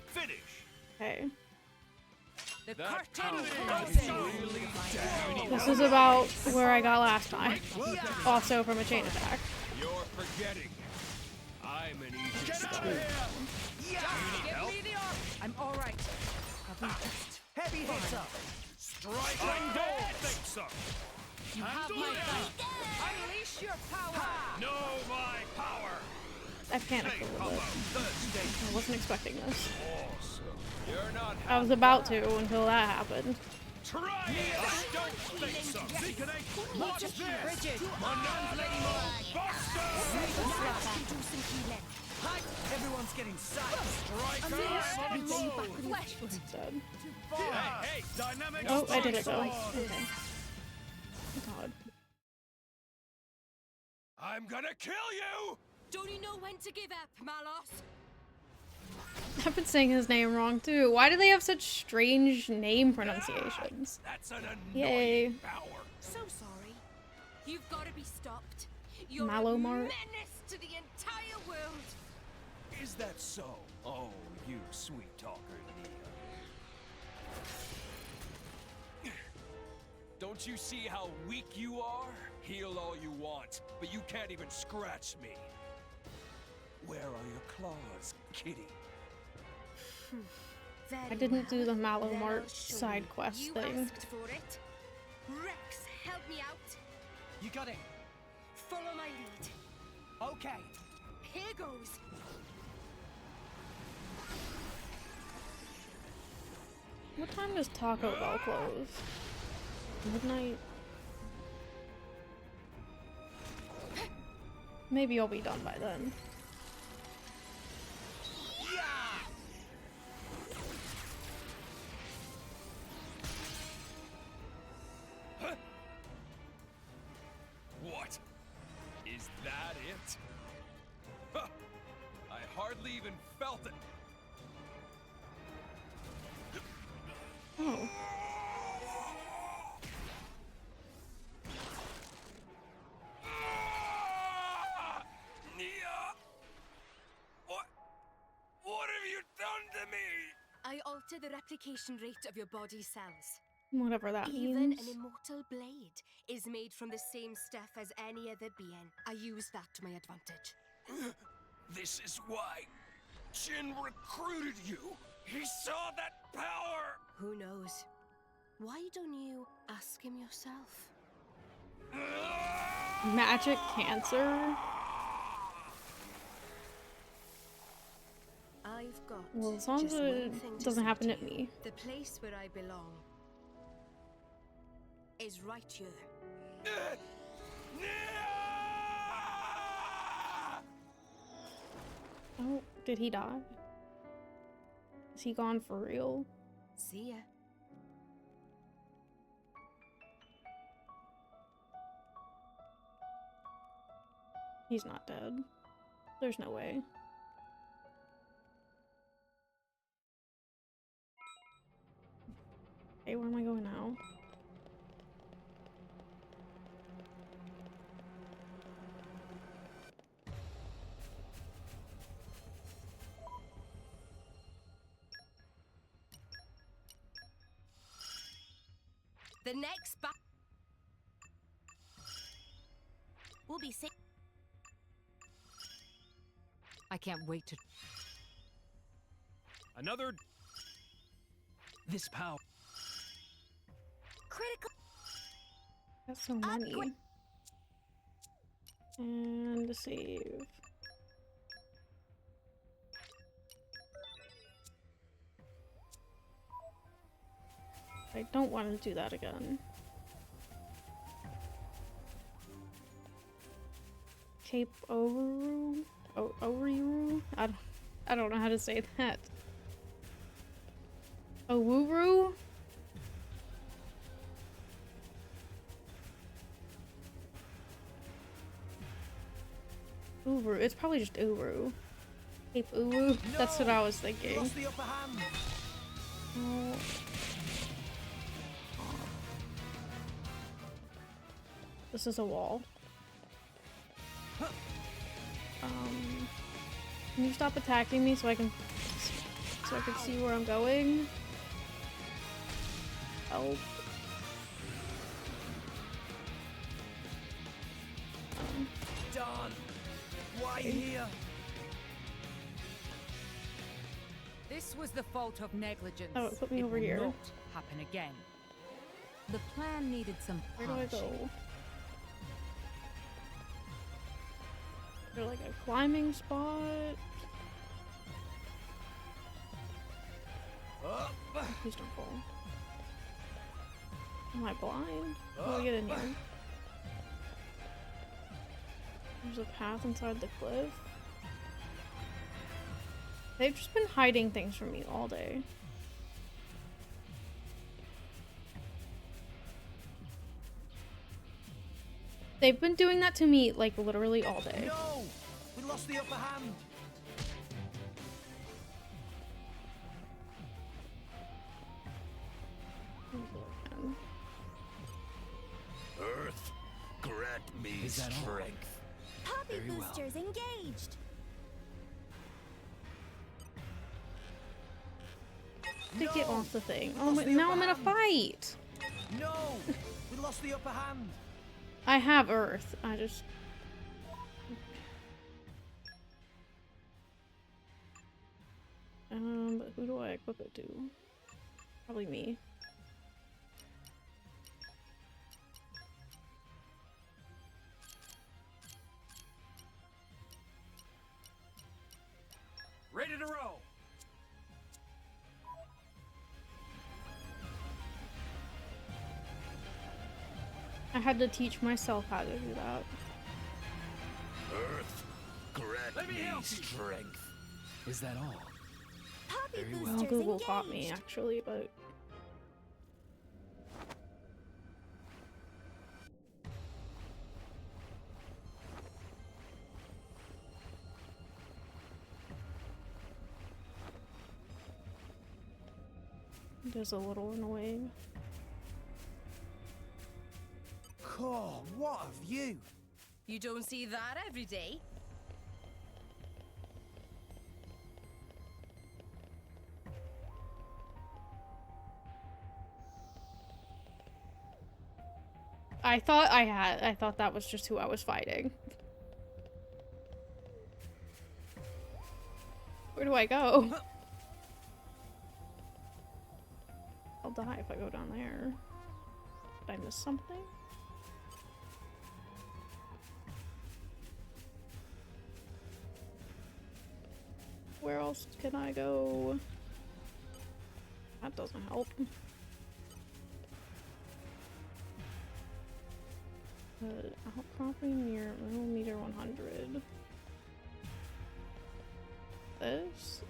Finish. Okay. The That curtain is closes. really down. This is about where I got last time. Also from a chain attack. You're forgetting. I'm an easy Get out stuff. of here. Give me the arm. I'm all right. Heavy hitter. Strike like that. Think so. You have my thanks. Unleash your power. Know my power. I panicked a little bit. Third stage. I wasn't expecting this. Awesome. You're not. I was about to until that happened. Try it. I don't think so. Watch this. Bridget. Hi. Everyone's getting psyched. Striker. I'm on a roll. Dead. Hey, hey, dynamic. Oh, I did it though. strike. Okay. God. I'm gonna kill you. Don't you know when to give up, Malos? I've been saying his name wrong too. Why do they have such strange name pronunciations? That's an annoying Yay. power. So sorry. You've got to be stopped. You're Mallow a Mart. menace to the entire world. Is that so? Oh, you sweet talker, Nia. Don't you see how weak you are? Heal all you want, but you can't even scratch me. Where are your claws, kitty? I didn't do the Mallow Then Mart I'll show side you. quest You thing. asked for it. Rex, help me out. You got it. Follow my lead. Okay. Here goes. What time does Taco Bell close? Midnight? Maybe I'll be done by then. Huh? What? Is that it? Huh. I hardly even felt it. Oh. What have you done to me? I alter the replication rate of your body cells. Whatever that Even means. an immortal blade is made from the same stuff as any other being. I use that to my advantage. This is why Jin recruited you. He saw that power. Who knows? Why don't you ask him yourself? Magic cancer? I've got Well, as long as just one it thing to doesn't say happen to to you. me. The place where I belong is right here. Oh, did he die? Is he gone for real? See ya. He's not dead. There's no way. Okay, where am I going now? The next will be safe. I can't wait to... Another... This power... Critical. Got so many. And save. I don't want to do that again. Cape Overu? Overu? I don't know how to say that. Owuru? Uru. It's probably just Uru. Cape Uru? No! That's what I was thinking. Lost the upper hand. Oh. This is a wall. Can you stop attacking me so I can see where I'm going? Help. Darn. Why here? This was the fault of negligence. Oh, it put me over will here. Not happen again. The plan needed some Where do I polishing. go? Is there like a climbing spot? Please don't fall. Am I blind? How do I get in here? There's a path inside the cliff. They've just been hiding things from me all day. They've been doing that to me, like, literally all day. No! We lost the upper hand. Earth, grant me strength. Poppy Very well. boosters engaged. To get off the thing. Oh my, now I'm in a fight! No! We lost the upper hand. I have Earth. I just... but who do I equip it to? Probably me. Ready to roll. I had to teach myself how to do that. Earth, Let me help you. Strength. Is that all? Poppy Very Well, boosters Google taught me engaged. actually, but it is a little annoying. Cool, what a view! You don't see that every day. I thought that was just who I was fighting. Where do I go? I'll die if I go down there. Did I miss something? Where else can I go? That doesn't help. Outcropping near millimeter 100. This?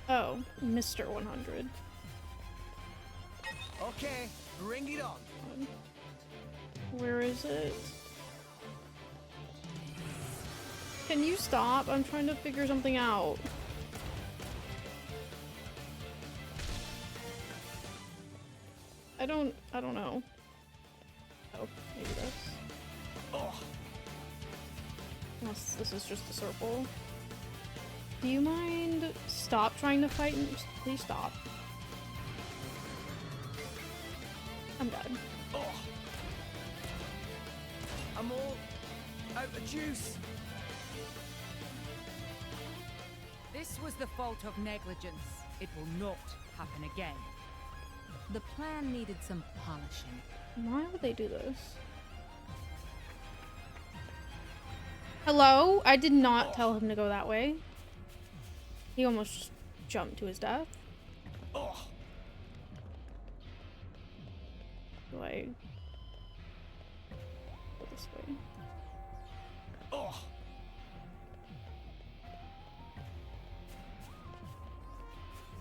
Oh, Mr. 100. Okay, bring it on. Where is it? Can you stop? I'm trying to figure something out. I don't know. Oh, maybe this. Oh. Unless this is just a circle. Do you mind stop trying to fight and please stop? I'm dead. Oh. I'm all out of juice. This was the fault of negligence. It will not happen again. The plan needed some polishing. Why would they do this? Hello? I did not tell him to go that way. He almost just jumped to his death. Oh. Do I go this way? Oh.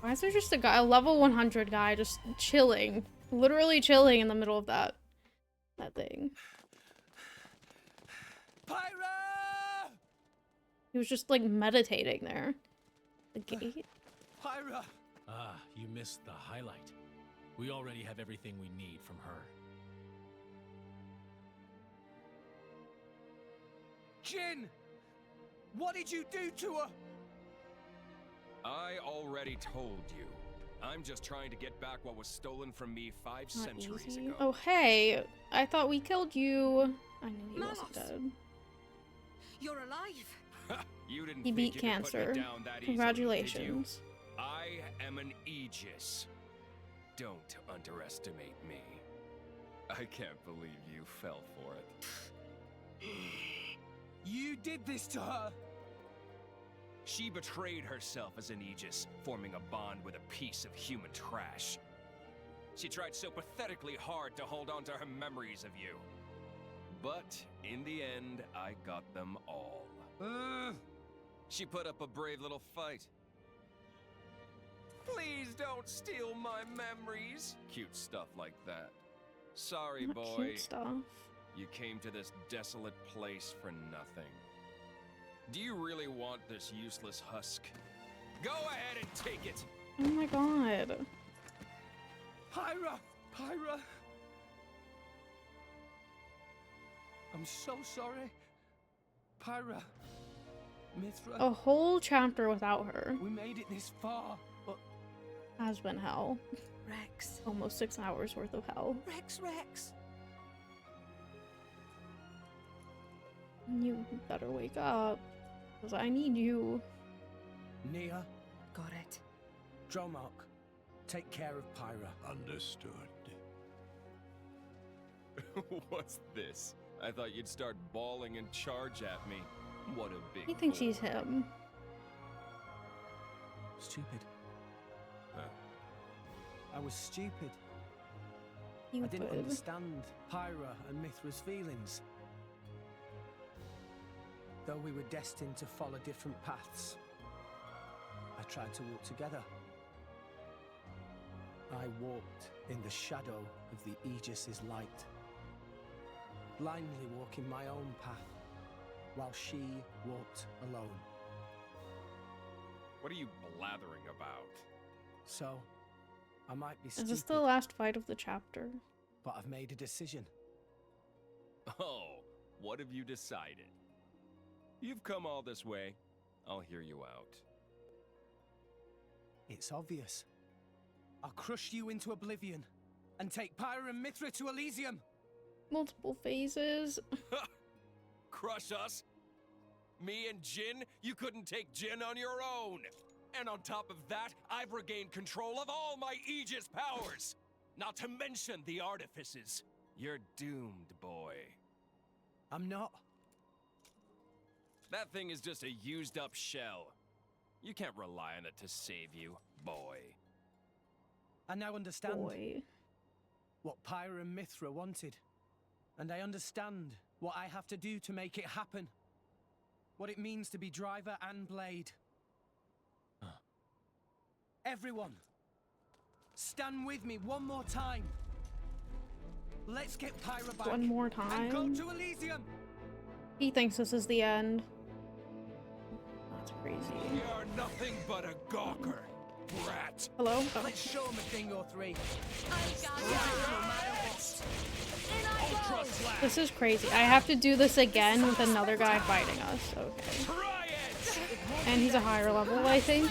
Why is there just a guy, a level 100 guy, just chilling, literally chilling in the middle of that thing? Pyra! He was just like meditating there. The gate. Pyra! Ah, you missed the highlight. We already have everything we need from her. Jin! What did you do to her? I already told you. I'm just trying to get back what was stolen from me 5 Not centuries easy. ago. Oh hey, I thought we killed you. I knew he wasn't Mouse. dead. You're alive. You didn't He think beat you could put me cancer. down that easily, did you? Congratulations. I am an Aegis. Don't underestimate me. I can't believe you fell for it. You did this to her. She betrayed herself as an Aegis, forming a bond with a piece of human trash. She tried so pathetically hard to hold on to her memories of you. But in the end, I got them all. She put up a brave little fight. Please don't steal my memories. Cute stuff like that. Sorry, Not boy. cute stuff. You came to this desolate place for nothing. Do you really want this useless husk? Go ahead and take it! Oh my god. Pyra! Pyra! I'm so sorry. Pyra. Mithra. A whole chapter without her We made it this far, but has been hell. Rex. Almost 6 hours worth of hell. Rex. You better wake up, because I need you. Nia, Got it. Dromark, take care of Pyra. Understood. What's this? I thought you'd start bawling and charge at me. What a big He thinks boy. he's him. Stupid. Huh? I was stupid. You I didn't would. understand Pyra and Mithra's feelings. Though we were destined to follow different paths, I tried to walk together. I walked in the shadow of the Aegis's light, blindly walking my own path, while she walked alone. What are you blathering about? So, I might be Is stupid, this the last fight of the chapter? but I've made a decision. Oh, what have you decided? You've come all this way. I'll hear you out. It's obvious. I'll crush you into oblivion and take Pyra and Mithra to Elysium. Multiple phases. Crush us? Me and Jin? You couldn't take Jin on your own! And on top of that, I've regained control of all my Aegis powers! Not to mention the artifices. You're doomed, boy. I'm not. That thing is just a used-up shell. You can't rely on it to save you, boy. I now understand Boy. what Pyra and Mithra wanted. And I understand what I have to do to make it happen. What it means to be driver and blade. Everyone, stand with me one more time. Let's get Pyra back. One more And go time. to Elysium. He thinks this is the end. That's crazy. You're nothing but a gawker, brat. Hello? Oh. Let's show him a thing or three. This is crazy. I have to do this again with another guy fighting us. Okay. And he's a higher level, I think.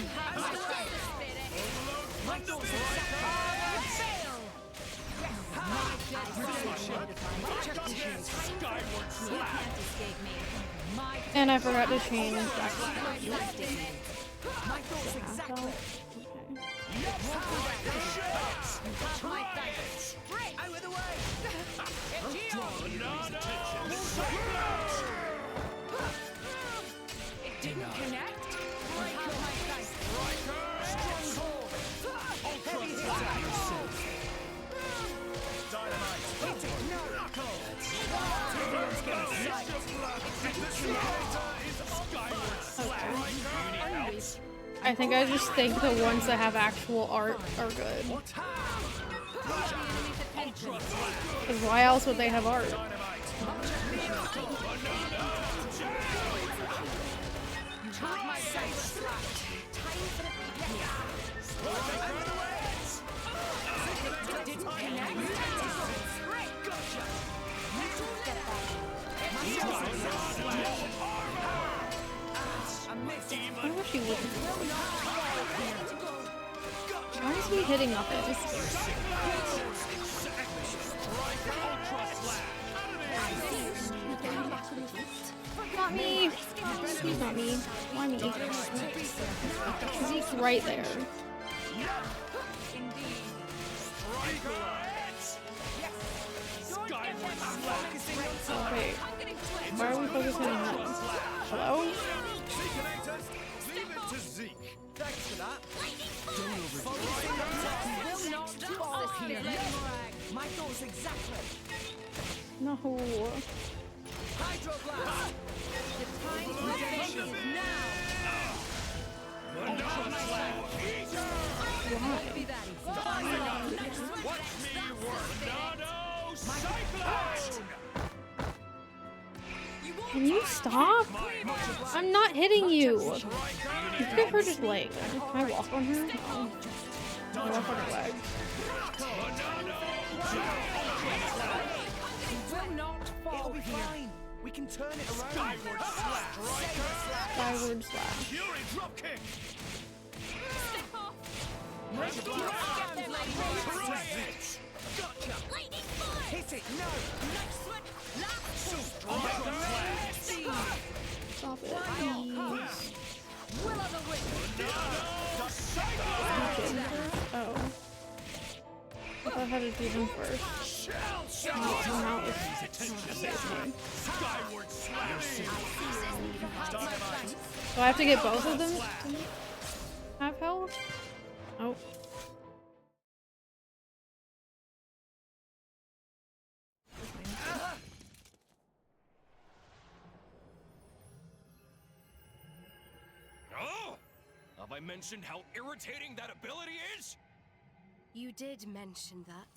And I forgot to change back to It didn't connect? I think I just think the ones that have actual art are good. Because why else would they have art? I wish he wouldn't. Why is he hitting nothing? Not me! He's not me. Why me? Zeke's right there. Okay. Why are we focusing on that? Hello? Leave it to Zeke. Thanks for that. My thoughts exactly. No. Hydroblast. The time for redemption is now. Watch me work, Nano Cyclone! Can you stop? I'm not hitting you. You could have hurt his leg. Can I walk on her? No. I walk on her leg. It'll be fine. We can turn it around. Skyward slash! Skyward slash. Fury dropkick! Gotcha. Hit it. No. Stop it. Please. Oh. I thought I had to do them first. Now it's do I have to get both of them to have health? Oh. I mentioned how irritating that ability is? You did mention that.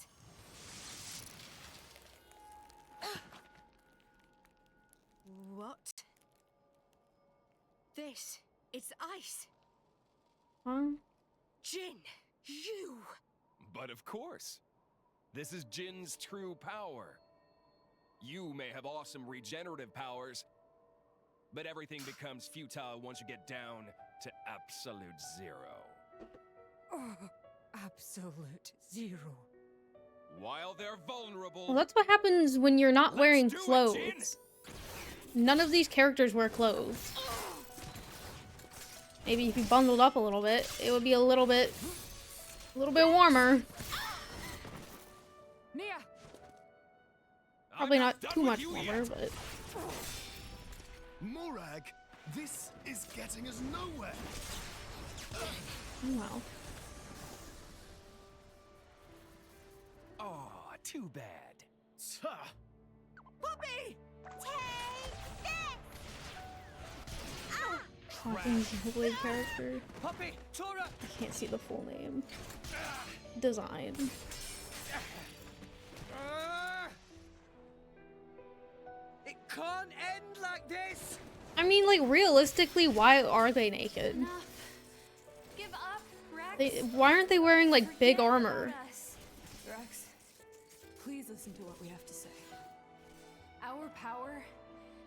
What? This is ice. Huh? Jin, you! But of course. This is Jin's true power. You may have awesome regenerative powers, but everything becomes futile once you get down to absolute zero. Oh, absolute zero. While they're vulnerable... Well, that's what happens when you're not wearing do it, clothes. None of these characters wear clothes. Maybe if you bundled up a little bit, it would be a little bit warmer. Nia! Probably not too much warmer, but... Morag, this is getting us nowhere. Oh, wow. Oh, too bad. Puppy! Take this! Talking Xenoblade character. Puppy, Tora! I can't see the full name. Design. It can't end like this! I mean, like, realistically, why are they naked? Give up, Rex. Why aren't they wearing, like, big armor? Rex, please listen to what we have to say. Our power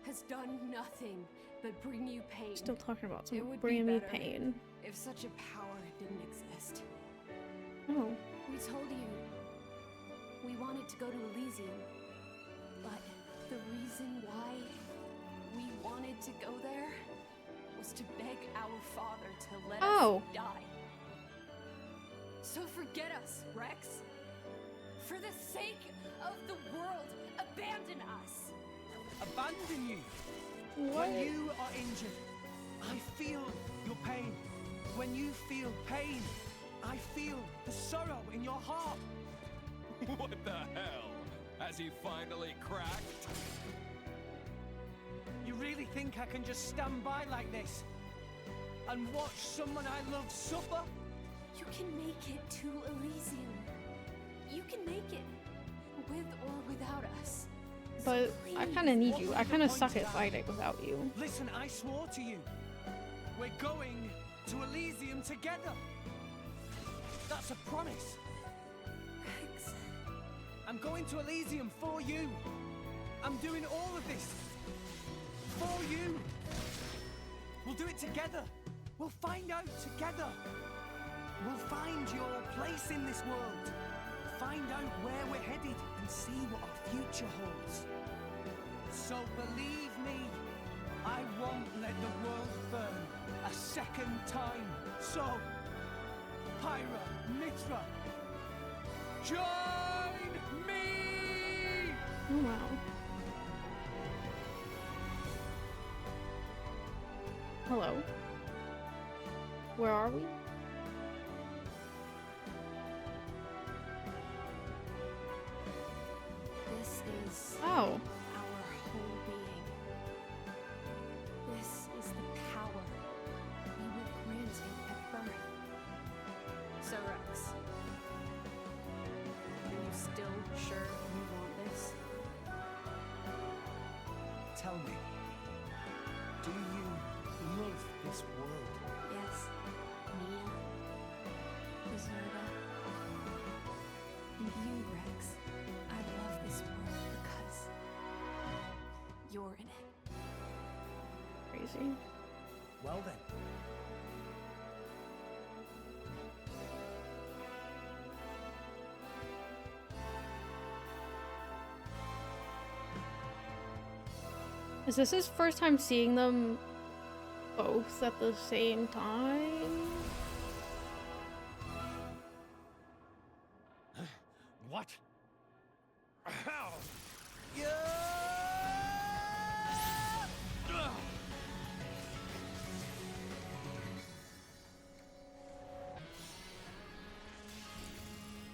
has done nothing but bring you pain. Still talking about It some would bringing be me better pain. if such a power didn't exist. Oh. We told you we wanted to go to Elysium, but the reason why we wanted to go there was to beg our father to let us die. So forget us, Rex. For the sake of the world, abandon us. Abandon you? What? When you are injured, I feel your pain. When you feel pain, I feel the sorrow in your heart. What the hell? Has he finally cracked? You really think I can just stand by like this and watch someone I love suffer? You can make it to Elysium. You can make it, with or without us. But I kind of need you. I kind of suck at fighting without you. Listen, I swore to you. We're going to Elysium together. That's a promise. Rex. I'm going to Elysium for you. I'm doing all of this for you. We'll do it together. We'll find out together. We'll find your place in this world. Find out where we're headed and see what our future holds. So believe me, I won't let the world burn a second time. So, Pyra, Mitra, join me! Oh, wow. Hello? Where are we? This is Oh. our whole being. This is the power we were granted at birth. So, Rex, are you still sure you want this? Tell me, do you love this world? Yes, Mia, Deserta, and you, Rex. I love this world because you're in it. Crazy. Well then. Is this his first time seeing them both at the same time? What? How?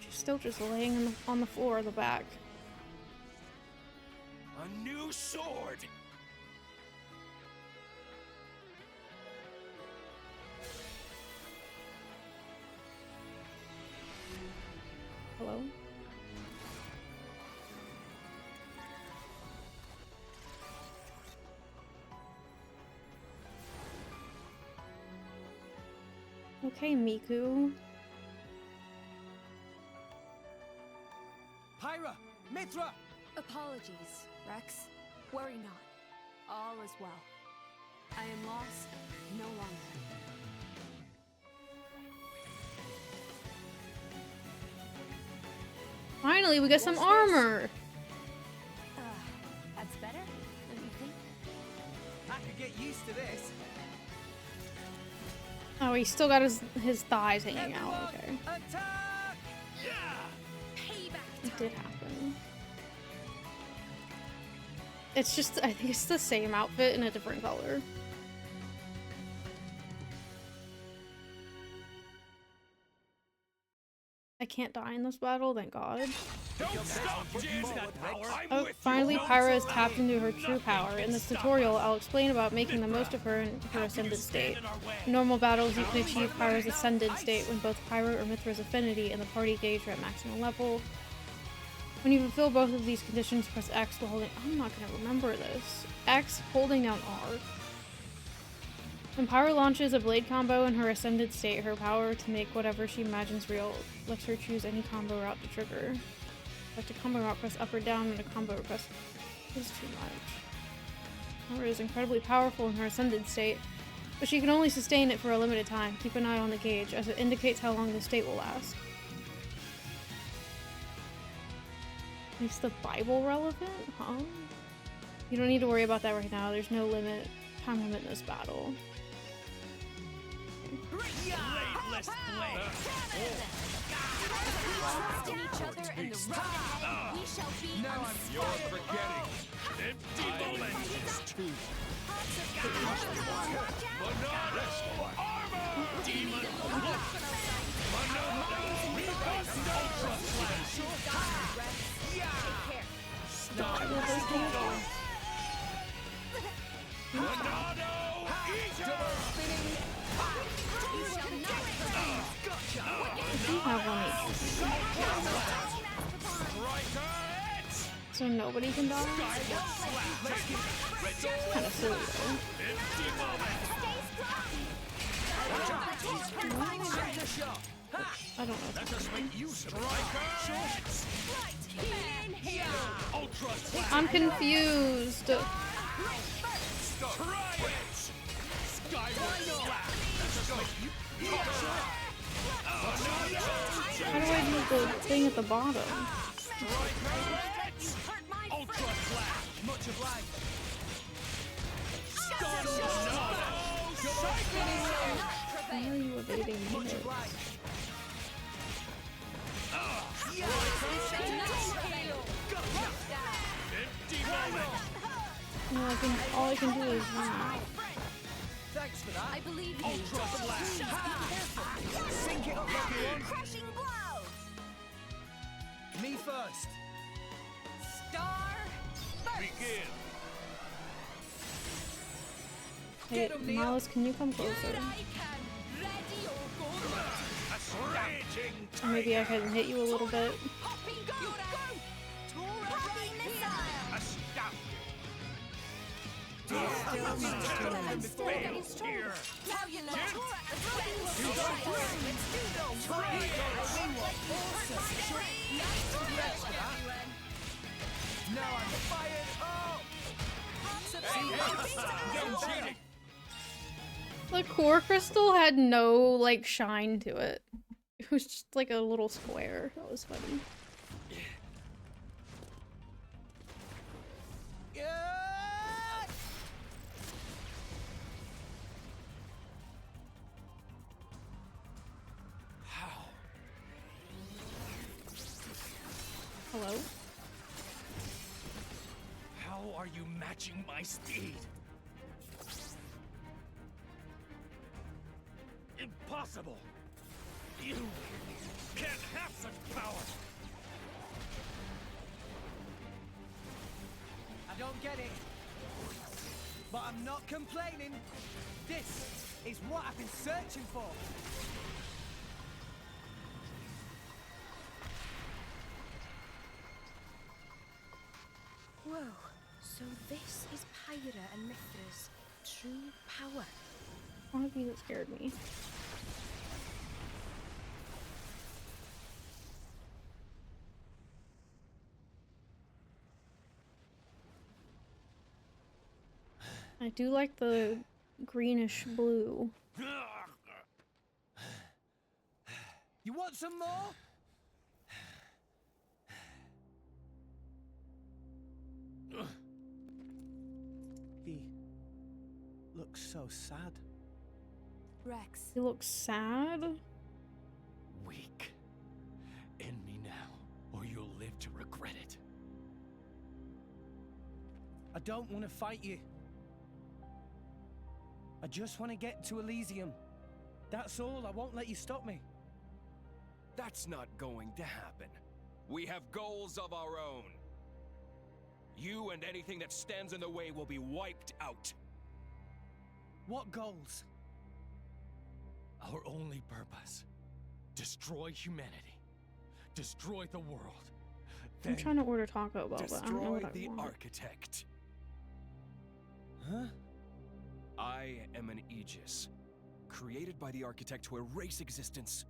She's still just laying on the floor in the back. A new sword! Okay, Miku. Pyra! Mithra! Apologies, Rex. Worry not. All is well. I am lost no longer. Finally, we got some armor. That's better, don't you think? I could get used to this. Oh, he's still got his thighs hanging out. Okay. Attack! It did happen. It's just, I think it's the same outfit in a different color. I can't die in this battle, thank God. Don't stop, Jin! Oh, finally Pyra has tapped into her true power. In this tutorial, I'll explain about making the most of her in her ascended state. In normal battles, you can achieve Pyra's ascended state when both Pyra or Mithra's affinity and the party gauge are at maximum level. When you fulfill both of these conditions, press X while holding— I'm not gonna remember this. X holding down R. When Pyra launches a blade combo in her ascended state, her power to make whatever she imagines real lets her choose any combo route to trigger. Select a combo route, press up or down, and a combo press is too much. Pyra is incredibly powerful in her ascended state, but she can only sustain it for a limited time. Keep an eye on the gauge, as it indicates how long the state will last. Makes the Bible relevant? Huh? You don't need to worry about that right now. There's no time limit in this battle. Bladeless blade. Trust in each other and the road ahead, we shall be unstoppable. You're forgetting. Empty moment. Armor! Demon look. Reverse ultra flash. Stop. Monado Eater! I do have one HP. So nobody can die? Kind of silly though. I don't know. Let us make you ultra flash. I'm confused. Try it. Skyward slash. Let us make you How do I do the thing at the bottom? ultra flash. Much obliged. Why are you evading me? No, all I can do is run. Thanks for that. I believe you. Ultra flash. Sink it up, everyone. Crushing blow! Me first. Star Begin. Hey, Miles, can you come closer? Raging. Or maybe I can hit you a little bit. I'm still getting stronger. Now you know. Now I'm fired up. The core crystal had no, like, shine to it. It was just like a little square. That was funny. Hello? How are you matching my speed? Impossible! You can't have such power! I don't get it. But I'm not complaining. This is what I've been searching for. Whoa, so this is Pyra and Mithra's true power. One of you that scared me. I do like the greenish blue. You want some more? He looks so sad. Rex. He looks sad. Weak. End me now, or you'll live to regret it. I don't want to fight you. I just want to get to Elysium. That's all. I won't let you stop me. That's not going to happen. We have goals of our own. You and anything that stands in the way will be wiped out. What goals? Our only purpose. Destroy humanity. Destroy the world. I'm trying to order Taco Bell, but I don't know what I Destroy the want. architect. Huh? I am an Aegis, created by the architect to erase existence.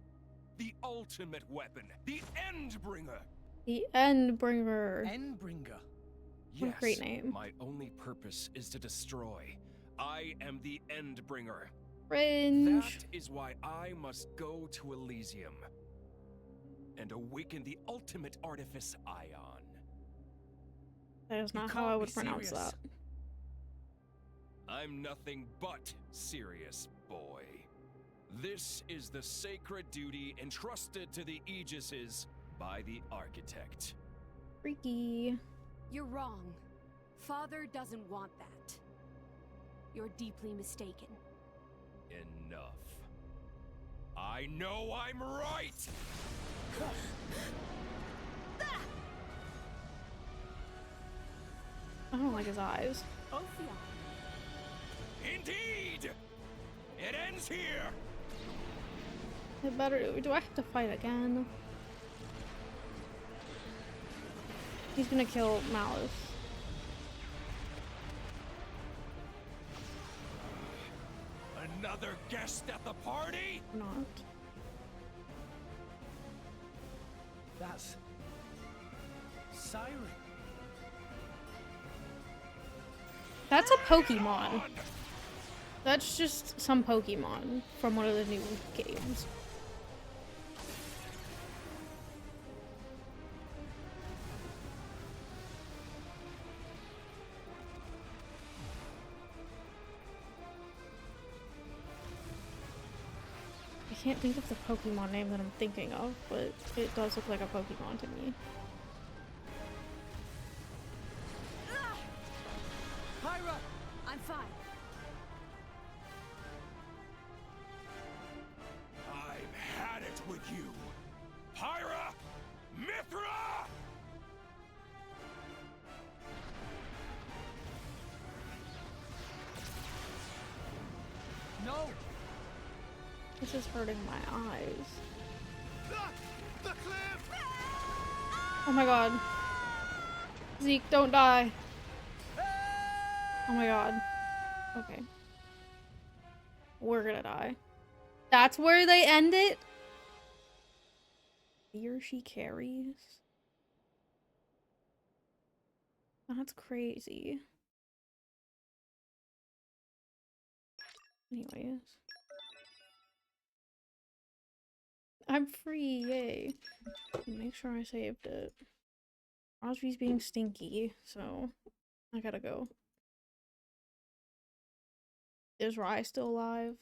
The ultimate weapon, the Endbringer. The Endbringer. Endbringer. What a great name. My only purpose is to destroy. I am the Endbringer. Cringe. That is why I must go to Elysium and awaken the ultimate artifice Ion. That is not how I would pronounce that. I'm nothing but serious, boy. This is the sacred duty entrusted to the Aegises by the architect. Freaky. You're wrong. Father doesn't want that. You're deeply mistaken. Enough. I know I'm right! I don't like his eyes. Indeed! It ends here! It better. Do I have to fight again? He's gonna kill Malice. Another guest at the party? Or not. That's Siren. That's a Pokemon. That's just some Pokemon from one of the new games. I can't think of the Pokemon name that I'm thinking of, but it does look like a Pokemon to me. Pyra! I'm fine. I've had it with you! Pyra! Mithra! No! This is hurting my eyes. The cliff! Oh my god. Zeke, don't die. Oh my god. Okay. We're gonna die. That's where they end it? Fear she carries? That's crazy. Anyways. I'm free, yay. Make sure I saved it. Osby's being stinky, so I gotta go. Is Rye still alive?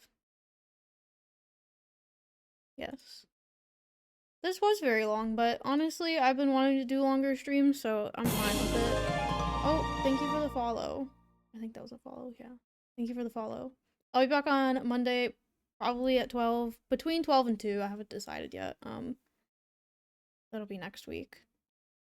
Yes. This was very long, but honestly, I've been wanting to do longer streams, so I'm fine with it. Oh, thank you for the follow. I think that was a follow, yeah. Thank you for the follow. I'll be back on Monday, probably at 12, between 12 and 2. I haven't decided yet. That'll be next week.